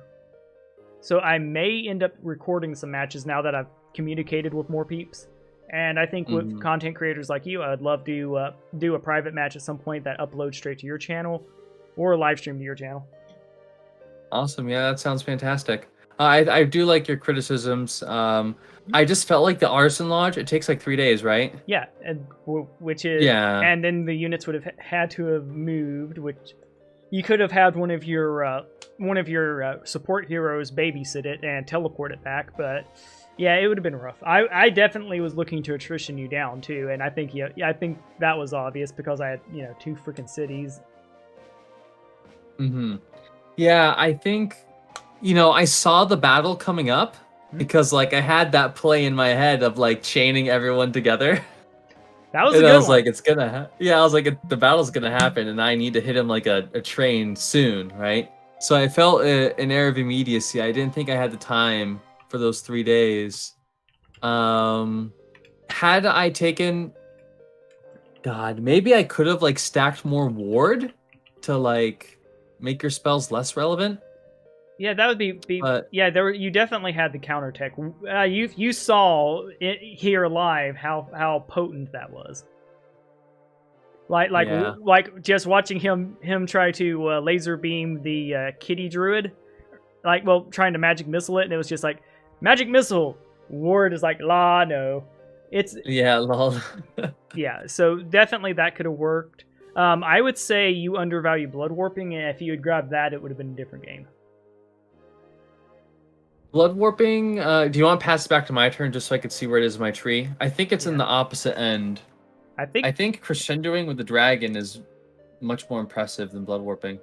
S1: So I may end up recording some matches now that I've communicated with more peeps. And I think with content creators like you, I'd love to do a private match at some point that uploads straight to your channel or a live stream to your channel.
S2: Awesome. Yeah, that sounds fantastic. I do like your criticisms. I just felt like the Artisan Lodge, it takes like 3 days, right?
S1: Yeah, which is...
S2: Yeah.
S1: And then the units would have had to have moved, which you could have had one of your support heroes babysit it and teleport it back, but yeah, it would have been rough. I definitely was looking to attrition you down too, and I think I think that was obvious because I had 2 freaking cities.
S2: Yeah, I think I saw the battle coming up because like I had that play in my head of like chaining everyone together.
S1: That was
S2: and
S1: a good
S2: I was
S1: one.
S2: like, it's gonna I was like, the battle's gonna happen and I need to hit him like a train soon, right? So I felt an air of immediacy. I didn't think I had the time for those 3 days. Had I taken, God, maybe I could have like stacked more ward to like make your spells less relevant.
S1: Yeah, that would be you definitely had the counter tech. You saw it here live how potent that was. Like just watching him try to laser beam the kitty druid, trying to magic missile it, and it was just like magic missile. Ward is like no, it's
S2: lol.
S1: Yeah, so definitely that could have worked. I would say you undervalue blood warping, and if you had grabbed that, it would have been a different game.
S2: Blood warping, do you want to pass it back to my turn just so I could see where it is in my tree? I think it's in the opposite end. I think crescendoing with the dragon is much more impressive than blood warping.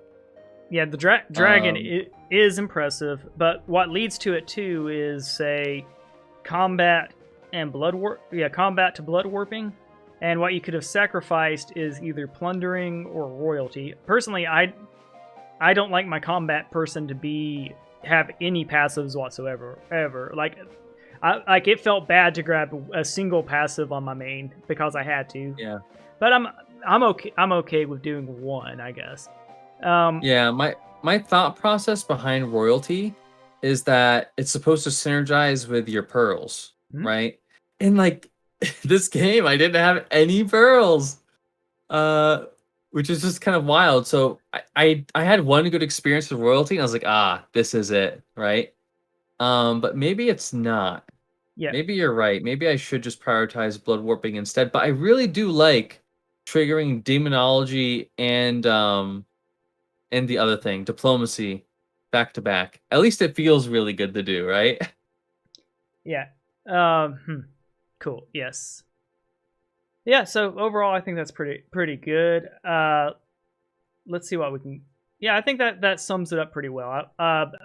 S2: Yeah, the
S1: dragon is impressive, but what leads to it too is say combat and combat to blood warping, and what you could have sacrificed is either plundering or royalty. Personally, I don't like my combat person to have any passives whatsoever ever. Like it felt bad to grab a single passive on my main because I had to.
S2: Yeah.
S1: But I'm okay with doing one, I guess.
S2: Yeah, my thought process behind royalty is that it's supposed to synergize with your pearls, right? And like this game, I didn't have any pearls. Which is just kind of wild. So I had one good experience with royalty, and I was like, this is it, right? But maybe it's not.
S1: Yeah.
S2: Maybe you're right. Maybe I should just prioritize blood warping instead. But I really do like triggering demonology and the other thing, diplomacy, back to back. At least it feels really good to do, right?
S1: Yeah. Cool. Yes. Yeah, so overall, I think that's pretty good. Let's see what we can... Yeah, I think that sums it up pretty well.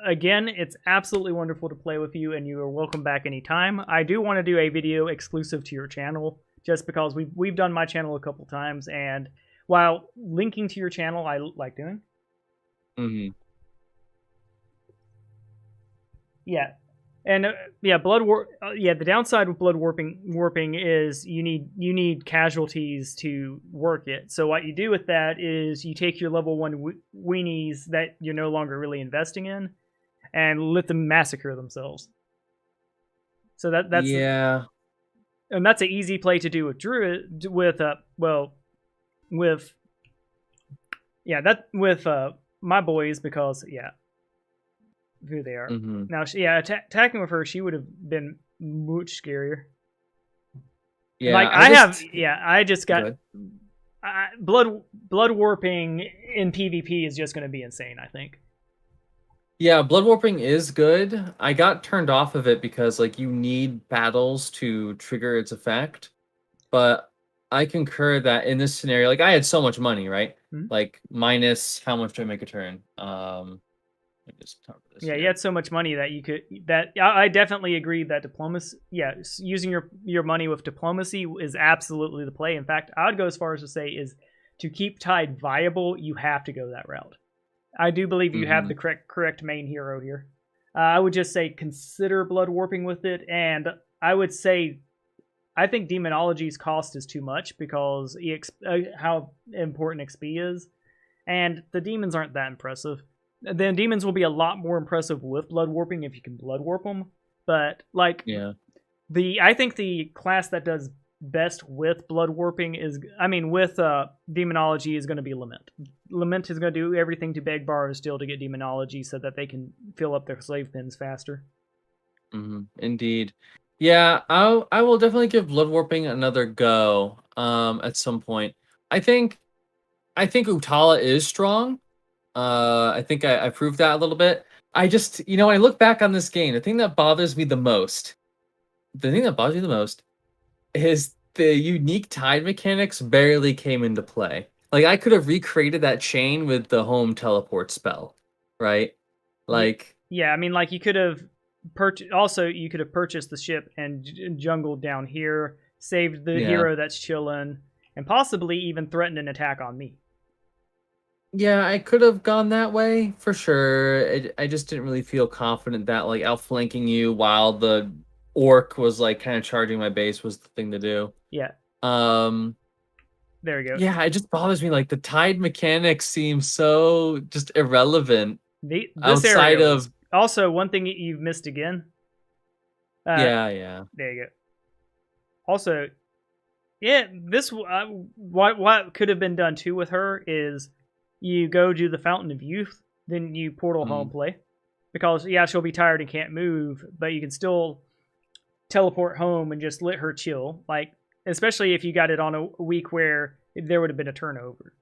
S1: Again, it's absolutely wonderful to play with you, and you are welcome back anytime. I do want to do a video exclusive to your channel, just because we've done my channel a couple times, and while linking to your channel, I like doing. Yeah. And the downside with blood warping is you need casualties to work it. So what you do with that is you take your level 1 weenies that you're no longer really investing in, and let them massacre themselves. So that's and that's an easy play to do with druid with my boys, because who they are.
S2: Mm-hmm.
S1: Now, yeah, attacking with her, she would have been much scarier.
S2: Yeah,
S1: Like I just got
S2: Good.
S1: blood warping in PvP is just going to be insane, I think.
S2: Yeah, blood warping is good. I got turned off of it because like you need battles to trigger its effect. But I concur that in this scenario, like I had so much money, right?
S1: Hmm?
S2: Like minus how much do I make a turn? Let me just cover this
S1: Yeah,
S2: here.
S1: you had so much money that you could I definitely agree that diplomacy, using your money with diplomacy is absolutely the play. In fact, I would go as far as to say is to keep Tide viable, you have to go that route. I do believe you have the correct main hero here. I would just say consider blood warping with it, and I would say I think Demonology's cost is too much because how important XP is, and the demons aren't that impressive. The demons will be a lot more impressive with blood warping if you can blood warp them. But like, I think the class that does best with blood warping with demonology is going to be Lament. Lament is going to do everything to beg, borrow, steal to get demonology so that they can fill up their slave pens faster.
S2: Indeed. Yeah, I will definitely give blood warping another go at some point. I think Utala is strong. I think I proved that a little bit. I just, when I look back on this game, the thing that bothers me the most is the unique tide mechanics barely came into play. Like I could have recreated that chain with the home teleport spell, right? Like
S1: you could have purchased the ship and jungled down here, saved the hero that's chilling, and possibly even threatened an attack on me.
S2: Yeah, I could have gone that way for sure. I just didn't really feel confident that like outflanking you while the orc was like kind of charging my base was the thing to do.
S1: Yeah. There we go.
S2: Yeah, it just bothers me. Like the tide mechanics seem so just irrelevant.
S1: This
S2: outside
S1: area
S2: of
S1: also one thing you've missed again.
S2: Yeah.
S1: There you go. Also, this what could have been done too with her is you go do the Fountain of Youth, then you portal home play, because she'll be tired and can't move, but you can still teleport home and just let her chill. Like especially if you got it on a week where there would have been a turnover.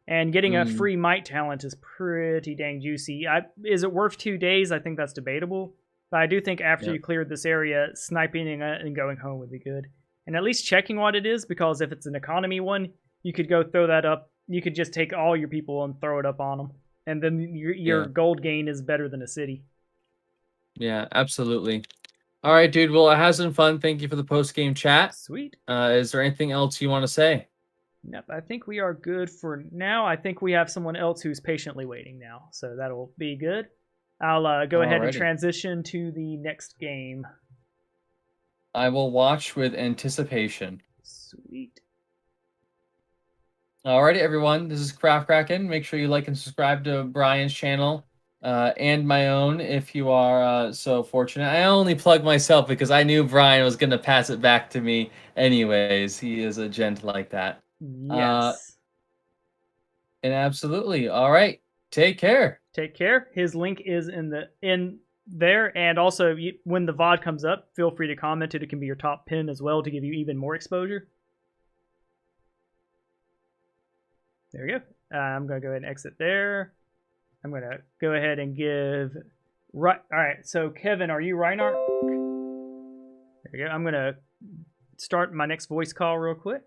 S1: And getting a free might talent is pretty dang juicy. Is it worth 2 days? I think that's debatable. But I do think after you cleared this area, sniping and going home would be good. And at least checking what it is, because if it's an economy one, you could go throw that up. You could just take all your people and throw it up on them. And then your gold gain is better than a city. Yeah,
S2: absolutely. All right, dude. Well, it has been fun. Thank you for the post-game chat.
S1: Sweet.
S2: Is there anything else you want to say?
S1: Yep, I think we are good for now. I think we have someone else who's patiently waiting now, so that'll be good. I'll go ahead and transition to the next game.
S2: I will watch with anticipation.
S1: Sweet.
S2: Alrighty, everyone. This is KraftKracken. Make sure you like and subscribe to Brian's channel and my own if you are so fortunate. I only plug myself because I knew Brian was going to pass it back to me anyways. He is a gent like that.
S1: Yes.
S2: And absolutely. All right. Take care.
S1: Take care. His link is in there, and also when the VOD comes up, feel free to comment it. It can be your top pin as well to give you even more exposure. There you go. I'm going to go ahead and exit there. I'm going to go ahead and give... All right, so Kevin, are you Reinhardt? There you go. I'm going to start my next voice call real quick.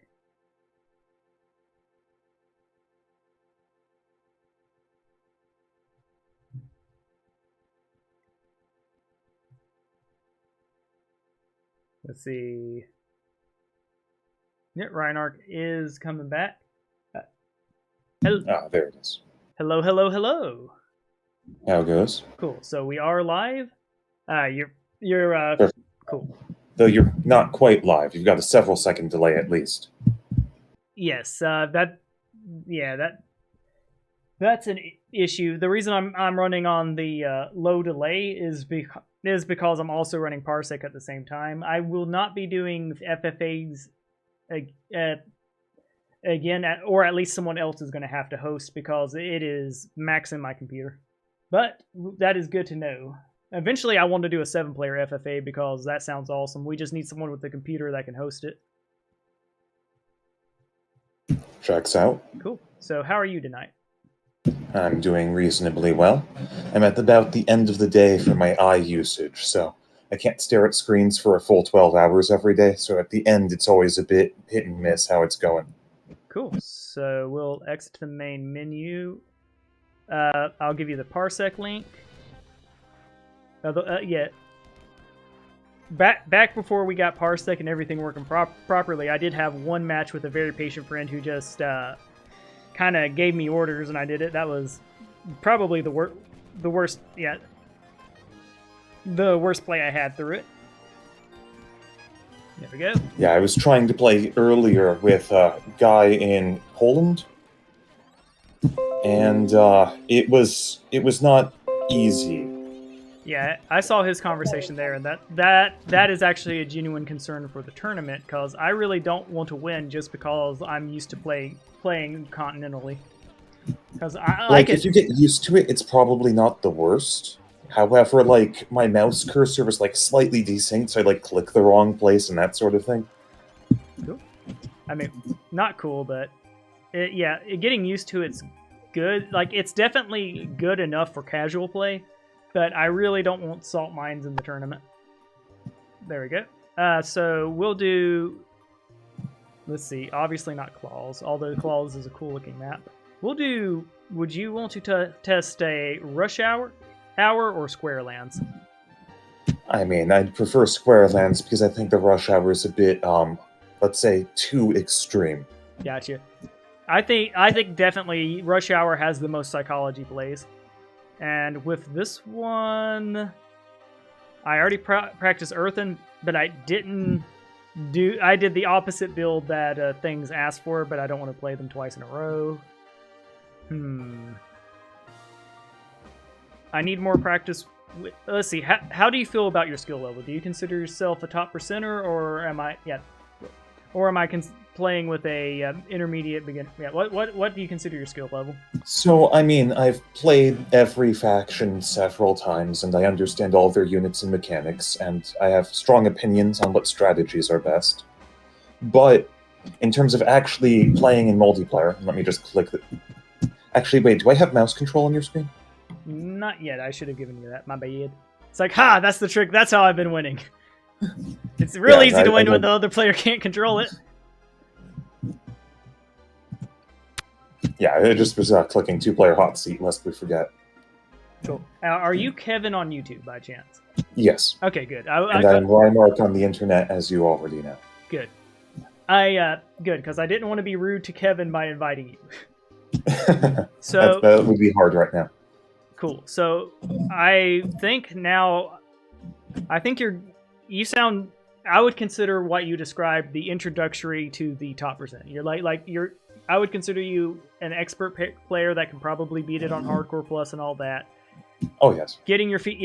S1: Let's see. Yep, Reinhardt is coming back.
S5: Hello. Ah, there it is.
S1: Hello, hello, hello.
S5: How it goes?
S1: Cool. So we are live. You're cool.
S5: Though you're not quite live. You've got a several second delay at least.
S1: Yes. That's an issue. The reason I'm running on the low delay is because I'm also running Parsec at the same time. I will not be doing FFAs again, or at least someone else is going to have to host because it is maxing my computer. But that is good to know. Eventually, I want to do a 7-player FFA because that sounds awesome. We just need someone with a computer that can host it.
S5: Checks out.
S1: Cool. So how are you tonight?
S5: I'm doing reasonably well. I'm at about the end of the day for my eye usage, so I can't stare at screens for a full 12 hours every day, so at the end it's always a bit hit and miss how it's going.
S1: Cool. So we'll exit the main menu. I'll give you the parsec link. Yeah. Back before we got parsec and everything working properly, I did have one match with a very patient friend who just kind of gave me orders and I did it. That was probably the worst. Yeah, the worst play I had through it. There we go.
S5: Yeah, I was trying to play earlier with a guy in Poland, and it was not easy.
S1: Yeah, I saw his conversation there, and that is actually a genuine concern for the tournament, because I really don't want to win just because I'm used to playing continentally. Because
S5: if you get used to it, it's probably not the worst. However, like, my mouse cursor was like slightly desynced, so I'd like click the wrong place and that sort of thing.
S1: Cool. I mean, not cool, but getting used to it's good. Like, it's definitely good enough for casual play, but I really don't want salt mines in the tournament. There we go. So we'll do. Let's see. Obviously not Claws, although Claws is a cool looking map. We'll do. Would you want to test a Rush Hour or Squarelands?
S5: I mean, I'd prefer Squarelands because I think the Rush Hour is a bit, let's say, too extreme.
S1: Gotcha. I think definitely Rush Hour has the most psychology plays. And with this one, I already practiced Earthen, but I didn't do. I did the opposite build that things asked for, but I don't want to play them twice in a row. I need more practice. Let's see. How do you feel about your skill level? Do you consider yourself a top percenter, or am I? Yeah. Or am I playing with a intermediate beginner? Yeah. What do you consider your skill level?
S5: So, I mean, I've played every faction several times, and I understand all their units and mechanics, and I have strong opinions on what strategies are best. But in terms of actually playing in multiplayer, let me just click the. Actually, wait. Do I have mouse control on your screen?
S1: Not yet. I should have given you that. My bad. It's like, that's the trick. That's how I've been winning. It's real easy to win when the other player can't control it.
S5: Yeah, I just was clicking 2-player hot seat, lest we forget.
S1: Cool. Are you Kevin on YouTube by chance?
S5: Yes.
S1: Okay, good.
S5: And I'm Rymark on the internet, as you already know.
S1: Good. Good, because I didn't want to be rude to Kevin by inviting you. So
S5: that would be hard right now.
S1: Cool. So I think you sound. I would consider what you described the introductory to the top percent. You're I would consider you an expert player that can probably beat it on Hardcore Plus and all that.
S5: Oh yes.
S1: Getting your feet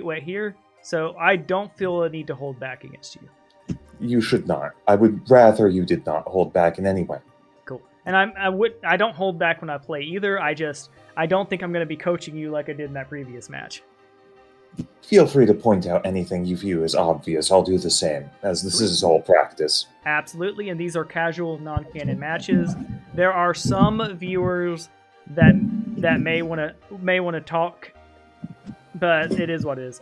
S1: wet here. So I don't feel a need to hold back against you.
S5: You should not. I would rather you did not hold back in any way.
S1: Cool. And I don't hold back when I play either. I don't think I'm going to be coaching you like I did in that previous match.
S5: Feel free to point out anything you view as obvious. I'll do the same, as this is all practice.
S1: Absolutely, and these are casual, non-canon matches. There are some viewers that may want to talk, but it is what it is.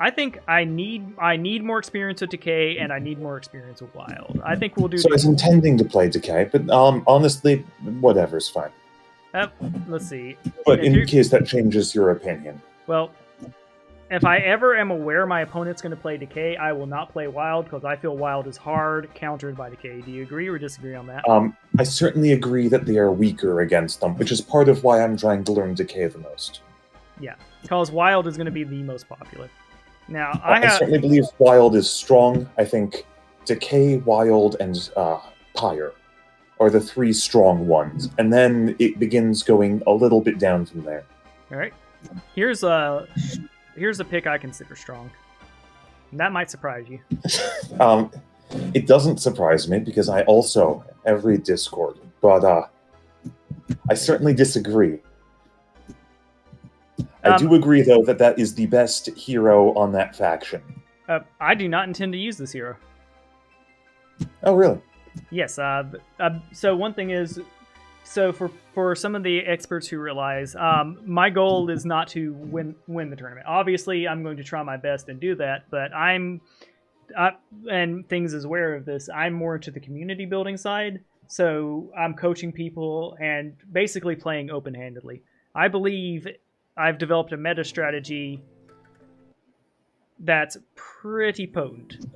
S1: I think I need more experience with Decay, and I need more experience with Wild. I think we'll do.
S5: So I was intending to play Decay, but honestly, whatever's fine.
S1: Let's see.
S5: But in case that changes your opinion.
S1: Well, if I ever am aware my opponent's going to play Decay, I will not play Wild, because I feel Wild is hard, countered by Decay. Do you agree or disagree on that?
S5: I certainly agree that they are weaker against them, which is part of why I'm trying to learn Decay the most. Yeah,
S1: because Wild is going to be the most popular. Now,
S5: I certainly believe Wild is strong. I think Decay, Wild, and Pyre are the 3 strong ones, and then it begins going a little bit down from there.
S1: All right. Here's a pick I consider strong. And that might surprise you.
S5: It doesn't surprise me because I also read Discord, but I certainly disagree. I do agree, though, that that is the best hero on that faction.
S1: I do not intend to use this hero.
S5: Oh, really?
S1: Yes. So one thing is, so for some of the experts who realize, my goal is not to win the tournament. Obviously, I'm going to try my best and do that, but and Things is aware of this. I'm more into the community building side, so I'm coaching people and basically playing open-handedly. I believe I've developed a meta strategy that's pretty potent.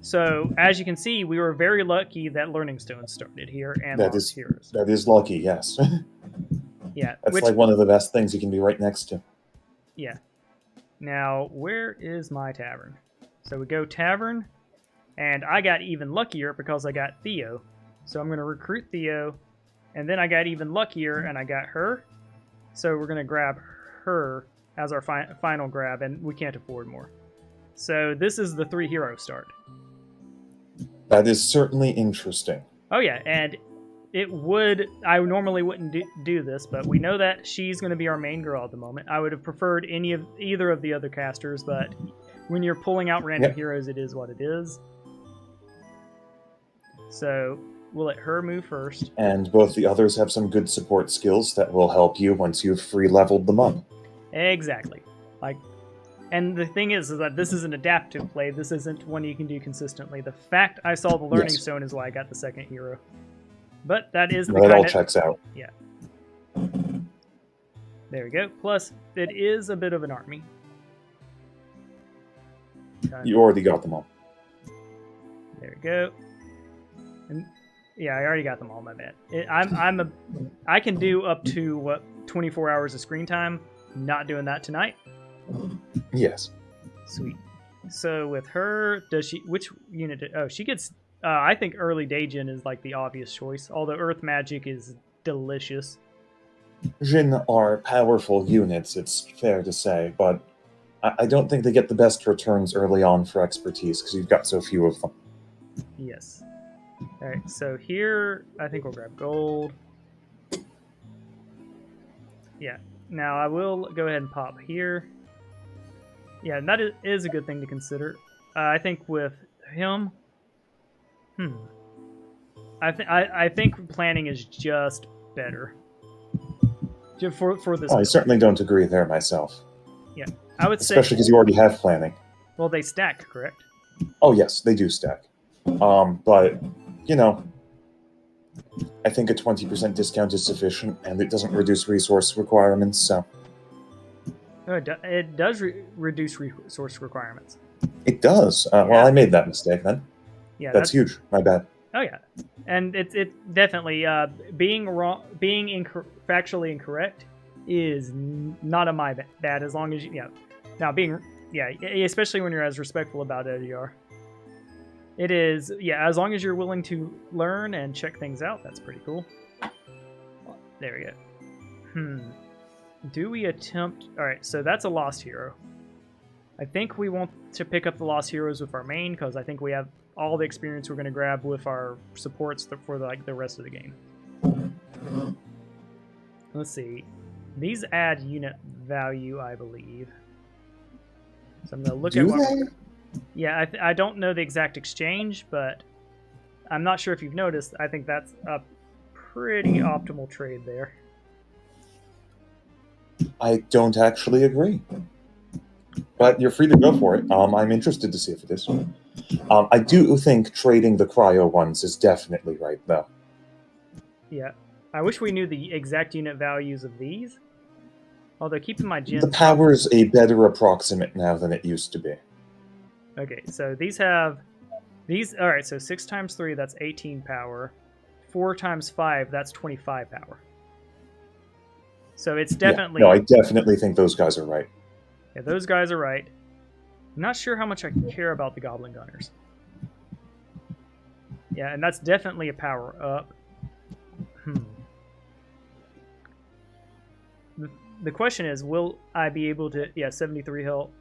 S1: So, as you can see, we were very lucky that Learning Stones started here and Lost Heroes.
S5: That is lucky, yes.
S1: Yeah.
S5: That's like one of the best things you can be right next to.
S1: Yeah. Now, where is my tavern? So we go tavern, and I got even luckier because I got Theo. So I'm going to recruit Theo, and then I got even luckier, and I got her. So we're going to grab her as our final grab, and we can't afford more. So this is the 3-hero start.
S5: That is certainly interesting.
S1: Oh yeah, and I normally wouldn't do this, but we know that she's going to be our main girl at the moment. I would have preferred either of the other casters, but when you're pulling out random heroes, it is what it is. So we'll let her move first.
S5: And both the others have some good support skills that will help you once you've free-leveled them up.
S1: Exactly. And the thing is that this is an adaptive play. This isn't one you can do consistently. The fact I saw the Learning Stone is why I got the second hero. But that is the
S5: That all checks out.
S1: Yeah. There we go. Plus, it is a bit of an army.
S5: You already got them all.
S1: There we go. And yeah, I already got them all. My bad. I can do up to 24 hours of screen time. Not doing that tonight.
S5: Yes.
S1: Sweet. So with her, which unit? She gets. I think early Dajin is like the obvious choice. Although Earth Magic is delicious.
S5: Jin are powerful units, it's fair to say, but I don't think they get the best returns early on for expertise because you've got so few of them.
S1: Yes. All right. So here, I think we'll grab gold. Yeah. Now I will go ahead and pop here. Yeah, and that is a good thing to consider. I think with him, I think planning is just better. For this.
S5: I certainly don't agree there myself.
S1: Yeah, I would say.
S5: Especially because you already have planning.
S1: Well, they stack, correct?
S5: Oh yes, they do stack. But you know, I think a 20% discount is sufficient, and it doesn't reduce resource requirements. So.
S1: No, it does reduce resource requirements.
S5: It does. Well, I made that mistake then.
S1: Yeah,
S5: that's huge. My bad.
S1: Oh yeah, and it definitely being wrong, factually incorrect is not a my bad as long as you Now especially when you're as respectful about it as you are. It is as long as you're willing to learn and check things out. That's pretty cool. There we go. Do we attempt... Alright, so that's a Lost Hero. I think we want to pick up the Lost Heroes with our main, because I think we have all the experience we're going to grab with our supports for the rest of the game. Let's see. These add unit value, I believe. So I'm going to look at what... Yeah, I don't know the exact exchange, but I'm not sure if you've noticed. I think that's a pretty optimal trade there.
S5: I don't actually agree. But you're free to go for it. I'm interested to see if it is. I do think trading the cryo ones is definitely right, though.
S1: Yeah. I wish we knew the exact unit values of these. Although, keep in mind,
S5: The power's a better approximate now than it used to be.
S1: Okay, so these have... Alright, so 6 times 3, that's 18 power. 4 times 5, that's 25 power. So it's definitely...
S5: Yeah, no, I definitely think those guys are right.
S1: Yeah, those guys are right. I'm not sure how much I care about the Goblin Gunners. Yeah, and that's definitely a power up. The question is, will I be able to... Yeah, 73 health.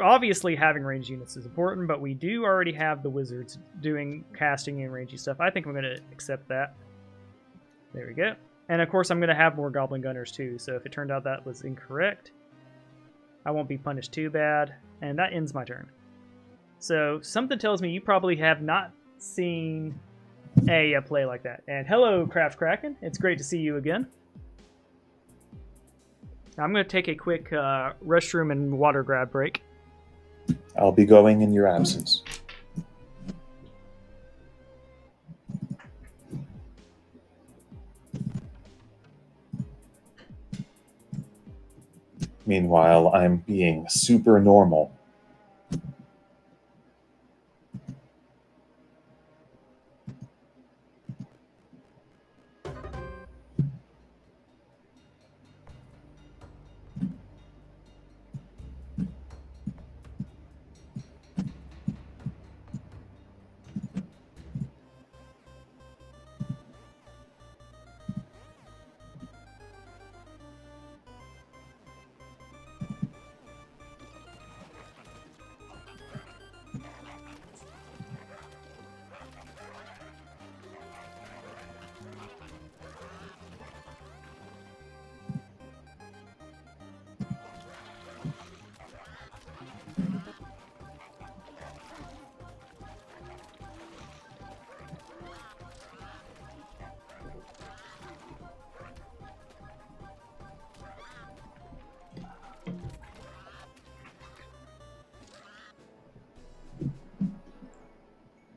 S1: Obviously, having ranged units is important, but we do already have the wizards doing casting and rangey stuff. I think I'm going to accept that. There we go. And of course, I'm going to have more Goblin Gunners too, so if it turned out that was incorrect, I won't be punished too bad. And that ends my turn. So something tells me you probably have not seen a play like that. And hello, KraftKracken. It's great to see you again. I'm going to take a quick restroom and water grab break.
S5: I'll be going in your absence. Meanwhile, I'm being super normal.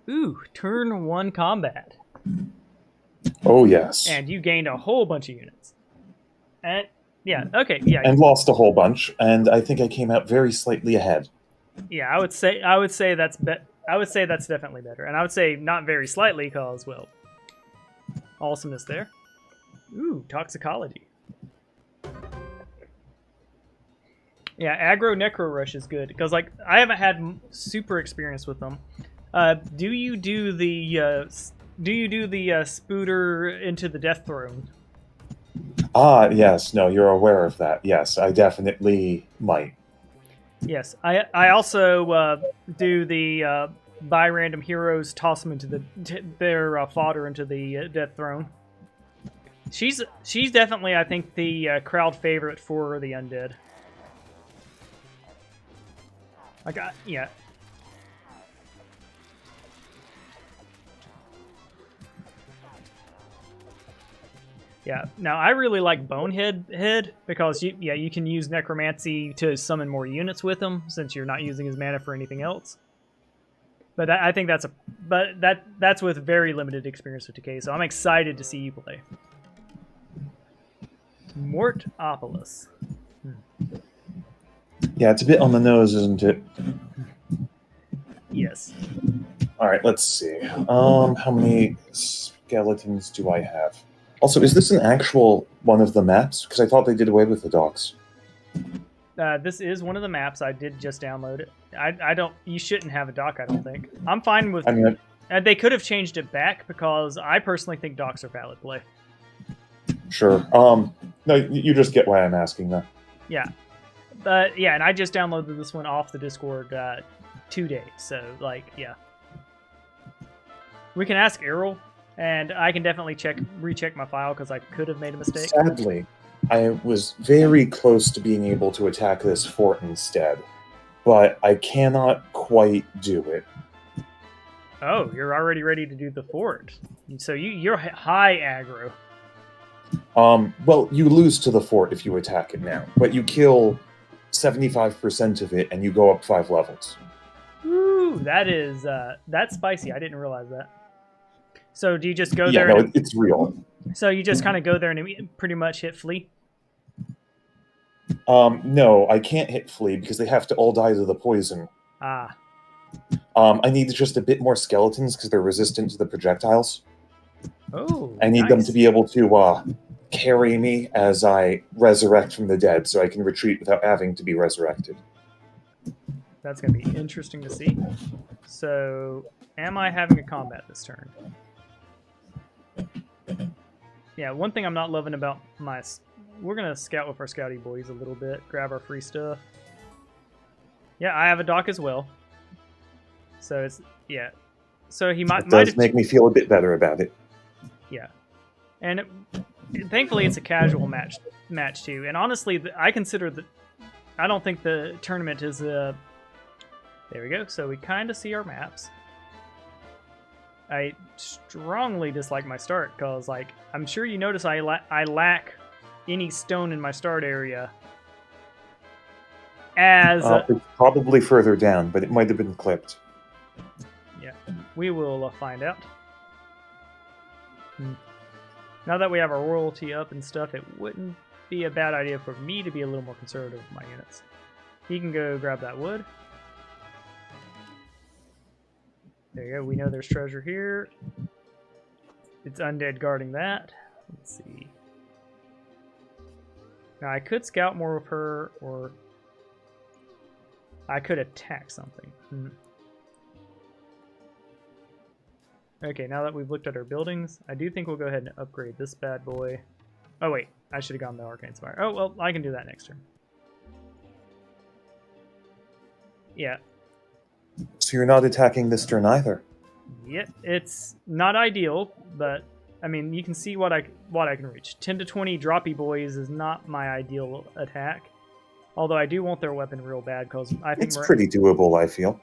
S1: Ooh, turn 1 combat.
S5: Oh, yes.
S1: And you gained a whole bunch of units. And yeah, okay, yeah.
S5: And lost a whole bunch, and I think I came out very slightly ahead.
S1: Yeah, I would say that's definitely better. And I would say not very slightly because, well, awesomeness there. Ooh, toxicology. Yeah, aggro necro rush is good because like I haven't had super experience with them. Do you do the spooter into the death throne?
S5: Ah, yes. No, you're aware of that. Yes, I definitely might.
S1: Yes, I also do the buy random heroes, toss them into their fodder into the death throne. She's definitely, I think, the crowd favorite for the undead. Like, yeah. Yeah. Now I really like Bonehead because you can use Necromancy to summon more units with him since you're not using his mana for anything else. But I think that's with very limited experience with Decay, so I'm excited to see you play. Mortopolis.
S5: Yeah, it's a bit on the nose, isn't it?
S1: Yes.
S5: All right, let's see. How many skeletons do I have? Also, is this an actual one of the maps? Because I thought they did away with the docks.
S1: This is one of the maps. I did just download it. I don't. You shouldn't have a dock. I don't think. I'm fine with.
S5: I mean,
S1: they could have changed it back because I personally think docks are valid play.
S5: Sure. No, you just get why I'm asking that.
S1: Yeah. But yeah, and I just downloaded this one off the Discord 2 days. So like, yeah. We can ask Errol, and I can definitely recheck my file because I could have made a mistake.
S5: Sadly, I was very close to being able to attack this fort instead, but I cannot quite do it.
S1: Oh, you're already ready to do the fort. So you're high aggro.
S5: Well, you lose to the fort if you attack it now, but you kill 75% of it and you go up 5 levels.
S1: Ooh, that's spicy. I didn't realize that. So do you just go there?
S5: Yeah, no, it's real.
S1: So you just kind of go there and pretty much hit flee?
S5: No, I can't hit flee because they have to all die to the poison.
S1: Ah.
S5: I need just a bit more skeletons because they're resistant to the projectiles.
S1: Oh,
S5: I need them to be able to carry me as I resurrect from the dead so I can retreat without having to be resurrected.
S1: That's going to be interesting to see. So, am I having a combat this turn? Yeah, one thing I'm not loving about my... We're going to scout with our scouty boys a little bit, grab our free stuff. Yeah, I have a dock as well. So it's... Yeah. So he might...
S5: It does make me feel a bit better about it.
S1: Yeah. And thankfully it's a casual match too. And honestly, I consider that I don't think the tournament is a. There we go. So we kind of see our maps. I strongly dislike my start because, like, I'm sure you notice I lack any stone in my start area. As
S5: it's probably further down, but it might have been clipped.
S1: Yeah, we will find out. Now that we have our royalty up and stuff, it wouldn't be a bad idea for me to be a little more conservative with my units. He can go grab that wood. There you go. We know there's treasure here. It's undead guarding that. Let's see. Now I could scout more with her, or I could attack something. Okay, now that we've looked at our buildings, I do think we'll go ahead and upgrade this bad boy. Oh wait, I should have gone the Arcane Spire. Oh well, I can do that next turn. Yeah.
S5: So you're not attacking this turn either.
S1: Yeah, it's not ideal, but I mean, you can see what I can reach. 10 to 20 droppy boys is not my ideal attack. Although I do want their weapon real bad because I think
S5: it's pretty doable, I feel.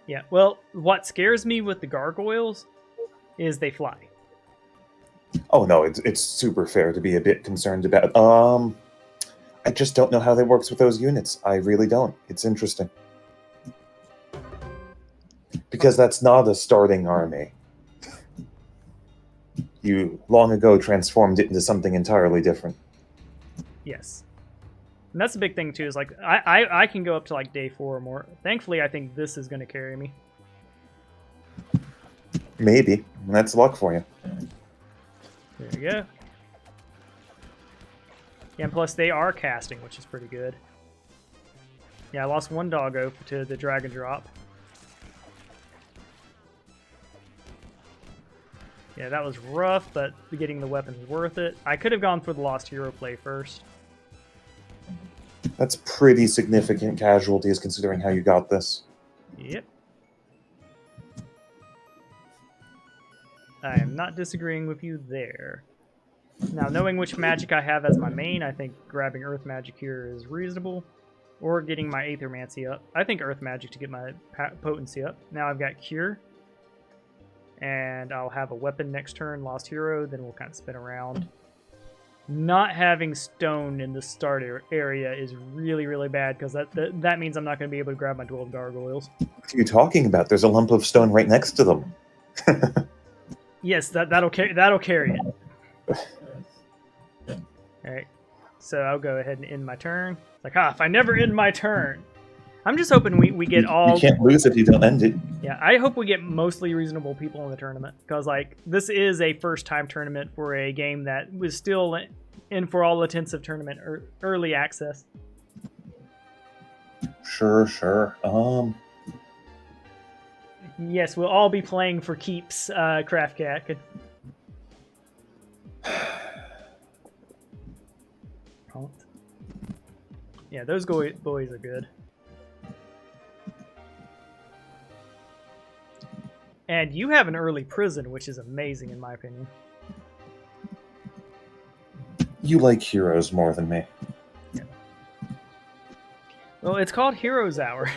S1: Yeah, well, what scares me with the gargoyles is they fly.
S5: Oh no, it's super fair to be a bit concerned about. I just don't know how that works with those units. I really don't. It's interesting. Because that's not a starting army. You long ago transformed it into something entirely different.
S1: Yes. And that's the big thing too, is like I can go up to like day 4 or more. Thankfully I think this is gonna carry me.
S5: Maybe. That's luck for you.
S1: There you go. Yeah, and plus they are casting, which is pretty good. Yeah, I lost 1 doggo to the drag and drop. Yeah, that was rough, but getting the weapon's worth it. I could have gone for the Lost Hero play first.
S5: That's pretty significant casualties considering how you got this.
S1: Yep. I am not disagreeing with you there. Now, knowing which magic I have as my main, I think grabbing Earth Magic here is reasonable. Or getting my Aethermancy up. I think Earth Magic to get my potency up. Now I've got Cure. And I'll have a weapon next turn, Lost Hero, then we'll kind of spin around. Not having stone in the start area is really, really bad, because that means I'm not going to be able to grab my 12 gargoyles.
S5: What are you talking about? There's a lump of stone right next to them.
S1: Yes, that'll carry it. Alright, so I'll go ahead and end my turn. Like, if I never end my turn. I'm just hoping we get all...
S5: You can't lose if you don't end it.
S1: Yeah, I hope we get mostly reasonable people in the tournament. Because, like, this is a first-time tournament for a game that was still in, for all intents of tournament, early access.
S5: Sure.
S1: Yes, we'll all be playing for keeps, KraftKracken. Yeah, those boys are good. And you have an early prison, which is amazing in my opinion.
S5: You like heroes more than me.
S1: Yeah. Well, it's called Heroes Hour.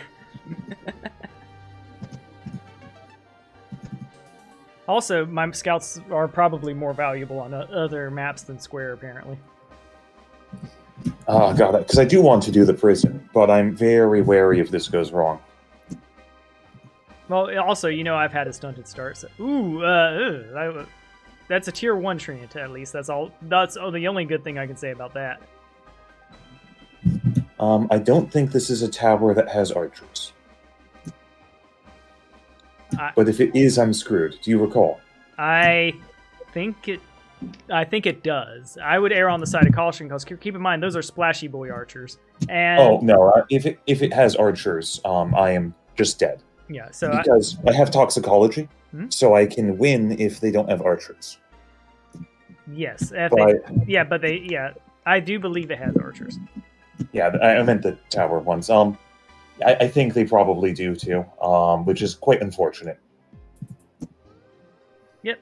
S1: Also, my scouts are probably more valuable on other maps than Square, apparently.
S5: Oh, God, because I do want to do the prison, but I'm very wary if this goes wrong.
S1: Well, also, you know, I've had a stunted start. So, that's a tier 1 Trinity, at least. That's all. That's the only good thing I can say about that.
S5: I don't think this is a tower that has archers. But if it is, I'm screwed. Do you recall?
S1: I think it does. I would err on the side of caution because keep in mind those are splashy boy archers. And
S5: oh no! If it has archers, I am just dead.
S1: Yeah. So
S5: because I have toxicology, so I can win if they don't have archers.
S1: Yes.
S5: But
S1: I do believe it has archers.
S5: Yeah, I meant the tower ones. I think they probably do too, which is quite unfortunate.
S1: Yep.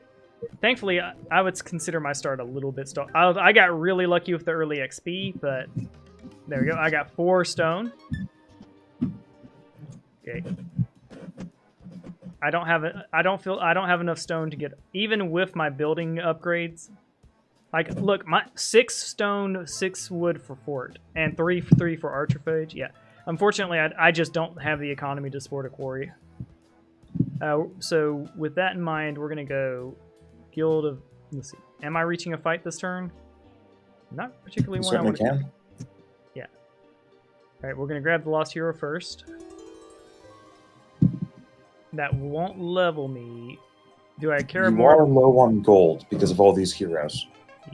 S1: thankfully, I would consider my start a little bit stone. I got really lucky with the early XP, but there we go. I got 4 stone. Okay. I don't have I don't have enough stone to get even with my building upgrades. Like, look, my 6 stone, 6 wood for fort, and 3 for archerphage. Yeah. Unfortunately, I just don't have the economy to support a quarry. So with that in mind, we're gonna go Guild of. Let's see. Am I reaching a fight this turn? Not particularly
S5: You
S1: one I
S5: certainly
S1: want to.
S5: can.
S1: Yeah. All right, we're gonna grab the Lost Hero first. That won't level me. Do I care
S5: You
S1: more?
S5: are low on gold because of all these heroes.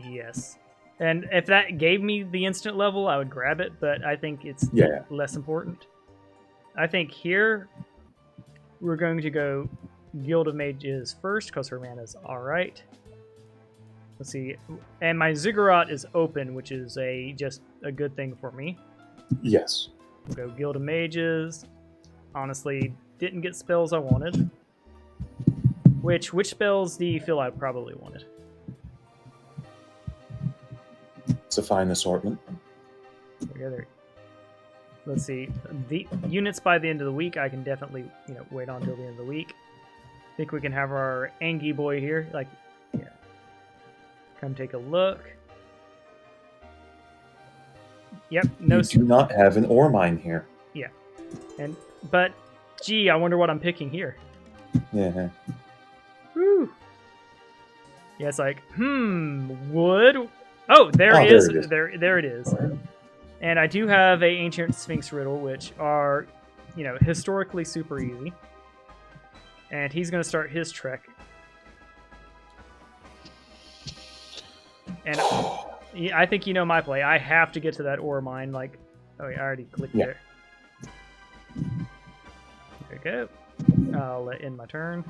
S1: Yes. And if that gave me the instant level, I would grab it, but I think it's
S5: Yeah.
S1: less important. I think here we're going to go Guild of Mages first because her mana's alright. Let's see. And my Ziggurat is open, which is just a good thing for me.
S5: Yes.
S1: We'll go Guild of Mages. Honestly, didn't get spells I wanted. Which spells do you feel I probably wanted?
S5: It's a fine assortment.
S1: Together. Let's see. The units by the end of the week, I can definitely, wait on until the end of the week. I think we can have our Angie boy here. Like, yeah. Come take a look. Yep. No.
S5: You do not have an ore mine here.
S1: Yeah. But, gee, I wonder what I'm picking here.
S5: Yeah.
S1: Woo. Yeah, it's like, wood. Oh, there
S5: Oh,
S1: it is.
S5: there it is.
S1: There it is. And I do have a Ancient Sphinx Riddle, which are, historically super easy. And he's going to start his trek. And I think you know my play. I have to get to that ore mine. Like, oh, yeah, I already clicked
S5: Yeah.
S1: there. There we go. I'll end my turn.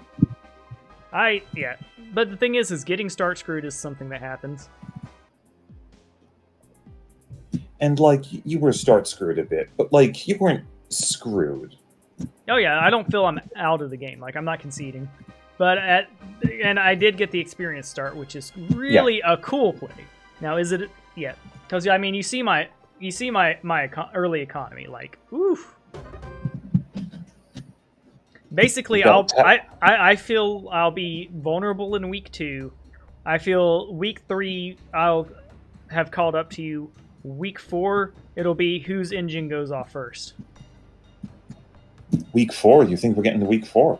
S1: Yeah. But the thing is getting start screwed is something that happens.
S5: And, like, you were start screwed a bit, but, like, you weren't screwed.
S1: Oh yeah, I don't feel I'm out of the game. Like, I'm not conceding. But and I did get the experience start, which is really a cool play. Now, is it? Yeah, because I mean, you see my early economy. Like, oof. Basically, I feel I'll be vulnerable in week 2. I feel week 3 I'll have called up to you. Week 4 it'll be whose engine goes off first.
S5: Week 4? You think we're getting to week 4?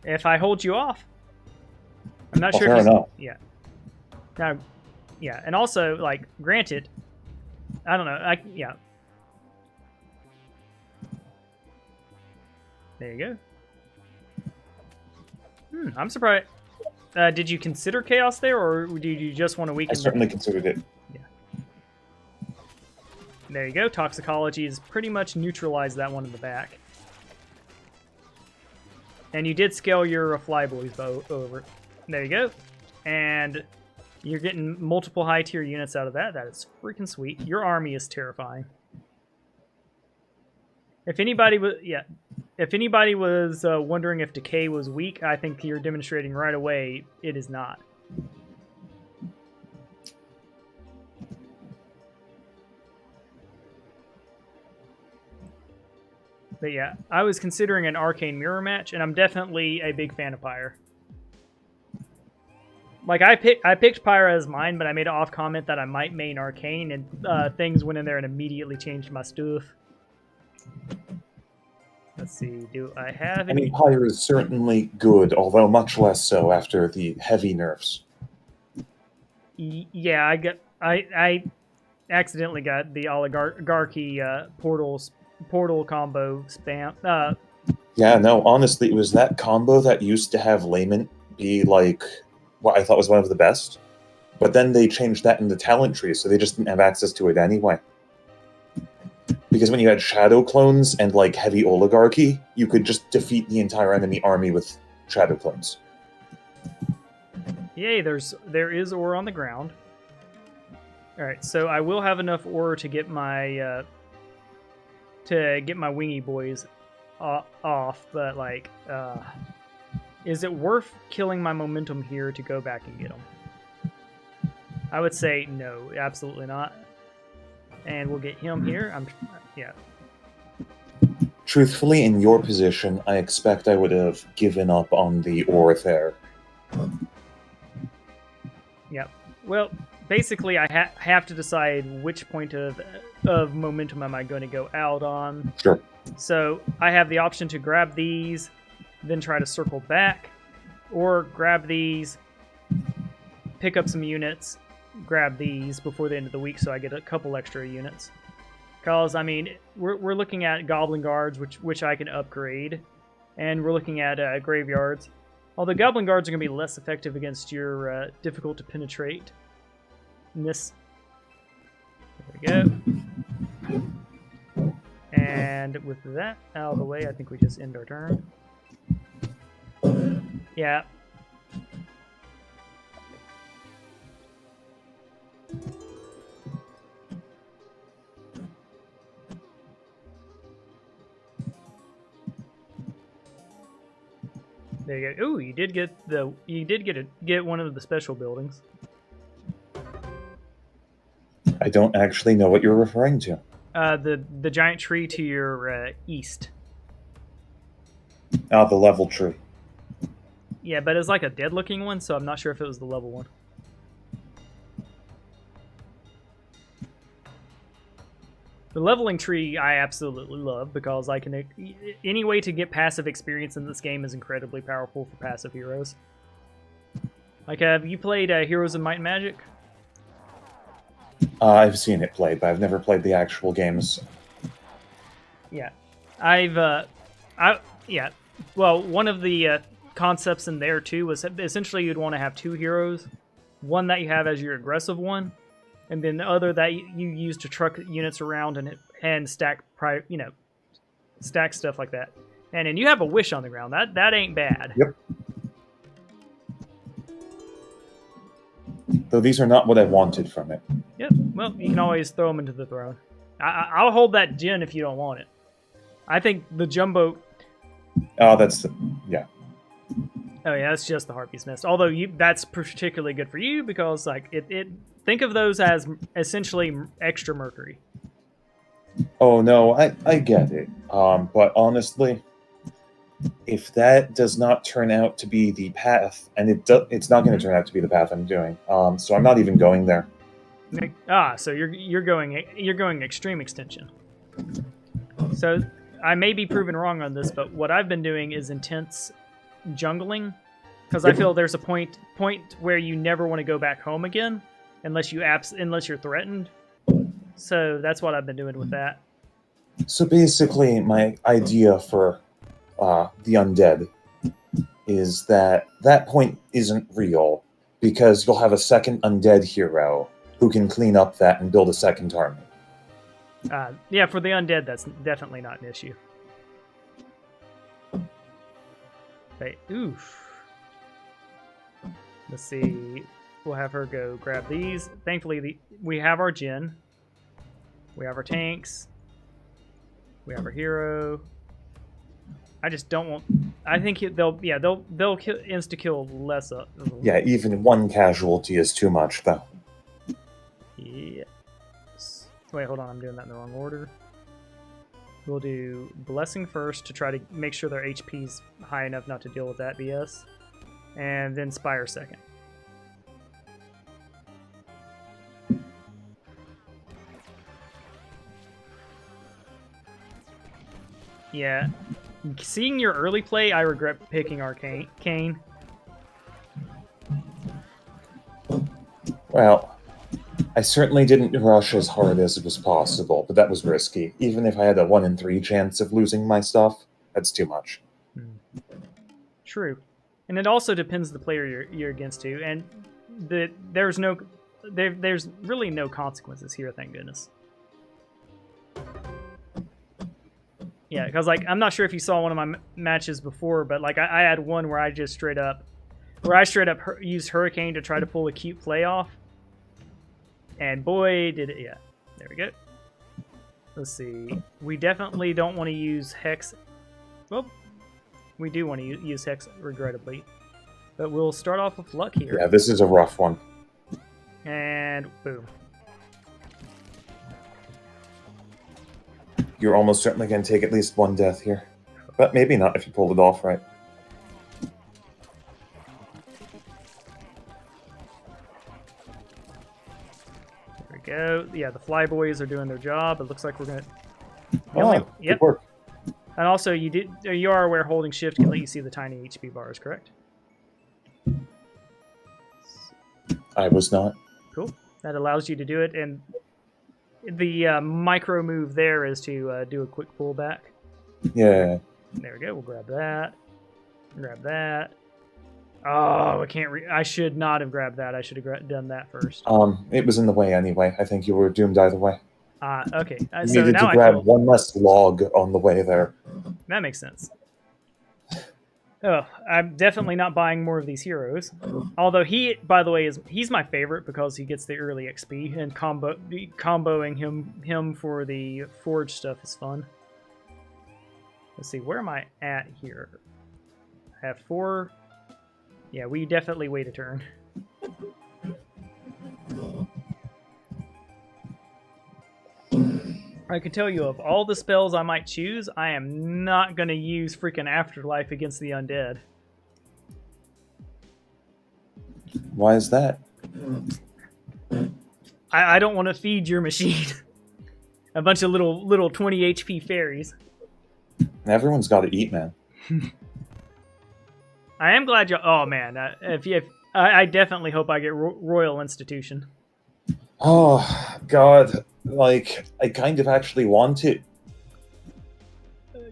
S1: If I hold you off, I'm not
S5: Well,
S1: sure.
S5: fair enough.
S1: Yeah. Now, yeah, and also, like, granted, I don't know. Yeah. There you go. I'm surprised. Did you consider chaos there, or did you just want to
S5: I
S1: weaken?
S5: certainly considered it.
S1: There you go. Toxicology has pretty much neutralized that one in the back. And you did scale your Flyboys bow over. There you go. And you're getting multiple high-tier units out of that. That is freaking sweet. Your army is terrifying. If anybody was wondering if Decay was weak, I think you're demonstrating right away it is not. But yeah, I was considering an Arcane Mirror match, and I'm definitely a big fan of Pyre. Like, I picked Pyre as mine, but I made an off comment that I might main Arcane, and things went in there and immediately changed my stuff. Let's see, do I have any?
S5: I mean, Pyre is certainly good, although much less so after the heavy nerfs.
S1: Yeah, I accidentally got the oligarchy portal combo spam.
S5: Yeah, no, honestly, it was that combo that used to have Layment be, like, what I thought was one of the best. But then they changed that in the talent tree, so they just didn't have access to it anyway. Because when you had Shadow Clones and, like, Heavy Oligarchy, you could just defeat the entire enemy army with Shadow Clones.
S1: Yay, there is ore on the ground. Alright, so I will have enough ore to get my wingy boys off, but, like, Is it worth killing my momentum here to go back and get them? I would say no, absolutely not. And we'll get him here. Yeah.
S5: Truthfully, in your position, I expect I would have given up on the ore there.
S1: Yep. Well, basically, I have to decide which point of momentum am I going to go out on.
S5: Sure.
S1: So I have the option to grab these, then try to circle back, or grab these, pick up some units, grab these before the end of the week so I get a couple extra units. Because, I mean, we're looking at Goblin Guards, which I can upgrade, and we're looking at Graveyards. Although Goblin Guards are going to be less effective against your difficult to penetrate. There we go. And with that out of the way, I think we just end our turn. Yeah. There you go. Ooh, you did get one of the special buildings.
S5: I don't actually know what you're referring to.
S1: The giant tree to your east.
S5: Ah, the level tree.
S1: Yeah, but it's like a dead-looking one, so I'm not sure if it was the level one. The leveling tree I absolutely love because I can any way to get passive experience in this game is incredibly powerful for passive heroes. Like, have you played Heroes of Might and Magic?
S5: I've seen it played, but I've never played the actual games.
S1: Yeah, yeah. Well, one of the concepts in there too was essentially you'd want to have two heroes, one that you have as your aggressive one, and then the other that you use to truck units around and stack stack stuff like that. And then you have a wish on the ground. That ain't bad.
S5: Yep. Though these are not what I wanted from it.
S1: Yep. Well, you can always throw them into the throne. I'll hold that gen if you don't want it. I think the jumbo.
S5: Oh, yeah.
S1: Oh yeah, that's just the Harpy's Nest. Although that's particularly good for you because like it think of those as essentially extra mercury.
S5: Oh no, I get it. But honestly, if that does not turn out to be the path, and it's not going to turn out to be the path I'm doing. So I'm not even going there.
S1: So you're going extreme extension. So I may be proven wrong on this, but what I've been doing is intense jungling, because I feel there's a point where you never want to go back home again, unless you're threatened. So that's what I've been doing with that.
S5: So basically, my idea for the undead is that point isn't real, because you'll have a second undead hero who can clean up that and build a second army.
S1: Yeah, for the undead, that's definitely not an issue. Okay, oof. Let's see. We'll have her go grab these. Thankfully, we have our gen. We have our tanks. We have our hero. I just don't want. I think they'll insta kill less.
S5: Yeah, even one casualty is too much, though.
S1: Yes. Wait, hold on. I'm doing that in the wrong order. We'll do Blessing first to try to make sure their HP's high enough not to deal with that BS. And then Spire second. Yeah. Seeing your early play, I regret picking Arcane.
S5: Well, I certainly didn't rush as hard as it was possible, but that was risky. Even if I had a 1 in 3 chance of losing my stuff, that's too much.
S1: True. And it also depends the player you're against too, and there's really no consequences here, thank goodness. Yeah, because like I'm not sure if you saw one of my matches before, but like I had one where I straight up used Hurricane to try to pull a cute play off, and boy did it! Yeah, there we go. Let's see. We definitely don't want to use Hex. Well, We do want to use Hex, regrettably. But we'll start off with luck here.
S5: Yeah, this is a rough one.
S1: And boom.
S5: You're almost certainly going to take at least one death here. But maybe not if you pulled it off right.
S1: There we go. Yeah, the flyboys are doing their job. It looks like we're going to...
S5: Oh,
S1: Yep.
S5: good work.
S1: And also, you are aware holding shift can let you see the tiny HP bars, correct?
S5: I was not.
S1: Cool. That allows you to do it, and the micro move there is to do a quick pullback.
S5: Yeah.
S1: There we go. We'll grab that. Grab that. Oh, I can't. I should not have grabbed that. I should have done that first.
S5: It was in the way anyway. I think you were doomed either way.
S1: Okay.
S5: You
S1: So
S5: needed
S1: now
S5: to grab
S1: I feel
S5: one less log on the way there.
S1: that makes sense. Oh, I'm definitely not buying more of these heroes. Although he, by the way, he's my favorite because he gets the early XP, and comboing him for the forge stuff is fun. Let's see, where am I at here? I have 4. Yeah, we definitely wait a turn. I can tell you, of all the spells I might choose, I am not going to use freaking Afterlife against the undead.
S5: Why is that?
S1: I don't want to feed your machine a bunch of little 20 HP fairies.
S5: Everyone's got to eat, man.
S1: I am glad you. Oh man, I definitely hope I get Royal Institution.
S5: Oh, God. Like, I kind of actually want it.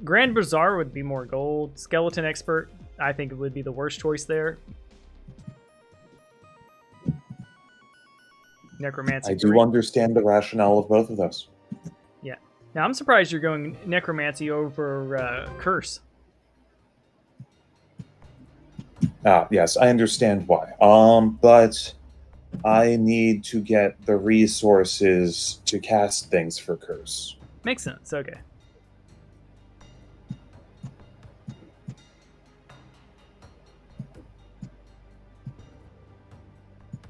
S1: Grand Bazaar would be more gold. Skeleton Expert, I think it would be the worst choice there. Necromancy.
S5: I do understand the rationale of both of those.
S1: Yeah. Now, I'm surprised you're going Necromancy over Curse.
S5: Yes, I understand why. But I need to get the resources to cast things for Curse.
S1: Makes sense, okay.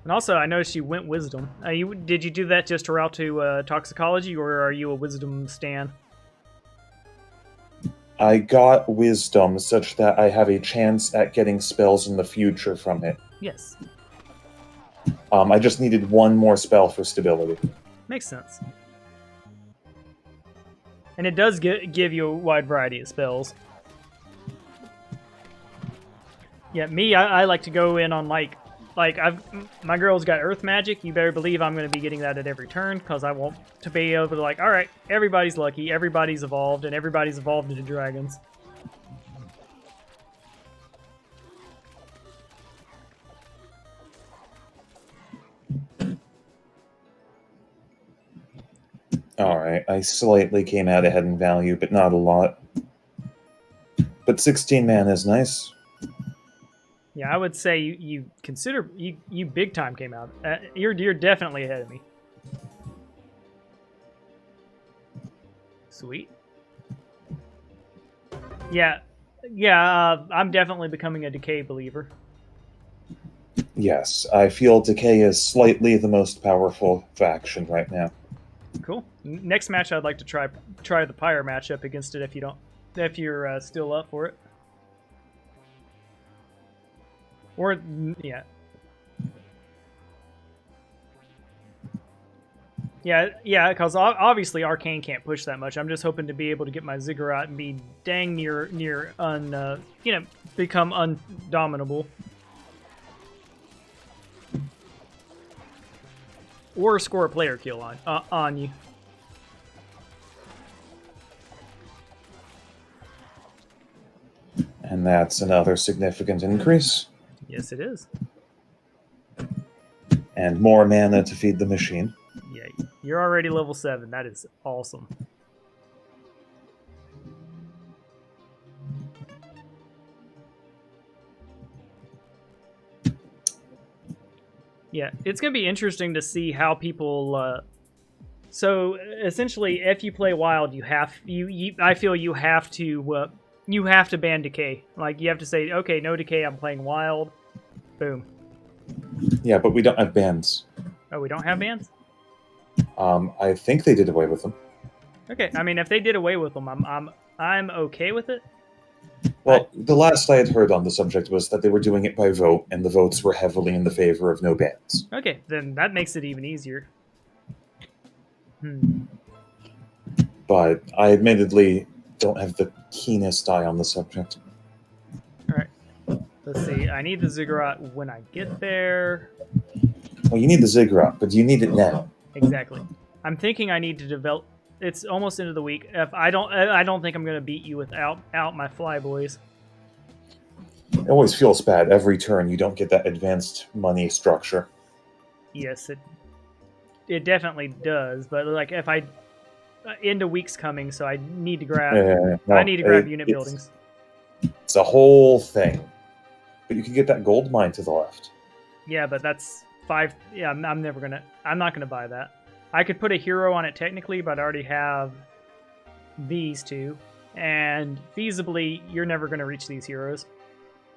S1: And also, I noticed you went Wisdom. Did you do that just to route to Toxicology, or are you a Wisdom stan?
S5: I got Wisdom such that I have a chance at getting spells in the future from it.
S1: Yes.
S5: I just needed one more spell for stability.
S1: Makes sense. And it does give you a wide variety of spells. Yeah, me, I like to go in on my girl's got Earth Magic. You better believe I'm going to be getting that at every turn, because I want to be able to all right, everybody's lucky, everybody's evolved, and everybody's evolved into dragons.
S5: Alright, I slightly came out ahead in value, but not a lot. But 16 mana is nice.
S1: Yeah, I would say you consider you big time came out. You're definitely ahead of me. Sweet. Yeah, I'm definitely becoming a Decay believer.
S5: Yes, I feel Decay is slightly the most powerful faction right now.
S1: Cool. Next match, I'd like to try the Pyre matchup against it if you're still up for it. Or yeah. Yeah, because obviously Arcane can't push that much. I'm just hoping to be able to get my Ziggurat and be dang near become undominable. Or score a player kill on you.
S5: And that's another significant increase.
S1: Yes, it is.
S5: And more mana to feed the machine.
S1: Yeah, you're already level 7. That is awesome. Yeah, it's going to be interesting to see how people... So, essentially, if you play Wild, I feel you have to you have to ban decay. Like, you have to say, okay, no decay, I'm playing wild. Boom.
S5: Yeah, but we don't have bans.
S1: Oh, we don't have bans?
S5: I think they did away with them.
S1: Okay, I mean, if they did away with them, I'm okay with it.
S5: Well, the last I had heard on the subject was that they were doing it by vote, and the votes were heavily in the favor of no bans.
S1: Okay, then that makes it even easier.
S5: But I admittedly don't have the keenest eye on the subject.
S1: Let's see, I need the ziggurat when I get there.
S5: Well, you need the ziggurat, but you need it now.
S1: Exactly. I'm thinking I need to develop. It's almost into the week. If I don't think I'm gonna beat you without my flyboys.
S5: It always feels bad every turn you don't get that advanced money structure.
S1: Yes, it definitely does. But like, if I end of week's coming, so I need to grab. I need to grab unit buildings.
S5: It's a whole thing. But you can get that gold mine to the left.
S1: Yeah, but that's 5. Yeah, I'm not gonna buy that. I could put a hero on it technically, but I already have these two, and feasibly, you're never gonna reach these heroes.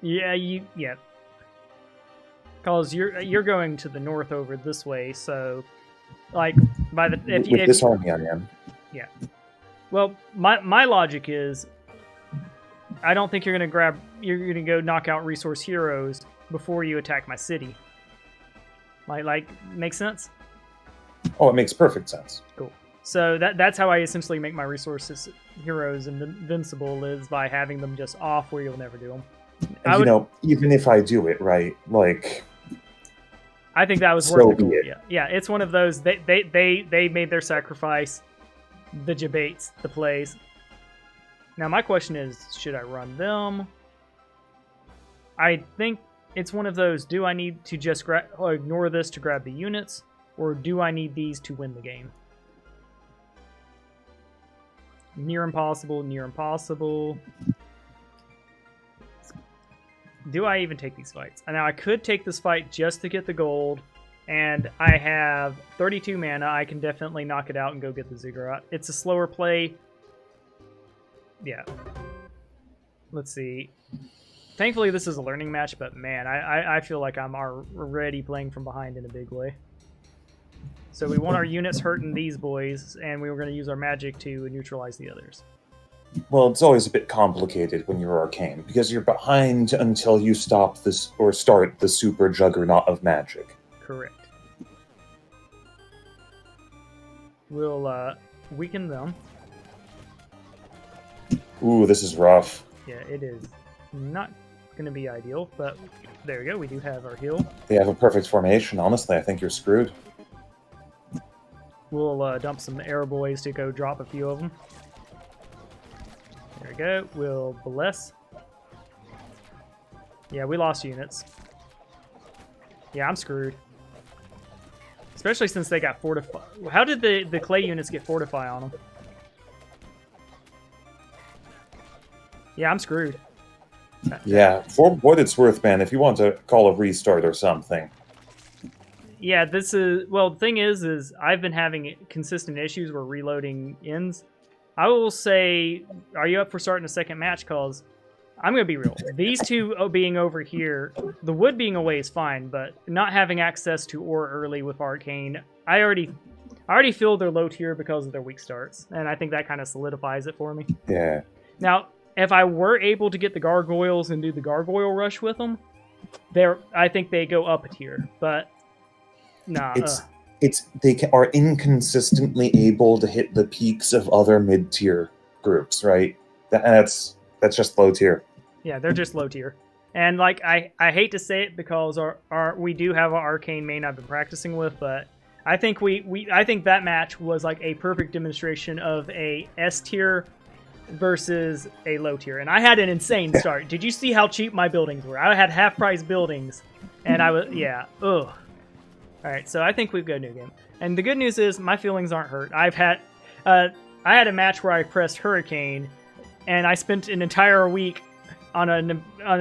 S1: Yeah. Because you're going to the north over this way, so like if
S5: this army I am.
S1: Yeah. Well, my logic is, I don't think you're gonna go knock out resource heroes before you attack my city. Like makes sense?
S5: Oh, it makes perfect sense.
S1: Cool. So that's how I essentially make my resources heroes invincible, is by having them just off where you'll never do them.
S5: And, even if I do it right, like,
S1: I think that was
S5: so
S1: worth the goal.
S5: be it.
S1: Yeah. It's one of those. They made their sacrifice. The debates, the plays. Now my question is, should I run them? I think it's one of those. Do I need to just ignore this to grab the units, or do I need these to win the game? Near impossible, near impossible. Do I even take these fights? Now, I could take this fight just to get the gold, and I have 32 mana. I can definitely knock it out and go get the ziggurat. It's a slower play. Yeah. Let's see. Thankfully, this is a learning match, but man, I feel like I'm already playing from behind in a big way. So we want our units hurting these boys, and we were going to use our magic to neutralize the others.
S5: Well, it's always a bit complicated when you're arcane, because you're behind until you stop this or start the super juggernaut of magic.
S1: Correct. We'll weaken them.
S5: Ooh, this is rough.
S1: Yeah, it is not going to be ideal, but there we go. We do have our heal.
S5: They have a perfect formation. Honestly, I think you're screwed.
S1: We'll dump some arrow boys to go drop a few of them. There we go. We'll bless. Yeah, we lost units. Yeah, I'm screwed. Especially since they got fortify. How did the clay units get fortify on them? Yeah, I'm screwed.
S5: Yeah, for what it's worth, man, if you want to call a restart or something.
S1: Yeah, this is... Well, the thing is I've been having consistent issues where reloading ends. I will say, are you up for starting a second match? Because I'm going to be real. These two being over here, the wood being away is fine, but not having access to ore early with Arcane, I already feel they're low tier because of their weak starts, and I think that kind of solidifies it for me.
S5: Yeah.
S1: Now, if I were able to get the gargoyles and do the gargoyle rush with them, I think they go up a tier, but nah.
S5: They are inconsistently able to hit the peaks of other mid-tier groups, right? That's just low tier.
S1: Yeah, they're just low tier. And like I hate to say it because we do have our arcane main I've been practicing with, but I think I think that match was like a perfect demonstration of a S tier versus a low tier. And I had an insane start. Did you see how cheap my buildings were? I had half price buildings, and I was ugh. All right, so I think we've got a new game. And the good news is my feelings aren't hurt. I had a match where I pressed Hurricane, and I spent an entire week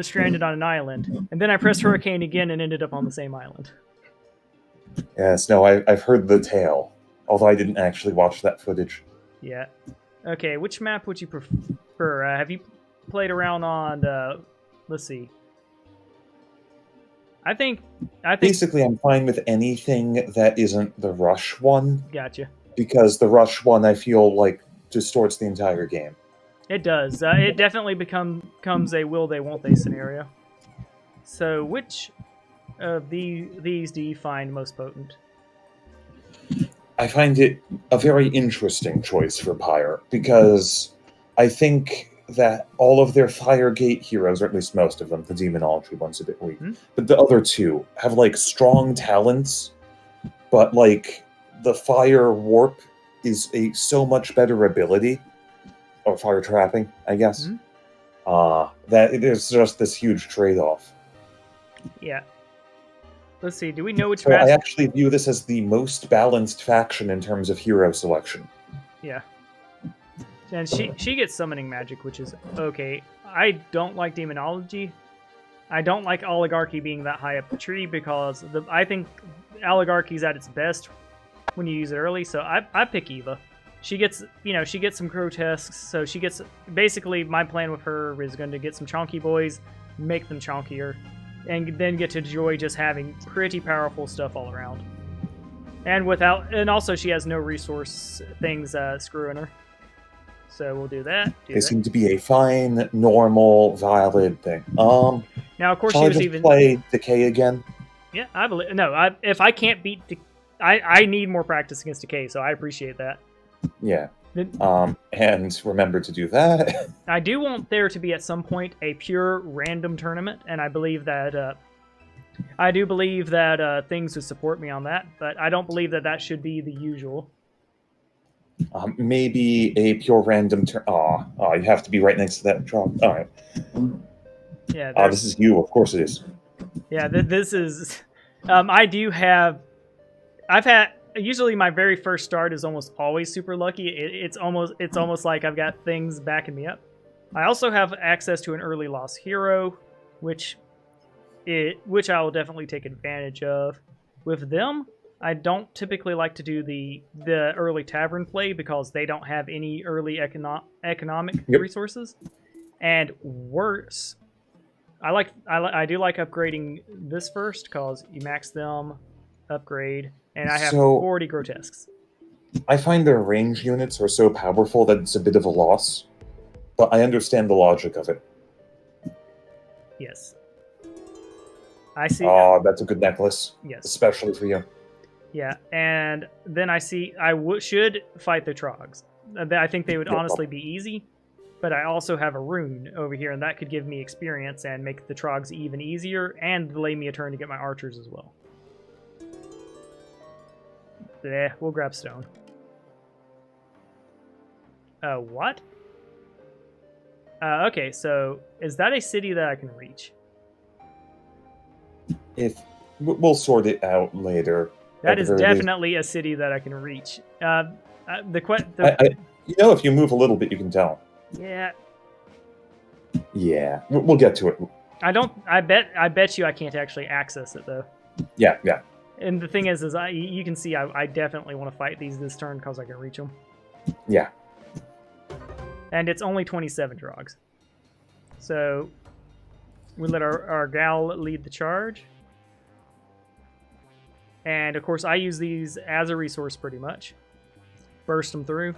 S1: stranded on an island, and then I pressed Hurricane again and ended up on the same island.
S5: Yes, no, I've heard the tale, although I didn't actually watch that footage.
S1: Yeah. Okay, which map would you prefer? played around on. Let's see. I think.
S5: Basically, I'm fine with anything that isn't the rush one,
S1: Gotcha.
S5: because the rush one I feel like distorts the entire game.
S1: It does. It definitely becomes a will they won't they scenario. So, which of these do you find most potent?
S5: I find it a very interesting choice for Pyre, because I think that all of their Firegate heroes, or at least most of them, the Demonology one's a bit weak, but the other two have like strong talents, but like the Fire Warp is a so much better ability, or Fire Trapping, I guess. That there's just this huge trade-off.
S1: Yeah. Let's see. Do we know which
S5: So I
S1: fast?
S5: actually view this as the most balanced faction in terms of hero selection.
S1: Yeah. And she gets summoning magic, which is okay. I don't like demonology. I don't like oligarchy being that high up the tree because I think oligarchy's at its best when you use it early. So I pick Eva. She gets some grotesques. So she gets basically my plan with her is going to get some chonky boys, make them chonkier, and then get to enjoy just having pretty powerful stuff all around. And also she has no resource things screwing her. So we'll do that.
S5: They seem to be a fine, normal, valid thing.
S1: Now, of course,
S5: shall
S1: she
S5: I
S1: was
S5: just
S1: even.
S5: play Decay again?
S1: Yeah, I believe. No, if I can't beat, I need more practice against Decay, so I appreciate that.
S5: Yeah. And remember to do that.
S1: I do want there to be at some point a pure random tournament, and I believe that. I do believe that things would support me on that, but I don't believe that should be the usual.
S5: Maybe a pure random turn. You have to be right next to that drop. All right.
S1: Yeah.
S5: This is you. Of course it is.
S1: Yeah. This is. I do have. I've had. Usually, my very first start is almost always super lucky. It's almost like I've got things backing me up. I also have access to an early lost hero, which I will definitely take advantage of. With them, I don't typically like to do the early tavern play because they don't have any early economic resources. And worse, I do like upgrading this first because you max them, upgrade, and I have 40 grotesques.
S5: I find their range units are so powerful that it's a bit of a loss, but I understand the logic of it.
S1: Yes. I see.
S5: That's a good necklace.
S1: Yes.
S5: Especially for you.
S1: Yeah, and then I see should fight the Trogs. I think they would honestly be easy, but I also have a rune over here, and that could give me experience and make the Trogs even easier, and delay me a turn to get my archers as well. We'll grab stone. What? Okay, so is that a city that I can reach?
S5: We'll sort it out later.
S1: That is definitely a city that I can reach.
S5: If you move a little bit, you can tell.
S1: Yeah.
S5: Yeah, we'll get to it.
S1: I bet you I can't actually access it though.
S5: Yeah.
S1: And the thing is you can see I definitely want to fight these this turn because I can reach them.
S5: Yeah.
S1: And it's only 27 Drogs. So we let our gal lead the charge. And of course I use these as a resource pretty much. Burst them through.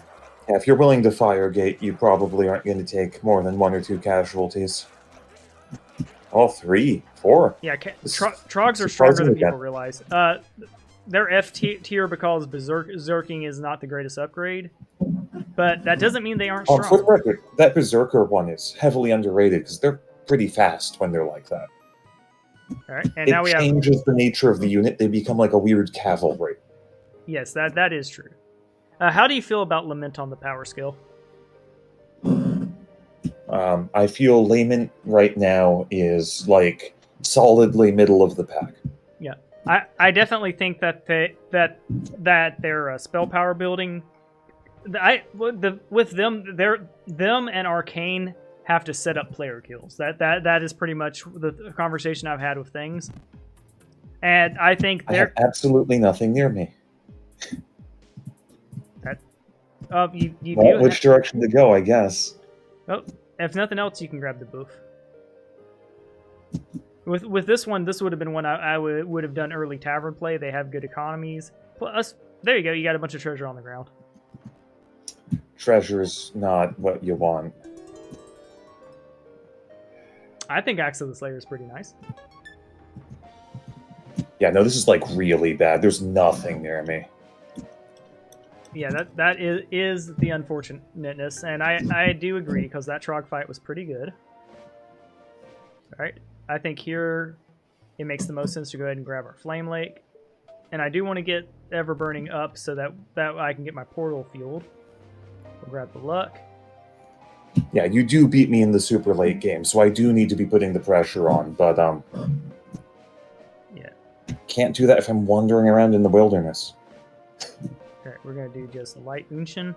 S5: Yeah, if you're willing to Firegate, you probably aren't going to take more than 1 or 2 casualties. 3, 4.
S1: Yeah, Trogs are stronger than people realize. They're F tier because Berserking is not the greatest upgrade. But that doesn't mean they aren't strong.
S5: For the record, that Berserker one is heavily underrated because they're pretty fast when they're like that.
S1: All right, and now we have...
S5: It changes the nature of the unit. They become like a weird cavalry.
S1: Yes, that is true. How do you feel about Lament on the power skill?
S5: I feel Lament right now is like solidly middle of the pack.
S1: Yeah, I definitely think that their spell power building, with them and Arcane have to set up player kills. That is pretty much the conversation I've had with things, and I think
S5: I have absolutely nothing near me.
S1: You do
S5: which direction to go, I guess.
S1: Oh, if nothing else, you can grab the boof. With this one, this would have been one I would have done early tavern play. They have good economies. Plus, there you go. You got a bunch of treasure on the ground.
S5: Treasure's not what you want.
S1: I think Axe of the Slayer is pretty nice.
S5: Yeah, no, this is like really bad. There's nothing near me.
S1: Yeah, that is the unfortunateness, and I do agree because that Trog fight was pretty good. All right, I think here it makes the most sense to go ahead and grab our Flame Lake, and I do want to get Ever Burning up so that I can get my portal fueled. We'll grab the luck.
S5: Yeah, you do beat me in the super late game, so I do need to be putting the pressure on, but
S1: yeah,
S5: can't do that if I'm wandering around in the wilderness.
S1: all right, we're gonna do just a light unction.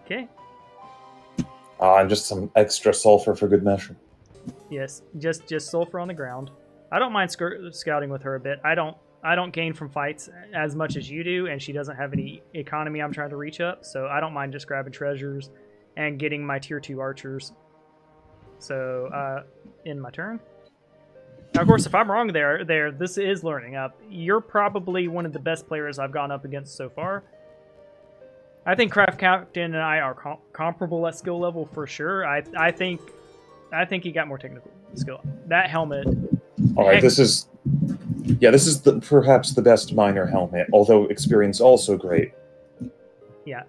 S1: Okay.
S5: And just some extra sulfur for good measure.
S1: Yes, just sulfur on the ground. I don't mind scouting with her a bit. I don't gain from fights as much as you do, and she doesn't have any economy I'm trying to reach up, so I don't mind just grabbing treasures and getting my tier 2 archers. So, in my turn. Now, of course, if I'm wrong there, this is learning. You're probably one of the best players I've gone up against so far. I think KraftKracken and I are comparable at skill level for sure. I think he got more technical skill. That helmet.
S5: All right, this is perhaps the best minor helmet, although experience also great.
S1: Yeah,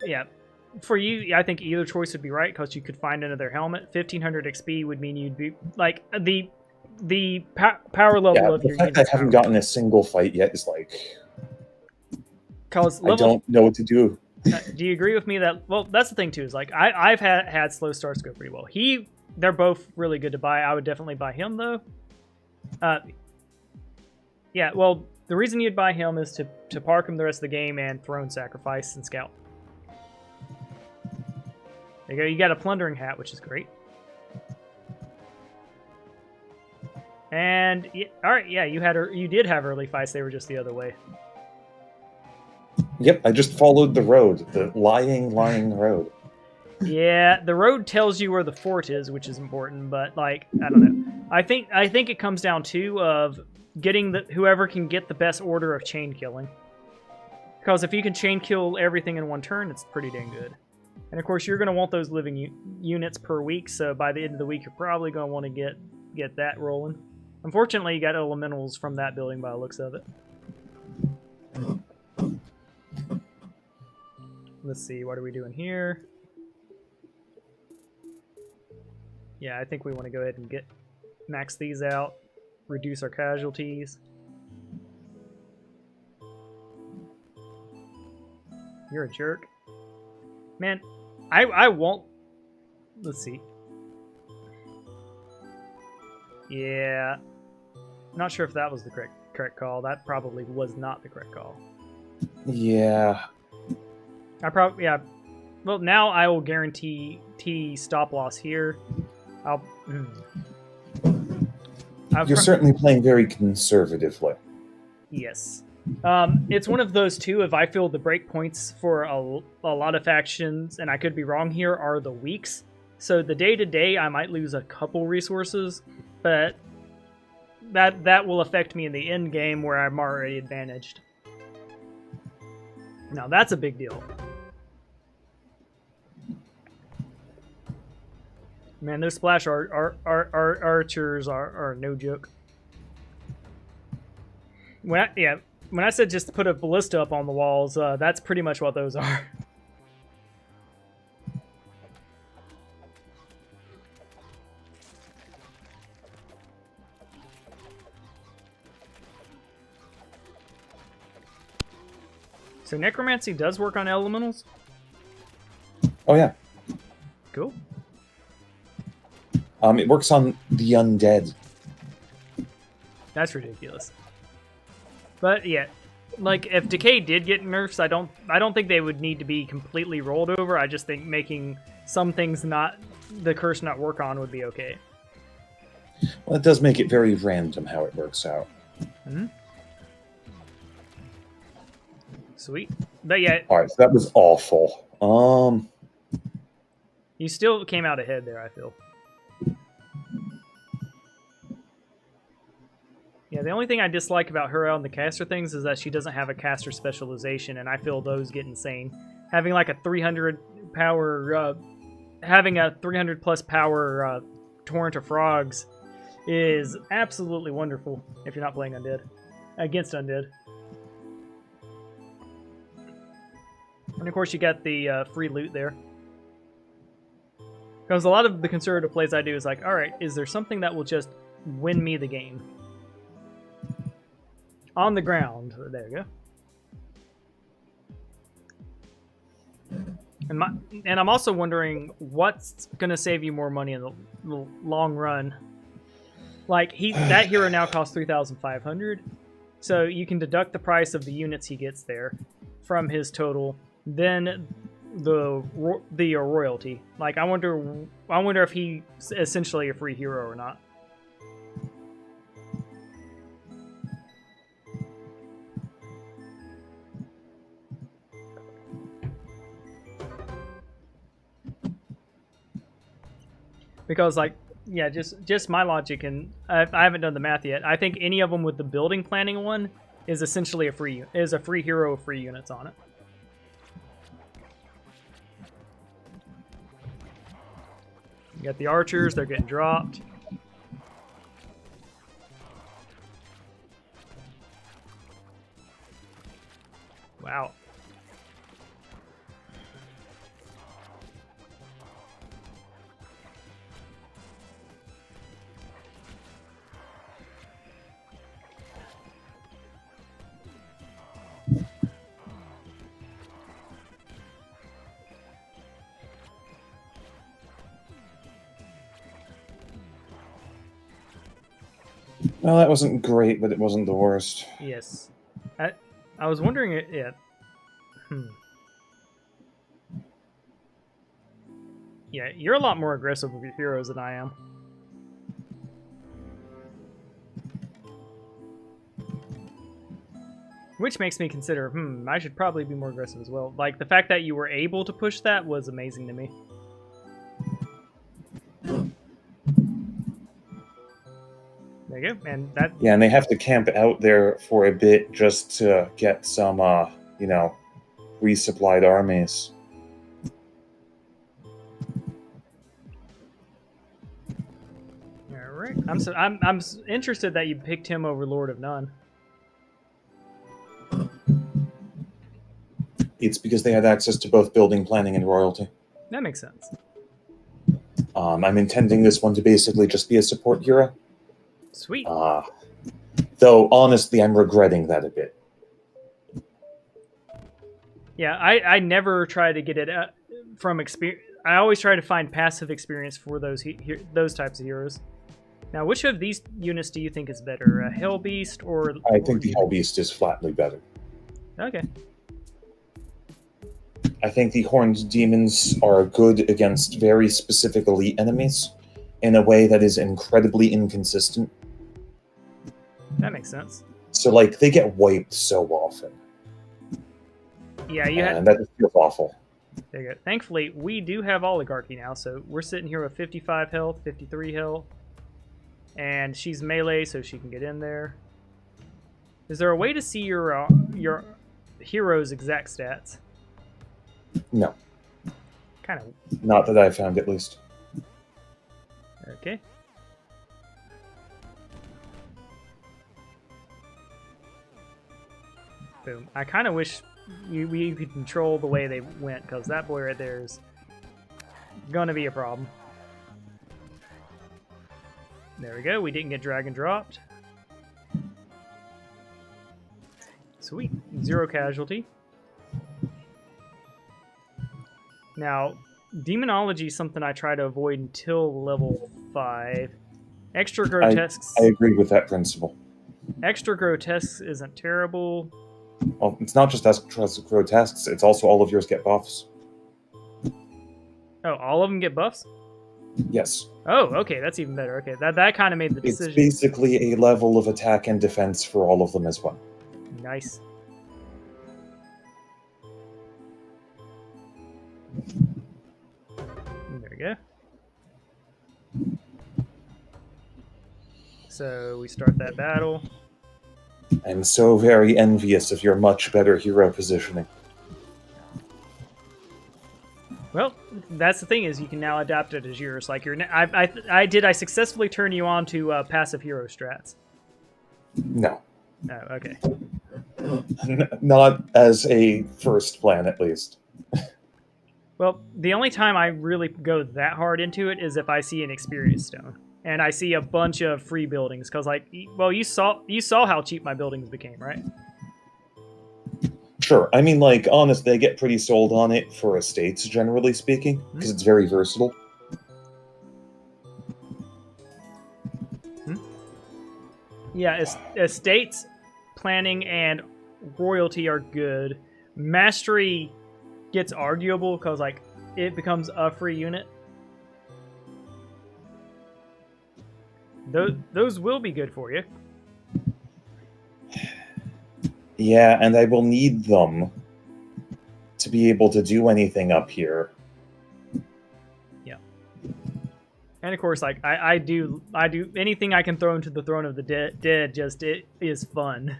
S1: yeah. For you, I think either choice would be right because you could find another helmet. 1500 XP would mean you'd be like the power level of your
S5: fact I haven't gotten a single fight yet is like. I don't know what to do.
S1: Do you agree with me that? Well, that's the thing too. Is like I've had slow starts go pretty well. They're both really good to buy. I would definitely buy him though. Yeah. Well, the reason you'd buy him is to park him the rest of the game and throne sacrifice and scout. There you go. You got a plundering hat, which is great. And all right, yeah, you did have early fights. They were just the other way.
S5: Yep, I just followed the road, the lying road.
S1: Yeah, the road tells you where the fort is, which is important, but like I don't know. I think it comes down to of getting whoever can get the best order of chain killing. Because if you can chain kill everything in one turn, it's pretty dang good. And of course, you're going to want those living units per week, so by the end of the week, you're probably going to want to get that rolling. Unfortunately, you got elementals from that building by the looks of it. Let's see, what are we doing here? Yeah, I think we want to go ahead and max these out, reduce our casualties. You're a jerk. Man, I won't... Let's see. Yeah. Not sure if that was the correct call. That probably was not the correct call.
S5: Yeah.
S1: Yeah. Well, now I will guarantee stop loss here.
S5: You're certainly playing very conservatively.
S1: Yes. It's one of those two. If I feel the breakpoints for a lot of factions, and I could be wrong here, are the weeks. So the day-to-day, I might lose a couple resources, but that will affect me in the end game where I'm already advantaged. Now that's a big deal. Man, those splash archers are no joke. When I said just put a ballista up on the walls, that's pretty much what those are. So necromancy does work on elementals?
S5: Oh yeah.
S1: Cool.
S5: It works on the undead.
S1: That's ridiculous. But yeah, like if Decay did get nerfs, I don't think they would need to be completely rolled over. I just think making some things the curse not work on would be okay.
S5: Well, it does make it very random how it works out.
S1: Mm-hmm. Sweet. But yeah.
S5: Alright, so that was awful.
S1: You still came out ahead there, I feel. Yeah, the only thing I dislike about her on the caster things is that she doesn't have a caster specialization, and I feel those get insane. Having like a 300 power, having a 300 plus power torrent of frogs is absolutely wonderful if you're not playing undead against undead. And of course, you got the free loot there. Because a lot of the conservative plays I do is like, all right, is there something that will just win me the game? On the ground. There you go. And I'm also wondering what's going to save you more money in the long run. Like, that hero now costs 3,500, so you can deduct the price of the units he gets there from his total, then the royalty. Like, I wonder if he's essentially a free hero or not. Because, like, yeah, just my logic, and I haven't done the math yet. I think any of them with the building planning one is essentially a free hero with free units on it. You got the archers; they're getting dropped. Wow.
S5: Well, that wasn't great, but it wasn't the worst.
S1: Yes. I was wondering, yeah. Yeah, you're a lot more aggressive with your heroes than I am. Which makes me consider, I should probably be more aggressive as well. Like, the fact that you were able to push that was amazing to me. There you go, and that...
S5: Yeah, and they have to camp out there for a bit just to get some, resupplied armies.
S1: Alright, I'm interested that you picked him over Lord of None.
S5: It's because they had access to both building planning and royalty.
S1: That makes sense.
S5: I'm intending this one to basically just be a support hero.
S1: Sweet.
S5: Though, honestly, I'm regretting that a bit.
S1: Yeah, I never try to get it from experience. I always try to find passive experience for those types of heroes. Now, which of these units do you think is better, a Hellbeast or...
S5: I think the Hellbeast is flatly better.
S1: Okay.
S5: I think the Horned Demons are good against very specific elite enemies in a way that is incredibly inconsistent.
S1: That makes sense.
S5: So, like, they get wiped so often.
S1: Yeah,
S5: and that just feels awful.
S1: There you go. Thankfully, we do have Oligarchy now, so we're sitting here with 55 health, 53 health, and she's melee, so she can get in there. Is there a way to see your hero's exact stats?
S5: No.
S1: Kind of.
S5: Not that I've found, at least.
S1: Okay. Boom. I kind of wish we could control the way they went, because that boy right there is going to be a problem. There we go. We didn't get dragon dropped. Sweet. 0 casualty. Now, Demonology is something I try to avoid until level 5. Extra Grotesques...
S5: I agree with that principle.
S1: Extra Grotesques isn't terrible.
S5: Well, it's not just Extra Grotesques, it's also all of yours get buffs.
S1: Oh, all of them get buffs?
S5: Yes.
S1: Oh, okay, that's even better. Okay, that kind of made the decision.
S5: It's basically a level of attack and defense for all of them as well.
S1: Nice. There we go. So we start that battle.
S5: I'm so very envious of your much better hero positioning.
S1: Well, that's the thing is you can now adapt it as yours. Like I successfully turn you on to passive hero strats.
S5: No.
S1: Oh, okay.
S5: Not as a first plan, at least.
S1: Well, the only time I really go that hard into it is if I see an experience stone and I see a bunch of free buildings. Because, like, well, you saw how cheap my buildings became, right?
S5: Sure. I mean, like, honestly, I get pretty sold on it for estates, generally speaking, because it's very versatile.
S1: Yeah, estates, planning, and royalty are good. Mastery gets arguable because, like, it becomes a free unit. Those will be good for you.
S5: Yeah, and I will need them to be able to do anything up here.
S1: Yeah. And of course, like I do anything I can throw into the Throne of the Dead. Just it is fun.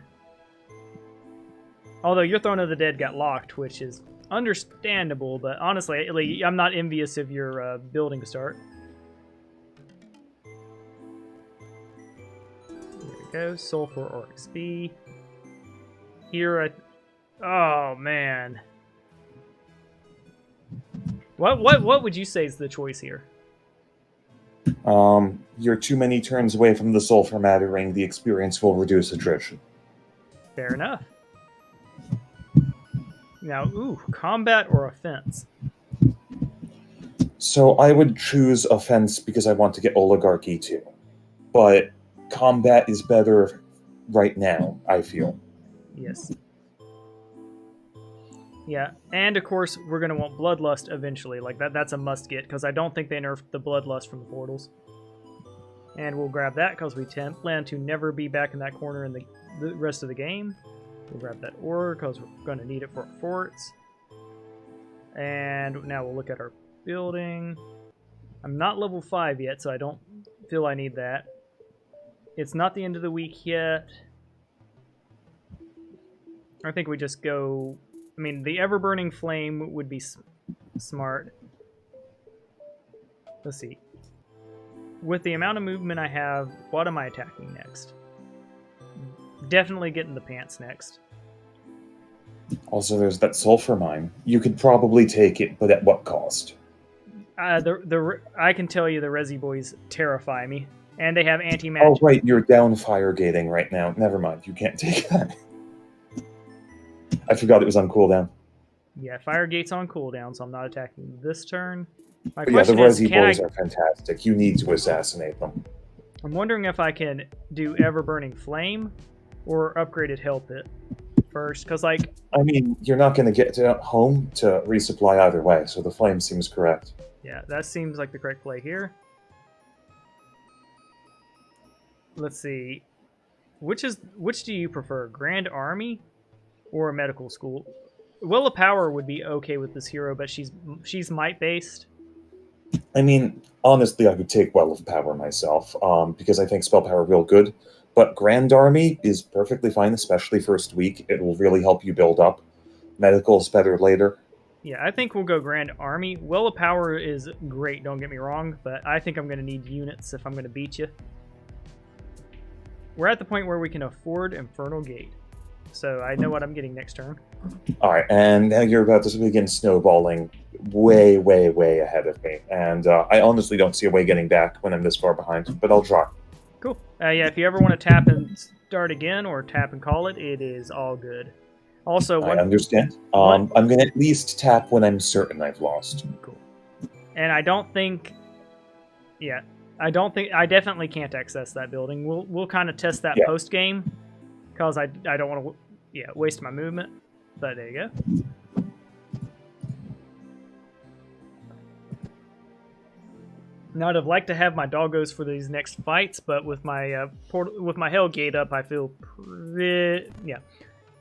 S1: Although your Throne of the Dead got locked, which is understandable, but honestly, I'm not envious of your building start. There we go. Sulfur or XP. Here, oh man. What would you say is the choice here?
S5: You're too many turns away from the sulfur mattering. The experience will reduce attrition.
S1: Fair enough. Now, combat or offense?
S5: So I would choose offense because I want to get oligarchy too. But combat is better right now, I feel.
S1: Yes. Yeah, and of course, we're going to want Bloodlust eventually. Like, that's a must-get, because I don't think they nerfed the Bloodlust from the portals. And we'll grab that, because we plan to never be back in that corner in the rest of the game. We'll grab that ore, because we're going to need it for our forts. And now we'll look at our building. I'm not level 5 yet, so I don't feel I need that. It's not the end of the week yet. I think we just go... I mean, the ever-burning flame would be smart. Let's see. With the amount of movement I have, what am I attacking next? Definitely getting the pants next.
S5: Also, there's that sulfur mine. You could probably take it, but at what cost?
S1: I can tell you the Resi boys terrify me. And they have anti-magic.
S5: Oh, right, you're down fire gating right now. Never mind, you can't take that. I forgot it was on cooldown.
S1: Yeah, fire gate's on cooldown, so I'm not attacking this turn. My
S5: But yeah, the
S1: question is,
S5: Resi
S1: can
S5: boys are fantastic. You need to assassinate them.
S1: I'm wondering if I can do ever-burning flame or upgraded hell pit first, because, like...
S5: I mean, you're not going to get home to resupply either way, so the flame seems correct.
S1: Yeah, that seems like the correct play here. Let's see. Which do you prefer, Grand Army or medical school? Will of Power would be okay with this hero, but she's might-based.
S5: I mean, honestly, I could take Well of Power myself, because I think spell power real good. But Grand Army is perfectly fine, especially first week. It will really help you build up. Medical's better later.
S1: Yeah, I think we'll go Grand Army. Well of Power is great, don't get me wrong, but I think I'm going to need units if I'm going to beat you. We're at the point where we can afford Infernal Gate. So I know what I'm getting next turn.
S5: Alright, and now you're about to begin snowballing way, way, way ahead of me. And I honestly don't see a way getting back when I'm this far behind, but I'll try.
S1: Cool. Yeah, if you ever want to tap and start again or tap and call it, it is all good. Also,
S5: I understand. I'm going to at least tap when I'm certain I've lost.
S1: Cool. And I don't think... Yeah, I definitely can't access that building. We'll kind of test that post-game, because I don't want to waste my movement. But there you go. Now I'd have liked to have my doggos for these next fights, but with my Hell Gate up, I feel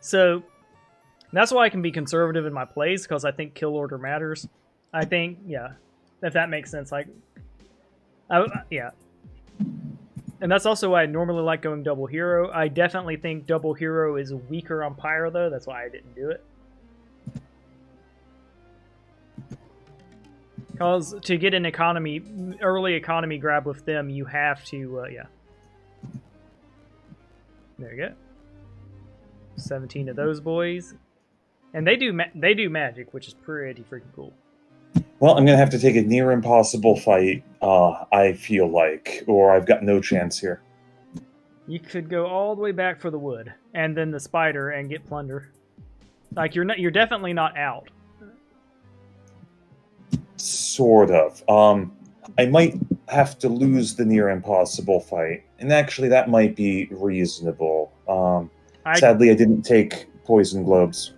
S1: So that's why I can be conservative in my plays, because I think kill order matters. I think if that makes sense. Like, yeah. And that's also why I normally like going double hero. I definitely think double hero is weaker on pyro, though. That's why I didn't do it. Because to get an early economy grab with them, you have to, yeah. There you go. 17 of those boys. And they do magic, which is pretty freaking cool.
S5: Well, I'm gonna have to take a near impossible fight. I feel like, or I've got no chance here.
S1: You could go all the way back for the wood, and then the spider, and get plunder. Like you're definitely not out.
S5: Sort of. I might have to lose the near impossible fight, and actually, that might be reasonable. Sadly, I didn't take poison globes.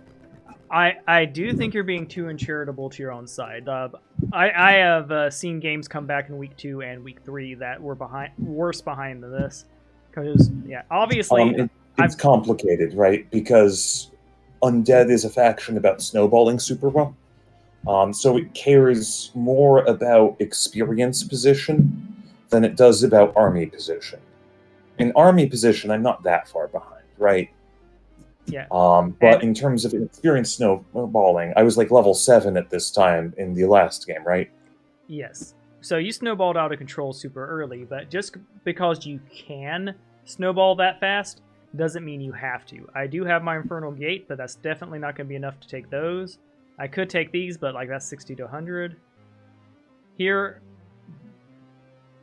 S1: I do think you're being too uncharitable to your own side. I have seen games come back in week 2 and week 3 that were worse behind than this. Because, yeah, obviously...
S5: it's complicated, right? Because Undead is a faction about snowballing super well. So it cares more about experience position than it does about army position. In army position, I'm not that far behind, right?
S1: Yeah.
S5: But in terms of experience snowballing, I was like level 7 at this time in the last game, right?
S1: Yes. So you snowballed out of control super early, but just because you can snowball that fast doesn't mean you have to. I do have my Infernal Gate, but that's definitely not going to be enough to take those. I could take these, but like that's 60 to 100. Here,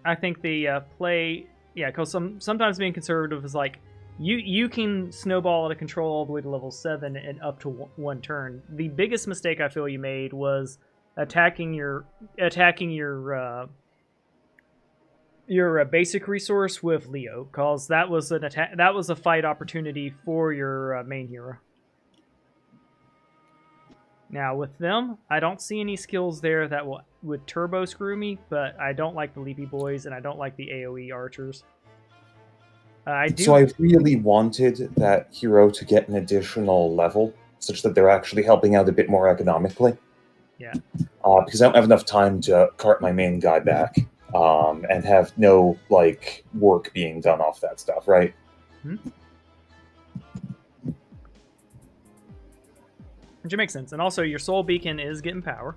S1: I think the play... Yeah, because sometimes being conservative is like, You can snowball out of control all the way to level 7 and up to one turn. The biggest mistake I feel you made was attacking your basic resource with Leo, cause that was a fight opportunity for your main hero. Now with them, I don't see any skills there that would turbo screw me, but I don't like the Leapy Boys and I don't like the AoE archers.
S5: So I really wanted that hero to get an additional level, such that they're actually helping out a bit more economically.
S1: Yeah.
S5: Because I don't have enough time to cart my main guy back, and have no work being done off that stuff, right?
S1: Which makes sense, and also your Soul Beacon is getting power.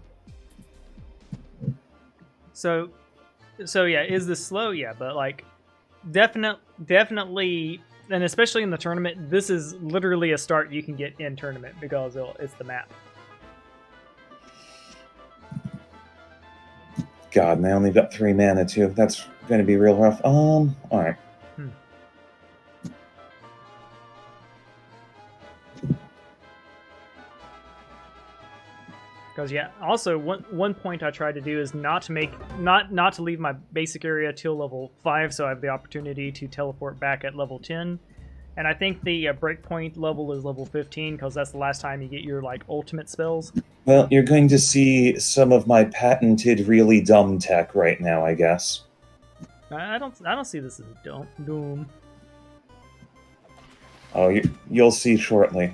S1: So yeah, is this slow? Yeah, but like. Definitely, and especially in the tournament, this is literally a start you can get in tournament because it's the map.
S5: God, and I only got 3 mana too. That's going to be real rough. All right.
S1: Because yeah, also one point I tried to do is not to leave my basic area till level 5, so I have the opportunity to teleport back at level 10. And I think the breakpoint level is level 15 because that's the last time you get your ultimate spells.
S5: Well, you're going to see some of my patented, really dumb tech right now, I guess.
S1: I don't see this as doom.
S5: Oh, you'll see shortly.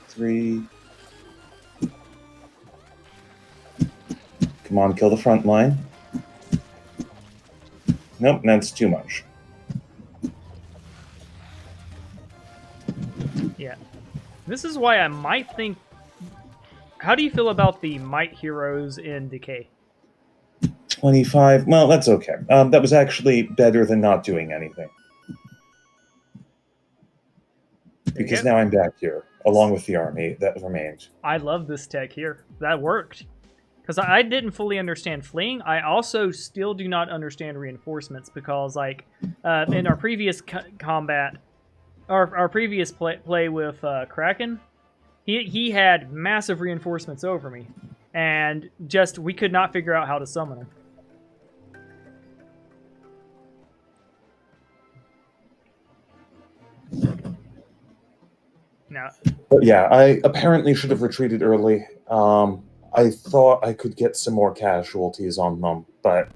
S5: 3. Come on, kill the front line. Nope, that's too much.
S1: Yeah. This is why I might think... How do you feel about the Might Heroes in Decay?
S5: 25. Well, that's okay. That was actually better than not doing anything. Because now I'm back here, along with the army that remained.
S1: I love this tech here. That worked. Because I didn't fully understand fleeing. I also still do not understand reinforcements because, in our previous combat, our previous play with Kraken, he had massive reinforcements over me, and just we could not figure out how to summon him. Now,
S5: but yeah, I apparently should have retreated early. I thought I could get some more casualties on them, but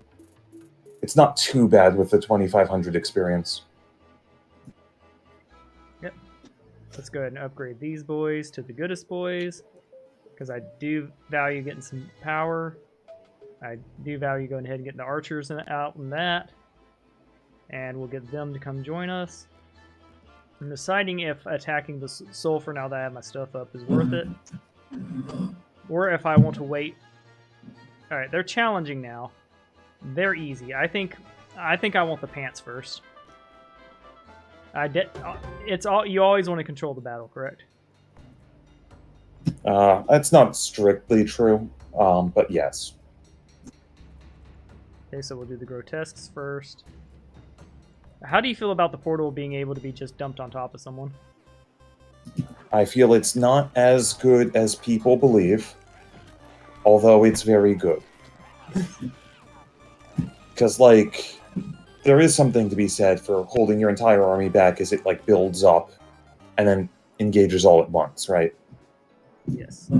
S5: it's not too bad with the 2,500 experience.
S1: Yep. Let's go ahead and upgrade these boys to the goodest boys, because I do value getting some power. I do value going ahead and getting the archers out in that. And we'll get them to come join us. I'm deciding if attacking the sulfur now that I have my stuff up is worth it. Or if I want to wait. Alright, they're challenging now. They're easy. I think I want the pants first. It's all you always want to control the battle, correct?
S5: That's not strictly true, but yes.
S1: Okay, so we'll do the grotesques first. How do you feel about the portal being able to be just dumped on top of someone?
S5: I feel it's not as good as people believe, although it's very good. Because, like, there is something to be said for holding your entire army back as it, like, builds up and then engages all at once, right?
S1: Yes.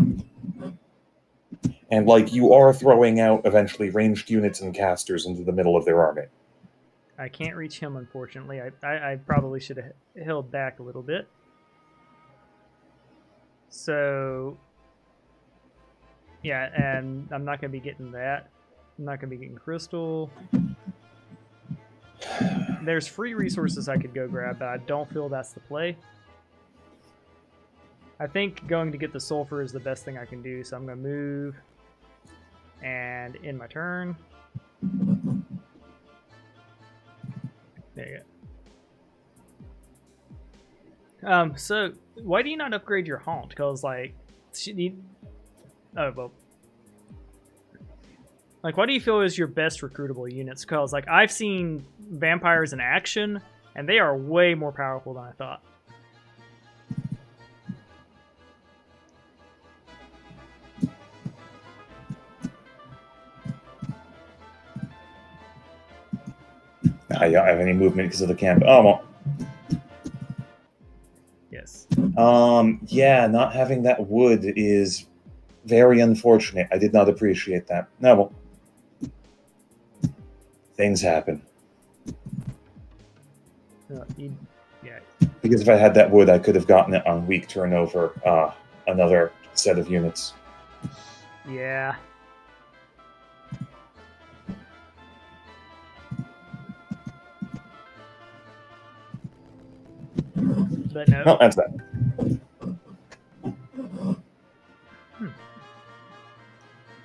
S5: And, like, you are throwing out, eventually, ranged units and casters into the middle of their army.
S1: I can't reach him, unfortunately. I probably should have held back a little bit. So, yeah, and I'm not going to be getting that. I'm not going to be getting crystal. There's free resources I could go grab, but I don't feel that's the play. I think going to get the sulfur is the best thing I can do, so I'm going to move and end my turn. There you go. So why do you not upgrade your haunt? Because, like, oh, well. Like, what do you feel is your best recruitable units? Because, like, I've seen vampires in action, and they are way more powerful than I thought.
S5: I don't have any movement because of the camp. Oh, well.
S1: Yes.
S5: Yeah, not having that wood is very unfortunate. I did not appreciate that. No, well. Things happen.
S1: Yeah.
S5: Because if I had that wood, I could have gotten it on weak turnover, another set of units.
S1: Yeah. But no.
S5: Well, that's that.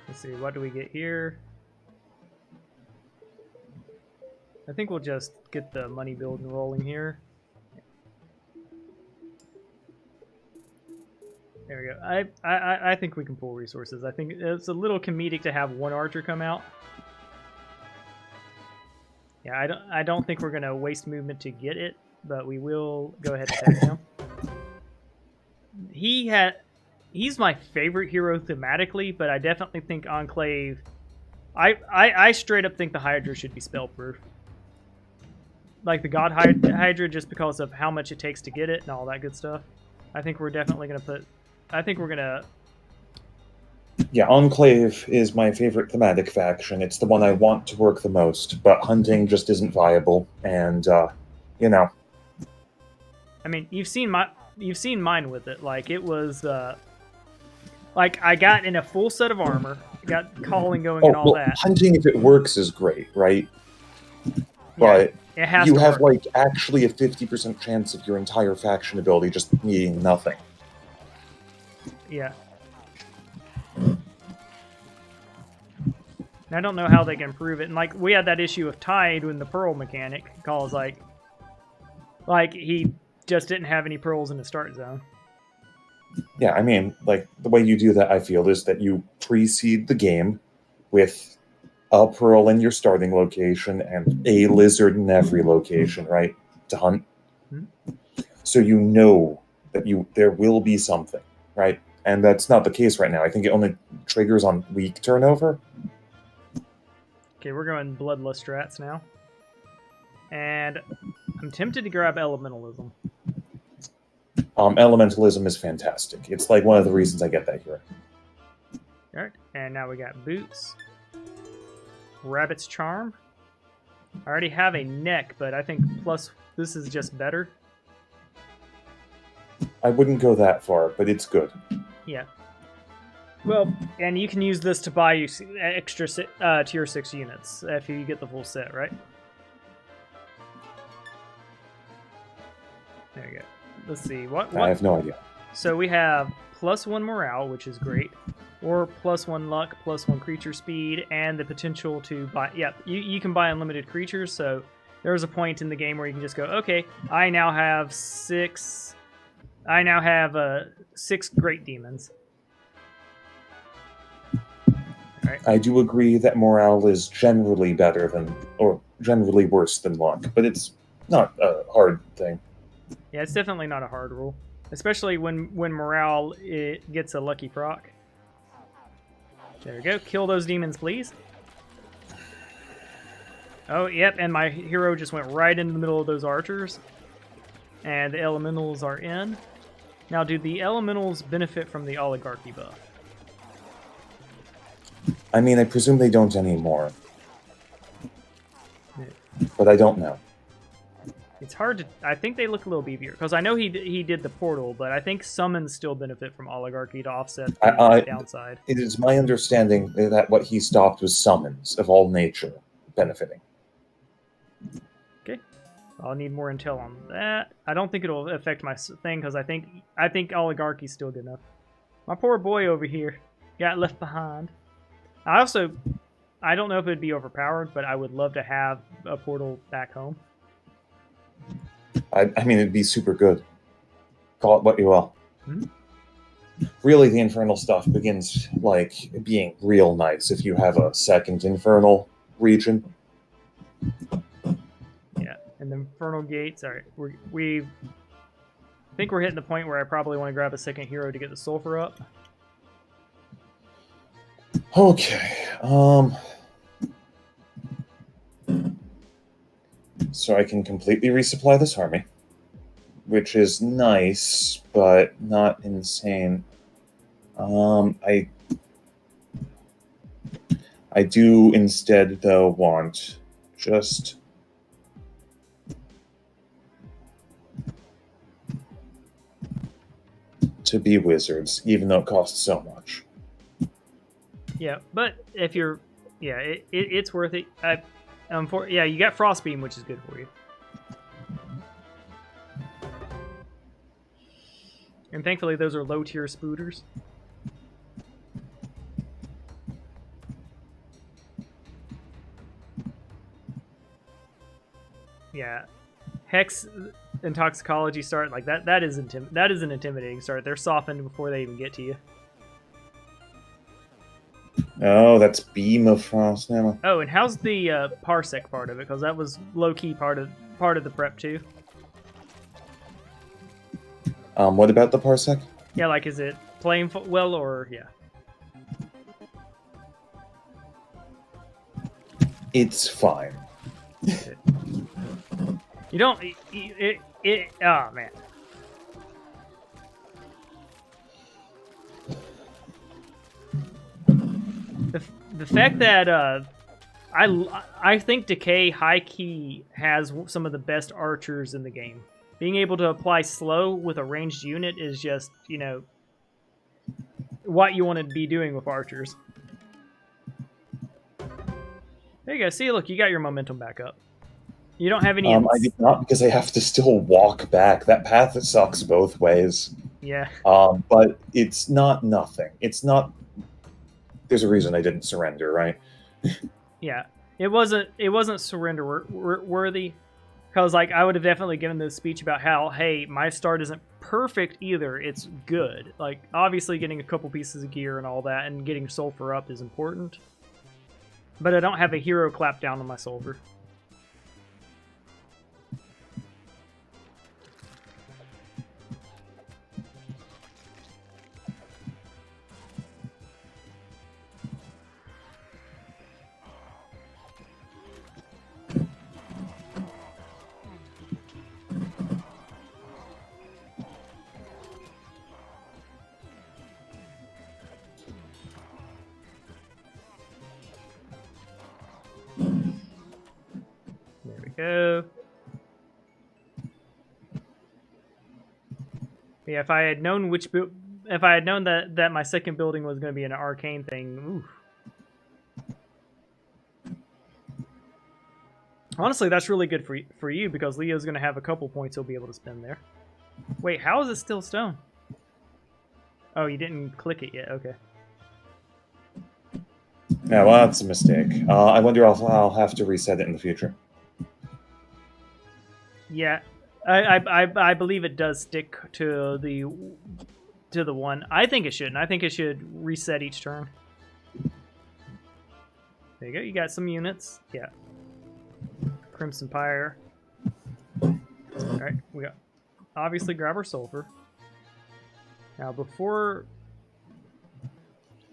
S1: Let's see, what do we get here? I think we'll just get the money building rolling here. There we go. I think we can pull resources. I think it's a little comedic to have one archer come out. Yeah, I don't think we're gonna waste movement to get it, but we will go ahead and attack him. He's my favorite hero thematically, but I definitely think Enclave. I straight up think the Hydra should be spellproof. Like the God Hydra, just because of how much it takes to get it and all that good stuff. I think we're definitely gonna put. I think we're gonna.
S5: Yeah, Enclave is my favorite thematic faction. It's the one I want to work the most, but hunting just isn't viable, and you know.
S1: I mean, you've seen mine with it. Like it was, like I got in a full set of armor, got calling going and all that.
S5: Hunting, if it works, is great, right? But
S1: it has
S5: you
S1: to
S5: have
S1: work.
S5: like actually a 50% chance of your entire faction ability just needing nothing.
S1: Yeah. And I don't know how they can improve it. And like we had that issue of Tide when the pearl mechanic calls like he just didn't have any pearls in the start zone.
S5: Yeah, I mean, like the way you do that, I feel, is that you precede the game with a pearl in your starting location and a lizard in every location, right? To hunt.
S1: Mm-hmm.
S5: So you know that there will be something, right? And that's not the case right now. I think it only triggers on weak turnover.
S1: Okay, we're going Bloodlust strats now. And I'm tempted to grab Elementalism.
S5: Elementalism is fantastic. It's like one of the reasons I get that here.
S1: Alright, and now we got Boots. Rabbit's Charm. I already have a neck, but I think plus this is just better.
S5: I wouldn't go that far, but it's good.
S1: Yeah. Well, and you can use this to buy you extra tier 6 units if you get the full set, right? There you go. Let's see. What?
S5: I have no idea.
S1: So we have +1 morale, which is great, or +1 luck, +1 creature speed, and the potential to buy. Yeah, you can buy unlimited creatures. So there's a point in the game where you can just go, okay, I now have 6. I now have 6 great demons. Right.
S5: I do agree that morale is generally better than, or generally worse than luck, but it's not a hard thing.
S1: Yeah, it's definitely not a hard rule, especially when morale gets a lucky proc. There we go. Kill those demons, please. Oh, yep, and my hero just went right into the middle of those archers. And the elementals are in. Now, do the elementals benefit from the oligarchy buff?
S5: I mean, I presume they don't anymore. But I don't know.
S1: It's hard to... I think they look a little beefier, because I know he did the portal, but I think summons still benefit from oligarchy to offset the downside.
S5: It is my understanding that what he stopped was summons of all nature benefiting.
S1: Okay. I'll need more intel on that. I don't think it'll affect my thing, because I think oligarchy's still good enough. My poor boy over here got left behind. I don't know if it'd be overpowered, but I would love to have a portal back home.
S5: I mean, it'd be super good. Call it what you will.
S1: Hmm?
S5: Really, the infernal stuff begins, like, being real nice if you have a second infernal region.
S1: Yeah, and the infernal gates. All right, I think we're hitting the point where I probably want to grab a second hero to get the sulfur up.
S5: Okay. So I can completely resupply this army, which is nice, but not insane. I do instead, though, want just to be wizards, even though it costs so much.
S1: Yeah, but if you're, yeah, it's worth it. Yeah, you got Frostbeam, which is good for you. And thankfully, those are low-tier spooters. Yeah, Hex and Toxicology start like that. That is an intimidating start. They're softened before they even get to you.
S5: Oh, that's Beam of Frost now.
S1: Oh, and how's the Parsec part of it? Because that was low-key part of the prep too.
S5: What about the Parsec?
S1: Yeah, like, is it playing well, or yeah?
S5: It's fine.
S1: You don't... Oh, man. The fact that I think Decay high key has some of the best archers in the game. Being able to apply slow with a ranged unit is just, you know, what you want to be doing with archers. There you go. See, look, you got your momentum back up. You don't have any...
S5: I did not, because I have to still walk back. That path sucks both ways.
S1: Yeah.
S5: But it's not nothing. It's not... There's a reason I didn't surrender, right?
S1: Yeah. It wasn't surrender worthy. Because, like, I would have definitely given this speech about how, hey, my start isn't perfect either. It's good. Like, obviously getting a couple pieces of gear and all that and getting sulfur up is important. But I don't have a hero clap down on my sulfur. There we go. Yeah, if I had known which if I had known that my second building was going to be an arcane thing, oof. Honestly, that's really good for you because Leo's going to have a couple points he'll be able to spend there. Wait, how is it still stone? Oh, you didn't click it yet. Okay.
S5: Yeah, well, that's a mistake. I wonder if I'll have to reset it in the future.
S1: Yeah, I believe it does stick to the one. I think it shouldn't. I think it should reset each turn. There you go. You got some units. Yeah. Crimson Pyre. Alright, we got obviously grab our sulfur. Now before,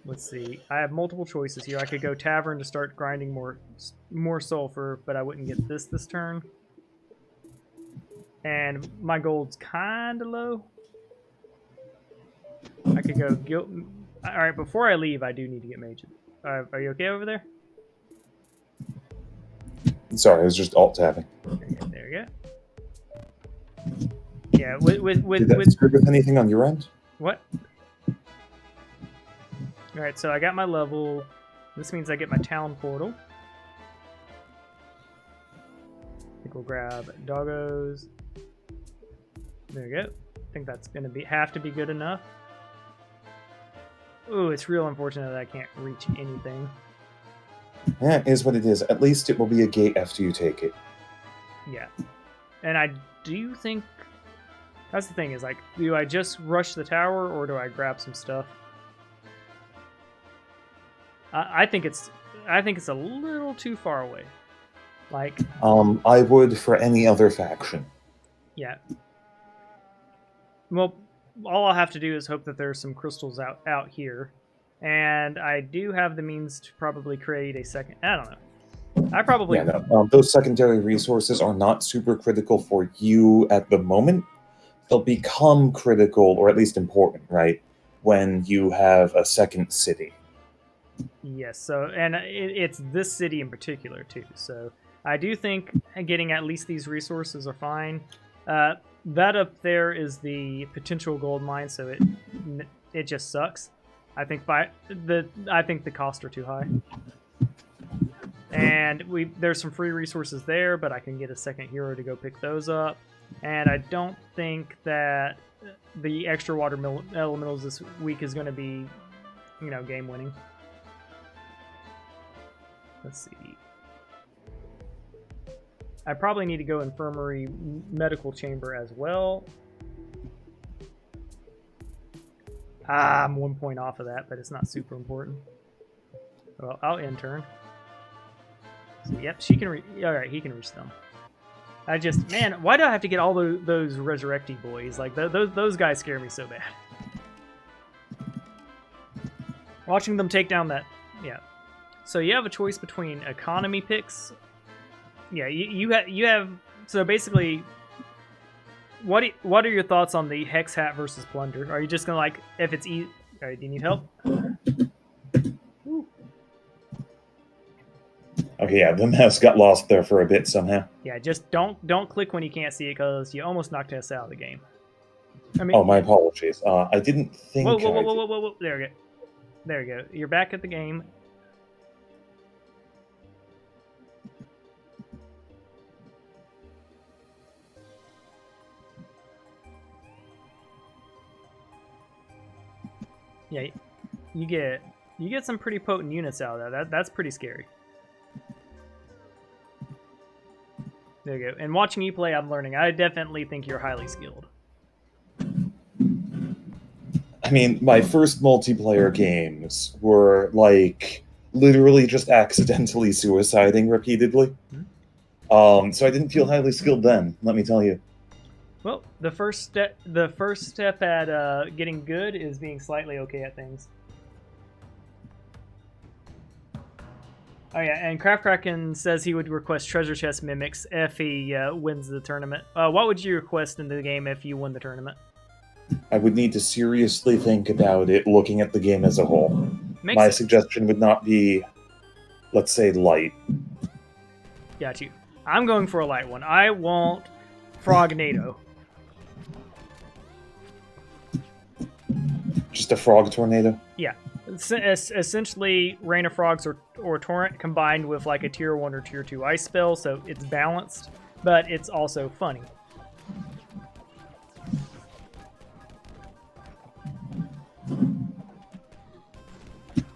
S1: let's see, I have multiple choices here. I could go tavern to start grinding more sulfur, but I wouldn't get this turn. And my gold's kinda low. I could go guild. Alright, before I leave I do need to get mages. Are you okay over there?
S5: Sorry, I was just alt-tabbing.
S1: There you go. Yeah,
S5: Did that screw with anything on your end?
S1: What? Alright, so I got my level. This means I get my town portal. I think we'll grab doggos. There you go. I think that's gonna have to be good enough. Ooh, it's real unfortunate that I can't reach anything.
S5: Yeah, it is what it is. At least it will be a gate after you take it.
S1: Yeah. And I do think... That's the thing, is like, do I just rush the tower, or do I grab some stuff? I think it's a little too far away. Like...
S5: I would for any other faction.
S1: Yeah. Well, all I'll have to do is hope that there's some crystals out here. And I do have the means to probably create a second... I don't know. I probably...
S5: Yeah, no, those secondary resources are not super critical for you at the moment. They'll become critical, or at least important, right, when you have a second city.
S1: Yes, so, and it's this city in particular, too. So I do think getting at least these resources are fine. That up there is the potential gold mine, so it just sucks. I think the costs are too high. And there's some free resources there, but I can get a second hero to go pick those up. And I don't think that the extra water elementals this week is going to be, game winning. Let's see. I probably need to go infirmary medical chamber as well. I'm 1 point off of that, but it's not super important. Well, I'll end turn. So, yep, she can alright, he can reach them. Man, why do I have to get all those resurrecty boys? Like, those guys scare me so bad. Watching them take down that... Yeah. So you have a choice between economy picks. Yeah, you have... So basically... What are your thoughts on the Hex Hat versus Plunder? Are you just gonna, like, if it's easy... Alright, do you need help? Ooh.
S5: Okay, yeah, the mouse got lost there for a bit somehow.
S1: Yeah, just don't click when you can't see it, because you almost knocked us out of the game. I mean,
S5: oh, my apologies. I didn't think.
S1: Whoa! There we go. There we go. You're back at the game. Yeah, you get some pretty potent units out of that. That's pretty scary. There you go. And watching you play, I'm learning. I definitely think you're highly skilled.
S5: I mean, my first multiplayer games were, like, literally just accidentally suiciding repeatedly. So I didn't feel highly skilled then, let me tell you.
S1: Well, the first step at getting good is being slightly okay at things. Oh yeah, and KraftKracken says he would request treasure chest mimics if he wins the tournament. What would you request in the game if you won the tournament?
S5: I would need to seriously think about it, looking at the game as a whole. My suggestion would not be, let's say, light.
S1: Got you. I'm going for a light one. I want Frognado.
S5: Just a frog tornado?
S1: Yeah. Essentially, Rain of Frogs or Torrent combined with like a tier 1 or tier 2 ice spell, so it's balanced, but it's also funny.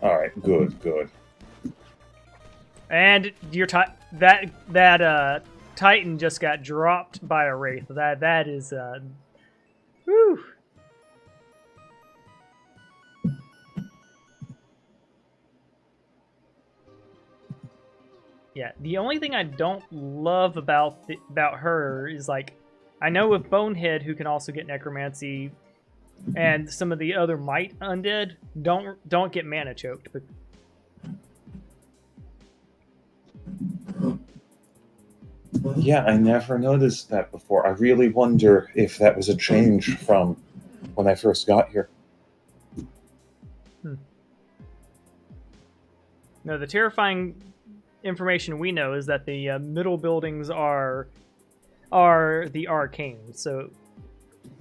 S5: Alright, good.
S1: And your that Titan just got dropped by a Wraith. That is whew. Yeah, the only thing I don't love about her is, like, I know with Bonehead, who can also get Necromancy, and some of the other Might Undead don't get mana choked. But
S5: Yeah, I never noticed that before. I really wonder if that was a change from when I first got here.
S1: no, the terrifying information we know is that the middle buildings are the arcane. So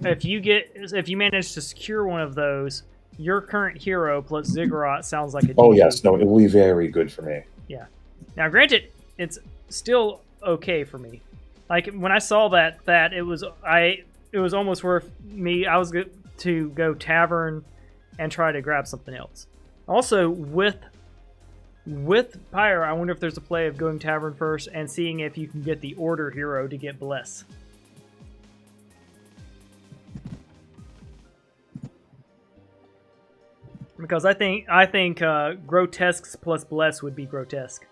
S1: if you manage to secure one of those, your current hero plus Ziggurat sounds like a
S5: Oh
S1: GG.
S5: yes, no, it will be very good for me.
S1: Yeah. Now, granted, it's still okay for me. Like when I saw that it was almost worth me. I was good to go tavern and try to grab something else. Also, with Pyre, I wonder if there's a play of going tavern first and seeing if you can get the order hero to get Bless. Because I think Grotesques plus Bless would be Grotesque.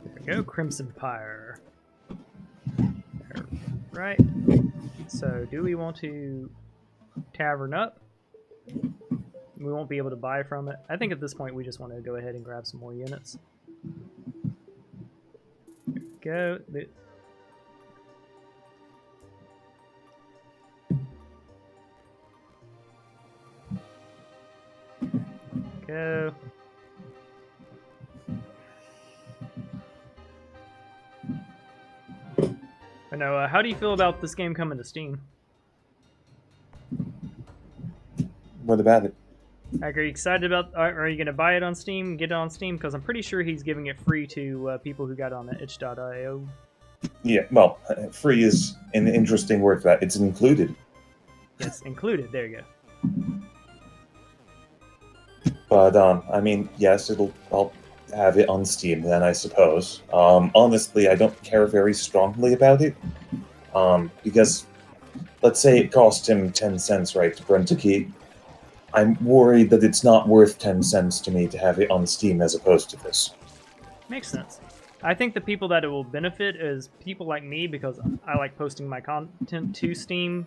S1: There we go, Crimson Pyre. Right. So, do we want to tavern up? We won't be able to buy from it. I think at this point we just want to go ahead and grab some more units. There we go. Go. I know. How do you feel about this game coming to Steam?
S5: What about it?
S1: Like, are you excited about? Are you going to buy it on Steam? Get it on Steam? Because I'm pretty sure he's giving it free to people who got it on the itch.io.
S5: Yeah, well, free is an interesting word for that. It's included.
S1: Yes, included. There you go.
S5: But I mean, yes, I'll have it on Steam then, I suppose. Honestly, I don't care very strongly about it. Because let's say it cost him 10 cents, right, to print a key. I'm worried that it's not worth 10 cents to me to have it on Steam as opposed to this.
S1: Makes sense. I think the people that it will benefit is people like me, because I like posting my content to Steam.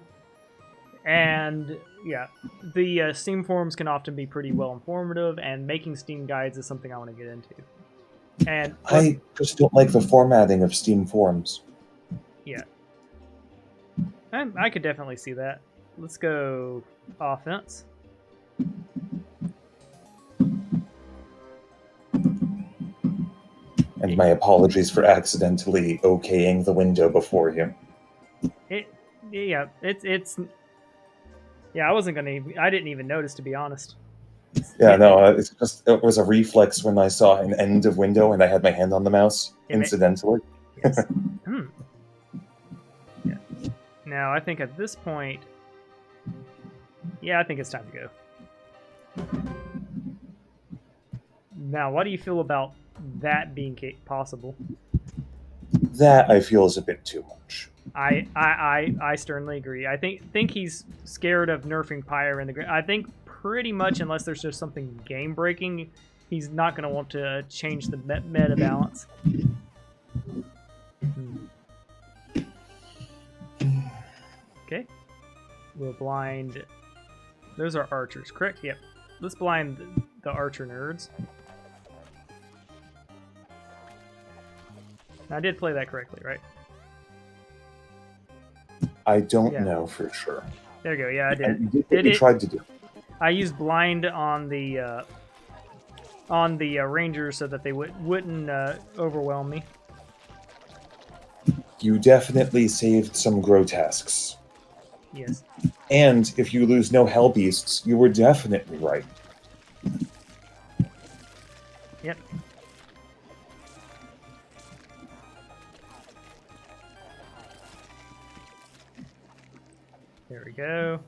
S1: And yeah, the Steam forums can often be pretty well informative, and making Steam guides is something I want to get into. And
S5: I just don't like the formatting of Steam forums.
S1: Yeah, I could definitely see that. Let's go offense.
S5: And my apologies for accidentally okaying the window before you.
S1: Yeah, I didn't even notice, to be honest.
S5: Yeah, no, it was a reflex when I saw an end of window and I had my hand on the mouse, incidentally.
S1: Yes. Yeah. Now, I think at this point, yeah, I think it's time to go. Now, what do you feel about that being possible?
S5: That, I feel, is a bit too much.
S1: I sternly agree. I think he's scared of nerfing Pyre in the game. I think pretty much, unless there's just something game breaking, he's not going to want to change the meta balance. Okay, we'll blind. Those are archers, correct? Yep. Let's blind the archer nerds. I did play that correctly, right?
S5: I don't know for sure.
S1: There you go. Yeah, I did.
S5: You did what you tried to do.
S1: I used blind on the rangers so that they wouldn't overwhelm me.
S5: You definitely saved some grotesques.
S1: Yes.
S5: And if you lose no hell beasts, you were definitely right.
S1: Yep. There we go.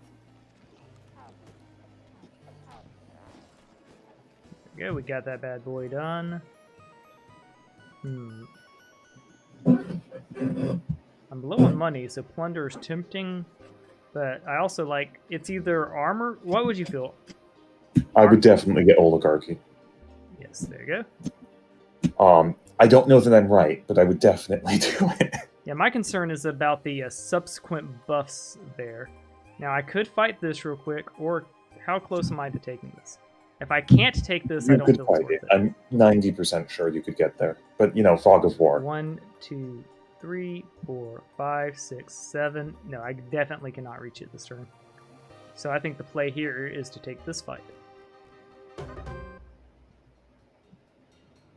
S1: There we go. We got that bad boy done. I'm low on money, so plunder is tempting. But I also like, it's either armor. What would you feel?
S5: I would definitely get oligarchy.
S1: Yes, there you go.
S5: I don't know that I'm right, but I would definitely do it.
S1: Yeah, my concern is about the subsequent buffs there. Now, I could fight this real quick, or how close am I to taking this? If I can't take this, I
S5: You
S1: don't
S5: could
S1: feel it's
S5: fight
S1: worth
S5: it.
S1: it.
S5: I'm 90% sure you could get there. But, fog of war.
S1: 1, 2, 3, 4, 5, 6, 7. No, I definitely cannot reach it this turn. So I think the play here is to take this fight.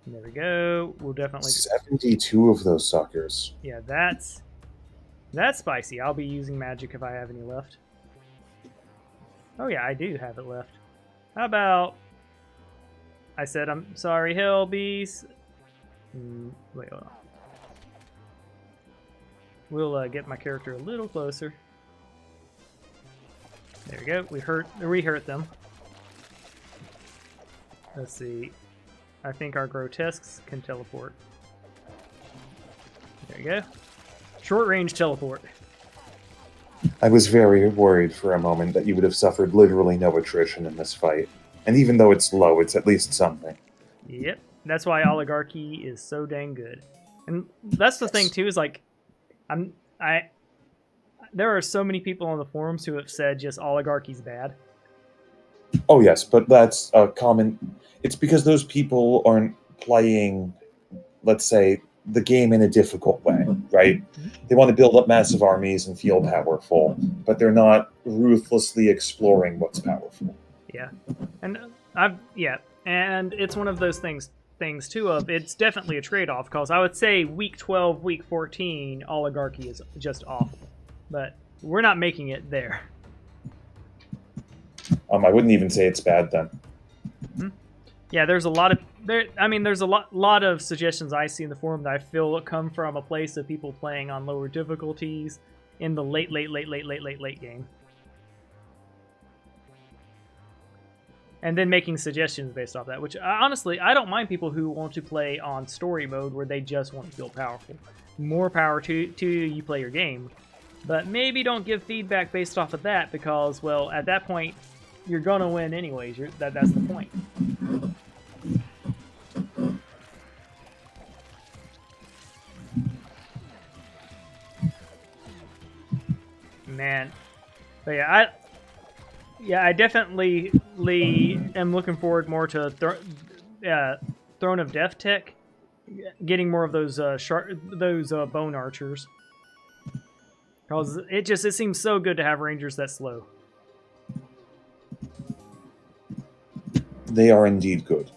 S1: There we go. We'll definitely...
S5: 72 of those suckers.
S1: Yeah, that's spicy. I'll be using magic if I have any left. Oh yeah, I do have it left. How about... I said I'm sorry, hell beast. Wait, hold on. We'll get my character a little closer. There we go. We hurt them. Let's see. I think our grotesques can teleport. There you go. Short range teleport.
S5: I was very worried for a moment that you would have suffered literally no attrition in this fight. And even though it's low, it's at least something.
S1: Yep. That's why oligarchy is so dang good. And that's the thing too, is like there are so many people on the forums who have said just oligarchy's bad.
S5: Oh yes, but that's a common... It's because those people aren't playing, let's say, the game in a difficult way, right? They want to build up massive armies and feel powerful, but they're not ruthlessly exploring what's powerful.
S1: Yeah. And and it's one of those things too of it's definitely a trade-off, because I would say week 12, week 14, oligarchy is just awful. But we're not making it there.
S5: I wouldn't even say it's bad then.
S1: Yeah, there's a lot of there's a lot of suggestions I see in the forum that I feel come from a place of people playing on lower difficulties in the late game. And then making suggestions based off that, which honestly, I don't mind people who want to play on story mode where they just want to feel powerful. More power to you play your game. But maybe don't give feedback based off of that, because, well, at that point, you're going to win anyways. That's the point. Man. But yeah, I definitely am looking forward more to Throne of Death tech, getting more of those bone archers, because it seems so good to have rangers that slow.
S5: They are indeed good.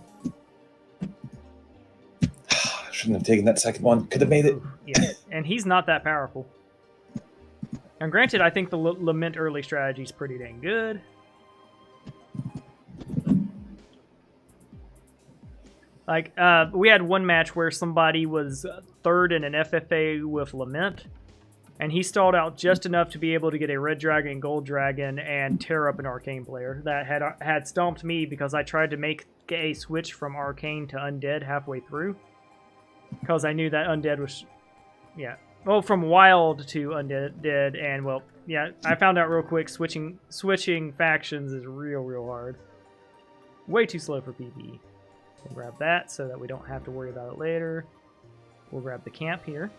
S5: Shouldn't have taken that second one. Could have made it.
S1: Yeah, and he's not that powerful. And granted, I think the Lament early strategy is pretty dang good. Like, we had one match where somebody was third in an FFA with Lament, and he stalled out just enough to be able to get a red dragon, gold dragon, and tear up an arcane player that had stomped me because I tried to make a switch from arcane to undead halfway through, because I knew that undead was, yeah. Well, from wild to undead, and well, yeah, I found out real quick switching factions is real hard. Way too slow for PvE. We'll grab that so that we don't have to worry about it later. We'll grab the camp here.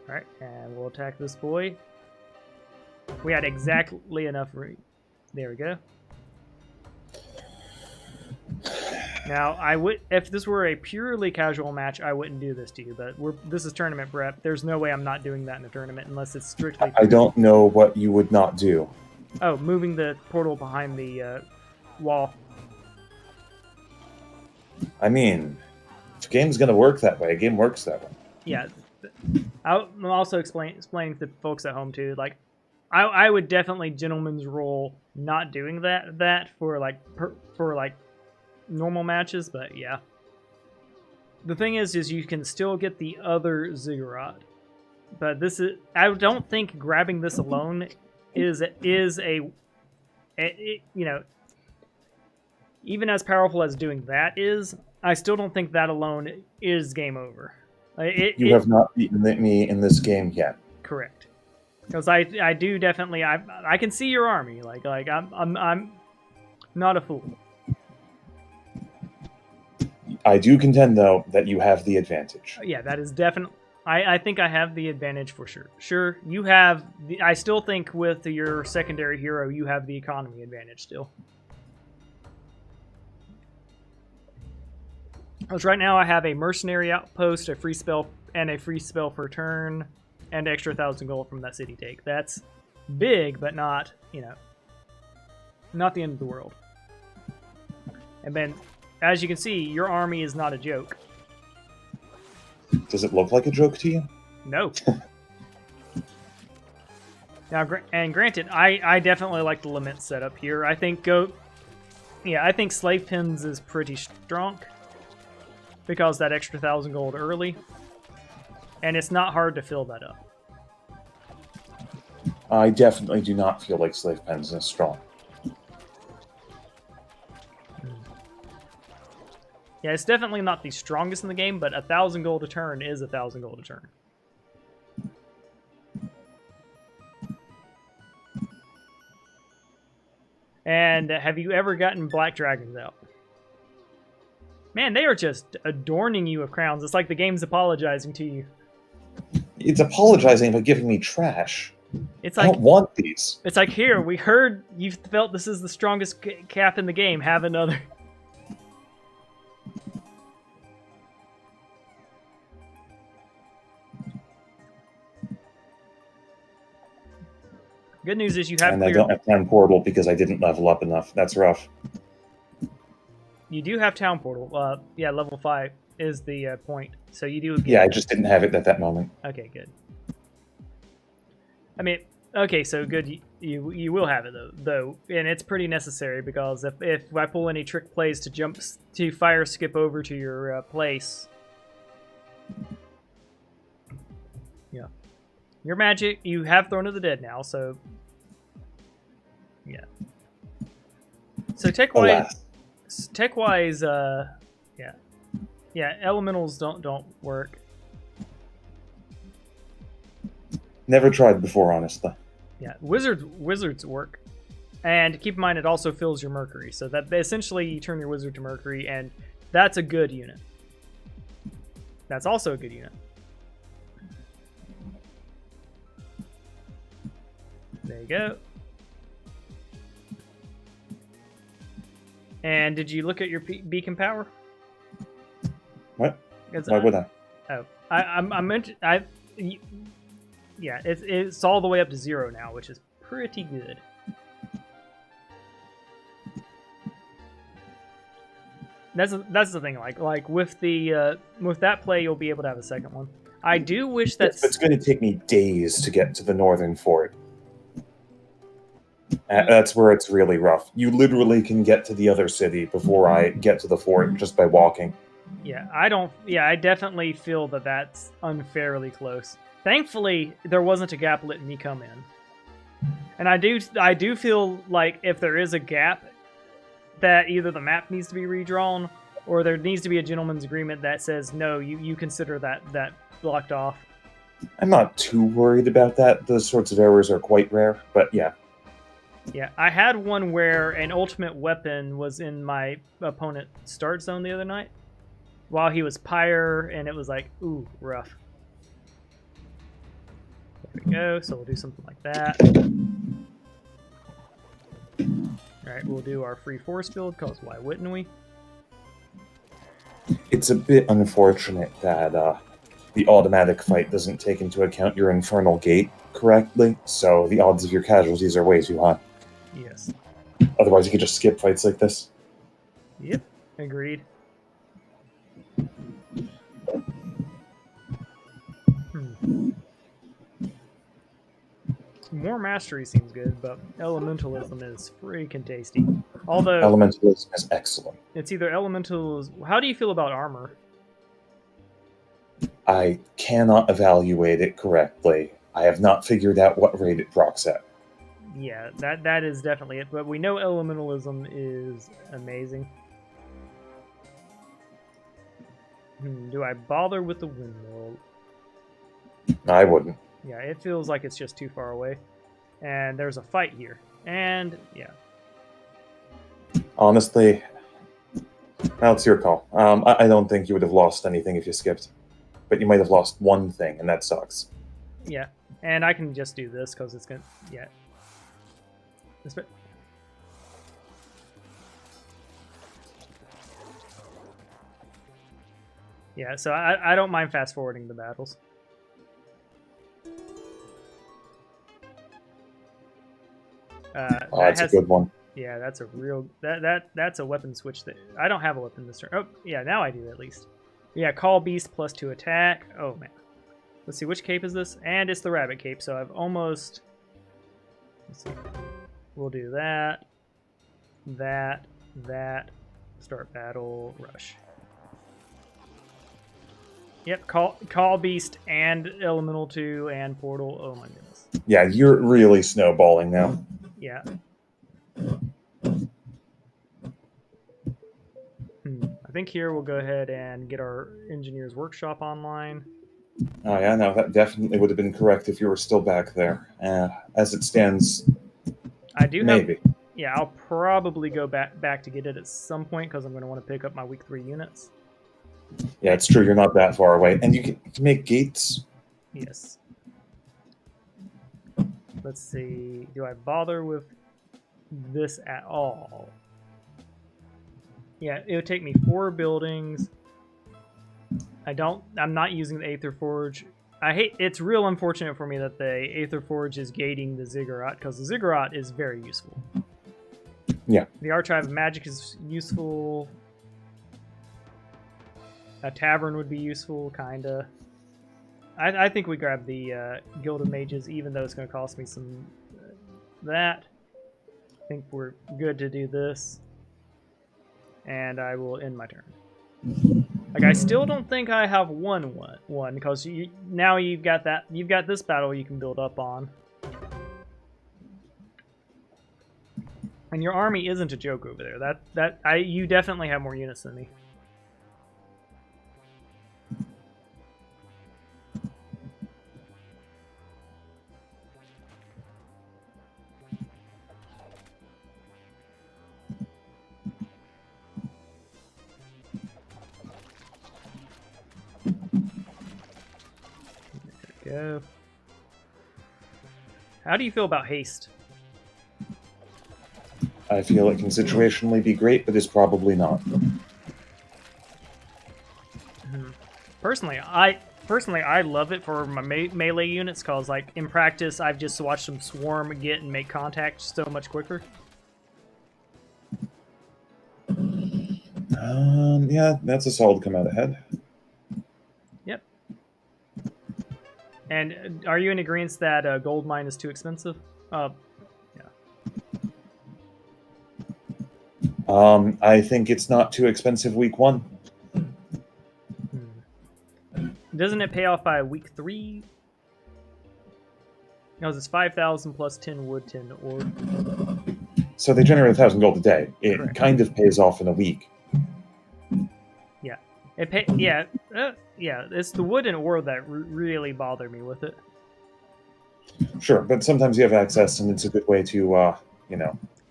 S1: Alright, and we'll attack this boy. We had exactly enough room. There we go. Now, if this were a purely casual match, I wouldn't do this to you, but this is tournament prep. There's no way I'm not doing that in a tournament unless it's strictly...
S5: I don't know what you would not do.
S1: Oh, moving the portal behind the wall.
S5: I mean, if a game's going to work that way, a game works that way.
S1: yeah, I'm also explaining to folks at home too. Like, I would definitely gentleman's rule not doing that for like normal matches, but yeah. The thing is you can still get the other ziggurat, but I don't think grabbing this alone is a you know, even as powerful as doing that is, I still don't think that alone is game over.
S5: You have not beaten me in this game yet.
S1: Correct. Because I do definitely I can see your army. Like I'm not a fool.
S5: I do contend though that you have the advantage.
S1: Yeah, that is definitely. I think I have the advantage for sure. Sure, you have. I still think with your secondary hero, you have the economy advantage still. Because right now I have a mercenary outpost, a free spell, and a free spell per turn, and extra 1,000 gold from that city take. That's big, but not, not the end of the world. And then, as you can see, your army is not a joke.
S5: Does it look like a joke to you?
S1: No. Now, and granted, I definitely like the lament setup here. I think I think slave pins is pretty strong because that extra 1,000 gold early, and it's not hard to fill that up.
S5: I definitely do not feel like slave pens is strong.
S1: Yeah, it's definitely not the strongest in the game, but 1,000 gold a turn is 1,000 gold a turn. And have you ever gotten black dragons out? Man, they are just adorning you with crowns. It's like the game's apologizing to you.
S5: It's apologizing by giving me trash.
S1: It's
S5: I
S1: like,
S5: don't want these.
S1: it's like, here, we heard you felt this is the strongest cap in the game. Have another. Good news is you have
S5: And I don't have Town Portal because I didn't level up enough. That's rough.
S1: You do have Town Portal. Yeah, level 5 is the point. So you do get
S5: Yeah, I just didn't have it at that moment.
S1: Okay, good. I mean, okay, so good. You will have it though, and it's pretty necessary because if I pull any trick plays to fire skip over to your place, yeah, your magic you have Throne of the Dead now, so yeah. So tech wise, yeah, elementals don't work.
S5: Never tried before, honestly.
S1: Yeah, wizards work, and keep in mind it also fills your Mercury, so that essentially you turn your wizard to Mercury, and that's a good unit. That's also a good unit. There you go. And did you look at your beacon power?
S5: What? Why would I?
S1: Oh, I meant yeah, it's all the way up to 0 now, which is pretty good. That's the thing. Like with the with that play, you'll be able to have a second one. I do wish that
S5: It's going to take me days to get to the northern fort. That's where it's really rough. You literally can get to the other city before I get to the fort just by walking.
S1: Yeah, I definitely feel that that's unfairly close. Thankfully, there wasn't a gap letting me come in. And I do feel like if there is a gap, that either the map needs to be redrawn, or there needs to be a gentleman's agreement that says, no, you consider that blocked off.
S5: I'm not too worried about that. Those sorts of errors are quite rare, but yeah.
S1: Yeah, I had one where an ultimate weapon was in my opponent's start zone the other night, while he was pyre, and it was like, ooh, rough. There we go, so we'll do something like that. Alright, we'll do our free force build, because why wouldn't we?
S5: It's a bit unfortunate that the automatic fight doesn't take into account your infernal gate correctly, so the odds of your casualties are way too high.
S1: Yes.
S5: Otherwise, you could just skip fights like this.
S1: Yep, agreed. more mastery seems good, but elementalism is freaking tasty. Although
S5: Elementalism is excellent.
S1: it's either elemental. How do you feel about armor?
S5: I cannot evaluate it correctly. I have not figured out what rate it procs at.
S1: Yeah, that is definitely it. But we know elementalism is amazing. Do I bother with the windmill?
S5: I wouldn't.
S1: Yeah, it feels like it's just too far away. And there's a fight here. And, yeah.
S5: Honestly, now it's your call. I don't think you would have lost anything if you skipped. But you might have lost one thing, and that sucks.
S1: Yeah. And I can just do this because it's going to... Yeah. Yeah, so I don't mind fast forwarding the battles.
S5: That's a good one.
S1: Yeah, that's a real that's a weapon switch that I don't have a weapon this turn. Oh, yeah, now I do at least. Yeah, call beast +2 attack. Oh man. Let's see, which cape is this? And it's the rabbit cape, so I've almost... Let's see. We'll do that. That. Start battle, rush. Yep, call beast and elemental 2 and portal. Oh my goodness.
S5: Yeah, you're really snowballing now.
S1: Yeah. I think here we'll go ahead and get our engineer's workshop online.
S5: Oh yeah, no, that definitely would have been correct if you were still back there. As it stands,
S1: I do
S5: maybe.
S1: Yeah, I'll probably go back to get it at some point because I'm going to want to pick up my week 3 units.
S5: Yeah, it's true. You're not that far away, and you can make gates.
S1: Yes. Let's see. Do I bother with this at all? Yeah, it would take me 4 buildings. I'm not using the Aether Forge. It's real unfortunate for me that the Aether Forge is gating the Ziggurat, because the Ziggurat is very useful.
S5: Yeah.
S1: The Archive of Magic is useful. A tavern would be useful, kinda. I think we grab the Guild of Mages, even though it's going to cost me some that. I think we're good to do this. And I will end my turn. Like, I still don't think I have won one because now you've got this battle you can build up on. And your army isn't a joke over there. You definitely have more units than me. Go. How do you feel about haste?
S5: I feel it can situationally be great, but is probably not.
S1: Personally, I love it for my melee units because, like, in practice, I've just watched them swarm, get, and make contact so much quicker.
S5: Yeah, that's a solid come out ahead.
S1: Yep. And are you in agreement that gold mine is too expensive? Yeah.
S5: I think it's not too expensive week 1.
S1: Doesn't it pay off by week 3? No, it's 5,000 plus 10 wood, 10 ore.
S5: So they generate 1,000 gold a day. It
S1: Correct.
S5: kind of pays off in a week.
S1: Yeah. Yeah, it's the wood and ore that really bother me with it.
S5: Sure, but sometimes you have access, and it's a good way to,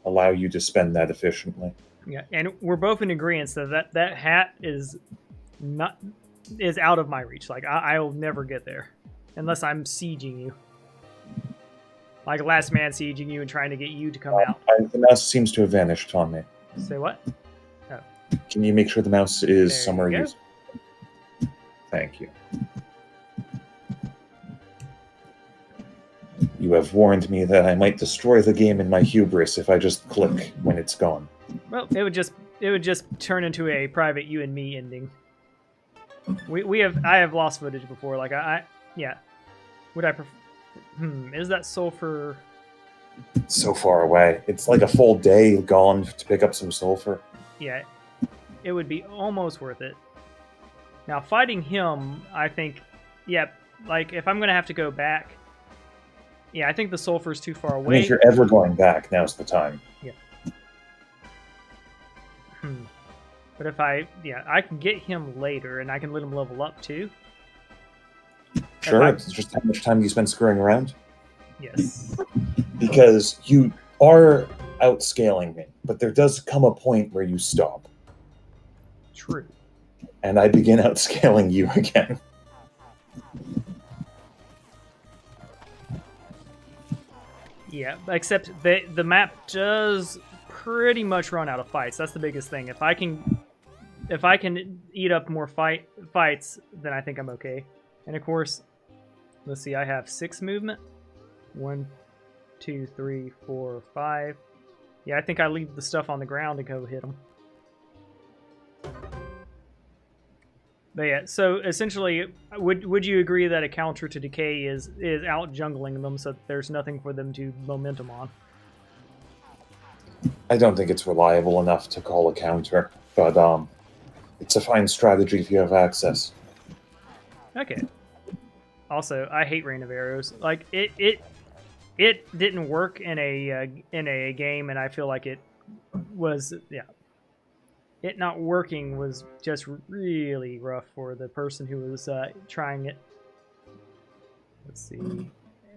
S5: allow you to spend that efficiently.
S1: Yeah, and we're both in agreement that hat is out of my reach. Like, I'll never get there unless I'm sieging you, like last man sieging you and trying to get you to come out.
S5: The mouse seems to have vanished on me.
S1: Say what?
S5: Can you make sure the mouse is
S1: There
S5: somewhere
S1: you go.
S5: useful? Thank you. You have warned me that I might destroy the game in my hubris if I just click when it's gone.
S1: Well, it would just turn into a private you and me ending. I have lost footage before. Like yeah. Would I Is that sulfur?
S5: So far away. It's like a full day gone to pick up some sulfur.
S1: Yeah, it would be almost worth it. Now, fighting him, I think, yeah, like, if I'm going to have to go back, yeah, I think the sulfur's too far
S5: I mean,
S1: away.
S5: if you're ever going back, now's the time.
S1: Yeah. But if I can get him later, and I can let him level up, too.
S5: Sure, it's just how much time you spend screwing around.
S1: Yes.
S5: Because you are outscaling me, but there does come a point where you stop.
S1: True.
S5: And I begin outscaling you again.
S1: Yeah, except the map does pretty much run out of fights. That's the biggest thing. If I can eat up more fights, then I think I'm okay. And of course, let's see, I have 6 movement. 1, 2, 3, 4, 5. Yeah, I think I leave the stuff on the ground and go hit them. But yeah, so essentially, would you agree that a counter to decay is out jungling them, so there's nothing for them to momentum on?
S5: I don't think it's reliable enough to call a counter, but it's a fine strategy if you have access.
S1: Okay. Also, I hate Rain of Arrows. Like it didn't work in a game, and I feel like it was it not working was just really rough for the person who was trying it. Let's see.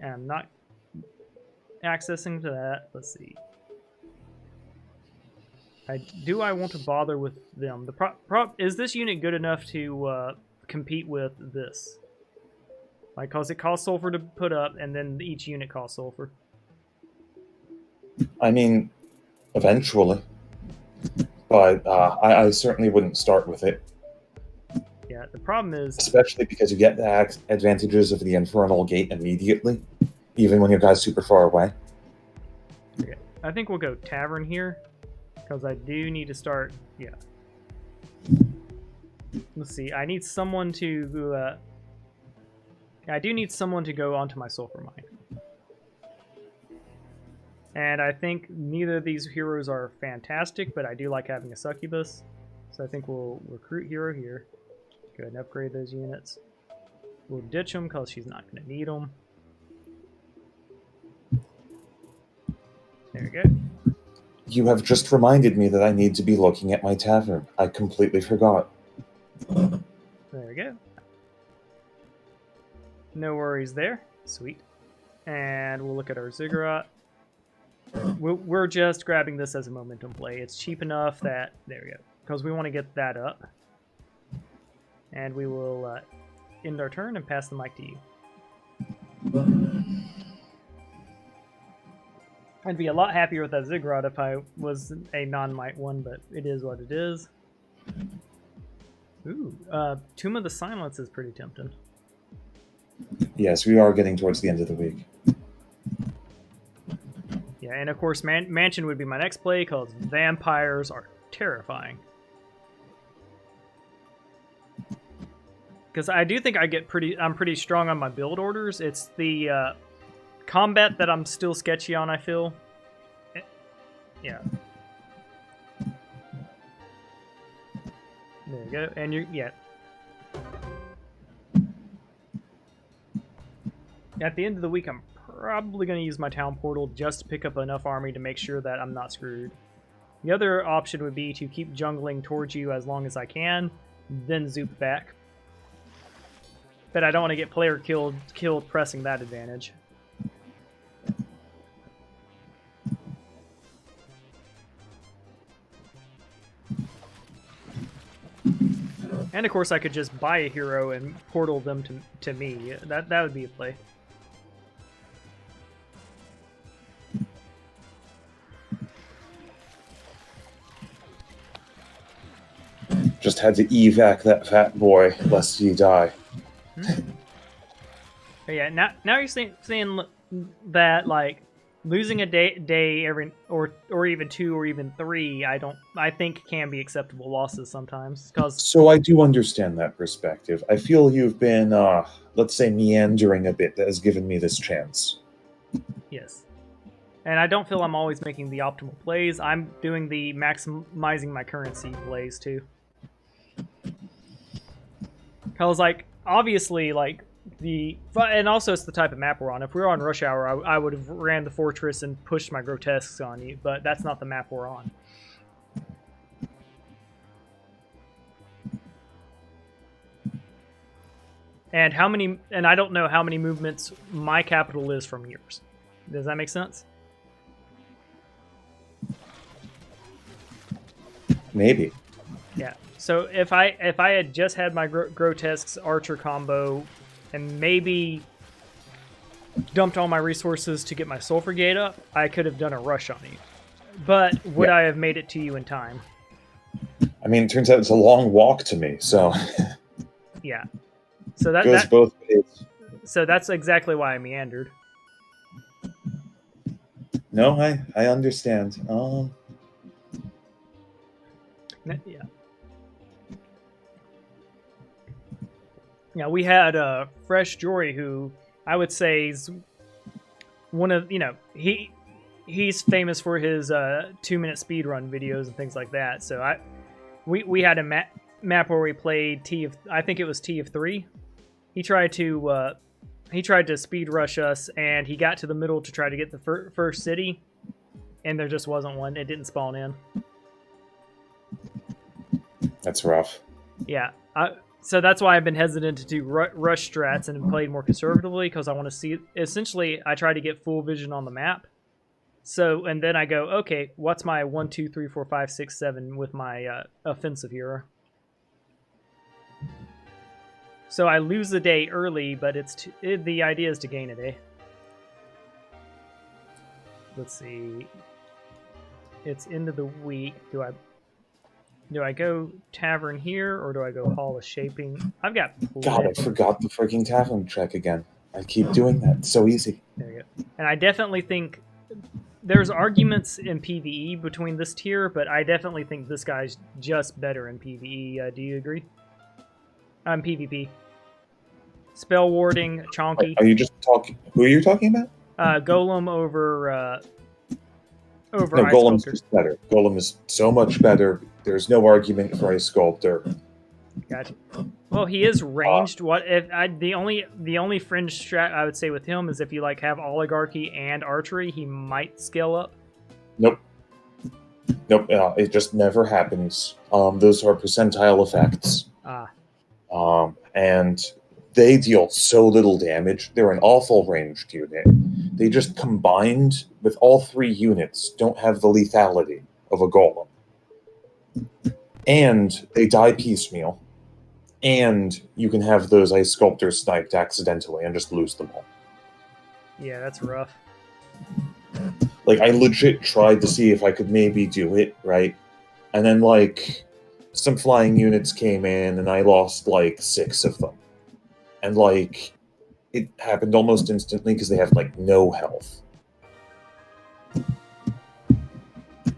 S1: I'm not accessing to that. Let's see. Do I want to bother with them? The is this unit good enough to compete with this? Like, cause it costs sulfur to put up, and then each unit costs sulfur.
S5: I mean, eventually. But I certainly wouldn't start with it.
S1: Yeah, the problem is...
S5: Especially because you get the advantages of the Infernal Gate immediately, even when your guy's super far away.
S1: Okay, I think we'll go Tavern here, because I do need to start... Yeah. Let's see, I need someone to... I do need someone to go onto my Sulfur Mine. And I think neither of these heroes are fantastic, but I do like having a Succubus. So I think we'll recruit hero here. Go ahead and upgrade those units. We'll ditch them because she's not going to need them. There we go.
S5: You have just reminded me that I need to be looking at my tavern. I completely forgot.
S1: There we go. No worries there. Sweet. And we'll look at our Ziggurat. We're just grabbing this as a momentum play. It's cheap enough that... There we go. Because we want to get that up. And we will end our turn and pass the mic to you. I'd be a lot happier with that Ziggurat if I was a non-might one, but it is what it is. Ooh, Tomb of the Silence is pretty tempting.
S5: Yes, we are getting towards the end of the week.
S1: Yeah, and of course, Mansion would be my next play because vampires are terrifying. Because I do think I'm pretty strong on my build orders. It's the combat that I'm still sketchy on, I feel. Yeah. There you go. And yeah. At the end of the week, I'm probably going to use my town portal just to pick up enough army to make sure that I'm not screwed. The other option would be to keep jungling towards you as long as I can, then zoop back. But I don't want to get player killed pressing that advantage. And of course I could just buy a hero and portal them to me. That would be a play.
S5: Just had to evac that fat boy, lest he die.
S1: But yeah, now you're saying that, like, losing a day every or even 2 or even 3, I think can be acceptable losses sometimes. Because
S5: So I do understand that perspective. I feel you've been, let's say, meandering a bit that has given me this chance.
S1: yes. And I don't feel I'm always making the optimal plays. I'm doing the maximizing my currency plays too. Because, like, obviously, like, and also it's the type of map we're on. If we were on Rush Hour, I would have ran the fortress and pushed my grotesques on you, but that's not the map we're on. And I don't know how many movements my capital is from yours. Does that make sense?
S5: Maybe.
S1: Yeah. So if I had just had my grotesques archer combo and maybe dumped all my resources to get my sulfur gate up, I could have done a rush on you. But would I have made it to you in time?
S5: I mean, it turns out it's a long walk to me, so
S1: Yeah. So
S5: goes both ways.
S1: So that's exactly why I meandered.
S5: No, I understand.
S1: Yeah. Yeah, we had Fresh Jory, who I would say is one of, he's famous for his 2-minute speedrun videos and things like that. So we had a map where we played I think it was T of 3. He tried to speed rush us, and he got to the middle to try to get the first city, and there just wasn't one. It didn't spawn in.
S5: That's rough.
S1: Yeah. So that's why I've been hesitant to do rush strats and played more conservatively, because I want to see. Essentially, I try to get full vision on the map. So, and then I go, okay, what's my 1, 2, 3, 4, 5, 6, 7 with my offensive hero? So I lose the day early, but the idea is to gain a day. Let's see. It's end of the week. Do I go tavern here, or do I go hall of shaping? I've got
S5: God, I forgot the freaking tavern check again. I keep doing that. It's so easy.
S1: There you go. And I definitely think there's arguments in PvE between this tier, but I definitely think this guy's just better in PvE. Do you agree? PvP. Spell warding, chonky.
S5: Are you just talking? Who are you talking about?
S1: Golem over
S5: No,
S1: Ice
S5: Golem's
S1: Sculptor.
S5: just better. Golem is so much better. There's no argument for Ice Sculptor.
S1: Gotcha. Well, he is ranged. The only fringe strat I would say with him is if you have oligarchy and archery, he might scale up.
S5: Nope. It just never happens. Those are percentile effects. And they deal so little damage. They're an awful ranged unit. They just combined with all 3 units don't have the lethality of a golem. And they die piecemeal. And you can have those Ice Sculptors sniped accidentally and just lose them all.
S1: Yeah, that's rough.
S5: I legit tried to see if I could maybe do it, right? And then, some flying units came in, and I lost, 6 of them. And, it happened almost instantly because they have, no health.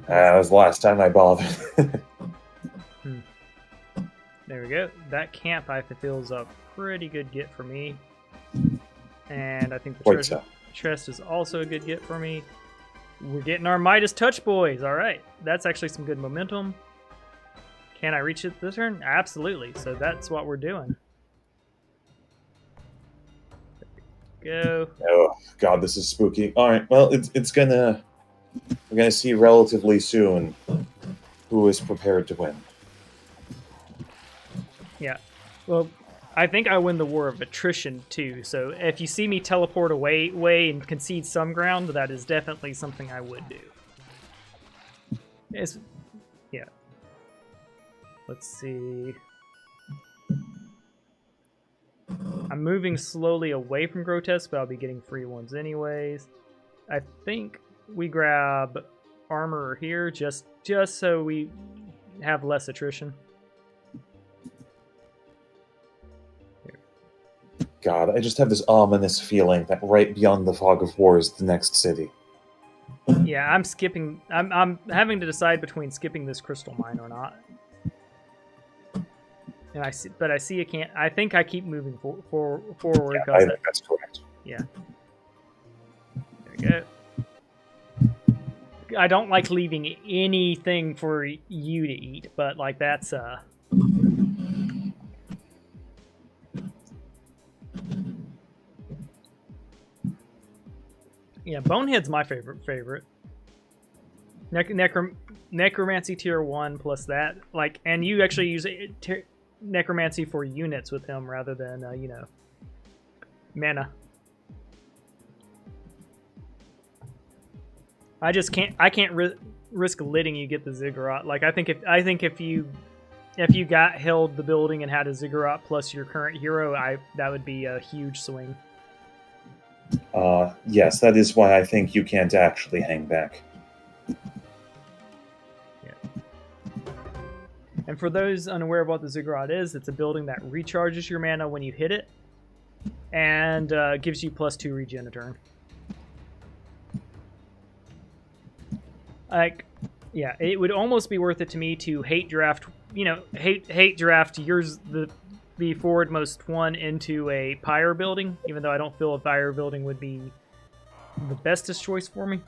S5: That was the last time I bothered.
S1: There we go. That camp I feel is a pretty good get for me. And I think the chest is also a good get for me. We're getting our Midas Touch boys. All right. That's actually some good momentum. Can I reach it this turn? Absolutely. So that's what we're doing. There we go.
S5: Oh, God, this is spooky. All right. Well, we're gonna see relatively soon who is prepared to win.
S1: Yeah. Well, I think I win the war of attrition too. So if you see me teleport away and concede some ground, that is definitely something I would do. Yeah. Let's see. I'm moving slowly away from grotesque, but I'll be getting free ones anyways. I think we grab armor here just so we have less attrition.
S5: God, I just have this ominous feeling that right beyond the Fog of War is the next city.
S1: Yeah, I'm skipping. I'm having to decide between skipping this crystal mine or not. And I see, but I see I can't. I think I keep moving forward.
S5: Yeah, I think that's correct.
S1: Yeah. There we go. I don't like leaving anything for you to eat, but like that's yeah, Bonehead's my favorite. Necromancy tier 1 plus that, like, and you actually use necromancy for units with him rather than you know, mana. I just can't. I can't risk letting you get the ziggurat. Like I think if you held the building and had a ziggurat plus your current hero, that would be a huge swing.
S5: Yes, that is why I think you can't actually hang back.
S1: Yeah. And for those unaware of what the ziggurat is, it's a building that recharges your mana when you hit it, and gives you +2 regen a turn. Like, yeah, it would almost be worth it to me to hate draft, you know, hate draft yours the forwardmost one into a pyre building, even though I don't feel a pyre building would be the bestest choice for me.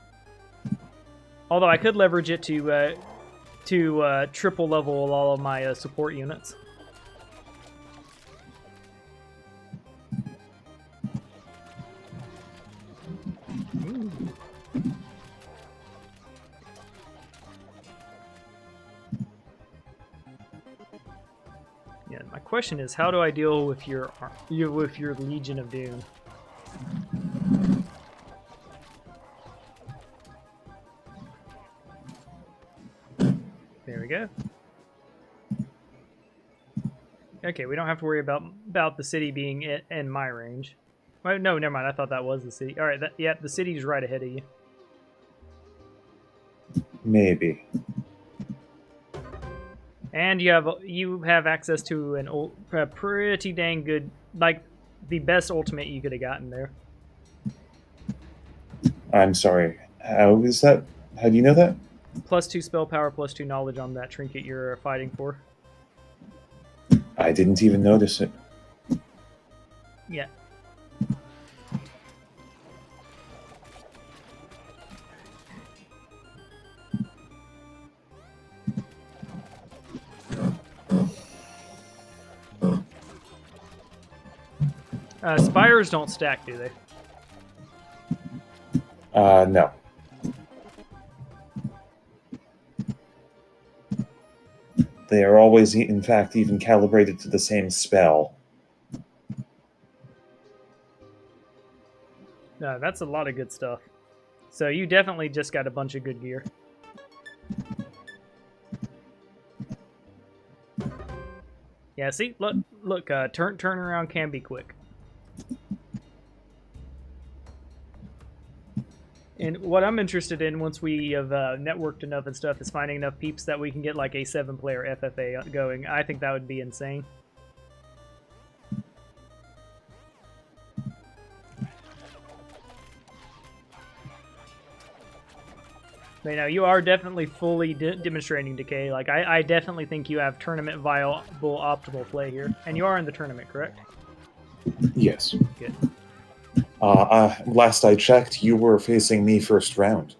S1: Although I could leverage it to triple level all of my support units. Ooh. Yeah, my question is, how do I deal with your Legion of Doom? There we go. Okay, we don't have to worry about the city being in my range. Oh, no, never mind. I thought that was the city. All right, yeah, the city's right ahead of you.
S5: Maybe.
S1: And you have access to a pretty dang good, like the best ultimate you could have gotten there.
S5: I'm sorry. How is that? How do you know that?
S1: +2 spell power, +2 knowledge on that trinket you're fighting for.
S5: I didn't even notice it.
S1: Yeah. Spires don't stack, do they?
S5: No. They are always, in fact, even calibrated to the same spell.
S1: No, that's a lot of good stuff. So you definitely just got a bunch of good gear. Yeah, see, look, turnaround can be quick. And what I'm interested in, once we have networked enough and stuff, is finding enough peeps that we can get like a 7-player FFA going. I think that would be insane. But, you know, you are definitely fully demonstrating decay. Like, I definitely think you have tournament viable optimal play here. And you are in the tournament, correct?
S5: Yes.
S1: Good.
S5: Last I checked, you were facing me first round.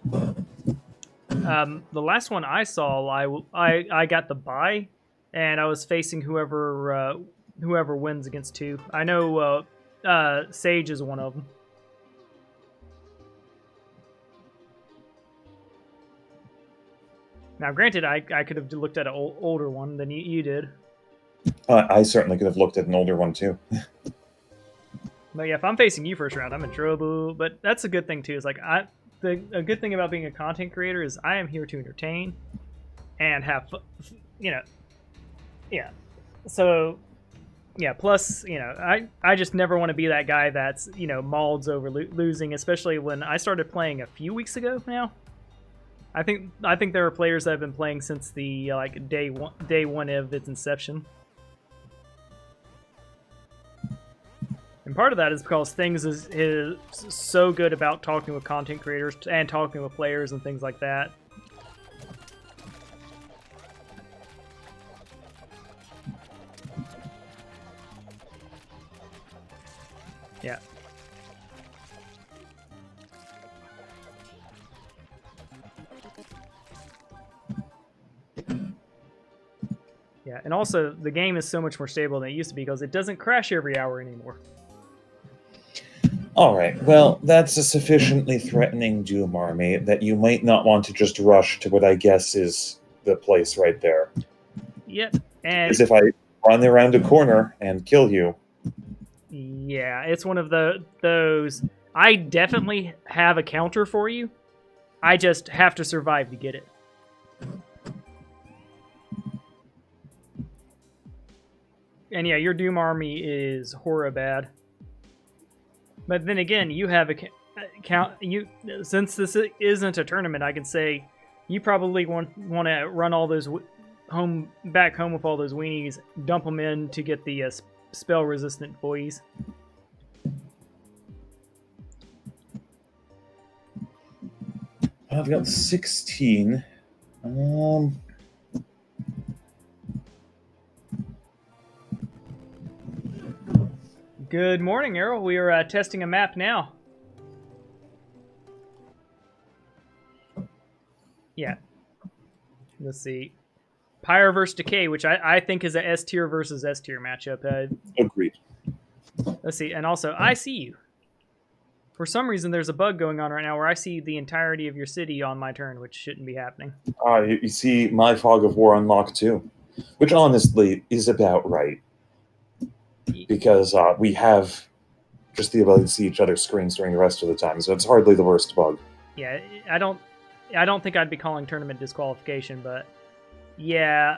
S1: The last one I saw, I got the bye, and I was facing whoever wins against 2. I know Sage is one of them. Now, granted, I could have looked at an older one than you did.
S5: I certainly could have looked at an older one too.
S1: But yeah, if I'm facing you first round, I'm in trouble. But that's a good thing too. Is like a good thing about being a content creator is I am here to entertain and have, you know, yeah. So yeah. Plus, you know, I just never want to be that guy that's, you know, mauls over losing, especially when I started playing a few weeks ago now. I think there are players that have been playing since the like day one of its inception. And part of that is because Things is so good about talking with content creators and talking with players and things like that. Yeah. Yeah, and also the game is so much more stable than it used to be because it doesn't crash every hour anymore.
S5: All right, well, that's a sufficiently threatening doom army that you might not want to just rush to what I guess is the place right there.
S1: Yep, and
S5: As if I run around a corner and kill you.
S1: yeah, it's one of those. I definitely have a counter for you. I just have to survive to get it. And yeah, your Doom army is horror bad. But then again, you have a count. You since this isn't a tournament, I can say you probably want to run all those back home with all those weenies, dump them in to get the spell resistant boys.
S5: I've got 16.
S1: Good morning, Errol. We are testing a map now. Yeah. Let's see. Pyre versus Decay, which I think is a S tier versus S tier matchup.
S5: Agreed.
S1: Let's see. And also, I see you. For some reason, there's a bug going on right now where I see the entirety of your city on my turn, which shouldn't be happening.
S5: You see my Fog of War unlocked too, which honestly is about right. Because we have just the ability to see each other's screens during the rest of the time, so it's hardly the worst bug.
S1: Yeah, I don't think I'd be calling tournament disqualification, but yeah.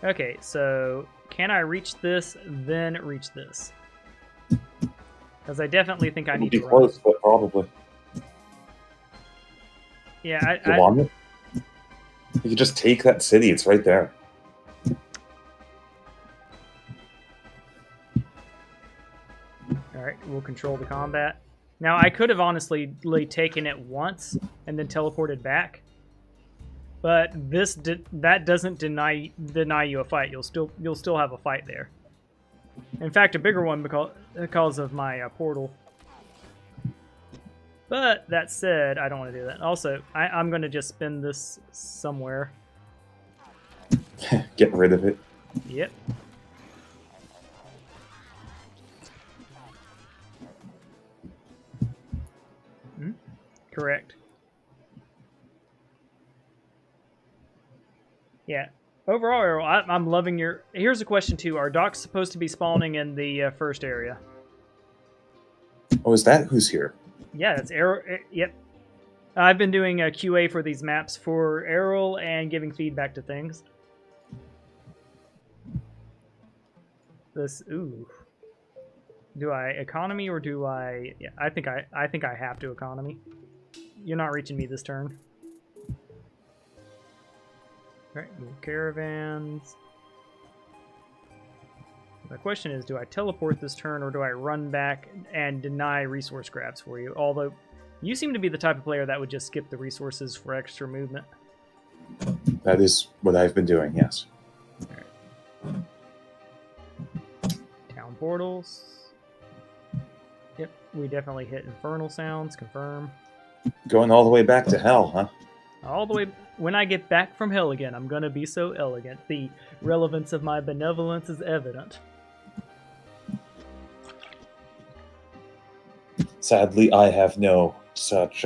S1: Okay, so can I reach this, then reach this? Because I definitely think I need to
S5: be close, but probably.
S1: Yeah,
S5: You want it? You can just take that city, it's right there.
S1: Alright, we'll control the combat. Now, I could have honestly taken it once and then teleported back. But that doesn't deny you a fight. You'll still have a fight there. In fact, a bigger one because of my portal. But that said, I don't want to do that. Also, I'm going to just spin this somewhere.
S5: Get rid of it.
S1: Yep. Correct. Yeah. Overall, Errol, I'm loving your... Here's a question, too. Are docs supposed to be spawning in the first area?
S5: Oh, is that who's here?
S1: Yeah, that's Errol. Yep. I've been doing a QA for these maps for Errol and giving feedback to things. This... Ooh. Do I economy or do I... Yeah, I think I have to economy. You're not reaching me this turn. Alright, move caravans. The question is, do I teleport this turn or do I run back and deny resource grabs for you? Although, you seem to be the type of player that would just skip the resources for extra movement.
S5: That is what I've been doing, yes.
S1: Alright. Town portals. Yep, we definitely hit infernal sounds, confirm.
S5: Going all the way back to hell, huh?
S1: All the way... When I get back from hell again, I'm gonna be so elegant. The relevance of my benevolence is evident.
S5: Sadly, I have no such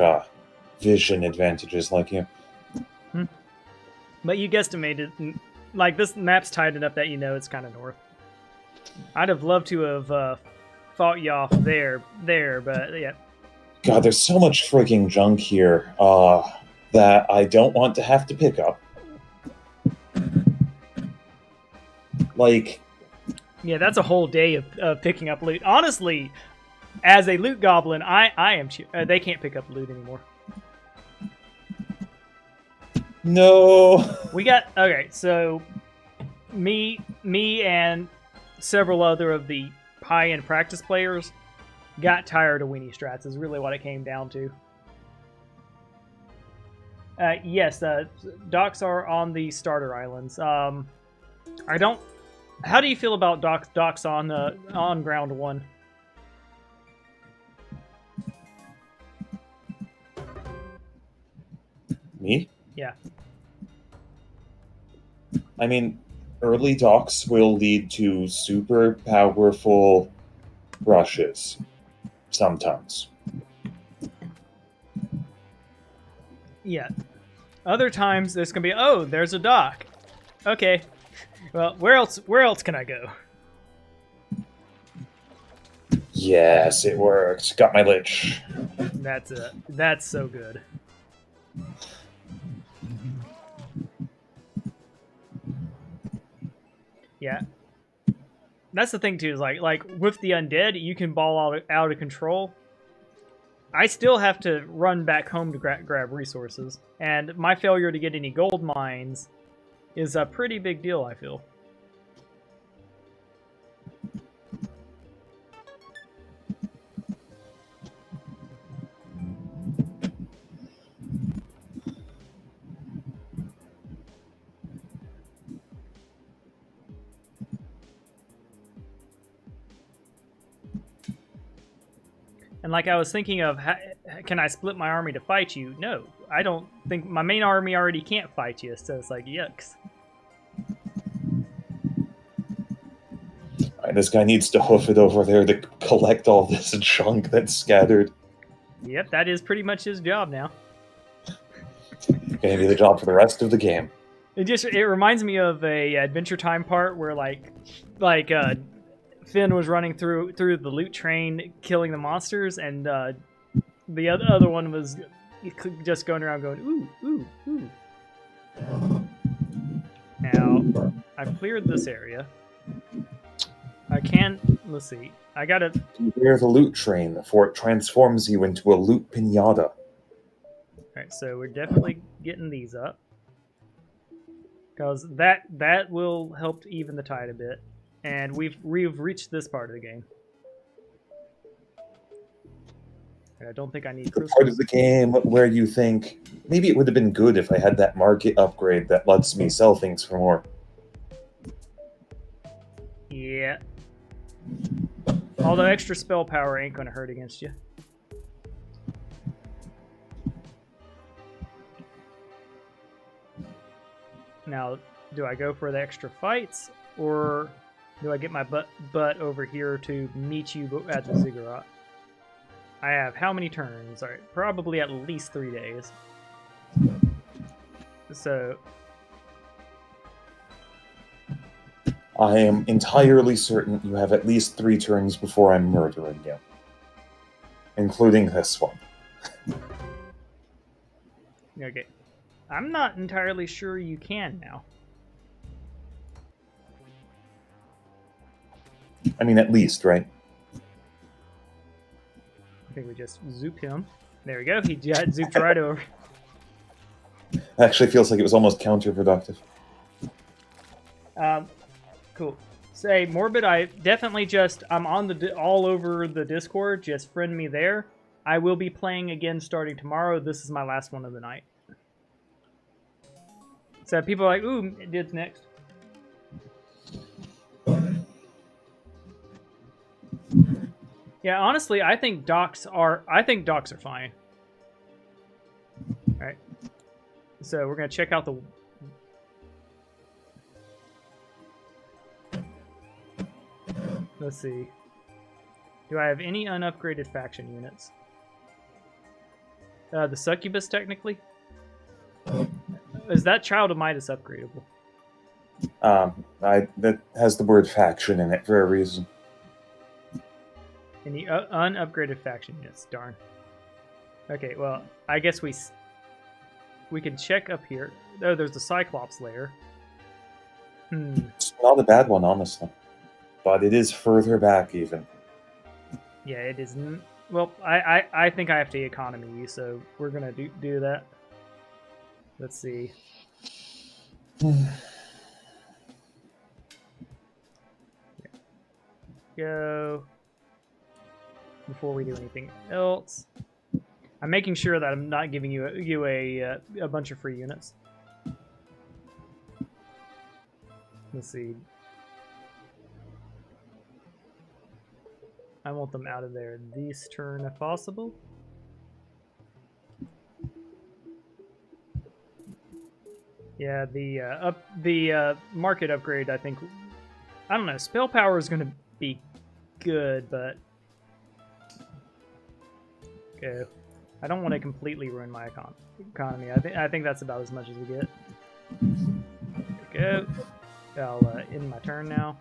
S5: vision advantages like you.
S1: But you guesstimated, like, this map's tight enough that you know it's kind of north. I'd have loved to have fought you off there, but yeah.
S5: God, there's so much frigging junk here that I don't want to have to pick up. Like...
S1: Yeah, that's a whole day of picking up loot. Honestly, as a loot goblin, I am... they can't pick up loot anymore.
S5: No!
S1: We got... Okay, so... Me and several other of the high-end practice players got tired of weenie strats is really what it came down to. Yes, docks are on the starter islands. I don't. How do you feel about docks on ground one?
S5: Me?
S1: Yeah.
S5: I mean, early docks will lead to super powerful rushes. Sometimes.
S1: Yeah. Other times there's gonna be, oh, there's a dock. Okay. Well, where else can I go?
S5: Yes, it worked. Got my lich.
S1: That's it. That's so good. Yeah. That's the thing too, is like with the undead, you can ball out of control. I still have to run back home to grab resources, and my failure to get any gold mines is a pretty big deal, I feel. And like I was thinking of, can I split my army to fight you? No, I don't think my main army already can't fight you, so it's like, yucks.
S5: Alright, this guy needs to hoof it over there to collect all this junk that's scattered.
S1: Yep, that is pretty much his job now.
S5: Gonna be the job for the rest of the game.
S1: It reminds me of a Adventure Time part where like Finn was running through the loot train, killing the monsters, and the other one was just going around going, ooh, ooh, ooh. Now, I've cleared this area. I can, let's see, I gotta...
S5: Beware the loot train, for it transforms you into a loot pinata.
S1: Alright, so we're definitely getting these up. Because that will help to even the tide a bit. And we've reached this part of the game. I don't think I need crystals.
S5: Part of the game where you think, maybe it would have been good if I had that market upgrade that lets me sell things for more.
S1: Yeah. Although extra spell power ain't gonna hurt against you. Now, do I go for the extra fights, or do I get my butt over here to meet you at the ziggurat? I have how many turns? Alright, probably at least 3 days. So...
S5: I am entirely certain you have at least 3 turns before I'm murdering you. Including this one.
S1: Okay. I'm not entirely sure you can now.
S5: I mean, at least, right?
S1: I think we just zoop him. There we go. He just zooped right over.
S5: Actually feels like it was almost counterproductive.
S1: Cool. Say, Morbid, I definitely just... I'm on the all over the Discord. Just friend me there. I will be playing again starting tomorrow. This is my last one of the night. So people are like, ooh, it did next. Yeah, honestly, I think docks are fine. All right. So we're gonna check out the. Let's see. Do I have any unupgraded faction units? The Succubus, technically. Is that Child of Midas upgradable?
S5: That has the word faction in it for a reason.
S1: Any unupgraded faction units? Darn. Okay, well, I guess we can check up here. Oh, there's the Cyclops lair.
S5: It's not a bad one, honestly. But it is further back, even.
S1: Yeah, it is. Well, I think I have to economy you, so we're gonna do that. Let's see. go. Before we do anything else, I'm making sure that I'm not giving you a bunch of free units. Let's see. I want them out of there this turn if possible. Yeah, the market upgrade, I think. I don't know. Spell power is going to be good, but okay. I don't want to completely ruin my economy. I think that's about as much as we get. There we go. I'll end my turn now.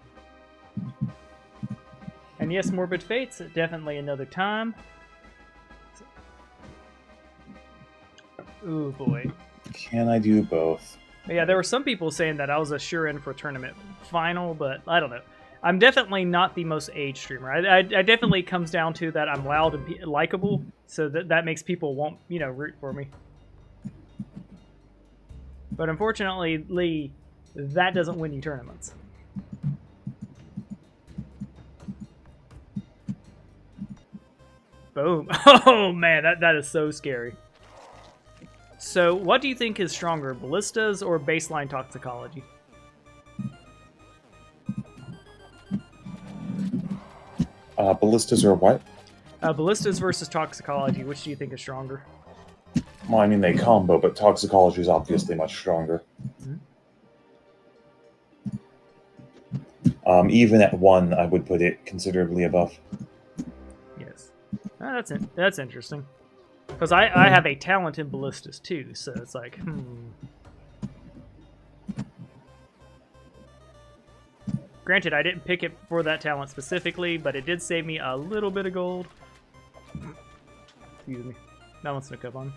S1: And yes, Morbid Fates, definitely another time. Ooh boy.
S5: Can I do both?
S1: Yeah, there were some people saying that I was a sure in for tournament final, but I don't know. I'm definitely not the most age streamer. I definitely comes down to that I'm loud and likable, so that makes people want, root for me. But unfortunately, Lee, that doesn't win you tournaments. Boom. Oh man, that is so scary. So what do you think is stronger, ballistas or baseline toxicology?
S5: Ballistas are what?
S1: Ballistas versus toxicology, which do you think is stronger?
S5: Well, I mean, they combo, but toxicology is obviously much stronger.
S1: Mm-hmm.
S5: Even at 1, I would put it considerably above.
S1: Yes. That's interesting. Because I have a talent in ballistas too, so it's like, Granted, I didn't pick it for that talent specifically, but it did save me a little bit of gold. Excuse me. That one snuck up on.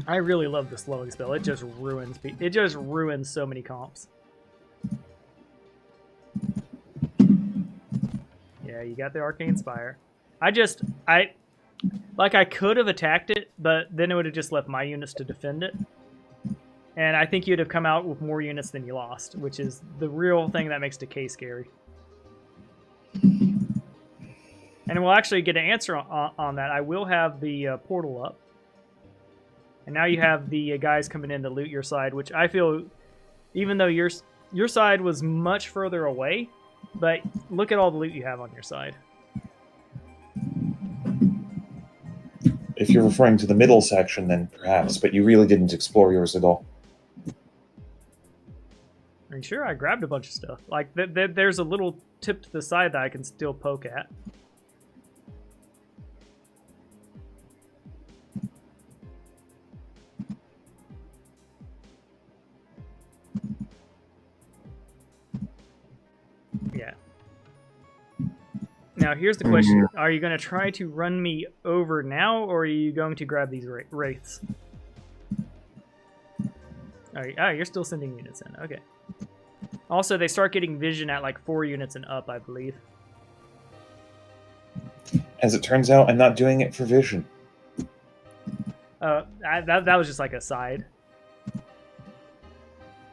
S1: I really love the slowing spell. It just ruins so many comps. Yeah, you got the Arcane Spire. I could have attacked it, but then it would have just left my units to defend it. And I think you'd have come out with more units than you lost, which is the real thing that makes Decay scary. And we'll actually get an answer on that. I will have the portal up. And now you have the guys coming in to loot your side, which I feel, even though your side was much further away, but look at all the loot you have on your side.
S5: If you're referring to the middle section, then perhaps, but you really didn't explore yours at all.
S1: I mean, sure, I grabbed a bunch of stuff. Like, there's a little tip to the side that I can still poke at. Yeah. Now, here's the question. Are you going to try to run me over now, or are you going to grab these wraiths? Oh, you're still sending units in. Okay. Also, they start getting vision at like 4 units and up, I believe.
S5: As it turns out, I'm not doing it for vision.
S1: That was just like a side.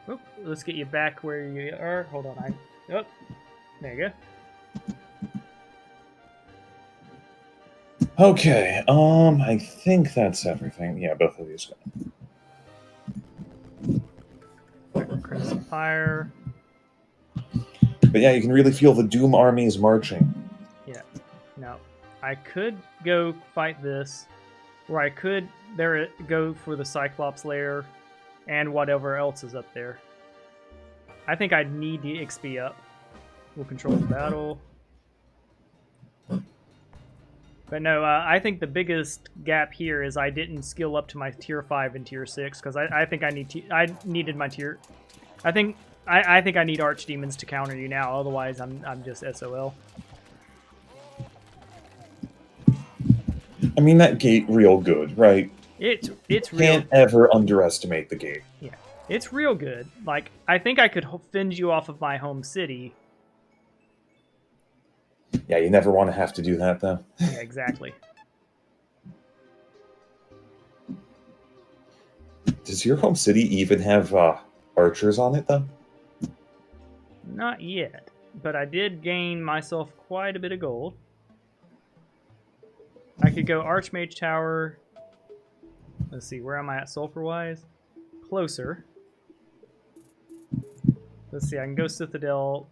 S1: Oop, let's get you back where you are. Hold on. Oh, there you go.
S5: Okay, I think that's everything. Yeah, both of these go.
S1: Crimson Fire.
S5: But yeah, you can really feel the Doom armies marching.
S1: Yeah. Now, I could go fight this, or I could go for the Cyclops lair and whatever else is up there. I think I'd need the XP up. We'll control the battle. But no, I think the biggest gap here is I didn't skill up to my tier 5 and tier 6 because I think I needed my tier. I think I need archdemons to counter you now. Otherwise, I'm just SOL.
S5: I mean, that gate real good, right?
S1: It's real.
S5: Can't ever underestimate the gate.
S1: Yeah, it's real good. Like, I think I could fend you off of my home city.
S5: Yeah, you never want to have to do that, though.
S1: Yeah, exactly.
S5: Does your home city even have archers on it, though?
S1: Not yet. but I did gain myself quite a bit of gold. I could go Archmage Tower. Let's see, where am I at sulfur-wise? Closer. Let's see, I can go Citadel.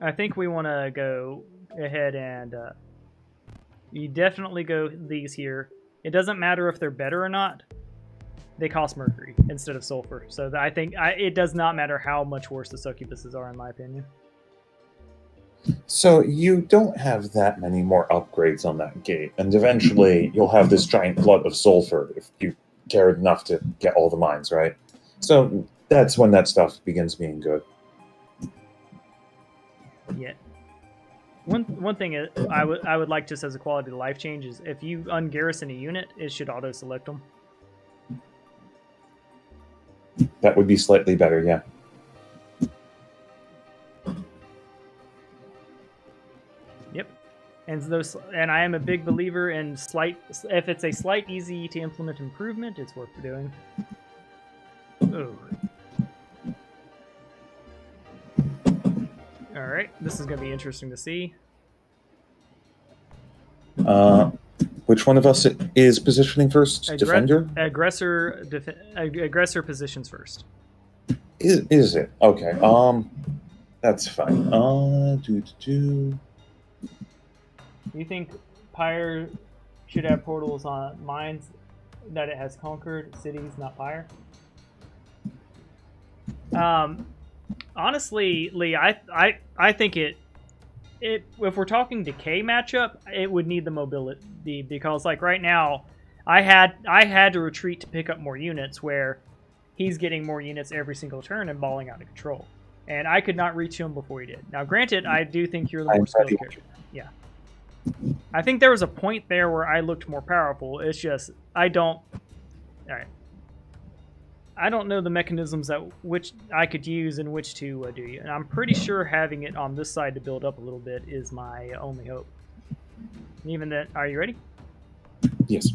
S1: I think we want to go ahead and you definitely go these here. It doesn't matter if they're better or not. They cost mercury instead of sulfur. So I think it does not matter how much worse the succubuses are, in my opinion.
S5: So you don't have that many more upgrades on that gate, and eventually you'll have this giant glut of sulfur if you cared enough to get all the mines, right? So that's when that stuff begins being good.
S1: Yeah. One thing I would like just as a quality of life change is if you ungarrison a unit, it should auto select them.
S5: That would be slightly better, yeah.
S1: Yep. And I am a big believer in if it's a slight easy to implement improvement, it's worth doing. Ooh. All right, this is going to be interesting to see.
S5: Which one of us is positioning first? Defender?
S1: Aggressor positions first.
S5: Is it? Okay. That's fine.
S1: You think Pyre should have portals on mines that it has conquered, cities, not Pyre? Honestly, Lee, I think it if we're talking decay matchup, it would need the mobility because like right now, I had to retreat to pick up more units where he's getting more units every single turn and balling out of control, and I could not reach him before he did. Now, granted, I do think you're the more skilled character. Yeah, I think there was a point there where I looked more powerful. It's just I don't. All right. I don't know the mechanisms that which I could use and which to do. And I'm pretty sure having it on this side to build up a little bit is my only hope. Even then, are you ready?
S5: Yes.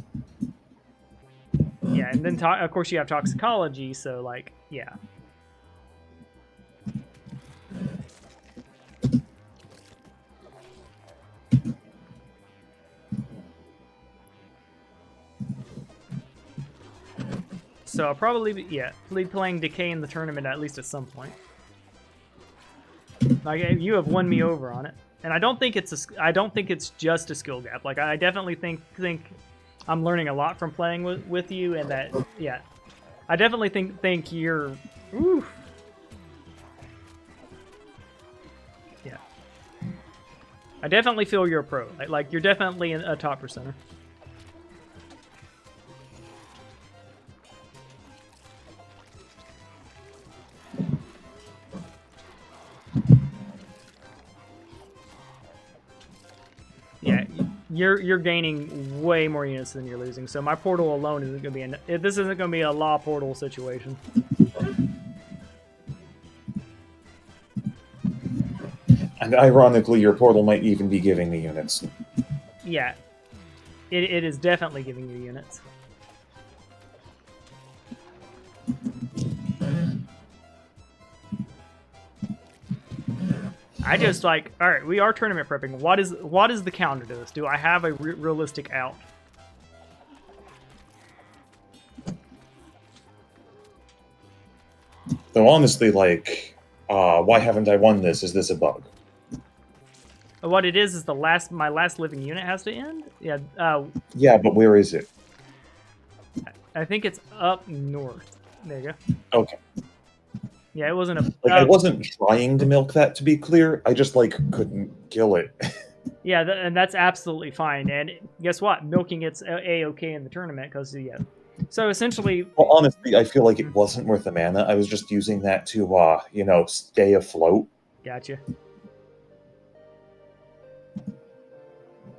S1: Yeah, and then of course you have toxicology, so like, yeah. So I'll probably be playing Decay in the tournament at least at some point. Like you have won me over on it, and I don't think it's just a skill gap. Like I definitely think I'm learning a lot from playing with you, and that I definitely think you're. Oof. Yeah. I definitely feel you're a pro. Like you're definitely a top percenter. Yeah, you're gaining way more units than you're losing. So my portal alone isn't going to be this isn't going to be a law portal situation.
S5: And ironically, your portal might even be giving me units.
S1: Yeah, it is definitely giving you units. I just like, all right, we are tournament prepping. What is the counter to this? Do I have a realistic out?
S5: Though honestly, like, why haven't I won this? Is this a bug?
S1: What it is my last living unit has to end? Yeah.
S5: Yeah, but where is it?
S1: I think it's up north. There you
S5: go. Okay.
S1: Yeah, it wasn't a...
S5: Like, I wasn't trying to milk that, to be clear. I just, like, couldn't kill it.
S1: Yeah, and that's absolutely fine. And guess what? Milking it's A-okay in the tournament, because, yeah. So, essentially...
S5: Well, honestly, I feel like it wasn't worth the mana. I was just using that to, you know, stay afloat.
S1: Gotcha.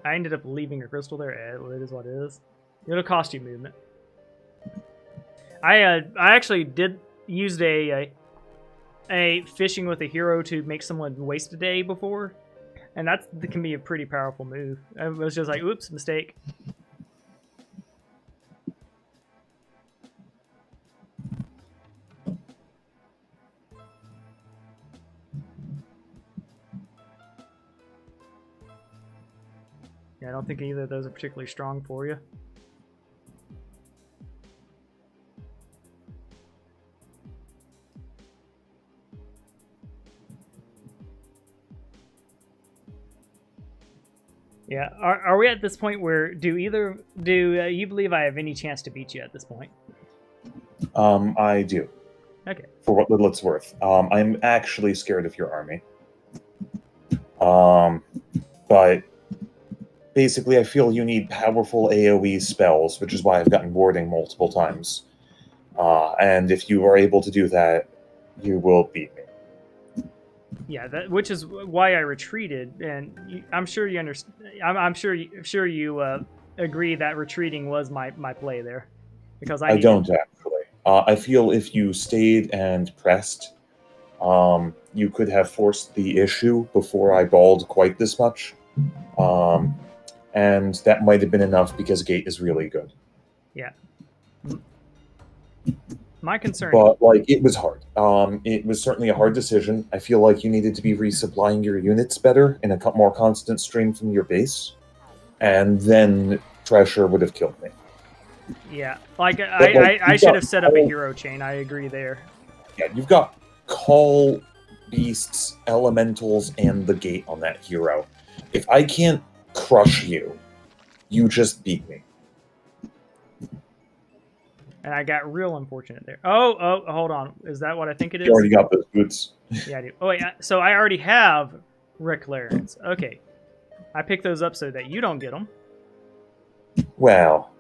S1: I ended up leaving a crystal there. It is what it is. It'll cost you movement. I actually used a fishing with a hero to make someone waste a day before, and that can be a pretty powerful move. I was just like, oops, mistake. Yeah, I don't think either of those are particularly strong for you. Yeah, are we at this point where do you believe I have any chance to beat you at this point?
S5: I do.
S1: Okay.
S5: For what little it's worth. I'm actually scared of your army. But basically, I feel you need powerful AoE spells, which is why I've gotten warding multiple times. And if you are able to do that, you will beat me.
S1: Yeah, which is why I retreated, and I'm sure you understand. I'm sure you agree that retreating was my play there, because
S5: I don't actually. I feel if you stayed and pressed, you could have forced the issue before I balled quite this much. And that might have been enough because Gate is really good.
S1: Yeah. My concern.
S5: But like, it was hard. It was certainly a hard decision. I feel like you needed to be resupplying your units better in a more constant stream from your base, and then pressure would have killed me.
S1: Yeah, like I should have set up a hero chain. I agree there.
S5: Yeah, you've got call, beasts, elementals, and the gate on that hero. If I can't crush you, you just beat me.
S1: And I got real unfortunate there. Oh, hold on. Is that what I think it is?
S5: You already got those boots.
S1: Yeah, I do. Oh, wait. So I already have Rick Larens. Okay. I picked those up so that you don't get them.
S5: Well,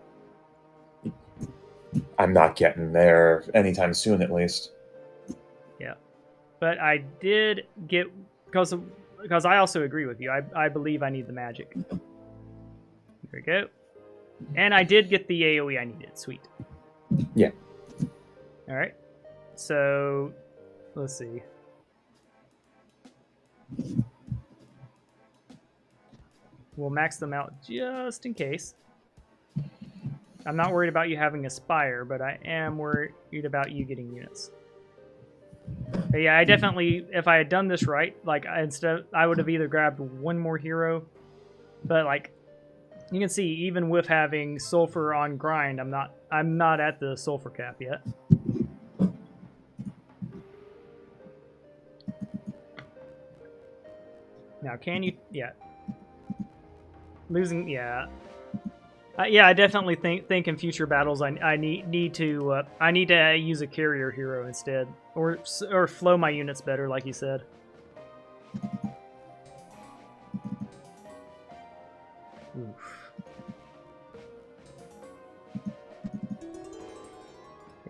S5: I'm not getting there anytime soon, at least.
S1: Yeah. But I did get... Because I also agree with you. I believe I need the magic. There we go. And I did get the AoE I needed. Sweet.
S5: Yeah.
S1: All right. So, let's see. We'll max them out just in case. I'm not worried about you having a spire, but I am worried about you getting units. But yeah, I definitely, if I had done this right, like I would have either grabbed one more hero, but like you can see, even with having sulfur on grind, I'm not at the sulfur cap yet. Now, can you? Yeah. Losing, yeah. Yeah, I definitely think in future battles I need to use a carrier hero instead, or flow my units better, like you said. Oof.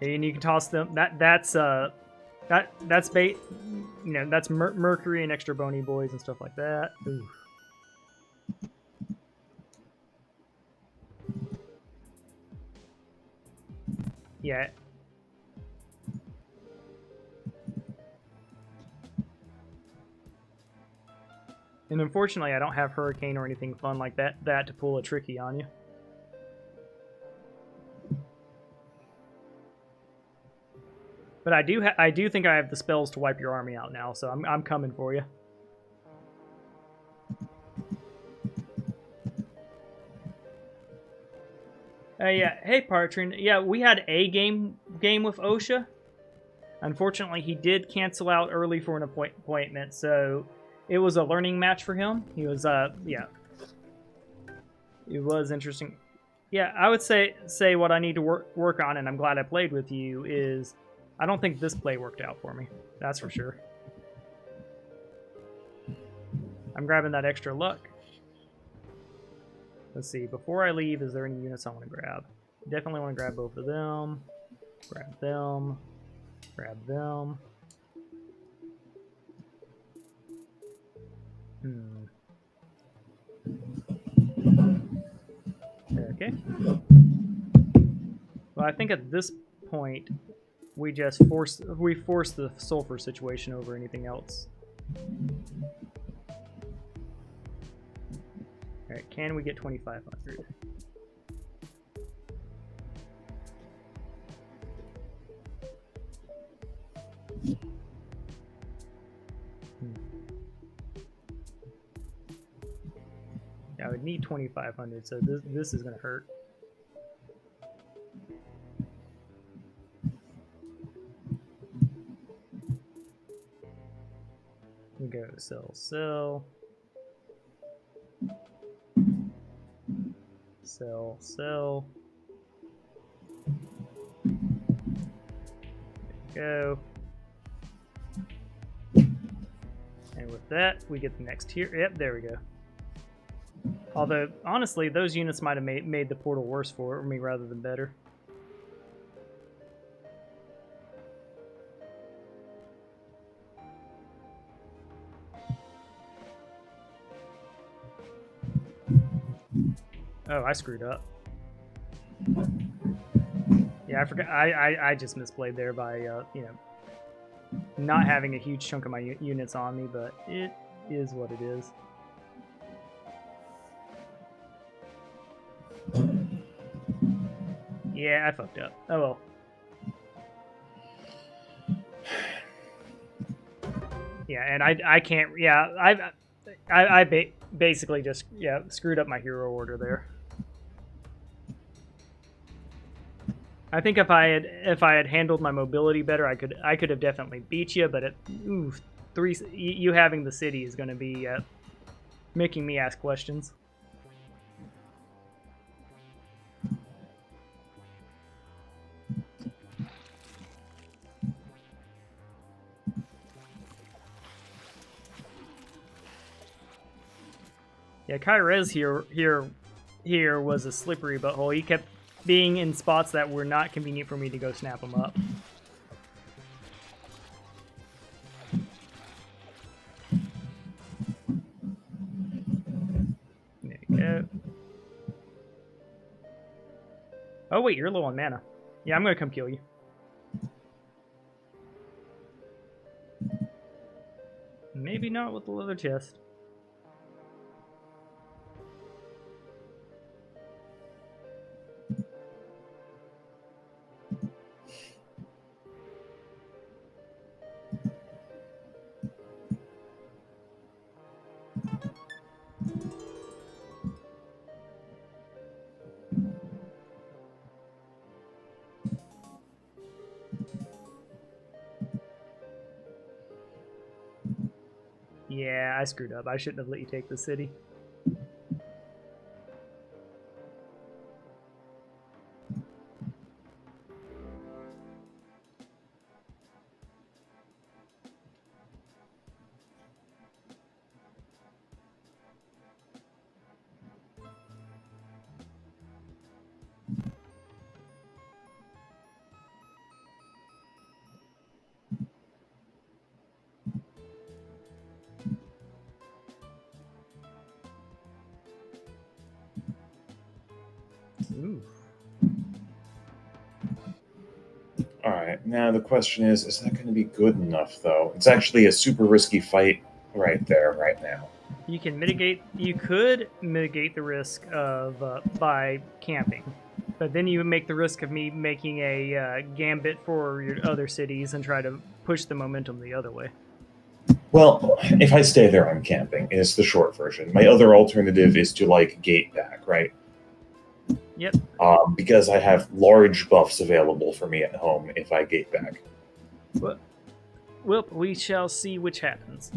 S1: And you can toss them. That's bait. You know, that's Mercury and extra bony boys and stuff like that. Oof. Yeah. And unfortunately, I don't have Hurricane or anything fun like that to pull a tricky on you. But I do think I have the spells to wipe your army out now, so I'm coming for you. Yeah. Hey, Partrin. Yeah, we had a game with Osha. Unfortunately, he did cancel out early for an appointment, so it was a learning match for him. He was yeah. It was interesting. Yeah, I would say what I need to work on, and I'm glad I played with you, is I don't think this play worked out for me. That's for sure. I'm grabbing that extra luck. Let's see, before I leave, is there any units I want to grab? Definitely want to grab both of them. Grab them. Grab them. Okay. Well, I think at this point, we just force the sulfur situation over anything else. All right, can we get 2,500? Yeah, I would need 2,500, so this is going to hurt. We go sell, sell. Sell, sell. There we go. And with that, we get the next tier. Yep, there we go. Although, honestly, those units might have made the portal worse for me rather than better. Oh, I screwed up. Yeah, I forgot. I just misplayed there by, you know, not having a huge chunk of my units on me, but it is what it is. Yeah, I fucked up. Oh well. Yeah, and I can't. Yeah, I basically just screwed up my hero order there. I think if I had handled my mobility better, I could have definitely beat you. But you having the city is going to be making me ask questions. Yeah, Kyrez here was a slippery butthole. He kept being in spots that were not convenient for me to go snap him up. There you go. Oh wait, you're low on mana. Yeah, I'm gonna come kill you. Maybe not with the leather chest. Yeah, I screwed up. I shouldn't have let you take the city. Ooh.
S5: All right, now the question is that going to be good enough, though? It's actually a super risky fight right there, right now.
S1: You can mitigate. You could mitigate the risk of by camping, but then you make the risk of me making a gambit for your other cities and try to push the momentum the other way.
S5: Well, if I stay there, I'm camping, is the short version. My other alternative is to, like, gate back, right?
S1: Yep.
S5: Because I have large buffs available for me at home if I gate back.
S1: Well, we shall see which happens.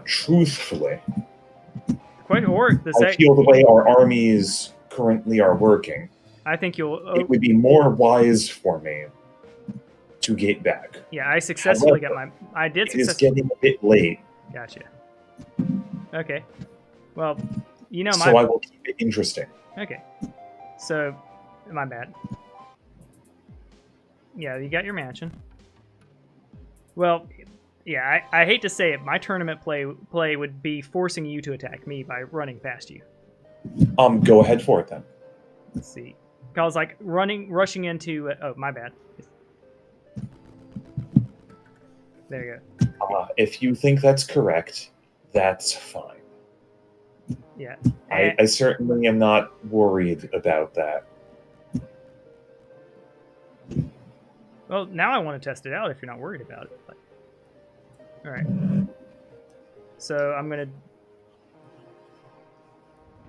S5: Truthfully,
S1: I
S5: feel the way our armies currently are working,
S1: I think you'll.
S5: it would be more wise for me to gate back.
S1: Yeah, I successfully got my. I did successfully.
S5: It is getting a bit late.
S1: Gotcha. Okay. Well, you know
S5: so I will keep it interesting.
S1: Okay. So, my bad. Yeah, you got your mansion. Well, yeah, I hate to say it. My tournament play would be forcing you to attack me by running past you.
S5: Go ahead for it then.
S1: Let's see. I was like rushing into. Oh, my bad. There you go.
S5: If you think that's correct, that's fine.
S1: Yeah.
S5: I certainly am not worried about that.
S1: Well, now I want to test it out if you're not worried about it. But... All right. So I'm going to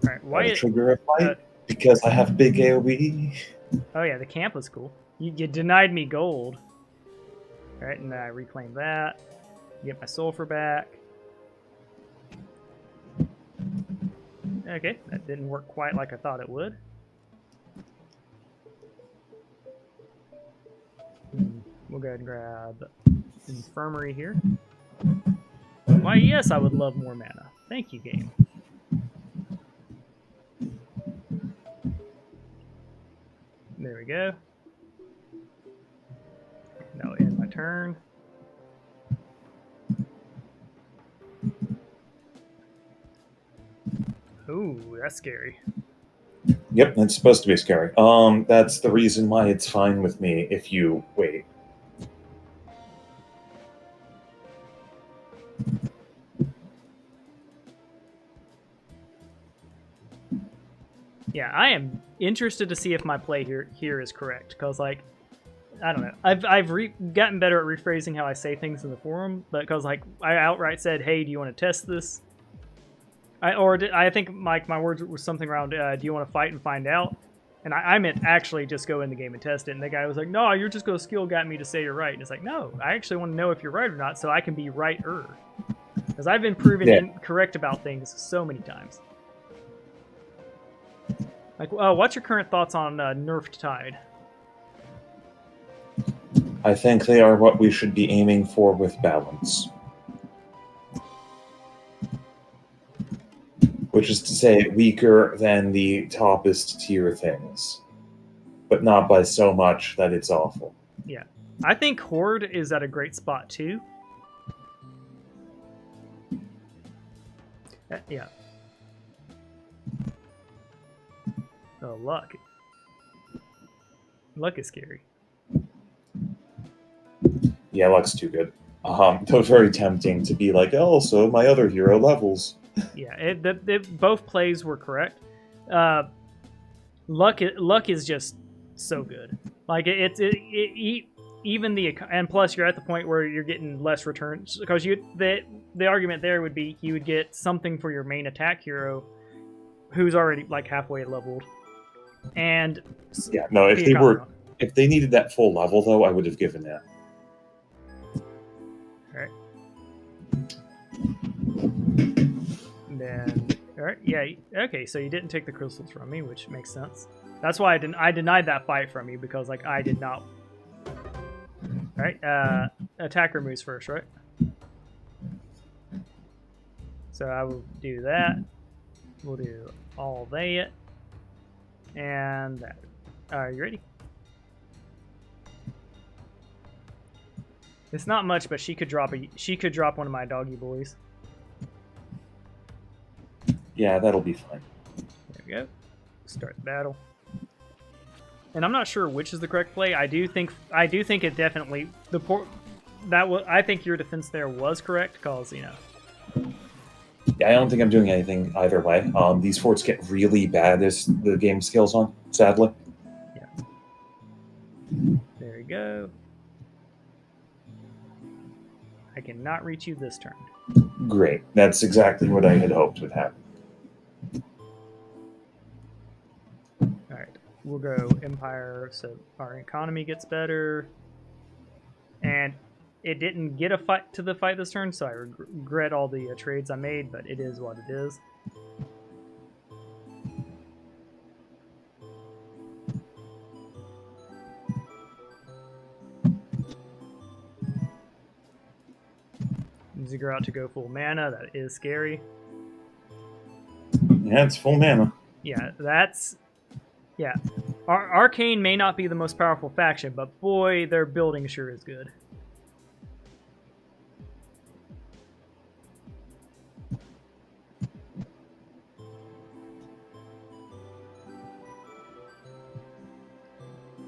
S1: All right,
S5: Why
S1: why?
S5: trigger a fight? Because I have big AoE.
S1: Oh yeah, the camp was cool. You denied me gold. All right, and I reclaim that. Get my sulfur back. Okay, that didn't work quite like I thought it would. We'll go ahead and grab infirmary here. Why, yes, I would love more mana. Thank you, game. There we go. That'll end my turn. Ooh, that's scary.
S5: Yep, that's supposed to be scary. That's the reason why it's fine with me if you wait.
S1: Yeah, I am interested to see if my play here is correct, because like, I don't know. I've gotten better at rephrasing how I say things in the forum, but because like I outright said, "Hey, do you want to test this?" I think my words was something around, "Do you want to fight and find out?" And I meant actually just go in the game and test it. And the guy was like, "No, you're just gonna skill got me to say you're right." And it's like, no, I actually want to know if you're right or not, so I can be right-er. Because I've been proven incorrect about things so many times. Like, what's your current thoughts on nerfed Tide?
S5: I think they are what we should be aiming for with balance. Which is to say, weaker than the toppest tier things. But not by so much that it's awful.
S1: Yeah. I think Horde is at a great spot, too. Yeah. Oh, luck. Luck is scary.
S5: Yeah, luck's too good. Though very tempting to be like, oh, so my other hero levels.
S1: Yeah, both plays were correct. Luck is just so good. Like even and plus you're at the point where you're getting less returns because the argument there would be you would get something for your main attack hero, who's already like halfway leveled, and
S5: yeah, no, if they needed that full level though, I would have given that.
S1: All right. Then, all right, yeah, okay. So you didn't take the crystals from me, which makes sense. That's why I denied that fight from you because like I did not. All right, attacker moves first, right? So I will do that. We'll do all that and that. Are you ready? It's not much, but she could drop one of my doggy boys.
S5: Yeah, that'll be fine.
S1: There we go. Start the battle. And I'm not sure which is the correct play. I do think it definitely I think your defense there was correct because you know.
S5: Yeah, I don't think I'm doing anything either way. These forts get really bad as the game scales on, sadly.
S1: Yeah. There we go. I cannot reach you this turn.
S5: Great. That's exactly what I had hoped would happen.
S1: Alright. We'll go Empire so our economy gets better. And it didn't get a fight this turn, so I regret all the trades I made, but it is what it is. Ziggurat to go full mana, that is scary.
S5: Yeah, it's full mana.
S1: Yeah, yeah. Arcane may not be the most powerful faction, but boy, their building sure is good.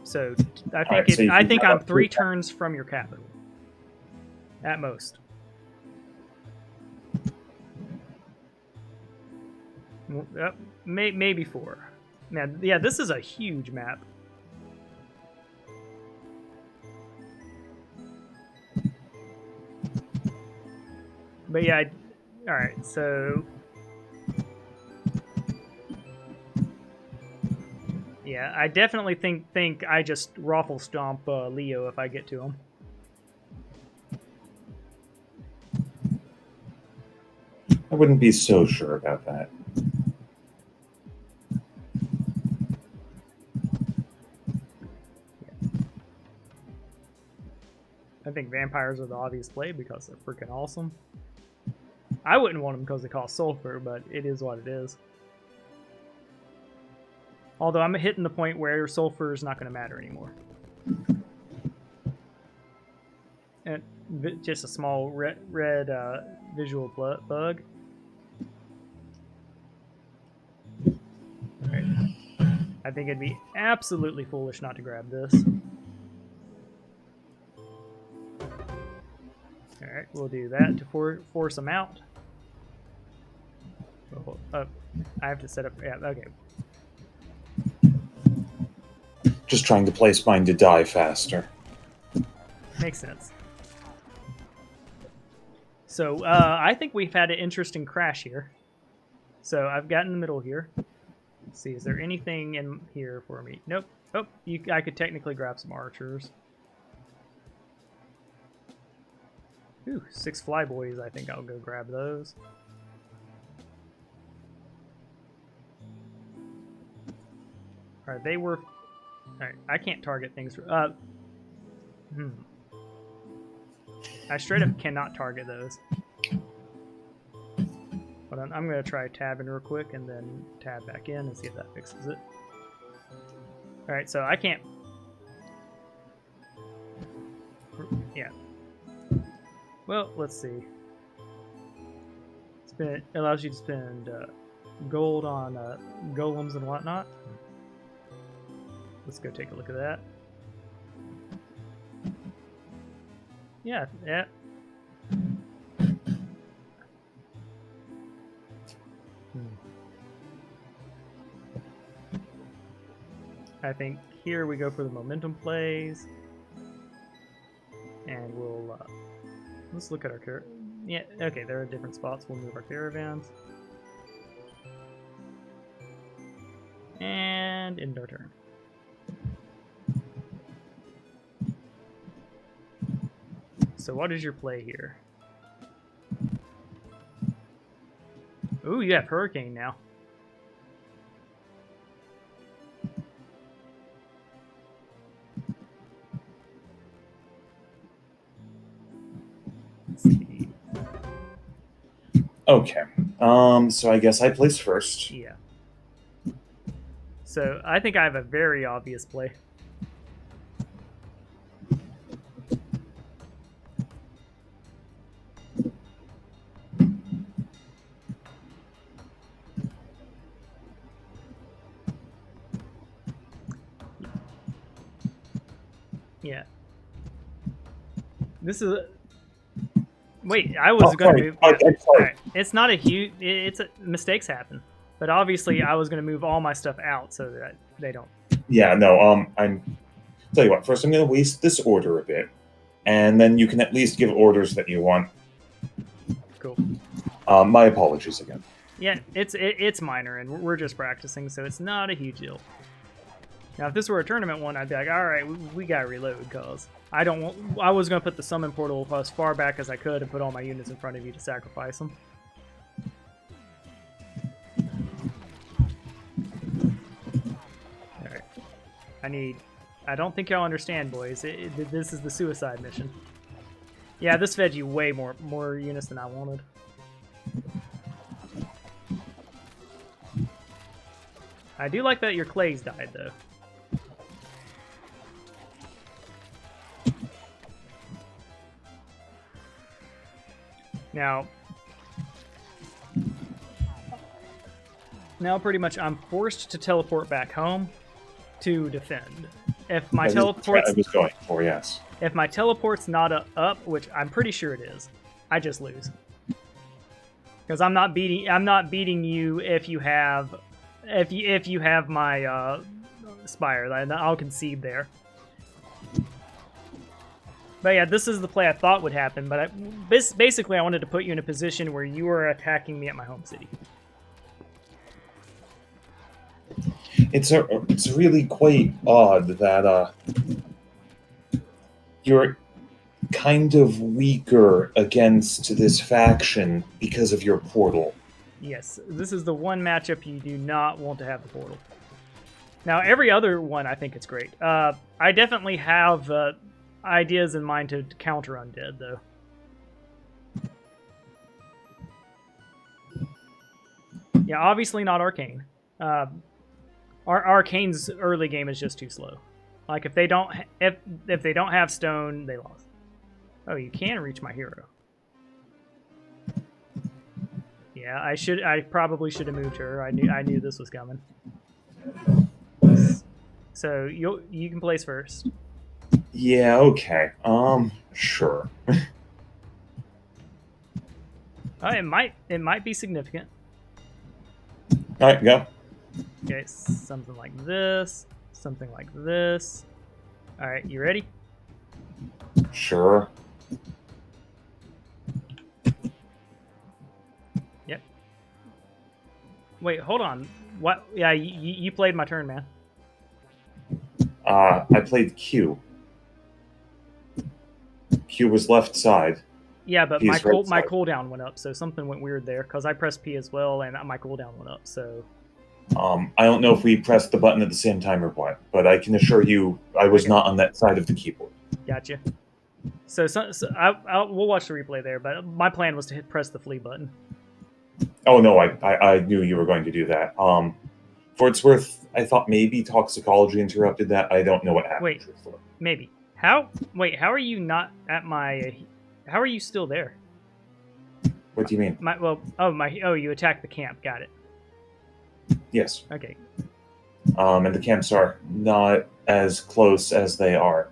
S1: So I think I'm 3 turns from your capital, at most. Maybe 4. Now, yeah, this is a huge map. But yeah, all right. So Yeah, I definitely think I just raffle stomp Leo if I get to him.
S5: I wouldn't be so sure about that.
S1: I think vampires are the obvious play because they're freaking awesome. I wouldn't want them because they cost sulfur, but it is what it is. Although I'm hitting the point where sulfur is not going to matter anymore. And just a small red visual bug. Alright. I think it'd be absolutely foolish not to grab this. Alright, we'll do that to force them out. Oh, I have to set up... Yeah, okay.
S5: Just trying to place mine to die faster.
S1: Makes sense. So, I think we've had an interesting crash here. So, I've got in the middle here. Let's see, is there anything in here for me? Nope. Oh, I could technically grab some archers. Ooh, 6 flyboys. I think I'll go grab those. Alright, they were... Alright, I can't target things. I straight up cannot target those. But I'm going to try tabbing real quick and then tab back in and see if that fixes it. Alright, so I can't... Yeah. Well, let's see. It allows you to spend gold on golems and whatnot. Let's go take a look at that. Yeah, yeah. I think here we go for the momentum plays. And we'll... let's look at our yeah, okay, there are different spots. We'll move our caravans. And end our turn. So what is your play here? Ooh, you have Hurricane now. Let's see.
S5: Okay. So I guess I place first.
S1: Yeah. So I think I have a very obvious play. Yeah. This is... Wait, I was going to move... Yeah. Right. It's not a huge... Mistakes happen. But obviously, I was going to move all my stuff out so that they don't...
S5: Yeah, no, Tell you what, first I'm going to waste this order a bit. And then you can at least give orders that you want.
S1: Cool.
S5: My apologies again.
S1: Yeah, it's minor, and we're just practicing, so it's not a huge deal. Now, if this were a tournament one, I'd be like, all right, we gotta reload, because I was gonna put the summon portal as far back as I could and put all my units in front of you to sacrifice them. All right, I don't think y'all understand, boys. This is the suicide mission. Yeah, this fed you way more units than I wanted. I do like that your clays died, though. Now pretty much I'm forced to teleport back home to defend. If my teleport's...
S5: I was going for, yes.
S1: If my teleport's not up, which I'm pretty sure it is, I just lose. Because I'm not beating you if you have my Spire. I'll concede there. But yeah, this is the play I thought would happen, but basically I wanted to put you in a position where you were attacking me at my home city.
S5: It's really quite odd that you're kind of weaker against this faction because of your portal.
S1: Yes, this is the one matchup you do not want to have the portal. Now, every other one, I think it's great. I definitely have ideas in mind to counter Undead, though. Yeah, obviously not Arcane. Arcane's early game is just too slow. Like if they don't have stone, they lost. Oh, you can reach my hero. Yeah, I probably should have moved her. I knew this was coming. So you can place first.
S5: Yeah, okay. Sure.
S1: It might be significant.
S5: Alright, go.
S1: Okay, something like this, something like this. All right, you ready?
S5: Sure.
S1: Yep. Wait, hold on. What? Yeah, you played my turn, man.
S5: I played Q. Q was left side.
S1: Yeah, but
S5: P
S1: my
S5: is right
S1: my
S5: side.
S1: cooldown went up, so something went weird there because I pressed P as well, and my cooldown went up. So
S5: I don't know if we pressed the button at the same time or what, but I can assure you I was
S1: Okay.
S5: not on that side of the keyboard.
S1: gotcha. So we'll watch the replay there, but my plan was to press the flee button.
S5: Oh no, I knew you were going to do that. For its worth, I thought maybe toxicology interrupted that. I don't know what happened.
S1: Wait.
S5: truthfully.
S1: Maybe. How? Wait, how are you not at my? How are you still there?
S5: What do you mean?
S1: You attacked the camp. Got it.
S5: Yes.
S1: Okay.
S5: And the camps are not as close as they are.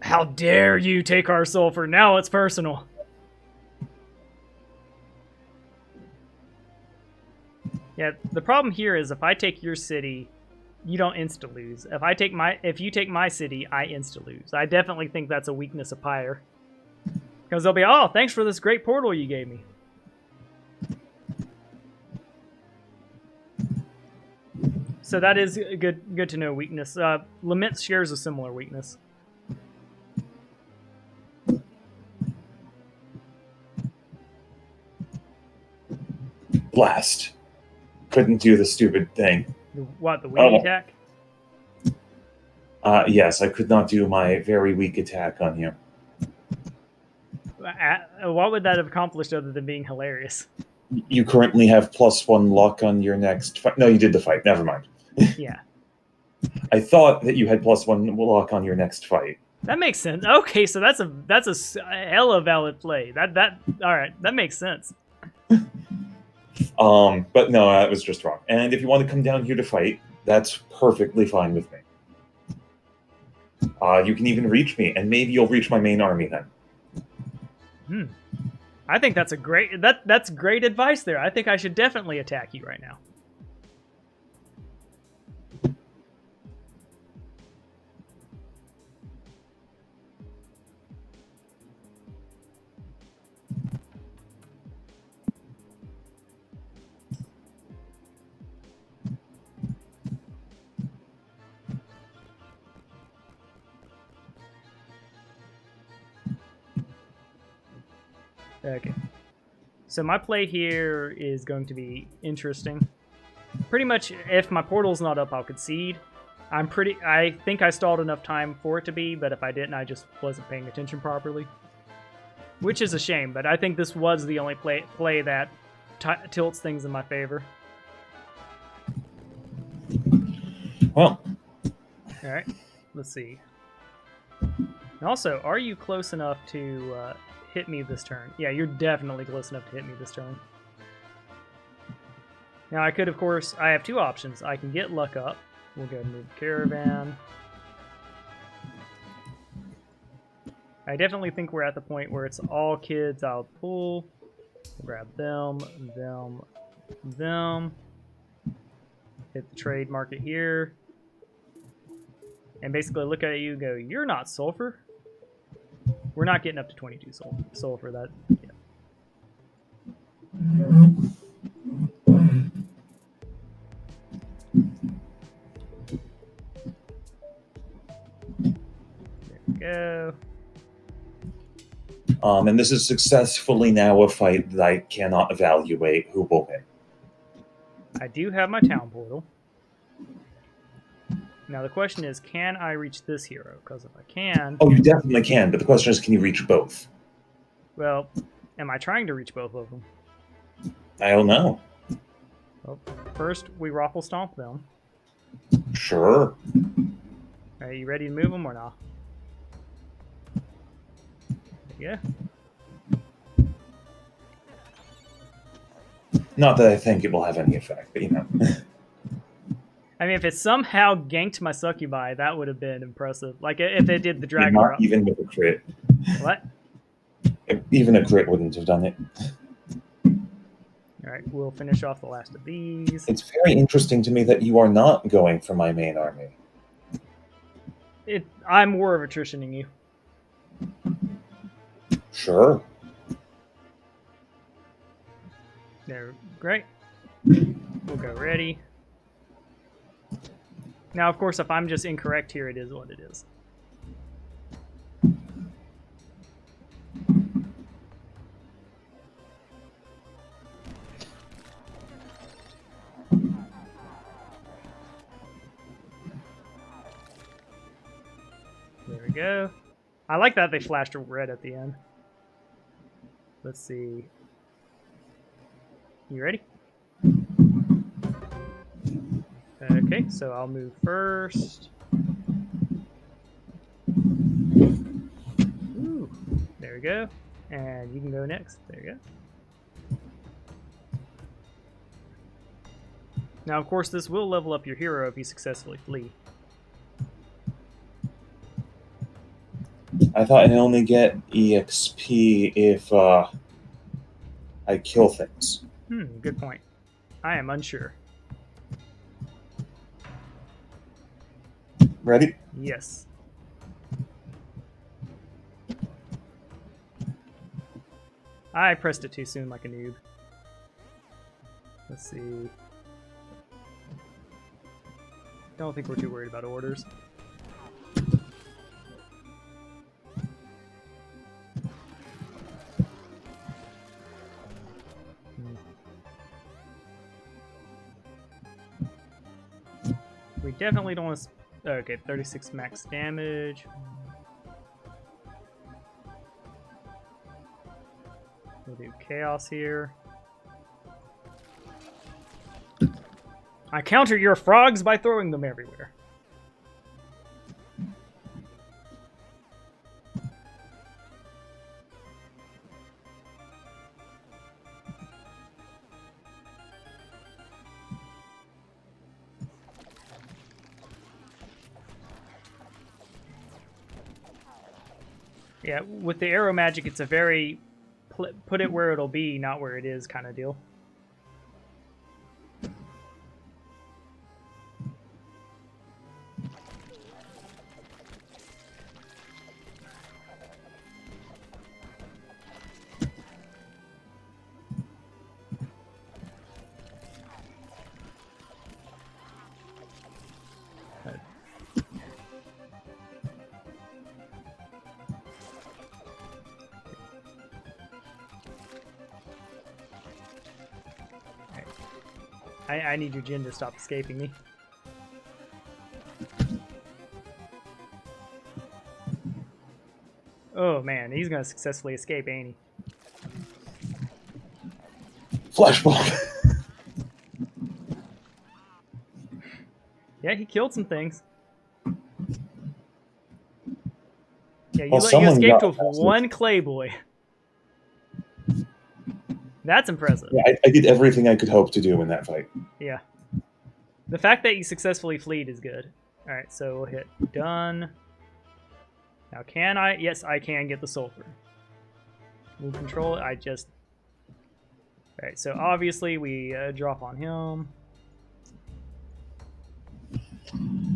S1: How dare you take our sulfur? Now it's personal. Yeah, the problem here is if I take your city, you don't insta lose. If you take my city, I insta lose. I definitely think that's a weakness of Pyre. Because they'll be, oh, thanks for this great portal you gave me. So that is a good to know weakness. Lament shares a similar weakness.
S5: Blast. Couldn't do the stupid thing.
S1: The wing
S5: Oh.
S1: attack?
S5: Yes, I could not do my very weak attack on you.
S1: What would that have accomplished other than being hilarious?
S5: You currently have +1 luck on your next fight. No, you did the fight. Never mind.
S1: Yeah.
S5: I thought that you had +1 luck on your next fight.
S1: That makes sense. Okay, so that's a hella valid play. All right, that makes sense.
S5: But no, that was just wrong. And if you want to come down here to fight, that's perfectly fine with me. You can even reach me, and maybe you'll reach my main army then.
S1: I think that's that's great advice there. I think I should definitely attack you right now. Okay. So my play here is going to be interesting. Pretty much, if my portal's not up, I'll concede. I think I stalled enough time for it to be, but if I didn't, I just wasn't paying attention properly. Which is a shame, but I think this was the only play that tilts things in my favor.
S5: Well,
S1: Alright, let's see. And also, are you close enough to hit me this turn? Yeah, you're definitely close enough to hit me this turn. Now I could, of course, I have two options. I can get luck up. We'll go ahead and move the caravan. I definitely think we're at the point where it's all kids I'll pull. Grab them, them. Hit the trade market here. And basically look at you and go, you're not sulfur. We're not getting up to 22 sulfur. That, yeah. Go.
S5: And this is successfully now a fight that I cannot evaluate who will win.
S1: I do have my town portal. Now the question is, can I reach this hero? Because if I can...
S5: Oh, you definitely can, but the question is, can you reach both?
S1: Well, am I trying to reach both of them?
S5: I don't know.
S1: Well, first, we Raffle Stomp them.
S5: Sure.
S1: Are you ready to move them or not? Yeah.
S5: Not that I think it will have any effect, but you know.
S1: I mean, if it somehow ganked my Succubi, that would have been impressive. Like, if it did the
S5: Yeah,
S1: drag
S5: not even with a crit.
S1: What?
S5: Even a crit wouldn't have done it.
S1: Alright, we'll finish off the last of these.
S5: It's very interesting to me that you are not going for my main army.
S1: I'm more of attritioning you.
S5: Sure.
S1: There, great. We'll go ready. Now, of course, if I'm just incorrect here, it is what it is. There we go. I like that they flashed red at the end. Let's see. You ready? Okay, so I'll move first. Ooh, there we go. And you can go next. There you go. Now, of course, this will level up your hero if you successfully flee.
S5: I thought I only get EXP if I kill things.
S1: Good point. I am unsure.
S5: Ready?
S1: Yes. I pressed it too soon like a noob. Let's see. Don't think we're too worried about orders. We definitely don't want to... Okay, 36 max damage. We'll do chaos here. I counter your frogs by throwing them everywhere. Yeah, with the arrow magic, it's a very put it where it'll be, not where it is kind of deal. I need your Jin to stop escaping me. Oh man, he's gonna successfully escape, ain't he?
S5: Flashbulb.
S1: Yeah, he killed some things. Yeah, you
S5: Well,
S1: let you
S5: someone
S1: escape
S5: got
S1: with
S5: past
S1: one clay boy. That's impressive.
S5: Yeah, I did everything I could hope to do in that fight.
S1: Yeah. The fact that you successfully fleed is good. Alright, so we'll hit done. Now can I? Yes, I can get the sulfur. Move control, I just... Alright, so obviously we drop on him.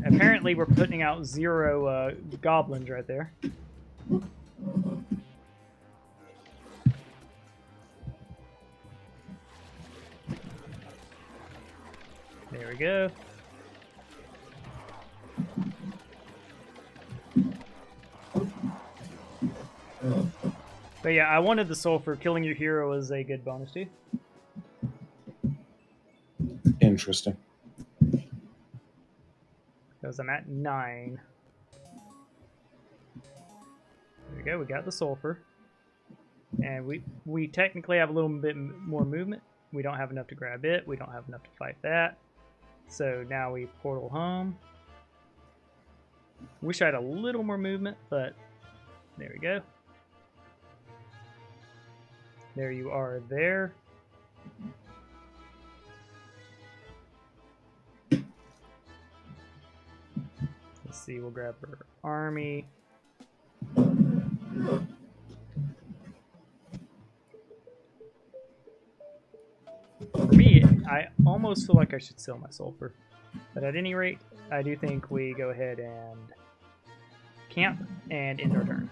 S1: Apparently we're putting out 0 goblins right there. There we go. But yeah, I wanted the sulfur. Killing your hero is a good bonus too.
S5: Interesting.
S1: Because I'm at 9. There we go. We got the sulfur. And we technically have a little bit more movement. We don't have enough to grab it. We don't have enough to fight that. So now we portal home. Wish I had a little more movement, but there we go. There you are there. Let's see, we'll grab her army. For me, I almost feel like I should sell my sulfur. But at any rate, I do think we go ahead and camp and end our turn.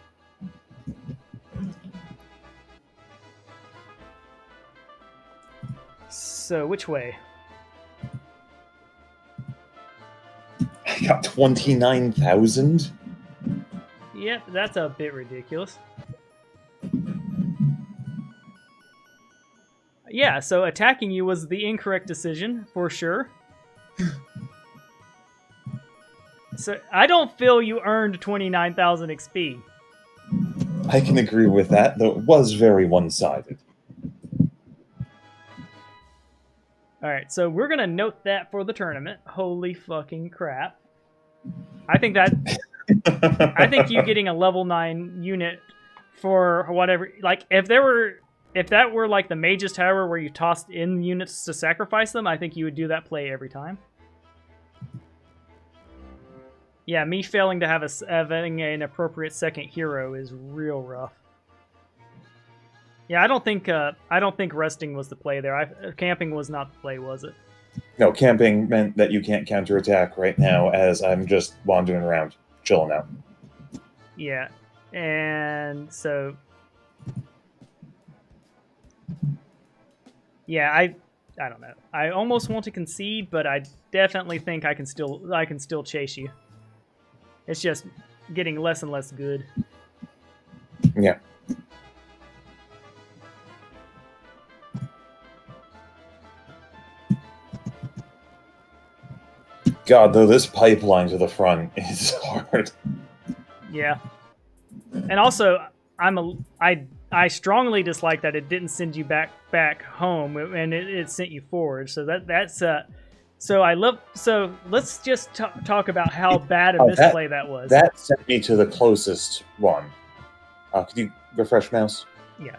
S1: So, which way?
S5: I got 29,000.
S1: Yep, that's a bit ridiculous. Yeah, so attacking you was the incorrect decision, for sure. So, I don't feel you earned 29,000 XP.
S5: I can agree with that, though it was very one-sided.
S1: Alright, so we're gonna note that for the tournament. Holy fucking crap. I think you getting a level 9 unit for whatever, like, if that were like the Mage's Tower where you tossed in units to sacrifice them, I think you would do that play every time. Yeah, me failing to having an appropriate second hero is real rough. Yeah, I don't think resting was the play there. Camping was not the play, was it?
S5: No, camping meant that you can't counterattack right now, as I'm just wandering around, chilling out.
S1: Yeah, and so yeah, I don't know. I almost want to concede, but I definitely think I can still chase you. It's just getting less and less good.
S5: Yeah. God, though, this pipeline to the front is hard.
S1: Yeah, and also I strongly dislike that it didn't send you back home and it sent you forward. So that's so let's just talk about how bad a misplay that was.
S5: That sent me to the closest one. Could you refresh mouse?
S1: Yeah.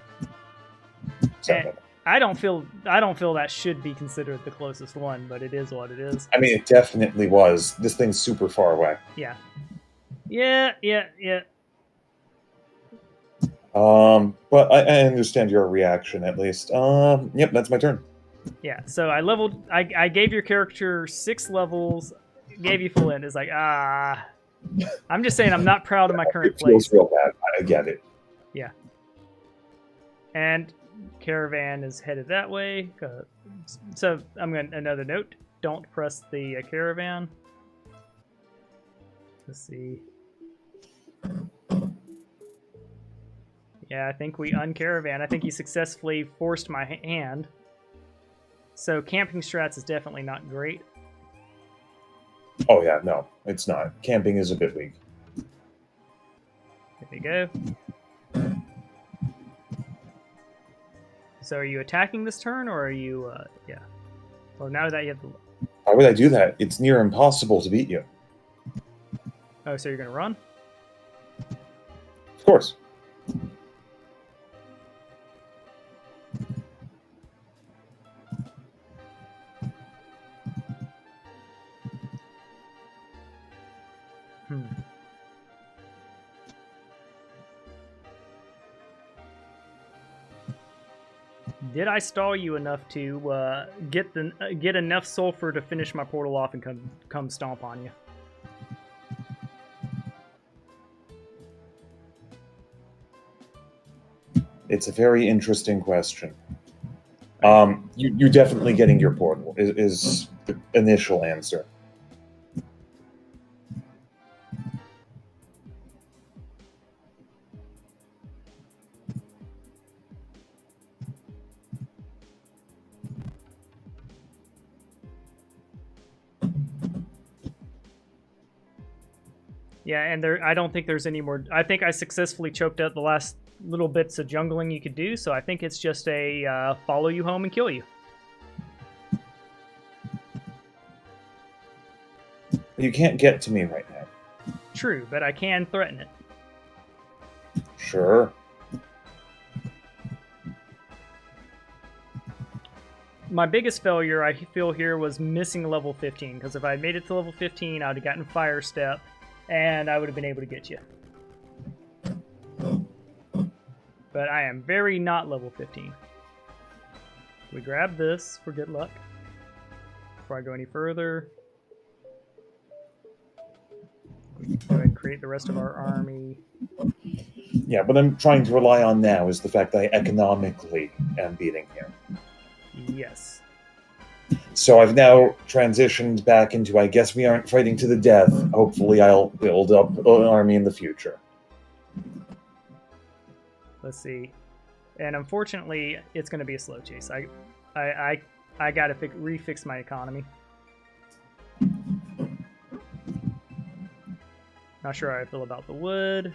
S5: Sorry.
S1: I don't feel that should be considered the closest one, but it is what it is.
S5: I mean, it definitely was. This thing's super far away.
S1: Yeah. Yeah.
S5: But I understand your reaction at least. Yep, that's my turn.
S1: Yeah. So I gave your character 6 levels, gave you full end. It's like I'm just saying I'm not proud of my current
S5: It feels
S1: place.
S5: real bad. I get it.
S1: Yeah. And caravan is headed that way. So I'm going to another note. Don't press the caravan. Let's see. Yeah, I think we uncaravan. I think he successfully forced my hand. So camping strats is definitely not great.
S5: Oh yeah, no, it's not. Camping is a bit weak.
S1: There we go. So are you attacking this turn, or are you, yeah. Well, now that you have the...
S5: Why would I do that? It's near impossible to beat you.
S1: Oh, so you're going to run?
S5: Of course.
S1: Did I stall you enough to get enough sulfur to finish my portal off and come stomp on you?
S5: It's a very interesting question. You're definitely getting your portal, is the initial answer.
S1: Yeah, and I don't think there's any more. I think I successfully choked out the last little bits of jungling you could do, so I think it's just a follow you home and kill you.
S5: You can't get to me right now.
S1: True, but I can threaten it.
S5: Sure.
S1: My biggest failure, I feel here, was missing level 15, because if I had made it to level 15, I would have gotten Fire Step, and I would have been able to get you. But I am very not level 15. We grab this for good luck. Before I go any further, we go ahead and create the rest of our army.
S5: Yeah, what I'm trying to rely on now is the fact that I economically am beating here.
S1: Yes.
S5: So I've now transitioned back into, I guess we aren't fighting to the death. Hopefully I'll build up an army in the future.
S1: Let's see. And unfortunately, it's going to be a slow chase. I got to refix my economy. Not sure how I feel about the wood.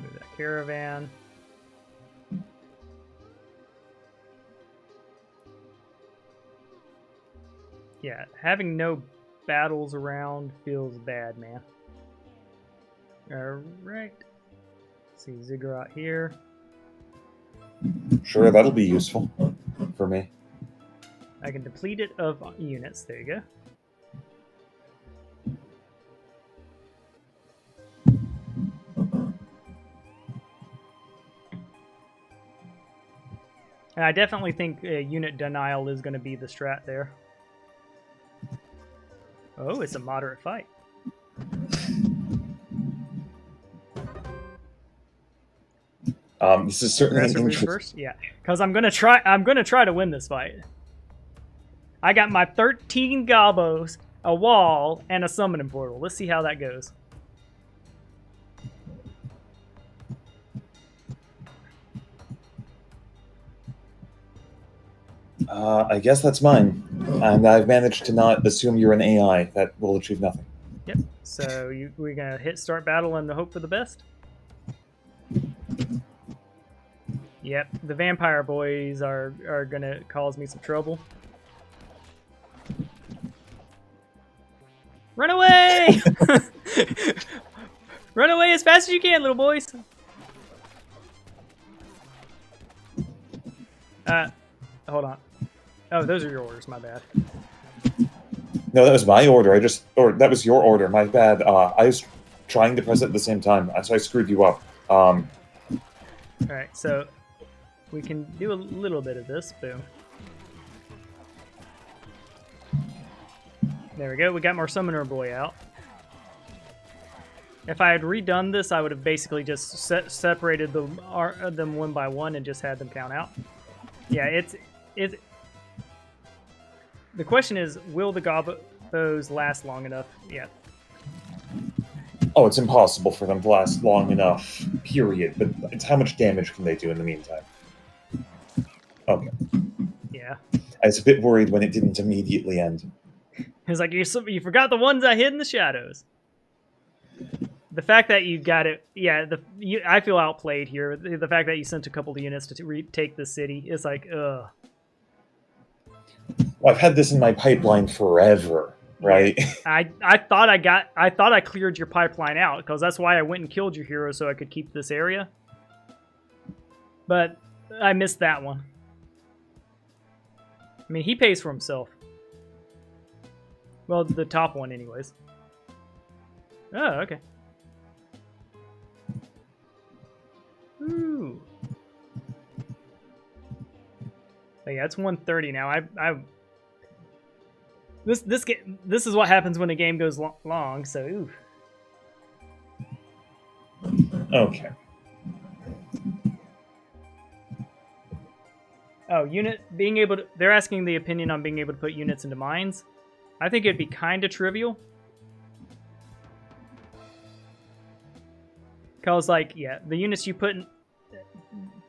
S1: Move that caravan. Yeah, having no battles around feels bad, man. Alright. See Ziggurat here.
S5: Sure, that'll be useful for me.
S1: I can deplete it of units. There you go. And I definitely think unit denial is going to be the strat there. Oh, it's a moderate fight.
S5: This is certainly
S1: Aggressor moves
S5: interesting.
S1: first? Yeah, because I'm gonna try to win this fight. I got my 13 gobos, a wall, and a summoning portal. Let's see how that goes.
S5: I guess that's mine. And I've managed to not assume you're an AI. That will achieve nothing.
S1: Yep. So we're gonna hit start battle and hope for the best. Yep. The vampire boys are gonna cause me some trouble. Run away! Run away as fast as you can, little boys. Hold on. Oh, those are your orders. My bad.
S5: No, that was my order. Or that was your order. My bad. I was trying to press it at the same time, so I screwed you up.
S1: All right, so we can do a little bit of this. Boom. There we go. We got more Summoner Boy out. If I had redone this, I would have basically just separated them one by one and just had them count out. Yeah, it's. The question is, will the gobos last long enough? Yeah.
S5: Oh, it's impossible for them to last long enough, period. But it's how much damage can they do in the meantime? Okay.
S1: Yeah.
S5: I was a bit worried when it didn't immediately end.
S1: It's like, you forgot the ones I hid in the shadows. The fact that you got it, yeah, I feel outplayed here. The fact that you sent a couple of units to retake the city, it's like, ugh.
S5: Well, I've had this in my pipeline forever, right?
S1: Yeah, I thought I cleared your pipeline out, because that's why I went and killed your hero so I could keep this area. But I missed that one. I mean, he pays for himself. Well, the top one anyways. Oh, okay. Ooh. But yeah, it's 130 now. This is what happens when a game goes long. So, ooh.
S5: Okay.
S1: Oh, being able to. They're asking the opinion on being able to put units into mines. I think it'd be kind of trivial. Because, like, yeah, the units you put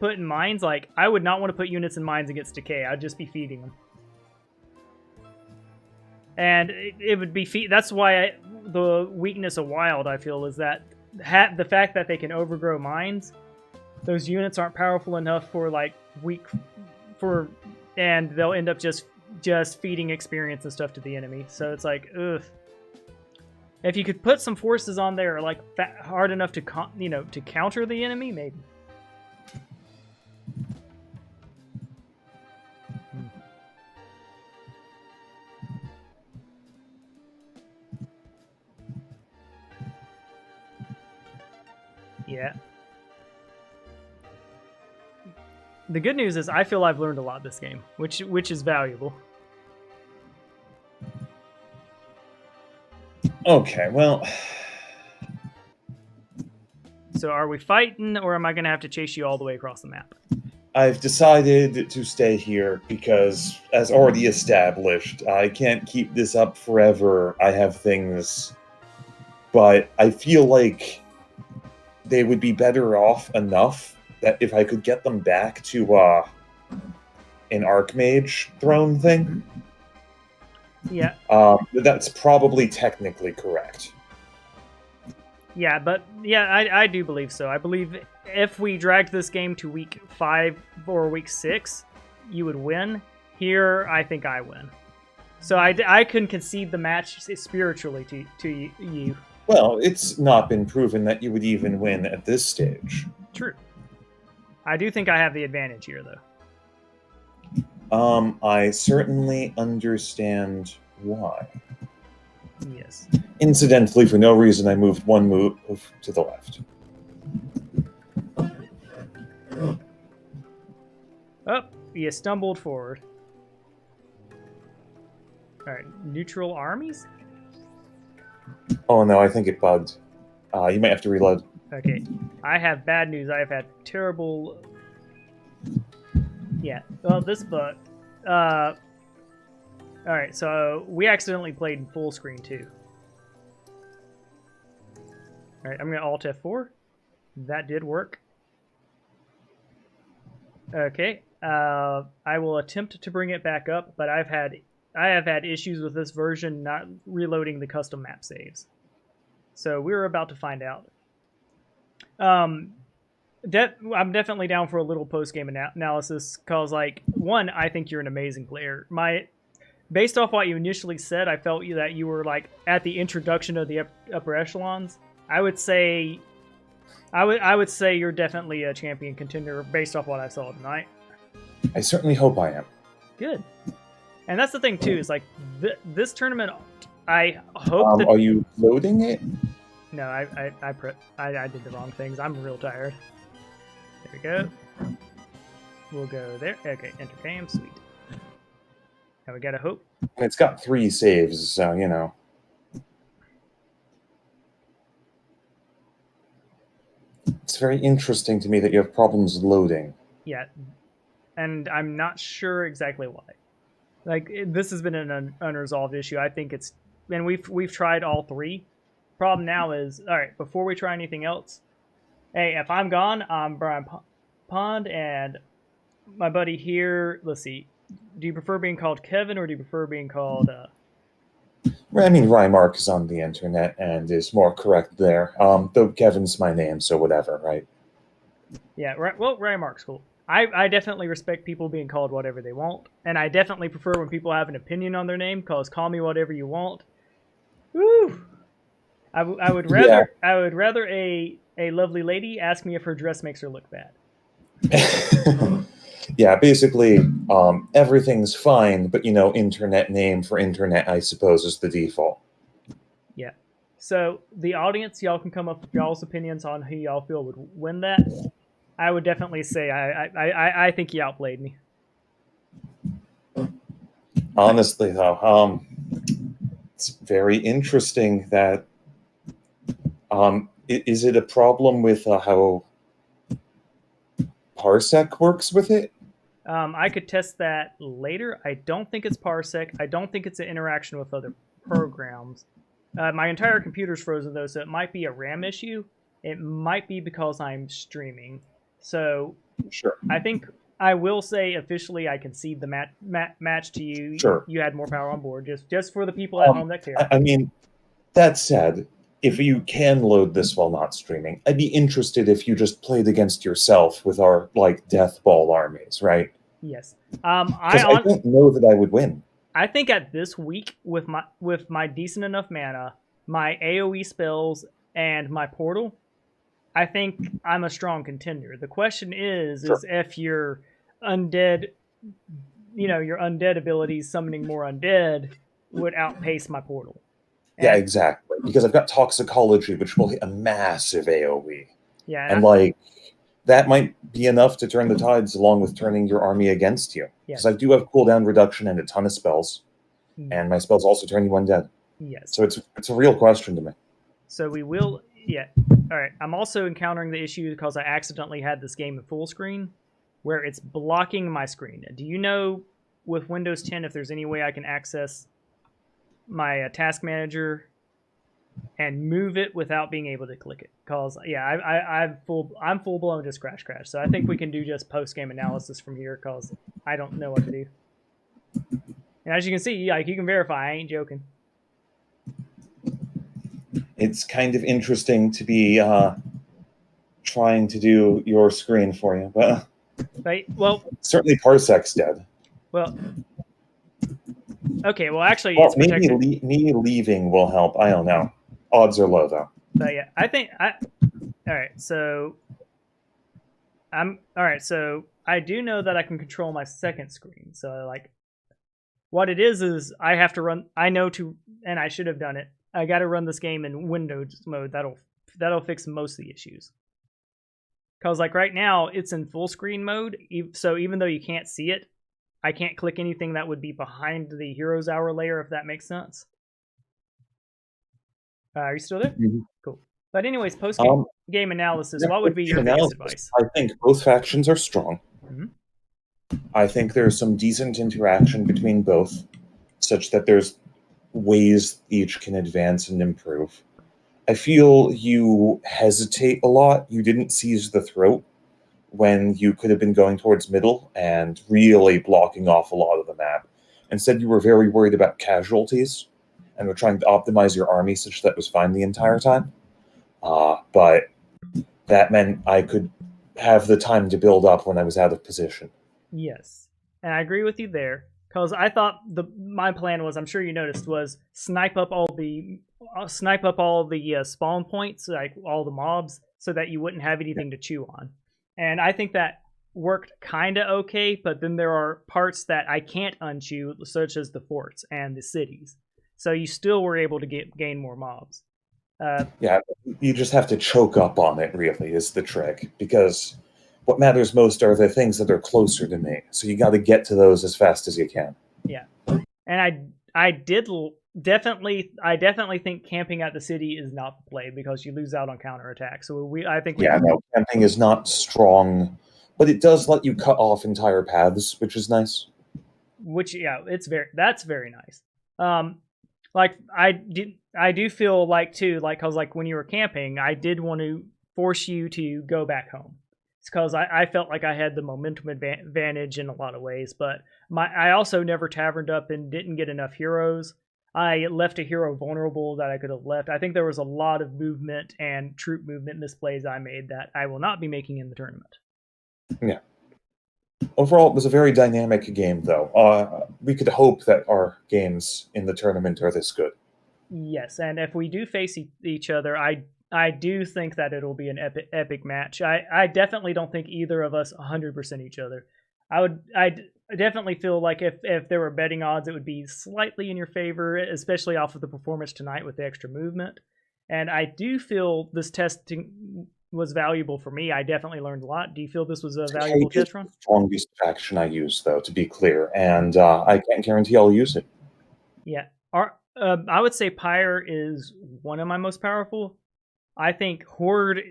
S1: in mines, like, I would not want to put units in mines against decay. I'd just be feeding them. And it would be that's why the weakness of Wild, I feel, is that the fact that they can overgrow mines. Those units aren't powerful enough for like and they'll end up just feeding experience and stuff to the enemy. So it's like, ugh. If you could put some forces on there, like hard enough to to counter the enemy, maybe. Yeah. The good news is I feel I've learned a lot this game, which is valuable.
S5: Okay, well,
S1: So are we fighting, or am I going to have to chase you all the way across the map?
S5: I've decided to stay here because, as already established, I can't keep this up forever. I have things, but I feel like they would be better off enough that if I could get them back to an Archmage throne thing,
S1: Yeah.
S5: that's probably technically correct.
S1: Yeah, but yeah, I do believe so. I believe if we dragged this game to week 5 or week 6, you would win. Here, I think I win. So I can concede the match spiritually to you.
S5: Well, it's not been proven that you would even win at this stage.
S1: True. I do think I have the advantage here, though.
S5: I certainly understand why.
S1: Yes.
S5: Incidentally, for no reason, I moved one move to the left.
S1: Oh, you stumbled forward. Alright, neutral armies?
S5: Oh no, I think it bugged. You might have to reload.
S1: Okay, I have bad news. I have had terrible... Yeah, well, this bug... Alright, so we accidentally played in full screen too. Alright, I'm going to Alt F4. That did work. Okay, I will attempt to bring it back up, but I have had issues with this version not reloading the custom map saves. So we're about to find out. I'm definitely down for a little post-game analysis, because, like, one, I think you're an amazing player. Based off what you initially said, I felt that you were, like, at the introduction of the upper echelons. I would say you're definitely a champion contender based off what I saw tonight.
S5: I certainly hope I am.
S1: Good. And that's the thing, too, is, like, this tournament, I hope that...
S5: Are you loading it?
S1: No, I did the wrong things. I'm real tired. There we go. We'll go there. Okay, enter game. Sweet. Now we gotta hope.
S5: It's got 3 saves, so, you know. It's very interesting to me that you have problems loading.
S1: Yeah. And I'm not sure exactly why. Like, this has been an unresolved issue. I think it's... And we've tried all 3. Problem now is, all right, before we try anything else, hey, if I'm gone, I'm Brian Pond, and my buddy here, let's see, do you prefer being called Kevin, or do you prefer being called...
S5: I mean, Rymark is on the internet and is more correct there. Though Kevin's my name, so whatever, right?
S1: Yeah, well, Rymark's cool. I definitely respect people being called whatever they want, and I definitely prefer when people have an opinion on their name, because call me whatever you want. Woo! I would rather a lovely lady ask me if her dress makes her look bad.
S5: Yeah, basically, everything's fine, but, you know, internet name for internet, I suppose, is the default.
S1: Yeah. So, the audience, y'all can come up with y'all's opinions on who y'all feel would win that. I would definitely say I think you outplayed me.
S5: Honestly, though, it's very interesting that... is it a problem with how Parsec works with it?
S1: I could test that later. I don't think it's Parsec. I don't think it's an interaction with other programs. My entire computer's frozen, though, so it might be a RAM issue. It might be because I'm streaming. So
S5: Sure.
S1: I think I will say officially I concede the match to you.
S5: Sure.
S1: You had more power on board, just for the people at home that care.
S5: I mean, That said, if you can load this while not streaming, I'd be interested if you just played against yourself with our like death ball armies, right?
S1: Yes.
S5: Because I don't know that I would win.
S1: I think at this week with my decent enough mana, my AoE spells, and my portal, I think I'm a strong contender. The question is if your undead, your undead abilities, summoning more undead, would outpace my portal.
S5: Yeah, exactly. Because I've got toxicology, which will hit a massive AoE.
S1: Yeah,
S5: and like that might be enough to turn the tides along with turning your army against you. Because I do have cooldown reduction and a ton of spells. And my spells also turn you undead.
S1: Yes.
S5: So it's a real question to me.
S1: So we will, yeah. All right. I'm also encountering the issue because I accidentally had this game in full screen where it's blocking my screen. Do you know with Windows 10 if there's any way I can access my task manager and move it without being able to click it? Because I'm full blown just crash. So I think we can do just post game analysis from here because I don't know what to do. And as you can see, like you can verify, I ain't joking.
S5: It's kind of interesting to be trying to do your screen for you, but
S1: right. Well,
S5: certainly Parsec's dead.
S1: Well, okay. Well, actually,
S5: well,
S1: it's protected.
S5: Me leaving will help. I don't know. Odds are low though.
S1: But yeah, I think all right. So all right. So I do know that I can control my second screen. So like, what it is I have to run. I know to, and I should have done it. I got to run this game in Windows mode. That'll fix most of the issues. Because like right now it's in full screen mode. So even though you can't see it, I can't click anything that would be behind the Heroes Hour layer, if that makes sense. Are you still there?
S5: Mm-hmm.
S1: Cool. But anyways, game analysis, what would be your biggest advice?
S5: I think both factions are strong.
S1: Mm-hmm.
S5: I think there's some decent interaction between both, such that there's ways each can advance and improve. I feel you hesitate a lot. You didn't seize the throat when you could have been going towards middle and really blocking off a lot of the map. Instead, you were very worried about casualties and were trying to optimize your army such that it was fine the entire time. But that meant I could have the time to build up when I was out of position.
S1: Yes, and I agree with you there. Because I thought my plan was, I'm sure you noticed, was snipe up all the spawn points, like all the mobs, so that you wouldn't have anything to chew on. And I think that worked kind of okay, but then there are parts that I can't unchew, such as the forts and the cities. So you still were able to gain more mobs.
S5: Yeah, you just have to choke up on it, really, is the trick. Because what matters most are the things that are closer to me. So you got to get to those as fast as you can.
S1: Yeah. And I definitely think camping at the city is not the play because you lose out on counterattack. So
S5: camping is not strong, but it does let you cut off entire paths, which is nice.
S1: That's very nice. Like I do feel like too, like cause like when you were camping, I did want to force you to go back home. It's because I felt like I had the momentum advantage in a lot of ways, but I also never taverned up and didn't get enough heroes. I left a hero vulnerable that I could have left. I think there was a lot of movement and troop movement misplays I made that I will not be making in the tournament.
S5: Yeah. Overall, it was a very dynamic game, though. We could hope that our games in the tournament are this good.
S1: Yes, and if we do face each other, I do think that it'll be an epic match. I definitely don't think either of us 100% each other. I definitely feel like if there were betting odds, it would be slightly in your favor, especially off of the performance tonight with the extra movement. And I do feel this testing was valuable for me. I definitely learned a lot. Do you feel this was a valuable test run?
S5: The strongest faction I use, though, to be clear, and I can't guarantee I'll use it.
S1: Yeah, I would say Pyre is one of my most powerful. I think Horde.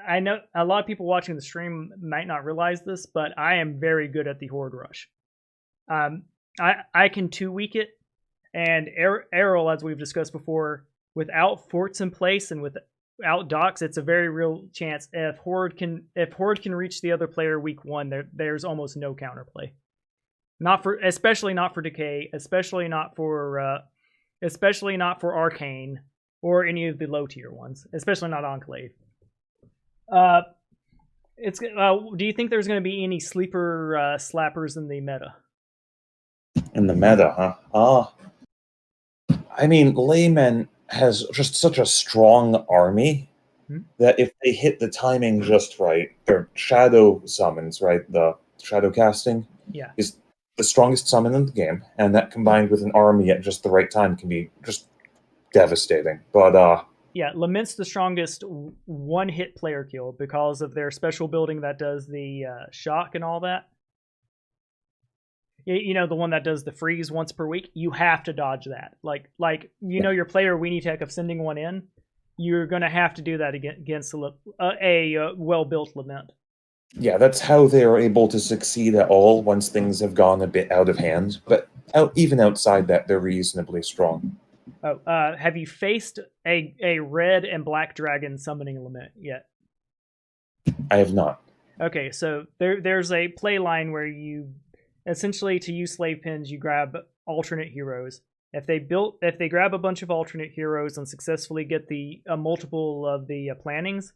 S1: I know a lot of people watching the stream might not realize this, but I am very good at the Horde rush. I can 2-week it, and Errol, as we've discussed before, without forts in place and without docks, it's a very real chance if Horde can reach the other player week 1, there's almost no counterplay. Especially not for Decay, especially not for especially not for Arcane or any of the low tier ones, especially not Enclave. Do you think there's going to be any sleeper slappers in the meta?
S5: In the meta, huh? I mean, Layman has just such a strong army that if they hit the timing just right, their shadow summons, right? The shadow casting is the strongest summon in the game, and that combined with an army at just the right time can be just devastating. But
S1: yeah, Lament's the strongest one-hit player kill because of their special building that does the shock and all that. You know, the one that does the freeze once per week. You have to dodge that. Like know your player weenie tech of sending one in. You're going to have to do that against a well-built Lament.
S5: Yeah, that's how they are able to succeed at all once things have gone a bit out of hand. But even outside that, they're reasonably strong.
S1: Oh, have you faced a red and black dragon summoning Lament yet?
S5: I have not.
S1: Okay, so there's a play line where you essentially, to use slave pins, you grab alternate heroes. If they grab a bunch of alternate heroes and successfully get the multiple of the plannings,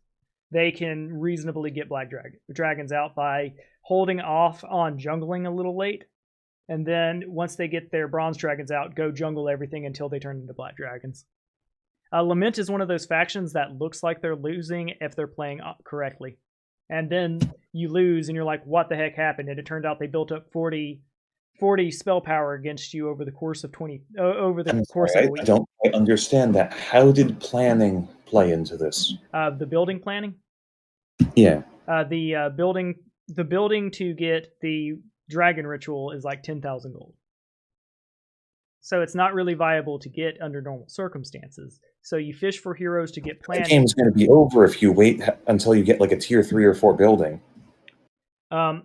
S1: they can reasonably get black dragons out by holding off on jungling a little late. And then once they get their bronze dragons out, go jungle everything until they turn into black dragons. Lament is one of those factions that looks like they're losing if they're playing correctly. And then you lose and you're like, what the heck happened? And it turned out they built up 40 spell power against you over the course of of a week.
S5: I don't quite understand that. How did planning play into this?
S1: The building planning?
S5: Yeah.
S1: The building to get the dragon ritual is like 10,000 gold. So it's not really viable to get under normal circumstances. So you fish for heroes to get planning.
S5: The game's going to be over if you wait until you get like a tier 3 or 4 building.
S1: I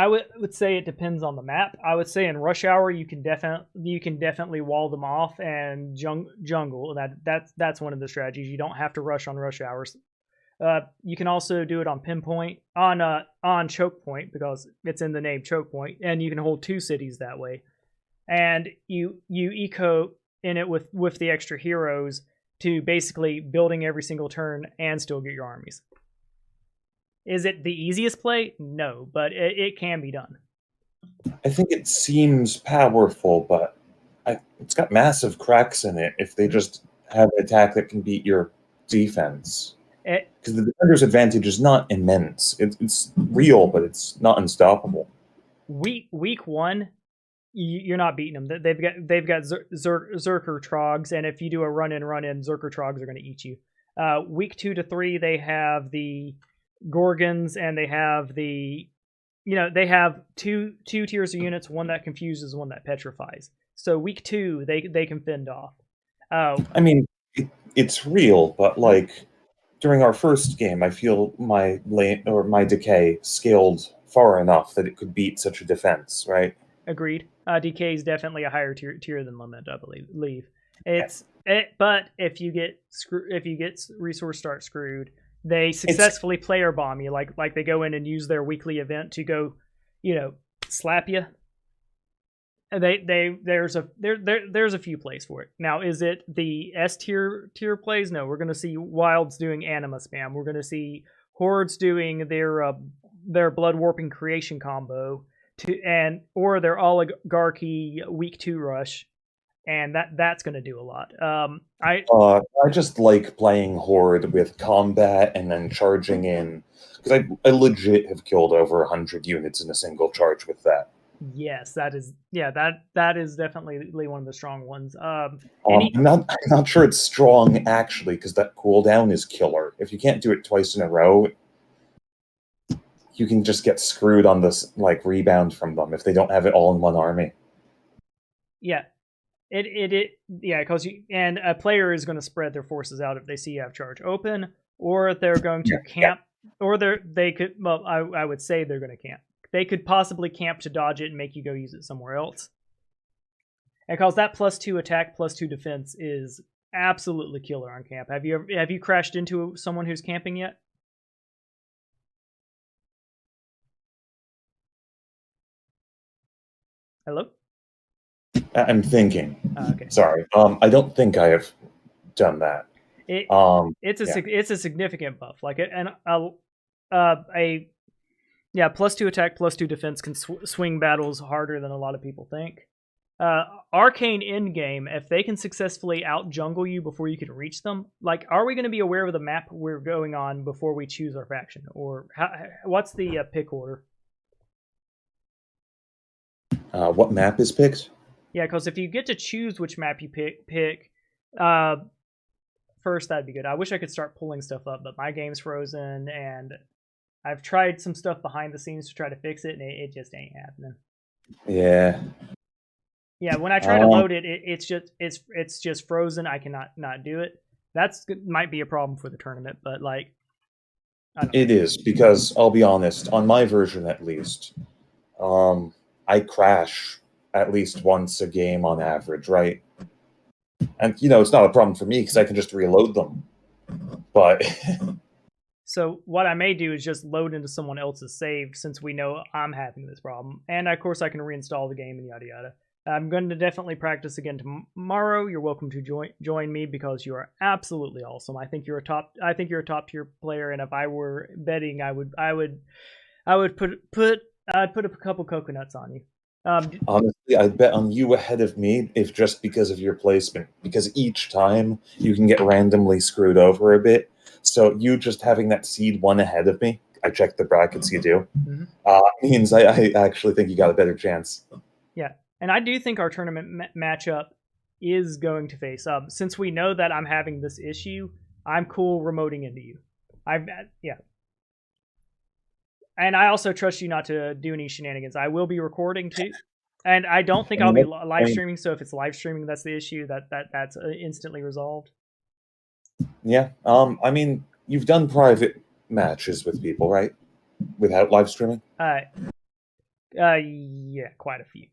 S1: would say it depends on the map. I would say in Rush Hour you can definitely wall them off and jungle. That's one of the strategies. You don't have to rush on Rush Hours. You can also do it on pinpoint on choke point because it's in the name choke point, and you can hold 2 cities that way. And you eco in it with the extra heroes to basically building every single turn and still get your armies. Is it the easiest play? No, but it can be done.
S5: I think it seems powerful, but it's got massive cracks in it if they just have an attack that can beat your defense. Because the defender's advantage is not immense. It's real, but it's not unstoppable.
S1: Week 1, you're not beating them. They've got Zerker Trogs, and if you do a run-in, Zerker Trogs are going to eat you. Week 2 to 3, they have the Gorgons, and they have they have two tiers of units, one that confuses, one that petrifies. So week 2, they can fend off.
S5: I mean, it's real, but like during our first game, I feel my decay scaled far enough that it could beat such a defense, right?
S1: Agreed. DK is definitely a higher tier than Lament, I believe. But if you get resource start screwed, they successfully player bomb you, like they go in and use their weekly event to go, slap you. And there's a few plays for it. Now, is it the S tier plays? No, we're going to see Wilds doing anima spam. We're going to see Hordes doing their blood warping creation combo or their oligarchy week 2 rush. And that's going to do a lot. I
S5: just like playing Horde with combat and then charging in, because I legit have killed over 100 units in a single charge with that.
S1: Yes, that is definitely one of the strong ones.
S5: I'm not sure it's strong actually, because that cooldown is killer. If you can't do it twice in a row, you can just get screwed on this rebound from them if they don't have it all in one army.
S1: Yeah. Because a player is going to spread their forces out if they see you have charge open, or they're going to camp, or they could. Well, I would say they're going to camp. They could possibly camp to dodge it and make you go use it somewhere else. And because that +2 attack, +2 defense is absolutely killer on camp. Have you crashed into someone who's camping yet? Hello?
S5: I'm thinking.
S1: Okay.
S5: Sorry. I don't think I have done that.
S1: It's a
S5: yeah.
S1: it's a significant buff. Like a +2 attack, +2 defense can swing battles harder than a lot of people think. Arcane endgame, if they can successfully out jungle you before you can reach them, like, are we going to be aware of the map we're going on before we choose our faction, or what's the pick order?
S5: What map is picked?
S1: Yeah, because if you get to choose which map you pick, first that'd be good. I wish I could start pulling stuff up, but my game's frozen, and I've tried some stuff behind the scenes to try to fix it, and it just ain't happening.
S5: Yeah.
S1: Yeah, when I try to load it, it's just frozen. I cannot not do it. That's might be a problem for the tournament, but like,
S5: it is, because I'll be honest, on my version at least, I crash at least once a game on average, right? And it's not a problem for me because I can just reload them. But
S1: so what I may do is just load into someone else's save, since we know I'm having this problem, and of course I can reinstall the game and yada yada. I'm going to definitely practice again tomorrow. You're welcome to join me, because you are absolutely awesome. I think you're a top tier player, and if I were betting, I would put a couple coconuts on you.
S5: Honestly, I'd bet on you ahead of me, if just because of your placement. Because each time you can get randomly screwed over a bit. So you just having that seed 1 ahead of me, I checked the brackets you do, means I actually think you got a better chance.
S1: Yeah. And I do think our tournament matchup is going to face up. Since we know that I'm having this issue, I'm cool remoting into you. Yeah. And I also trust you not to do any shenanigans. I will be recording too. And I don't think I'll be live streaming, so if it's live streaming, that's the issue. That's instantly resolved.
S5: Yeah. I mean, you've done private matches with people, right? Without live streaming?
S1: Yeah, quite a few.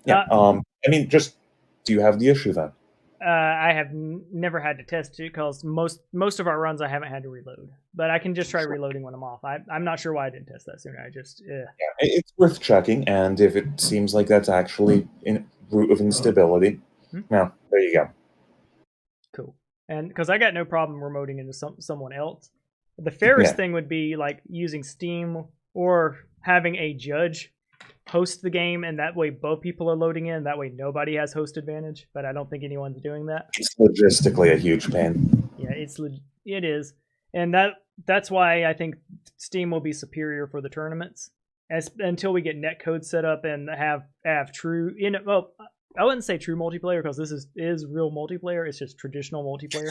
S5: Yeah. I mean, just do you have the issue then?
S1: I have never had to test it, because most of our runs I haven't had to reload. But I can just try reloading when I'm off. I'm not sure why I didn't test that sooner. Yeah,
S5: it's worth checking, and if it seems like that's actually in root of instability, well, there you go.
S1: Cool. And because I got no problem remoting into someone else. The fairest thing would be like using Steam or having a judge host the game, and that way both people are loading in. That way nobody has host advantage, but I don't think anyone's doing that.
S5: It's logistically a huge pain.
S1: Yeah, it is. And that's why I think Steam will be superior for the tournaments, until we get netcode set up and have true, well, I wouldn't say true multiplayer, because this is real multiplayer. It's just traditional multiplayer.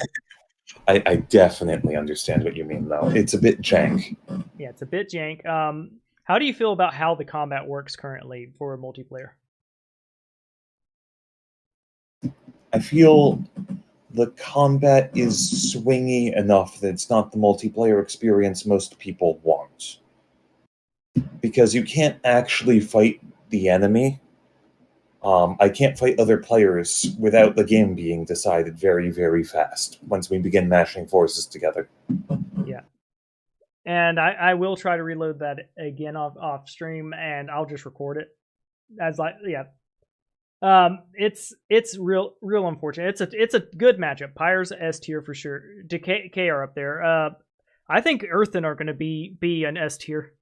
S5: I definitely understand what you mean, though. It's a bit jank.
S1: Yeah, it's a bit jank. How do you feel about how the combat works currently for multiplayer?
S5: I feel the combat is swingy enough that it's not the multiplayer experience most people want. Because you can't actually fight the enemy. I can't fight other players without the game being decided very, very fast once we begin mashing forces together.
S1: Yeah. And I will try to reload that again off stream, and I'll just record it as it's real unfortunate. It's a good matchup. Pyre's S tier for sure. Decay are up there. I think Earthen are going to be an S tier.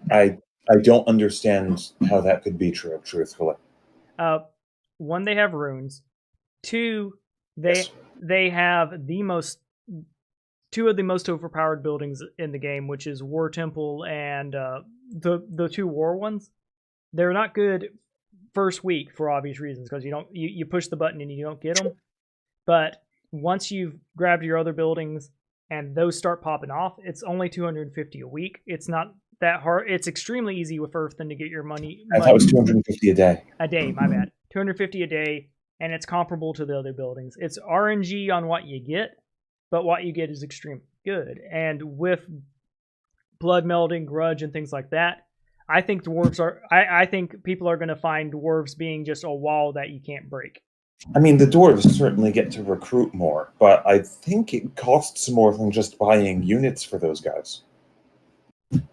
S5: I don't understand how that could be true, truthfully.
S1: 1, they have runes. 2, they have two of the most overpowered buildings in the game, which is War Temple and the 2 war ones. They're not good first week for obvious reasons, because you push the button and you don't get them. But once you've grabbed your other buildings and those start popping off, it's only 250 a week. It's not that hard. It's extremely easy with Earthen to get your money.
S5: I thought it was 250 a day.
S1: A day, my bad. 250 a day, and it's comparable to the other buildings. It's RNG on what you get, but what you get is extremely good. And with blood melding, grudge, and things like that, I think dwarves are. I think people are going to find dwarves being just a wall that you can't break.
S5: I mean, the dwarves certainly get to recruit more, but I think it costs more than just buying units for those guys.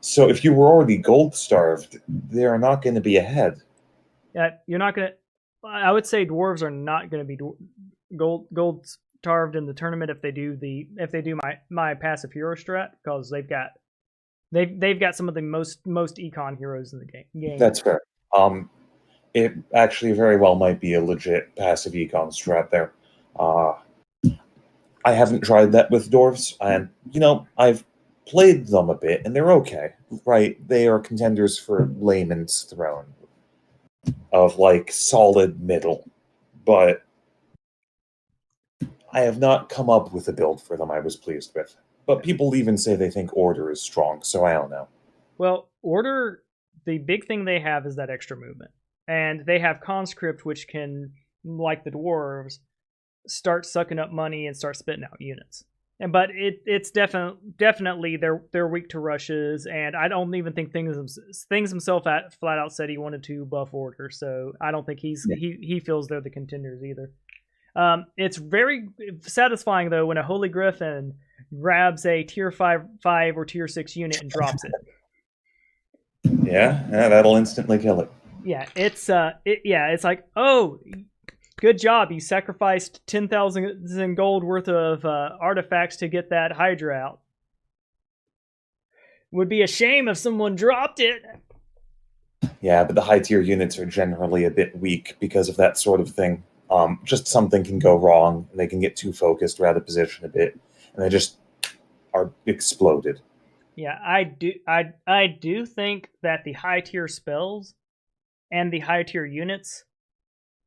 S5: So if you were already gold starved, they're not going to be ahead.
S1: You're not gonna. I would say dwarves are not gonna be gold starved in the tournament if they do my passive hero strat, because they've got some of the most econ heroes in the game.
S5: That's fair. It actually very well might be a legit passive econ strat there. I haven't tried that with dwarves, and I've played them a bit, and they're okay. Right? They are contenders for layman's throne of like solid middle, but I have not come up with a build for them I was pleased with. But people even say they think order is strong, so I don't know.
S1: Well, order, the big thing they have is that extra movement, and they have conscript, which can, like the dwarves, start sucking up money and start spitting out units. But it's definitely they're weak to rushes, and I don't even think things himself flat out said he wanted to buff order, so I don't think he feels they're the contenders either. It's very satisfying though when a Holy Griffin grabs a tier 5 or tier 6 unit and drops it.
S5: Yeah, that'll instantly kill it.
S1: Yeah, it's like, oh, good job. You sacrificed 10,000 gold worth of artifacts to get that Hydra out. Would be a shame if someone dropped it.
S5: Yeah, but the high tier units are generally a bit weak because of that sort of thing. Just something can go wrong, and they can get too focused or out of position a bit, and they just are exploded.
S1: Yeah, I do think that the high tier spells and the high tier units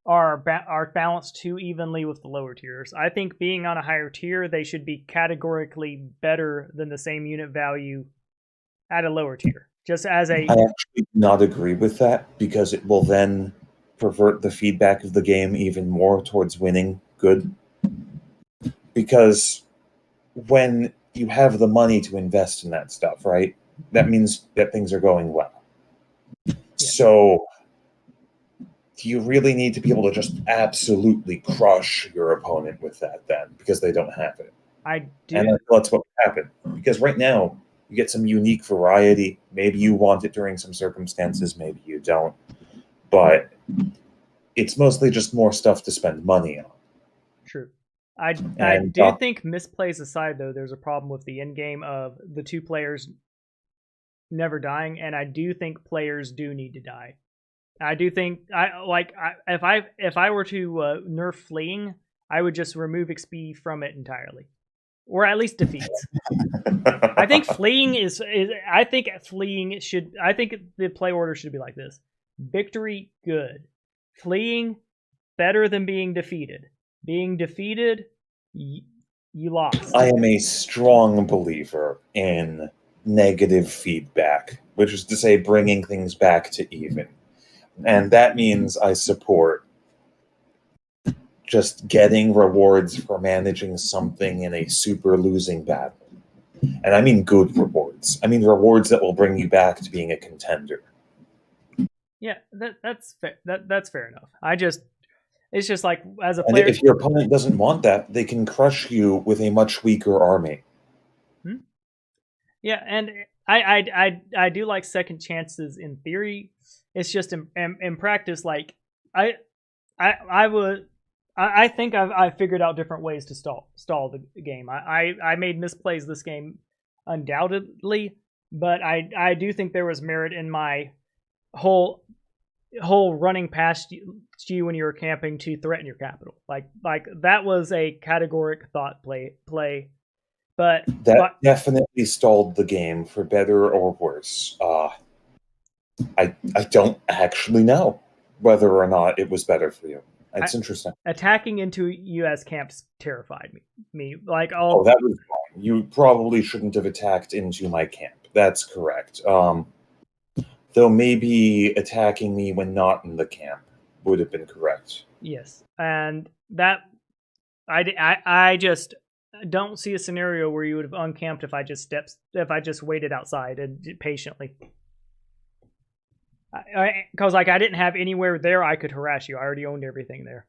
S1: are balanced too evenly with the lower tiers. I think being on a higher tier, they should be categorically better than the same unit value at a lower tier. Just as a...
S5: I actually do not agree with that, because it will then pervert the feedback of the game even more towards winning good. Because when you have the money to invest in that stuff, right, that means that things are going well. Yeah. So do you really need to be able to just absolutely crush your opponent with that then, because they don't have it?
S1: I do.
S5: And that's what happened. Because right now, you get some unique variety. Maybe you want it during some circumstances, maybe you don't. But it's mostly just more stuff to spend money on.
S1: True. I do think, misplays aside, though, there's a problem with the end game of the two players never dying, and I do think players do need to die. I do think if I were to nerf fleeing, I would just remove XP from it entirely, or at least defeats. I think fleeing is. I think fleeing should. I think the play order should be like this: victory, good; fleeing, better than being defeated. Being defeated, you lost.
S5: I am a strong believer in negative feedback, which is to say, bringing things back to even. And that means I support just getting rewards for managing something in a super losing battle. And I mean good rewards. I mean rewards that will bring you back to being a contender.
S1: Yeah, that's fair. That's fair enough. It's just like, as a player...
S5: And if your opponent doesn't want that, they can crush you with a much weaker army.
S1: Yeah, and I do like second chances in theory. It's just in practice, like I think I've figured out different ways to stall the game. I made misplays this game undoubtedly, but I do think there was merit in my whole running past you when you were camping to threaten your capital. Like that was a categoric thought play. But
S5: that definitely stalled the game, for better or worse. I don't actually know whether or not it was better for you. It's interesting.
S1: Attacking into U.S. camps terrified me. Like,
S5: that was wrong. You probably shouldn't have attacked into my camp. That's correct. Though maybe attacking me when not in the camp would have been correct.
S1: Yes, and that I just don't see a scenario where you would have uncamped if I just waited outside and patiently. Because I didn't have anywhere there I could harass you. I already owned everything there.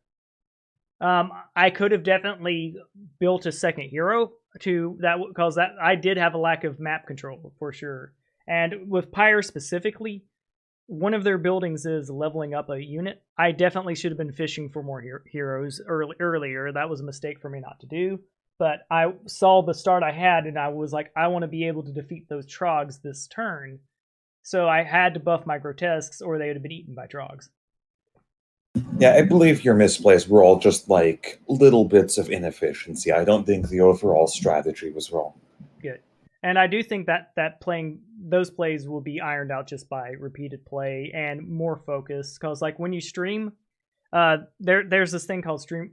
S1: I could have definitely built a second hero to that, because I did have a lack of map control for sure. And with Pyre specifically, one of their buildings is leveling up a unit. I definitely should have been fishing for more heroes earlier. That was a mistake for me not to do. But I saw the start I had, and I was like, I want to be able to defeat those trogs this turn. So I had to buff my grotesques, or they would have been eaten by trogs.
S5: Yeah, I believe your misplays were all just like little bits of inefficiency. I don't think the overall strategy was wrong.
S1: Good. And I do think that playing those plays will be ironed out just by repeated play and more focus. Because like when you stream, there's this thing called streamer.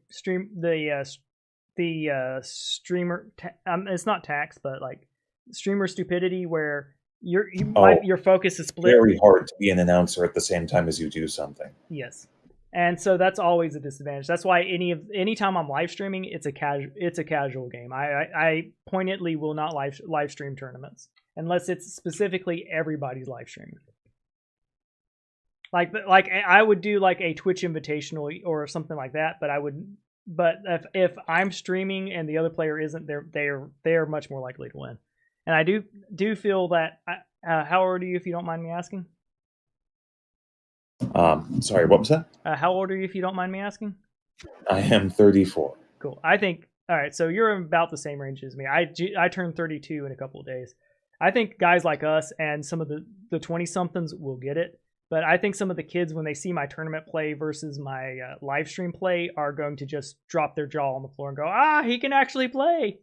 S1: It's not tax, but like streamer stupidity, where your focus is split.
S5: Very hard to be an announcer at the same time as you do something.
S1: Yes. And so that's always a disadvantage. That's why anytime I'm live streaming, it's a casual game. I pointedly will not live stream tournaments unless it's specifically everybody's live streaming. Like I would do like a Twitch invitational or something like that, but if I'm streaming and the other player isn't, they're much more likely to win. And I do feel that. How old are you, if you don't mind me asking?
S5: Sorry, what was that?
S1: How old are you, if you don't mind me asking?
S5: I am 34.
S1: Cool. I think, all right, so you're about the same range as me. I turned 32 in a couple of days. I think guys like us and some of the 20-somethings will get it, but I think some of the kids, when they see my tournament play versus my live stream play, are going to just drop their jaw on the floor and go, he can actually play.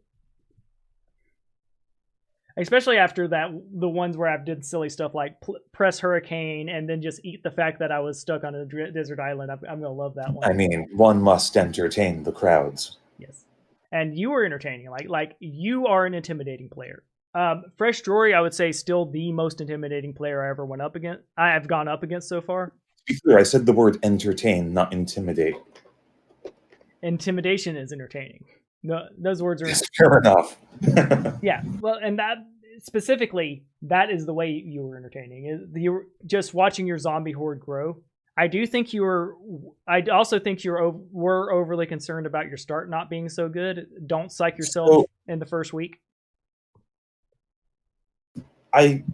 S1: Especially after the ones where I've did silly stuff like press hurricane and then just eat the fact that I was stuck on a desert island. I'm going to love that one.
S5: I mean, one must entertain the crowds.
S1: Yes. And you were entertaining. Like you are an intimidating player. Fresh Jory, I would say, still the most intimidating player I ever went up against. I have gone up against so far.
S5: To be clear, I said the word entertain, not intimidate.
S1: Intimidation is entertaining. No, those words are
S5: fair enough.
S1: Yeah, well, and that specifically, that is the way you were entertaining. You were just watching your zombie horde grow. I do think you were. I also think you were overly concerned about your start not being so good. Don't psych yourself in the first week.
S5: The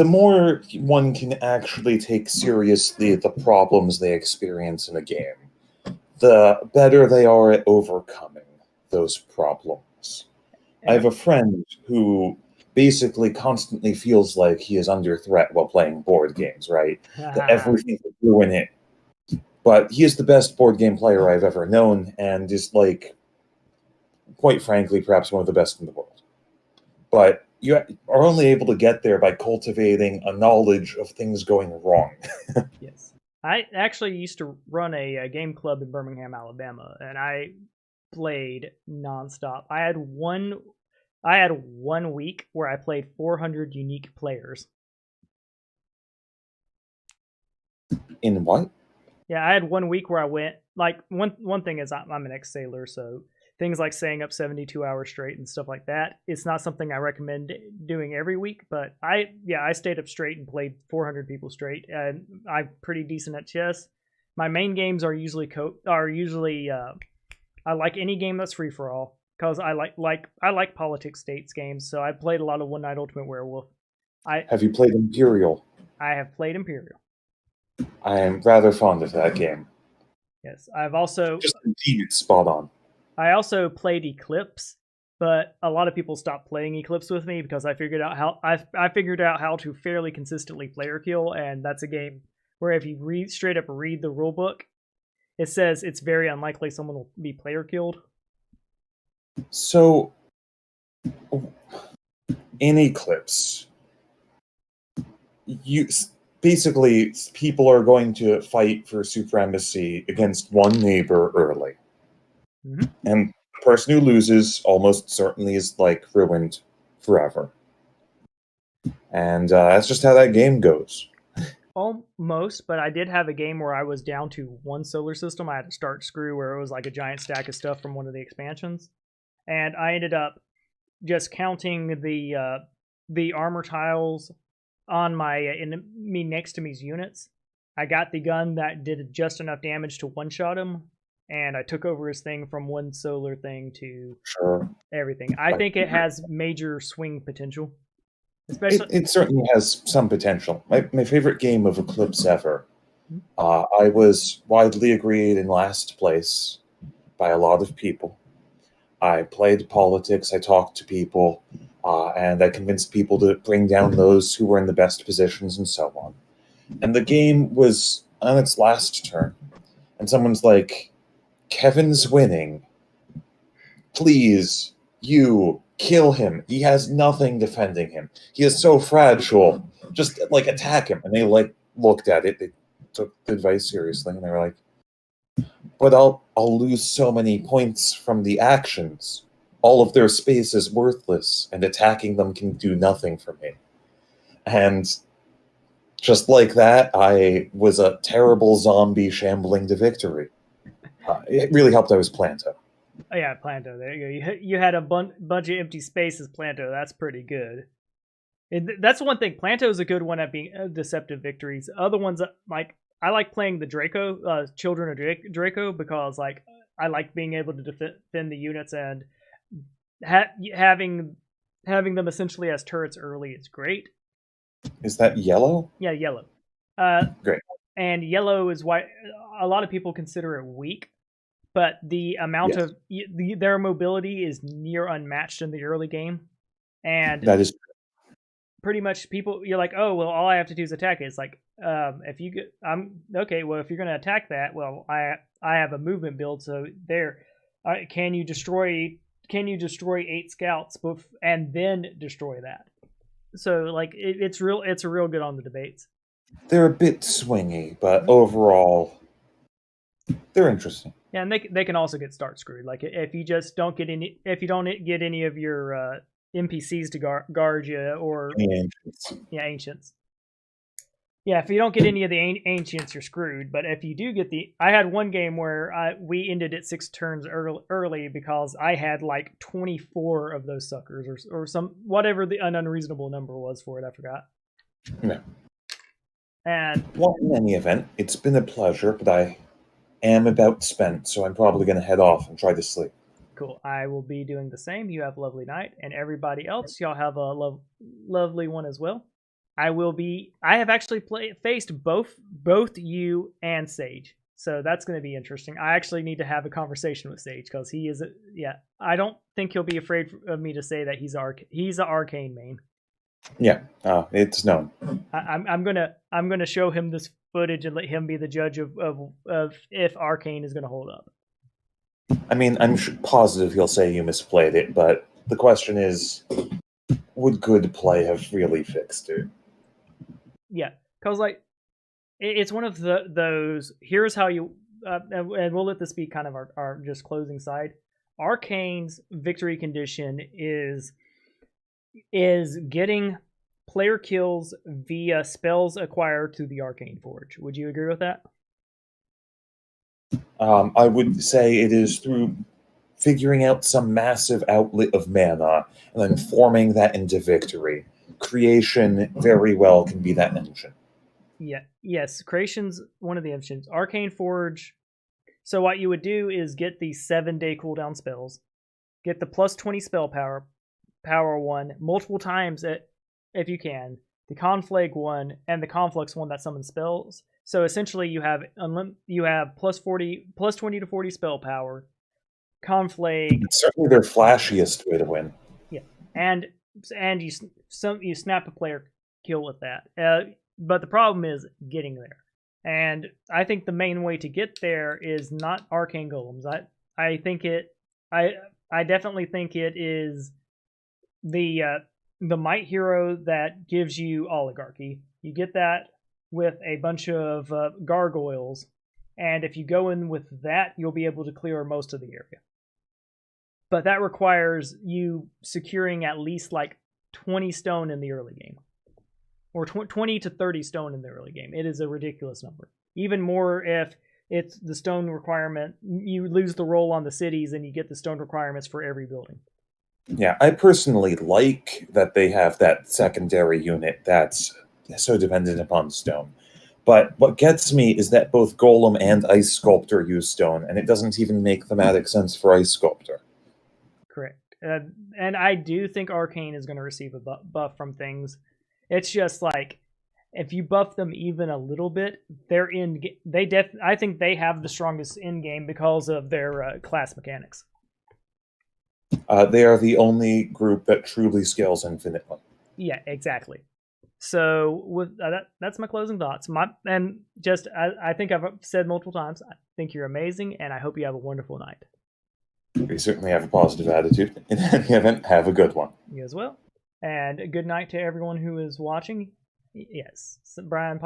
S5: more one can actually take seriously the problems they experience in a game, the better they are at overcoming those problems. I have a friend who basically constantly feels like he is under threat while playing board games, right? That everything could ruin it. But he is the best board game player I've ever known, and is, like, quite frankly, perhaps one of the best in the world. But you are only able to get there by cultivating a knowledge of things going wrong.
S1: Yes. I actually used to run a game club in Birmingham, Alabama, and I played nonstop. I had one week where I played 400 unique players.
S5: In what?
S1: Yeah, I had 1 week where I went, like, one thing is I'm an ex-sailor, so things like staying up 72 hours straight and stuff like that, it's not something I recommend doing every week, but I stayed up straight and played 400 people straight, and I'm pretty decent at chess. My main games are usually I like any game that's free for all, because I like politics states games, so I played a lot of One Night Ultimate Werewolf.
S5: Have you played Imperial?
S1: I have played Imperial.
S5: I am rather fond of that game.
S1: Yes, I've also
S5: just indeed it's spot on.
S1: I also played Eclipse, but a lot of people stopped playing Eclipse with me because I figured out how to fairly consistently player kill, and that's a game where if you straight up read the rule book, it says it's very unlikely someone will be player killed.
S5: So, in Eclipse, basically people are going to fight for supremacy against one neighbor early.
S1: Mm-hmm.
S5: And the person who loses almost certainly is, like, ruined forever. And that's just how that game goes.
S1: Almost, but I did have a game where I was down to one solar system. I had to start screw where it was like a giant stack of stuff from one of the expansions. And I ended up just counting the armor tiles on my enemy next to me's units. I got the gun that did just enough damage to one-shot him, and I took over his thing from one solar thing to everything. I think it has major swing potential. Especially,
S5: It certainly has some potential. My favorite game of Eclipse ever. I was widely agreed in last place by a lot of people. I played politics, I talked to people, and I convinced people to bring down those who were in the best positions and so on. And the game was on its last turn, and someone's like, Kevin's winning. Please, you kill him. He has nothing defending him. He is so fragile. Just like attack him. And they like looked at it. They took the advice seriously, and they were like, "But I'll lose so many points from the actions. All of their space is worthless, and attacking them can do nothing for me." And just like that, I was a terrible zombie shambling to victory. It really helped I was Planto.
S1: oh yeah, Planto. There you go. You had a bunch of empty spaces, Planto. That's pretty good. That's one thing. Planto is a good one at being deceptive victories. Other ones, like I like playing the Draco, Children of Draco, because like I like being able to defend the units, and having them essentially as turrets early is great.
S5: Is that yellow?
S1: Yeah, yellow.
S5: Great.
S1: And yellow is why a lot of people consider it weak, but the amount of their mobility is near unmatched in the early game, and
S5: That is
S1: pretty much people, you're like, oh well, all I have to do is attack it. It's like, if you get, I'm okay. Well, if you're going to attack that, well, I have a movement build, so there, can you destroy 8 scouts and then destroy that? So like it's real good on the debates.
S5: They're a bit swingy, but overall, they're interesting.
S1: Yeah, and they can also get start screwed. Like if you don't get any of your NPCs to guard you, or
S5: Ancients.
S1: Ancients. Yeah, if you don't get any of the ancients, you're screwed. But if you do get I had one game where we ended it 6 turns early because I had like 24 of those suckers, or some whatever an unreasonable number was for it. I forgot.
S5: No.
S1: And
S5: Well, in any event, it's been a pleasure, but I am about spent, so I'm probably going to head off and try to sleep.
S1: Cool. I will be doing the same. You have a lovely night, and everybody else, y'all have a lovely one as well. I have actually faced both you and Sage, so that's going to be interesting. I actually need to have a conversation with Sage because he is I don't think he'll be afraid of me to say that he's an arcane main.
S5: Yeah, it's known.
S1: I'm gonna show him this footage and let him be the judge of if arcane is gonna hold up.
S5: I mean, I'm positive he'll say you misplayed it, but the question is, would good play have really fixed it?
S1: Yeah, because like it's one of those. Here's how you and we'll let this be kind of our just closing side. Arcane's victory condition is getting player kills via spells acquired through the Arcane Forge. Would you agree with that?
S5: I would say it is through figuring out some massive outlet of mana and then forming that into victory. Creation very well can be that engine.
S1: Yeah. Yes. Creation's one of the engines. Arcane Forge. So what you would do is get the 7-day cooldown spells, get the plus 20 spell power one multiple times if you can, the Conflag one and the Conflux one that summons spells. So essentially you have plus 20 to 40 spell power. Conflag.
S5: It's certainly their flashiest way to win.
S1: Yeah, and you snap a player kill with that. But the problem is getting there. And I think the main way to get there is not arcane golems. I definitely think it is the might hero that gives you oligarchy. You get that with a bunch of gargoyles, and if you go in with that, you'll be able to clear most of the area. But that requires you securing at least like 20 stone in the early game, or 20 to 30 stone in the early game. It is a ridiculous number. Even more if it's the stone requirement. You lose the roll on the cities, and you get the stone requirements for every building.
S5: Yeah, I personally like that they have that secondary unit that's so dependent upon stone. But what gets me is that both Golem and Ice Sculptor use stone, and it doesn't even make thematic sense for Ice Sculptor.
S1: Correct. And I do think Arcane is going to receive a buff from things. It's just like if you buff them even a little bit, they're in. I think they have the strongest in game because of their class mechanics.
S5: They are the only group that truly scales infinitely.
S1: Yeah, exactly. So with that's my closing thoughts. I think I've said multiple times. I think you're amazing, and I hope you have a wonderful night.
S5: We certainly have a positive attitude. In any event, have a good one.
S1: You as well. And good night to everyone who is watching. Yes, Brian.